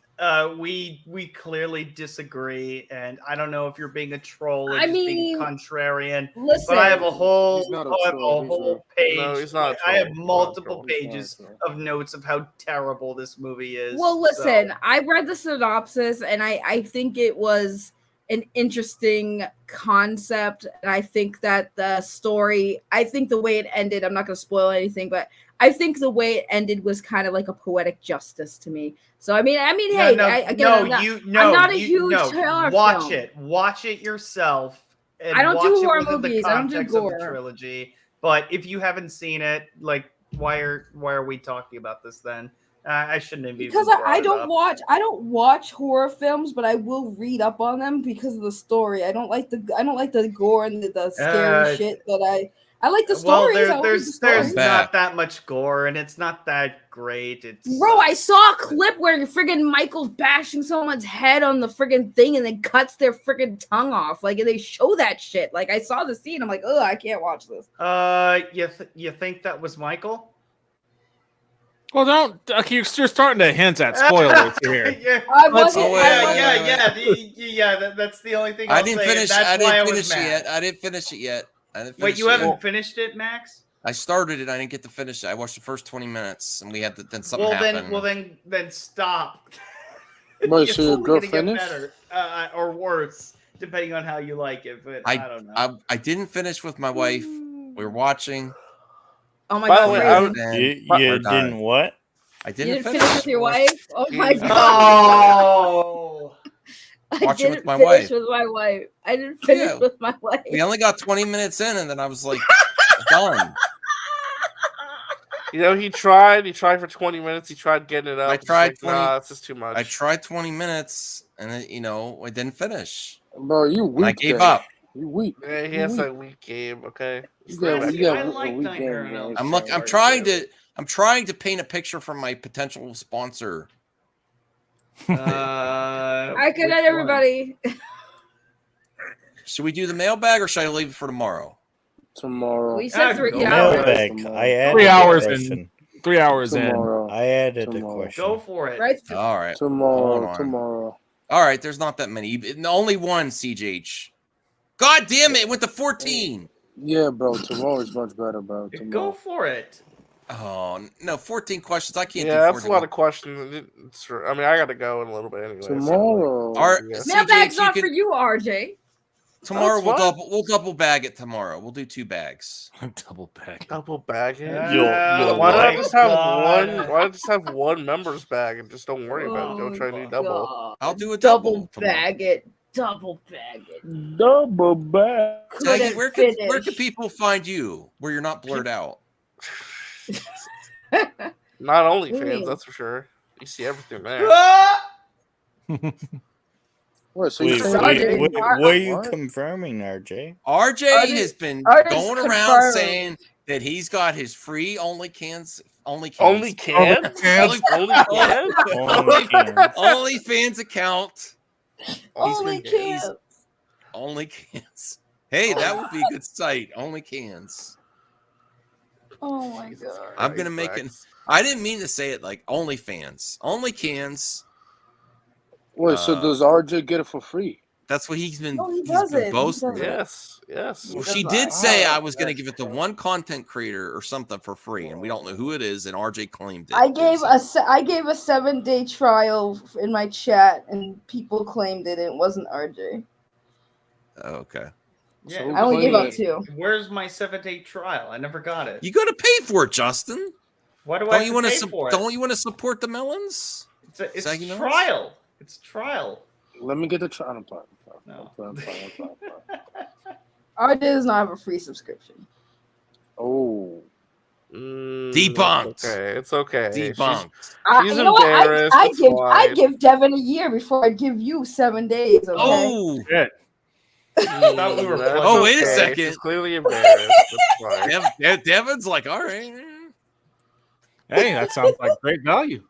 [SPEAKER 19] we clearly disagree, and I don't know if you're being a troll or
[SPEAKER 18] I
[SPEAKER 19] just
[SPEAKER 18] mean,
[SPEAKER 19] being contrarian.
[SPEAKER 18] listen.
[SPEAKER 19] But I have a whole,
[SPEAKER 5] He's not a troll,
[SPEAKER 19] page.
[SPEAKER 9] No, he's not a
[SPEAKER 19] I have
[SPEAKER 9] troll.
[SPEAKER 19] multiple pages of notes of how terrible this movie is.
[SPEAKER 18] Well, listen, I read the synopsis and I think it was an interesting concept. And I think that the story, I think the way it ended, I'm not going to spoil anything, but I think the way it ended was kind of like a poetic justice to me. So, I mean, hey, I'm not a huge horror
[SPEAKER 19] watch
[SPEAKER 18] film.
[SPEAKER 19] it. Watch it yourself. And
[SPEAKER 18] I don't
[SPEAKER 19] watch
[SPEAKER 18] do
[SPEAKER 19] it
[SPEAKER 18] horror
[SPEAKER 19] within
[SPEAKER 18] movies.
[SPEAKER 19] the
[SPEAKER 18] I don't do
[SPEAKER 19] context of the
[SPEAKER 18] gore.
[SPEAKER 19] trilogy. But if you haven't seen it, like, why are we talking about this then? I shouldn't have
[SPEAKER 18] Because
[SPEAKER 19] even brought
[SPEAKER 18] I
[SPEAKER 19] it
[SPEAKER 18] don't
[SPEAKER 19] up.
[SPEAKER 18] watch horror films, but I will read up on them because of the story. I don't like the gore and the scary shit, but I like the stories. I will read the stories.
[SPEAKER 19] There's not that much gore, and it's not that great. It's
[SPEAKER 18] Bro, I saw a clip where friggin' Michael's bashing someone's head on the friggin' thing and then cuts their friggin' tongue off. Like, and they show that shit. Like, I saw the scene. I'm like, ugh, I can't watch this.
[SPEAKER 19] You think that was Michael?
[SPEAKER 11] Well, don't. You're starting to hint at spoilers here.
[SPEAKER 19] Yeah,
[SPEAKER 11] That's
[SPEAKER 19] the only thing
[SPEAKER 2] I
[SPEAKER 19] I'll
[SPEAKER 2] didn't
[SPEAKER 19] say.
[SPEAKER 2] finish.
[SPEAKER 19] That's
[SPEAKER 2] I
[SPEAKER 19] why
[SPEAKER 2] didn't
[SPEAKER 19] was
[SPEAKER 2] finish it
[SPEAKER 19] mad.
[SPEAKER 2] yet. I didn't finish it yet.
[SPEAKER 19] Wait, you haven't finished it, Max?
[SPEAKER 2] I started it. I didn't get to finish it. I watched the first 20 minutes, and we had then something happened.
[SPEAKER 19] Then stop.
[SPEAKER 5] Wait,
[SPEAKER 19] It's
[SPEAKER 5] so your
[SPEAKER 19] only
[SPEAKER 5] girl
[SPEAKER 19] gonna get
[SPEAKER 5] finished?
[SPEAKER 19] better, or worse, depending on how you like it. But I don't know.
[SPEAKER 2] I didn't finish with my wife. We were watching.
[SPEAKER 18] Oh my
[SPEAKER 9] By the
[SPEAKER 18] god,
[SPEAKER 9] way,
[SPEAKER 18] crazy.
[SPEAKER 16] You didn't what?
[SPEAKER 2] I
[SPEAKER 18] You
[SPEAKER 2] didn't
[SPEAKER 18] didn't finish with your wife? Oh my god.
[SPEAKER 19] Oh.
[SPEAKER 18] I
[SPEAKER 2] Watch it
[SPEAKER 18] didn't
[SPEAKER 2] with my
[SPEAKER 18] finish
[SPEAKER 2] wife.
[SPEAKER 18] with my wife. I didn't finish
[SPEAKER 2] Yeah.
[SPEAKER 18] with my wife.
[SPEAKER 2] We only got 20 minutes in, and then I was like, done.
[SPEAKER 9] You know, he tried for 20 minutes. He tried getting it up.
[SPEAKER 2] I tried
[SPEAKER 9] He's like,
[SPEAKER 2] 20.
[SPEAKER 9] nah, it's just too much.
[SPEAKER 2] I tried 20 minutes, and then, I didn't finish.
[SPEAKER 5] Bro, you
[SPEAKER 2] And I
[SPEAKER 5] weak.
[SPEAKER 2] gave
[SPEAKER 5] then.
[SPEAKER 2] up.
[SPEAKER 5] You weak.
[SPEAKER 9] Yeah, he
[SPEAKER 5] You
[SPEAKER 9] has
[SPEAKER 5] weak.
[SPEAKER 9] that weak game. Okay.
[SPEAKER 2] I'm trying to paint a picture from my potential sponsor.
[SPEAKER 18] I good night, everybody.
[SPEAKER 2] Should we do the mailbag, or should I leave it for tomorrow?
[SPEAKER 5] Tomorrow.
[SPEAKER 18] We said 3 hours.
[SPEAKER 16] Mailbag. I added
[SPEAKER 11] 3 hours
[SPEAKER 16] the
[SPEAKER 11] in.
[SPEAKER 16] question.
[SPEAKER 11] 3 hours
[SPEAKER 5] Tomorrow.
[SPEAKER 16] I added the question.
[SPEAKER 19] Go for it.
[SPEAKER 18] Right?
[SPEAKER 2] All right.
[SPEAKER 5] Tomorrow.
[SPEAKER 2] Hold on.
[SPEAKER 5] Tomorrow.
[SPEAKER 2] All right. There's not that many. Only one, CJH. God damn it. It went to 14.
[SPEAKER 5] Yeah, bro. Tomorrow is much better, bro.
[SPEAKER 19] Go
[SPEAKER 5] Tomorrow.
[SPEAKER 19] for it.
[SPEAKER 2] Oh, no. 14 questions. I can't do
[SPEAKER 9] Yeah,
[SPEAKER 2] 14.
[SPEAKER 9] that's a lot of questions. I mean, I got to go in a little bit anyway.
[SPEAKER 5] Tomorrow.
[SPEAKER 2] All right.
[SPEAKER 18] Mailbag's
[SPEAKER 2] CJH,
[SPEAKER 18] not
[SPEAKER 2] you
[SPEAKER 18] for
[SPEAKER 2] can,
[SPEAKER 18] you, RJ.
[SPEAKER 2] tomorrow
[SPEAKER 9] That's
[SPEAKER 2] we'll double bag it tomorrow. We'll do 2 bags.
[SPEAKER 11] Double bag.
[SPEAKER 9] Double bag it.
[SPEAKER 16] Why
[SPEAKER 9] not just have one? Why not just have one member's bag and just don't worry about it? Don't try to do double.
[SPEAKER 18] God.
[SPEAKER 2] I'll do a
[SPEAKER 18] Double
[SPEAKER 2] tomorrow.
[SPEAKER 18] bag it. Double bag it.
[SPEAKER 5] Double bag.
[SPEAKER 2] Zaggy, where can
[SPEAKER 18] finish.
[SPEAKER 2] people find you where you're not blurred out?
[SPEAKER 9] Not only fans,
[SPEAKER 18] Ooh.
[SPEAKER 9] that's for sure. You see everything there.
[SPEAKER 5] What? So
[SPEAKER 16] Wait,
[SPEAKER 5] you
[SPEAKER 16] what are you
[SPEAKER 5] What?
[SPEAKER 16] confirming, RJ?
[SPEAKER 2] RJ has been
[SPEAKER 18] RJ's
[SPEAKER 2] going around
[SPEAKER 18] confirmed.
[SPEAKER 2] saying that he's got his free only cans.
[SPEAKER 9] Only cans?
[SPEAKER 2] Only cans? Only fans account.
[SPEAKER 18] Only cans.
[SPEAKER 2] Only cans. Hey, that would be a good site. Only cans.
[SPEAKER 18] Oh my god.
[SPEAKER 2] I'm gonna make it. I didn't mean to say it like only fans. Only cans.
[SPEAKER 5] Wait, so does RJ get it for free?
[SPEAKER 2] That's what he's been.
[SPEAKER 18] No, he
[SPEAKER 2] he's
[SPEAKER 18] doesn't.
[SPEAKER 2] been
[SPEAKER 18] He
[SPEAKER 2] boasting.
[SPEAKER 18] doesn't.
[SPEAKER 9] Yes.
[SPEAKER 2] Well, she did say I was going to give it to one content creator or something for free, and we don't know who it is. And RJ claimed it.
[SPEAKER 18] I gave a 7-day trial in my chat, and people claimed it. It wasn't RJ.
[SPEAKER 2] Okay.
[SPEAKER 19] Yeah,
[SPEAKER 18] I only gave up 2.
[SPEAKER 19] Where's my 7-day trial? I never got it.
[SPEAKER 2] You got to pay for it, Justin.
[SPEAKER 19] Why do I
[SPEAKER 2] Don't
[SPEAKER 19] have
[SPEAKER 2] you
[SPEAKER 19] to
[SPEAKER 2] want
[SPEAKER 19] pay
[SPEAKER 2] to?
[SPEAKER 19] for it?
[SPEAKER 2] Don't you want to support the melons?
[SPEAKER 19] It's
[SPEAKER 2] Saggy Melons?
[SPEAKER 19] trial. It's trial.
[SPEAKER 5] Let me get the trial. I'm fine.
[SPEAKER 19] No.
[SPEAKER 18] RJ does not have a free subscription.
[SPEAKER 5] Oh.
[SPEAKER 2] Debunked.
[SPEAKER 9] Okay, it's okay.
[SPEAKER 2] Debunked.
[SPEAKER 9] She's
[SPEAKER 18] You know what?
[SPEAKER 9] embarrassed.
[SPEAKER 18] I
[SPEAKER 9] it's
[SPEAKER 18] give
[SPEAKER 9] fine.
[SPEAKER 18] Devin a year before I give you 7 days. Okay.
[SPEAKER 2] Oh.
[SPEAKER 11] Shit.
[SPEAKER 19] Thought we were
[SPEAKER 9] That's
[SPEAKER 2] Oh, wait a
[SPEAKER 9] okay.
[SPEAKER 2] second.
[SPEAKER 9] She's clearly embarrassed. That's fine.
[SPEAKER 2] Devin's like, all right.
[SPEAKER 11] Hey, that sounds like great value.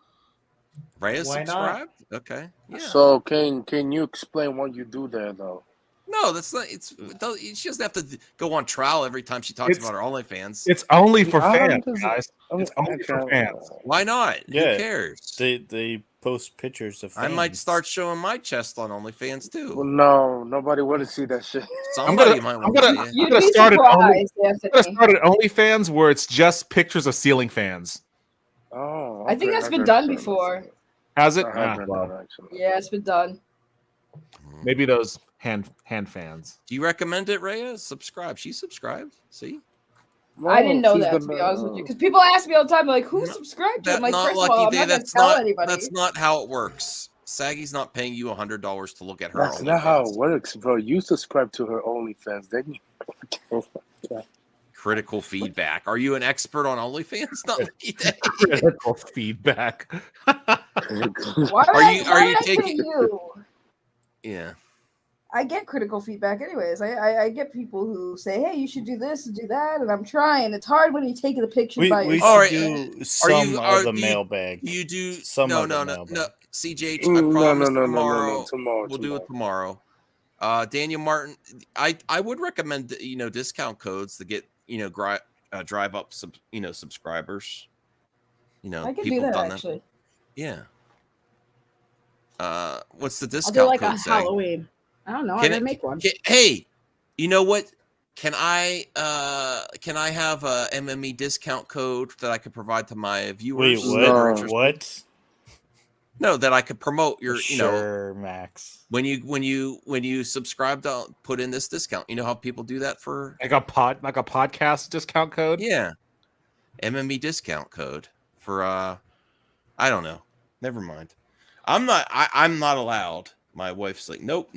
[SPEAKER 2] Rhea
[SPEAKER 19] Why not?
[SPEAKER 2] subscribed? Okay. Yeah.
[SPEAKER 5] So can you explain what you do there though?
[SPEAKER 2] No, that's not. She doesn't have to go on trial every time she talks about her OnlyFans.
[SPEAKER 11] It's only for fans, guys. It's only for fans.
[SPEAKER 2] Why not?
[SPEAKER 16] Yeah,
[SPEAKER 2] Who cares?
[SPEAKER 16] They post pictures of.
[SPEAKER 2] I might start showing my chest on OnlyFans too.
[SPEAKER 5] Well, no, nobody want to see that shit.
[SPEAKER 2] Somebody might want to see it.
[SPEAKER 11] I'm gonna start an OnlyFans where it's just pictures of ceiling fans.
[SPEAKER 5] Oh,
[SPEAKER 18] I think that's been done before.
[SPEAKER 11] Has it?
[SPEAKER 18] Yeah, it's been done.
[SPEAKER 11] Maybe those hand fans.
[SPEAKER 2] Do you recommend it, Rhea? Subscribe. She subscribed. See?
[SPEAKER 18] I didn't know that, to be honest with you, because people ask me all the time, like, "Who subscribed to?" I'm like, first of all, I'm not going to tell anybody.
[SPEAKER 2] That's not how it works. Saggy's not paying you $100 to look at her.
[SPEAKER 5] That's not how it works, bro. You subscribe to her OnlyFans, then you.
[SPEAKER 2] Critical feedback. Are you an expert on OnlyFans? Not
[SPEAKER 11] critical feedback.
[SPEAKER 2] Are you taking
[SPEAKER 18] you?
[SPEAKER 2] Yeah.
[SPEAKER 18] I get critical feedback anyways. I get people who say, "Hey, you should do this and do that," and I'm trying. It's hard when you're taking a picture by
[SPEAKER 16] We
[SPEAKER 18] yourself.
[SPEAKER 16] should do some of the mailbag.
[SPEAKER 2] You do
[SPEAKER 16] some
[SPEAKER 2] no,
[SPEAKER 16] of
[SPEAKER 2] no,
[SPEAKER 16] the
[SPEAKER 2] no,
[SPEAKER 16] mailbag.
[SPEAKER 2] no. CJ, I promise
[SPEAKER 5] No,
[SPEAKER 2] tomorrow. We'll do it tomorrow. Daniel Martin, I would recommend discount codes to get drive up subscribers.
[SPEAKER 18] I can
[SPEAKER 2] people
[SPEAKER 18] do that
[SPEAKER 2] done
[SPEAKER 18] actually.
[SPEAKER 2] Yeah. What's the
[SPEAKER 18] I'll
[SPEAKER 2] discount
[SPEAKER 18] do like
[SPEAKER 2] code
[SPEAKER 18] a
[SPEAKER 2] say?
[SPEAKER 18] Halloween. I don't know. I didn't make one.
[SPEAKER 2] Hey, you know what? Can I have a MME discount code that I could provide to my viewers?
[SPEAKER 16] Wait, what?
[SPEAKER 2] No, that I could promote your,
[SPEAKER 16] Sure, Max.
[SPEAKER 2] When you subscribe to put in this discount. You know how people do that for
[SPEAKER 11] like a podcast discount code?
[SPEAKER 2] Yeah. MME discount code for I don't know. Never mind. I'm not allowed. My wife's like, nope.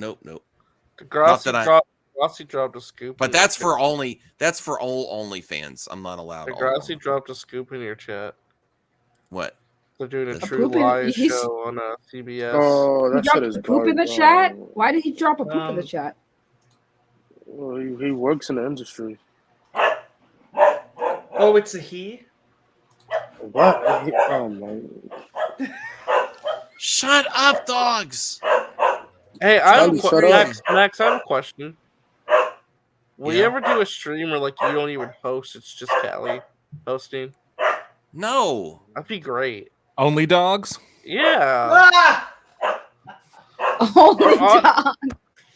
[SPEAKER 9] Grossi dropped a scoop.
[SPEAKER 2] But that's for all OnlyFans. I'm not allowed.
[SPEAKER 9] Grossi dropped a scoop in your chat.
[SPEAKER 2] What?
[SPEAKER 9] They're doing a
[SPEAKER 2] A
[SPEAKER 9] True
[SPEAKER 18] poop in-
[SPEAKER 9] Lies
[SPEAKER 18] he's-
[SPEAKER 9] show on CBS.
[SPEAKER 5] Oh,
[SPEAKER 18] He
[SPEAKER 5] that
[SPEAKER 18] dropped
[SPEAKER 5] shit is
[SPEAKER 18] a poop in the
[SPEAKER 5] garbage.
[SPEAKER 18] chat. Why did he drop a poop in the chat?
[SPEAKER 5] Well, he works in the industry.
[SPEAKER 19] Oh, it's a he?
[SPEAKER 5] What? Oh my.
[SPEAKER 2] Shut up, dogs.
[SPEAKER 9] Hey, I have
[SPEAKER 5] Charlie, shut up.
[SPEAKER 9] Max, I have a question. Will you ever do a stream where like you don't even host, it's just Callie hosting?
[SPEAKER 2] No.
[SPEAKER 9] That'd be great.
[SPEAKER 11] Only dogs?
[SPEAKER 9] Yeah.
[SPEAKER 18] Only dog.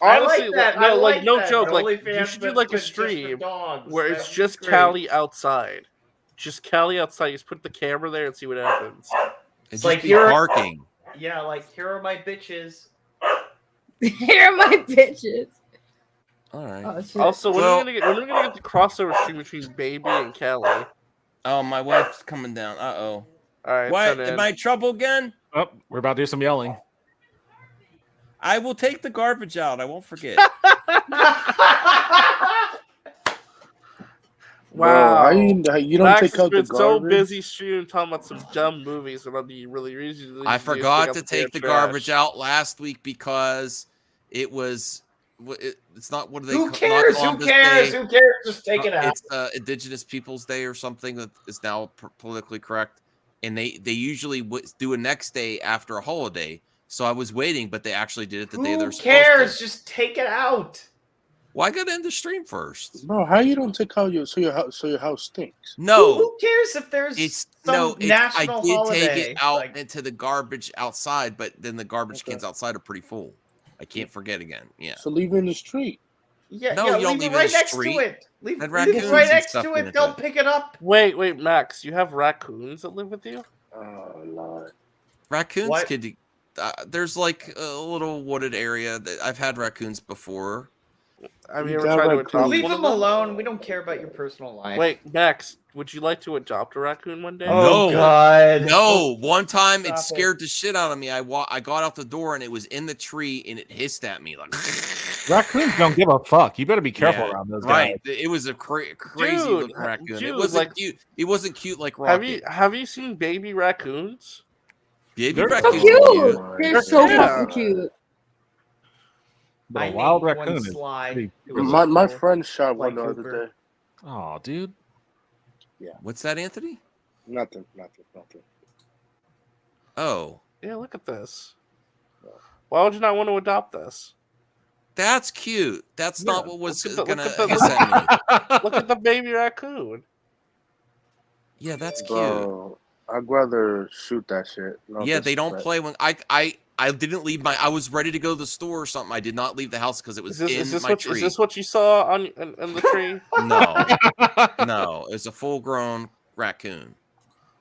[SPEAKER 9] Honestly,
[SPEAKER 19] I like that.
[SPEAKER 9] no,
[SPEAKER 19] I like
[SPEAKER 9] no
[SPEAKER 19] that.
[SPEAKER 9] joke. Like
[SPEAKER 19] OnlyFans,
[SPEAKER 9] you should do
[SPEAKER 19] but
[SPEAKER 9] like a
[SPEAKER 19] just for
[SPEAKER 9] stream
[SPEAKER 19] dogs.
[SPEAKER 9] where
[SPEAKER 19] That'd
[SPEAKER 9] it's
[SPEAKER 19] be
[SPEAKER 9] just
[SPEAKER 19] great.
[SPEAKER 9] Callie outside. Just Callie outside. You just put the camera there and see what happens.
[SPEAKER 2] It's
[SPEAKER 19] like
[SPEAKER 2] just be
[SPEAKER 19] here-
[SPEAKER 2] barking.
[SPEAKER 19] Yeah, like here are my bitches.
[SPEAKER 18] Here are my bitches.
[SPEAKER 2] All right.
[SPEAKER 18] Oh, shit.
[SPEAKER 9] Also, when
[SPEAKER 2] Well-
[SPEAKER 9] are we gonna get the crossover stream between Baby and Callie?
[SPEAKER 2] Oh, my wife's coming down.
[SPEAKER 9] All right.
[SPEAKER 2] What?
[SPEAKER 9] send in.
[SPEAKER 2] Am I in trouble again?
[SPEAKER 11] Oh, we're about to do some yelling.
[SPEAKER 2] I will take the garbage out. I won't forget.
[SPEAKER 9] Wow.
[SPEAKER 5] Bro, you don't
[SPEAKER 9] Max
[SPEAKER 5] take
[SPEAKER 9] has
[SPEAKER 5] out the
[SPEAKER 9] been so
[SPEAKER 5] garbage?
[SPEAKER 9] busy streaming talking about some dumb movies and the really easy.
[SPEAKER 2] I forgot to take the garbage out last week because it was. It's not what do they?
[SPEAKER 19] Who
[SPEAKER 2] not
[SPEAKER 19] cares? Who
[SPEAKER 2] Columbus
[SPEAKER 19] cares?
[SPEAKER 2] Day.
[SPEAKER 19] Who cares? Just take it out.
[SPEAKER 2] It's Indigenous Peoples Day or something that is now politically correct, and they usually do a next day after a holiday. So I was waiting, but they actually did it the day they're
[SPEAKER 19] Who
[SPEAKER 2] supposed
[SPEAKER 19] cares?
[SPEAKER 2] to.
[SPEAKER 19] Just take it out.
[SPEAKER 2] Well, I got to end the stream first.
[SPEAKER 5] Bro, how you don't take out your house stinks?
[SPEAKER 2] No,
[SPEAKER 19] Who cares if there's some
[SPEAKER 2] I
[SPEAKER 19] national
[SPEAKER 2] did
[SPEAKER 19] holiday?
[SPEAKER 2] take it out
[SPEAKER 19] Like,
[SPEAKER 2] into the garbage outside, but then the garbage cans outside are pretty full. I can't forget again. Yeah.
[SPEAKER 5] So leave it in the street.
[SPEAKER 19] yeah,
[SPEAKER 2] No,
[SPEAKER 19] yeah,
[SPEAKER 2] you don't
[SPEAKER 19] leave
[SPEAKER 2] leave
[SPEAKER 19] it
[SPEAKER 2] it in
[SPEAKER 19] right
[SPEAKER 2] the
[SPEAKER 19] next
[SPEAKER 2] street.
[SPEAKER 19] to it. Leave
[SPEAKER 2] Had
[SPEAKER 19] it
[SPEAKER 2] raccoons
[SPEAKER 19] right
[SPEAKER 2] and
[SPEAKER 19] next
[SPEAKER 2] stuff
[SPEAKER 19] to
[SPEAKER 2] in
[SPEAKER 19] it.
[SPEAKER 2] it,
[SPEAKER 19] They'll
[SPEAKER 2] though.
[SPEAKER 19] pick it up.
[SPEAKER 9] Wait, Max, you have raccoons that live with you?
[SPEAKER 5] Oh Lord.
[SPEAKER 2] Raccoons
[SPEAKER 19] What?
[SPEAKER 2] could. There's like a little wooded area that I've had raccoons before.
[SPEAKER 9] Have you
[SPEAKER 5] You
[SPEAKER 9] ever
[SPEAKER 5] got
[SPEAKER 9] tried to
[SPEAKER 5] raccoons.
[SPEAKER 9] adopt
[SPEAKER 19] Leave
[SPEAKER 9] one
[SPEAKER 19] them
[SPEAKER 9] of them?
[SPEAKER 19] alone. We don't care about your personal life.
[SPEAKER 9] Wait, Max, would you like to adopt a raccoon one day?
[SPEAKER 19] Oh,
[SPEAKER 2] No.
[SPEAKER 19] God.
[SPEAKER 2] No, one time it
[SPEAKER 19] Stop
[SPEAKER 2] scared the shit out of me. I got out the door and it was in the tree and it hissed at me like.
[SPEAKER 11] Raccoons don't give a fuck. You better be careful
[SPEAKER 2] Yeah,
[SPEAKER 11] around those
[SPEAKER 2] right.
[SPEAKER 11] guys.
[SPEAKER 2] It was a crazy
[SPEAKER 9] Dude,
[SPEAKER 2] looking raccoon.
[SPEAKER 9] dude,
[SPEAKER 2] It wasn't
[SPEAKER 9] like-
[SPEAKER 2] cute. It wasn't cute like Rocket.
[SPEAKER 9] Have you seen baby raccoons?
[SPEAKER 2] Baby
[SPEAKER 11] They're
[SPEAKER 18] So
[SPEAKER 2] raccoons
[SPEAKER 18] cute.
[SPEAKER 2] are cute.
[SPEAKER 18] They're so
[SPEAKER 9] Yeah.
[SPEAKER 18] fucking cute.
[SPEAKER 11] But
[SPEAKER 19] I
[SPEAKER 11] a wild
[SPEAKER 19] named one
[SPEAKER 11] raccoon is
[SPEAKER 19] Sly.
[SPEAKER 11] pretty
[SPEAKER 19] It was
[SPEAKER 5] My
[SPEAKER 19] cool.
[SPEAKER 5] friend shot one
[SPEAKER 19] Like
[SPEAKER 5] the other
[SPEAKER 19] Cooper.
[SPEAKER 5] day.
[SPEAKER 11] Oh, dude.
[SPEAKER 2] What's that, Anthony?
[SPEAKER 5] Nothing.
[SPEAKER 2] Oh,
[SPEAKER 9] Yeah, look at this. Why would you not want to adopt this?
[SPEAKER 2] That's cute. That's not what was gonna.
[SPEAKER 9] Look at the baby raccoon.
[SPEAKER 2] Yeah, that's cute.
[SPEAKER 5] Bro, I'd rather shoot that shit. No
[SPEAKER 2] Yeah, they don't
[SPEAKER 5] disrespect.
[SPEAKER 2] play when I didn't leave my. I was ready to go to the store or something. I did not leave the house because it was in my tree.
[SPEAKER 9] Is this what you saw in the tree?
[SPEAKER 2] No, it's a full-grown raccoon.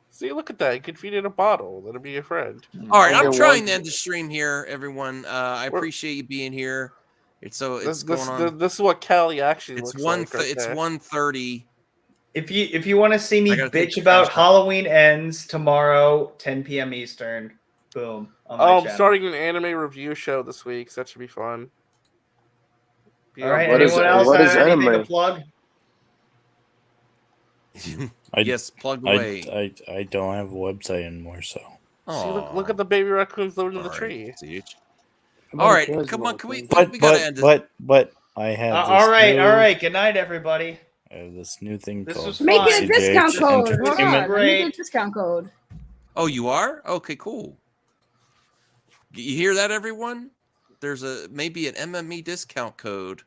[SPEAKER 9] See, look at that. You could feed it a bottle. That'll be your friend.
[SPEAKER 2] All right, I'm trying to end the stream here, everyone. I appreciate you being here. It's going on.
[SPEAKER 9] This is what Cali actually
[SPEAKER 2] It's
[SPEAKER 9] looks like.
[SPEAKER 2] It's 1:30.
[SPEAKER 19] If you want to see me
[SPEAKER 2] I gotta take
[SPEAKER 19] bitch
[SPEAKER 2] the
[SPEAKER 19] about
[SPEAKER 2] trash out.
[SPEAKER 19] Halloween ends tomorrow, 10 p.m. Eastern, boom. On my
[SPEAKER 9] I'm
[SPEAKER 19] channel.
[SPEAKER 9] starting an anime review show this week, so that should be fun.
[SPEAKER 19] All right, anyone else have anything to plug?
[SPEAKER 2] Yes, plug away.
[SPEAKER 16] I don't have a website anymore, so.
[SPEAKER 9] See, look at the baby raccoons living in the tree.
[SPEAKER 2] All right, come on, we gotta end this.
[SPEAKER 16] But I have.
[SPEAKER 19] All right. Good night, everybody.
[SPEAKER 16] I have this new thing
[SPEAKER 19] This
[SPEAKER 16] called.
[SPEAKER 19] was
[SPEAKER 18] Make it a
[SPEAKER 16] CJH
[SPEAKER 18] discount code. Hold on.
[SPEAKER 16] Entertainment.
[SPEAKER 18] Let me get a discount code.
[SPEAKER 2] Oh, you are? Okay, cool. You hear that, everyone? There's maybe an MME discount code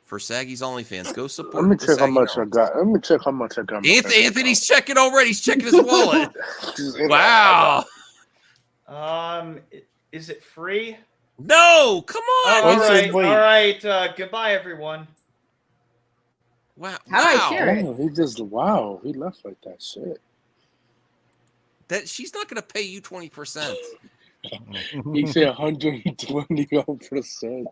[SPEAKER 2] for Saggy's OnlyFans. Go support.
[SPEAKER 5] Let me
[SPEAKER 2] the
[SPEAKER 5] check how
[SPEAKER 2] Saggy
[SPEAKER 5] much I
[SPEAKER 2] Arms.
[SPEAKER 5] got. Let me check how much I got.
[SPEAKER 2] Anthony's checking already. He's checking his wallet. Wow.
[SPEAKER 19] Is it free?
[SPEAKER 2] No, come on.
[SPEAKER 19] All right. Goodbye, everyone.
[SPEAKER 2] Wow.
[SPEAKER 18] How do I share it?
[SPEAKER 5] Oh, he left like that shit.
[SPEAKER 2] That she's not gonna pay you 20%.
[SPEAKER 5] He said 120%.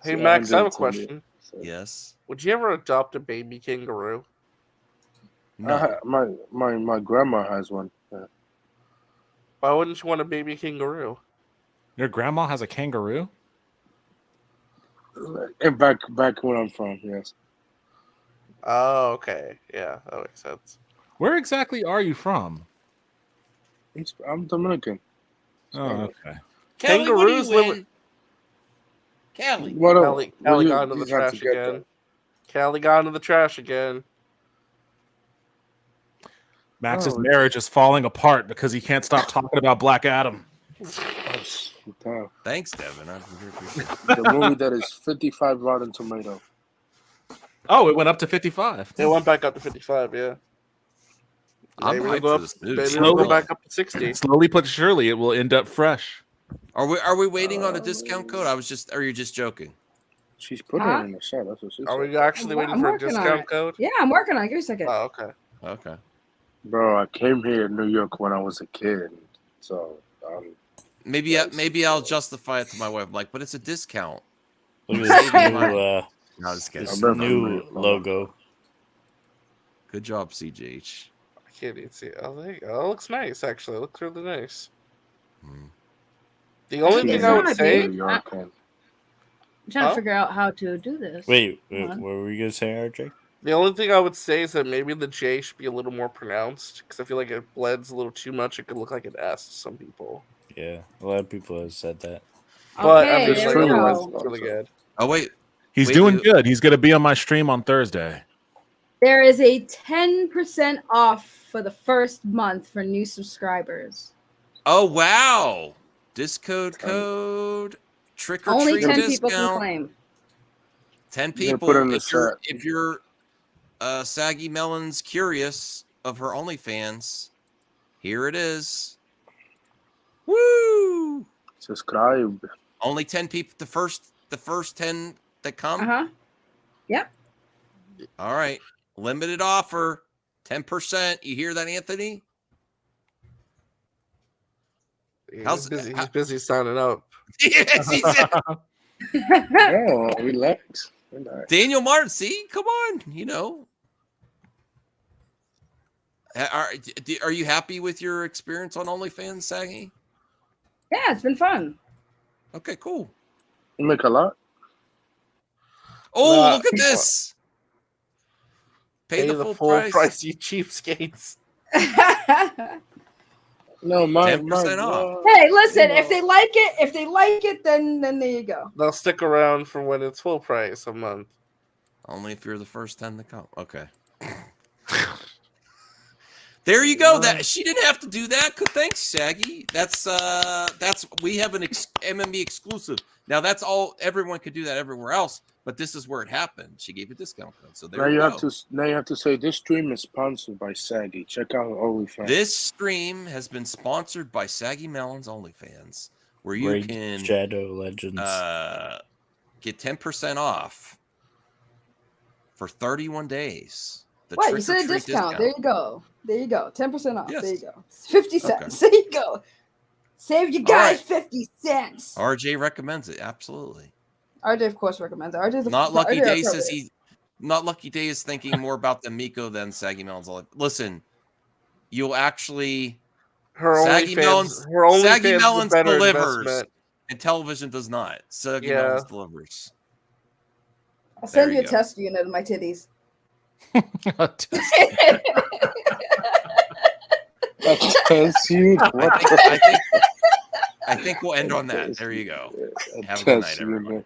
[SPEAKER 9] Hey, Max, I have a question.
[SPEAKER 2] Yes.
[SPEAKER 9] Would you ever adopt a baby kangaroo?
[SPEAKER 5] No. My grandma has one. Yeah.
[SPEAKER 9] Why wouldn't you want a baby kangaroo?
[SPEAKER 11] Your grandma has a kangaroo?
[SPEAKER 5] And back where I'm from, yes.
[SPEAKER 9] Oh, okay. Yeah, that makes sense.
[SPEAKER 11] Where exactly are you from?
[SPEAKER 5] I'm Dominican.
[SPEAKER 11] Oh, okay.
[SPEAKER 2] Kelly,
[SPEAKER 9] Kangaroos
[SPEAKER 2] what do you
[SPEAKER 9] live.
[SPEAKER 2] win? Kelly.
[SPEAKER 5] What else?
[SPEAKER 9] Callie
[SPEAKER 5] Well,
[SPEAKER 9] got into the
[SPEAKER 5] you have to
[SPEAKER 9] trash
[SPEAKER 5] get
[SPEAKER 9] again. Callie got into the trash again.
[SPEAKER 11] Max's marriage is falling apart because he can't stop talking about Black Adam.
[SPEAKER 2] Thanks, Devin. I really appreciate it.
[SPEAKER 5] The movie that is 55 Rotten Tomato.
[SPEAKER 11] Oh, it went up to 55.
[SPEAKER 9] It went back up to 55, yeah.
[SPEAKER 2] I'm
[SPEAKER 9] Maybe
[SPEAKER 2] hyped
[SPEAKER 9] it'll
[SPEAKER 2] for
[SPEAKER 9] go
[SPEAKER 2] this
[SPEAKER 9] up,
[SPEAKER 2] news.
[SPEAKER 9] maybe it'll go back up to 60.
[SPEAKER 11] Slowly but surely, it will end up fresh.
[SPEAKER 2] Are we waiting on a discount code? Are you just joking?
[SPEAKER 5] She's putting it in the chat. That's what she said.
[SPEAKER 9] Are we actually waiting
[SPEAKER 18] I'm
[SPEAKER 9] for a
[SPEAKER 18] working on
[SPEAKER 9] discount
[SPEAKER 18] it.
[SPEAKER 9] code?
[SPEAKER 18] Yeah, I'm working on it. Give me a second.
[SPEAKER 9] Oh, okay.
[SPEAKER 2] Okay.
[SPEAKER 5] Bro, I came here in New York when I was a kid. So,
[SPEAKER 2] Maybe I'll justify it to my wife. I'm like, but it's a discount.
[SPEAKER 16] Look at this
[SPEAKER 2] Saving
[SPEAKER 16] new,
[SPEAKER 2] money. No, just kidding.
[SPEAKER 16] this new logo.
[SPEAKER 2] Good job, CJH.
[SPEAKER 9] I can't even see it. Oh, there you go. It looks nice, actually. It looks really nice. The only thing I would say...
[SPEAKER 18] I'm trying to figure out how to do this.
[SPEAKER 16] Wait,
[SPEAKER 18] Hold
[SPEAKER 16] what
[SPEAKER 18] on.
[SPEAKER 16] were you gonna say, RJ?
[SPEAKER 9] The only thing I would say is that maybe the J should be a little more pronounced, because I feel like it blends a little too much. It could look like an S to some people.
[SPEAKER 16] Yeah, a lot of people have said that.
[SPEAKER 9] But
[SPEAKER 18] Okay,
[SPEAKER 9] I'm just
[SPEAKER 18] there we
[SPEAKER 9] like,
[SPEAKER 18] go.
[SPEAKER 9] it's really good.
[SPEAKER 2] Oh wait,
[SPEAKER 11] He's doing good. He's going to be on my stream on Thursday.
[SPEAKER 18] There is a 10% off for the first month for new subscribers.
[SPEAKER 2] Oh wow! Discode code trick or
[SPEAKER 18] Only
[SPEAKER 2] treat
[SPEAKER 18] 10
[SPEAKER 2] discount.
[SPEAKER 18] people can claim.
[SPEAKER 2] 10
[SPEAKER 5] gonna
[SPEAKER 2] people.
[SPEAKER 5] put it in the
[SPEAKER 2] If you're Saggy Melon's curious of her OnlyFans, here it is. Woo!
[SPEAKER 5] subscribe.
[SPEAKER 2] Only 10 people. The first 10 that come.
[SPEAKER 18] Yep.
[SPEAKER 2] All right. Limited offer. 10%. You hear that, Anthony?
[SPEAKER 9] He's busy signing up.
[SPEAKER 2] Yes, he's
[SPEAKER 5] No, relax.
[SPEAKER 2] Daniel Martin. See, come on. You know. Are you happy with your experience on OnlyFans, Saggy?
[SPEAKER 18] Yeah, it's been fun.
[SPEAKER 2] Okay, cool.
[SPEAKER 5] You make a lot.
[SPEAKER 2] Oh, look at this. Pay the full price,
[SPEAKER 9] you cheapskates.
[SPEAKER 5] No, my
[SPEAKER 2] 10% off.
[SPEAKER 18] Hey, listen, if they like it, then there you go.
[SPEAKER 9] They'll stick around for when it's full price a month.
[SPEAKER 2] Only if you're the first 10 to come. Okay. There you go. That she didn't have to do that. Thanks, Shaggy. That's we have an MME exclusive. Now that's all. Everyone could do that everywhere else, but this is where it happened. She gave a discount code. So there you go.
[SPEAKER 5] Now you have to say this stream is sponsored by Saggy. Check out OnlyFans.
[SPEAKER 2] This stream has been sponsored by Saggy Melon's OnlyFans, where you can
[SPEAKER 16] Shadow Legends
[SPEAKER 2] get 10% off for 31 days.
[SPEAKER 18] Right, you said a discount. There you go. 10% off.
[SPEAKER 2] Yes.
[SPEAKER 18] There you go. 50 cents. There you go. Save you guys 50 cents.
[SPEAKER 2] RJ recommends it. Absolutely.
[SPEAKER 18] RJ, of course, recommends it. RJ's
[SPEAKER 2] Not Lucky Day says he. Not Lucky Day is thinking more about the Miko than Saggy Melon's. Listen, you'll actually. Saggy Melon's delivers, and television does not. Saggy Melon's delivers.
[SPEAKER 18] I'll send you a test unit of my titties.
[SPEAKER 2] I think we'll end on that. There you go. Have a good night, everyone.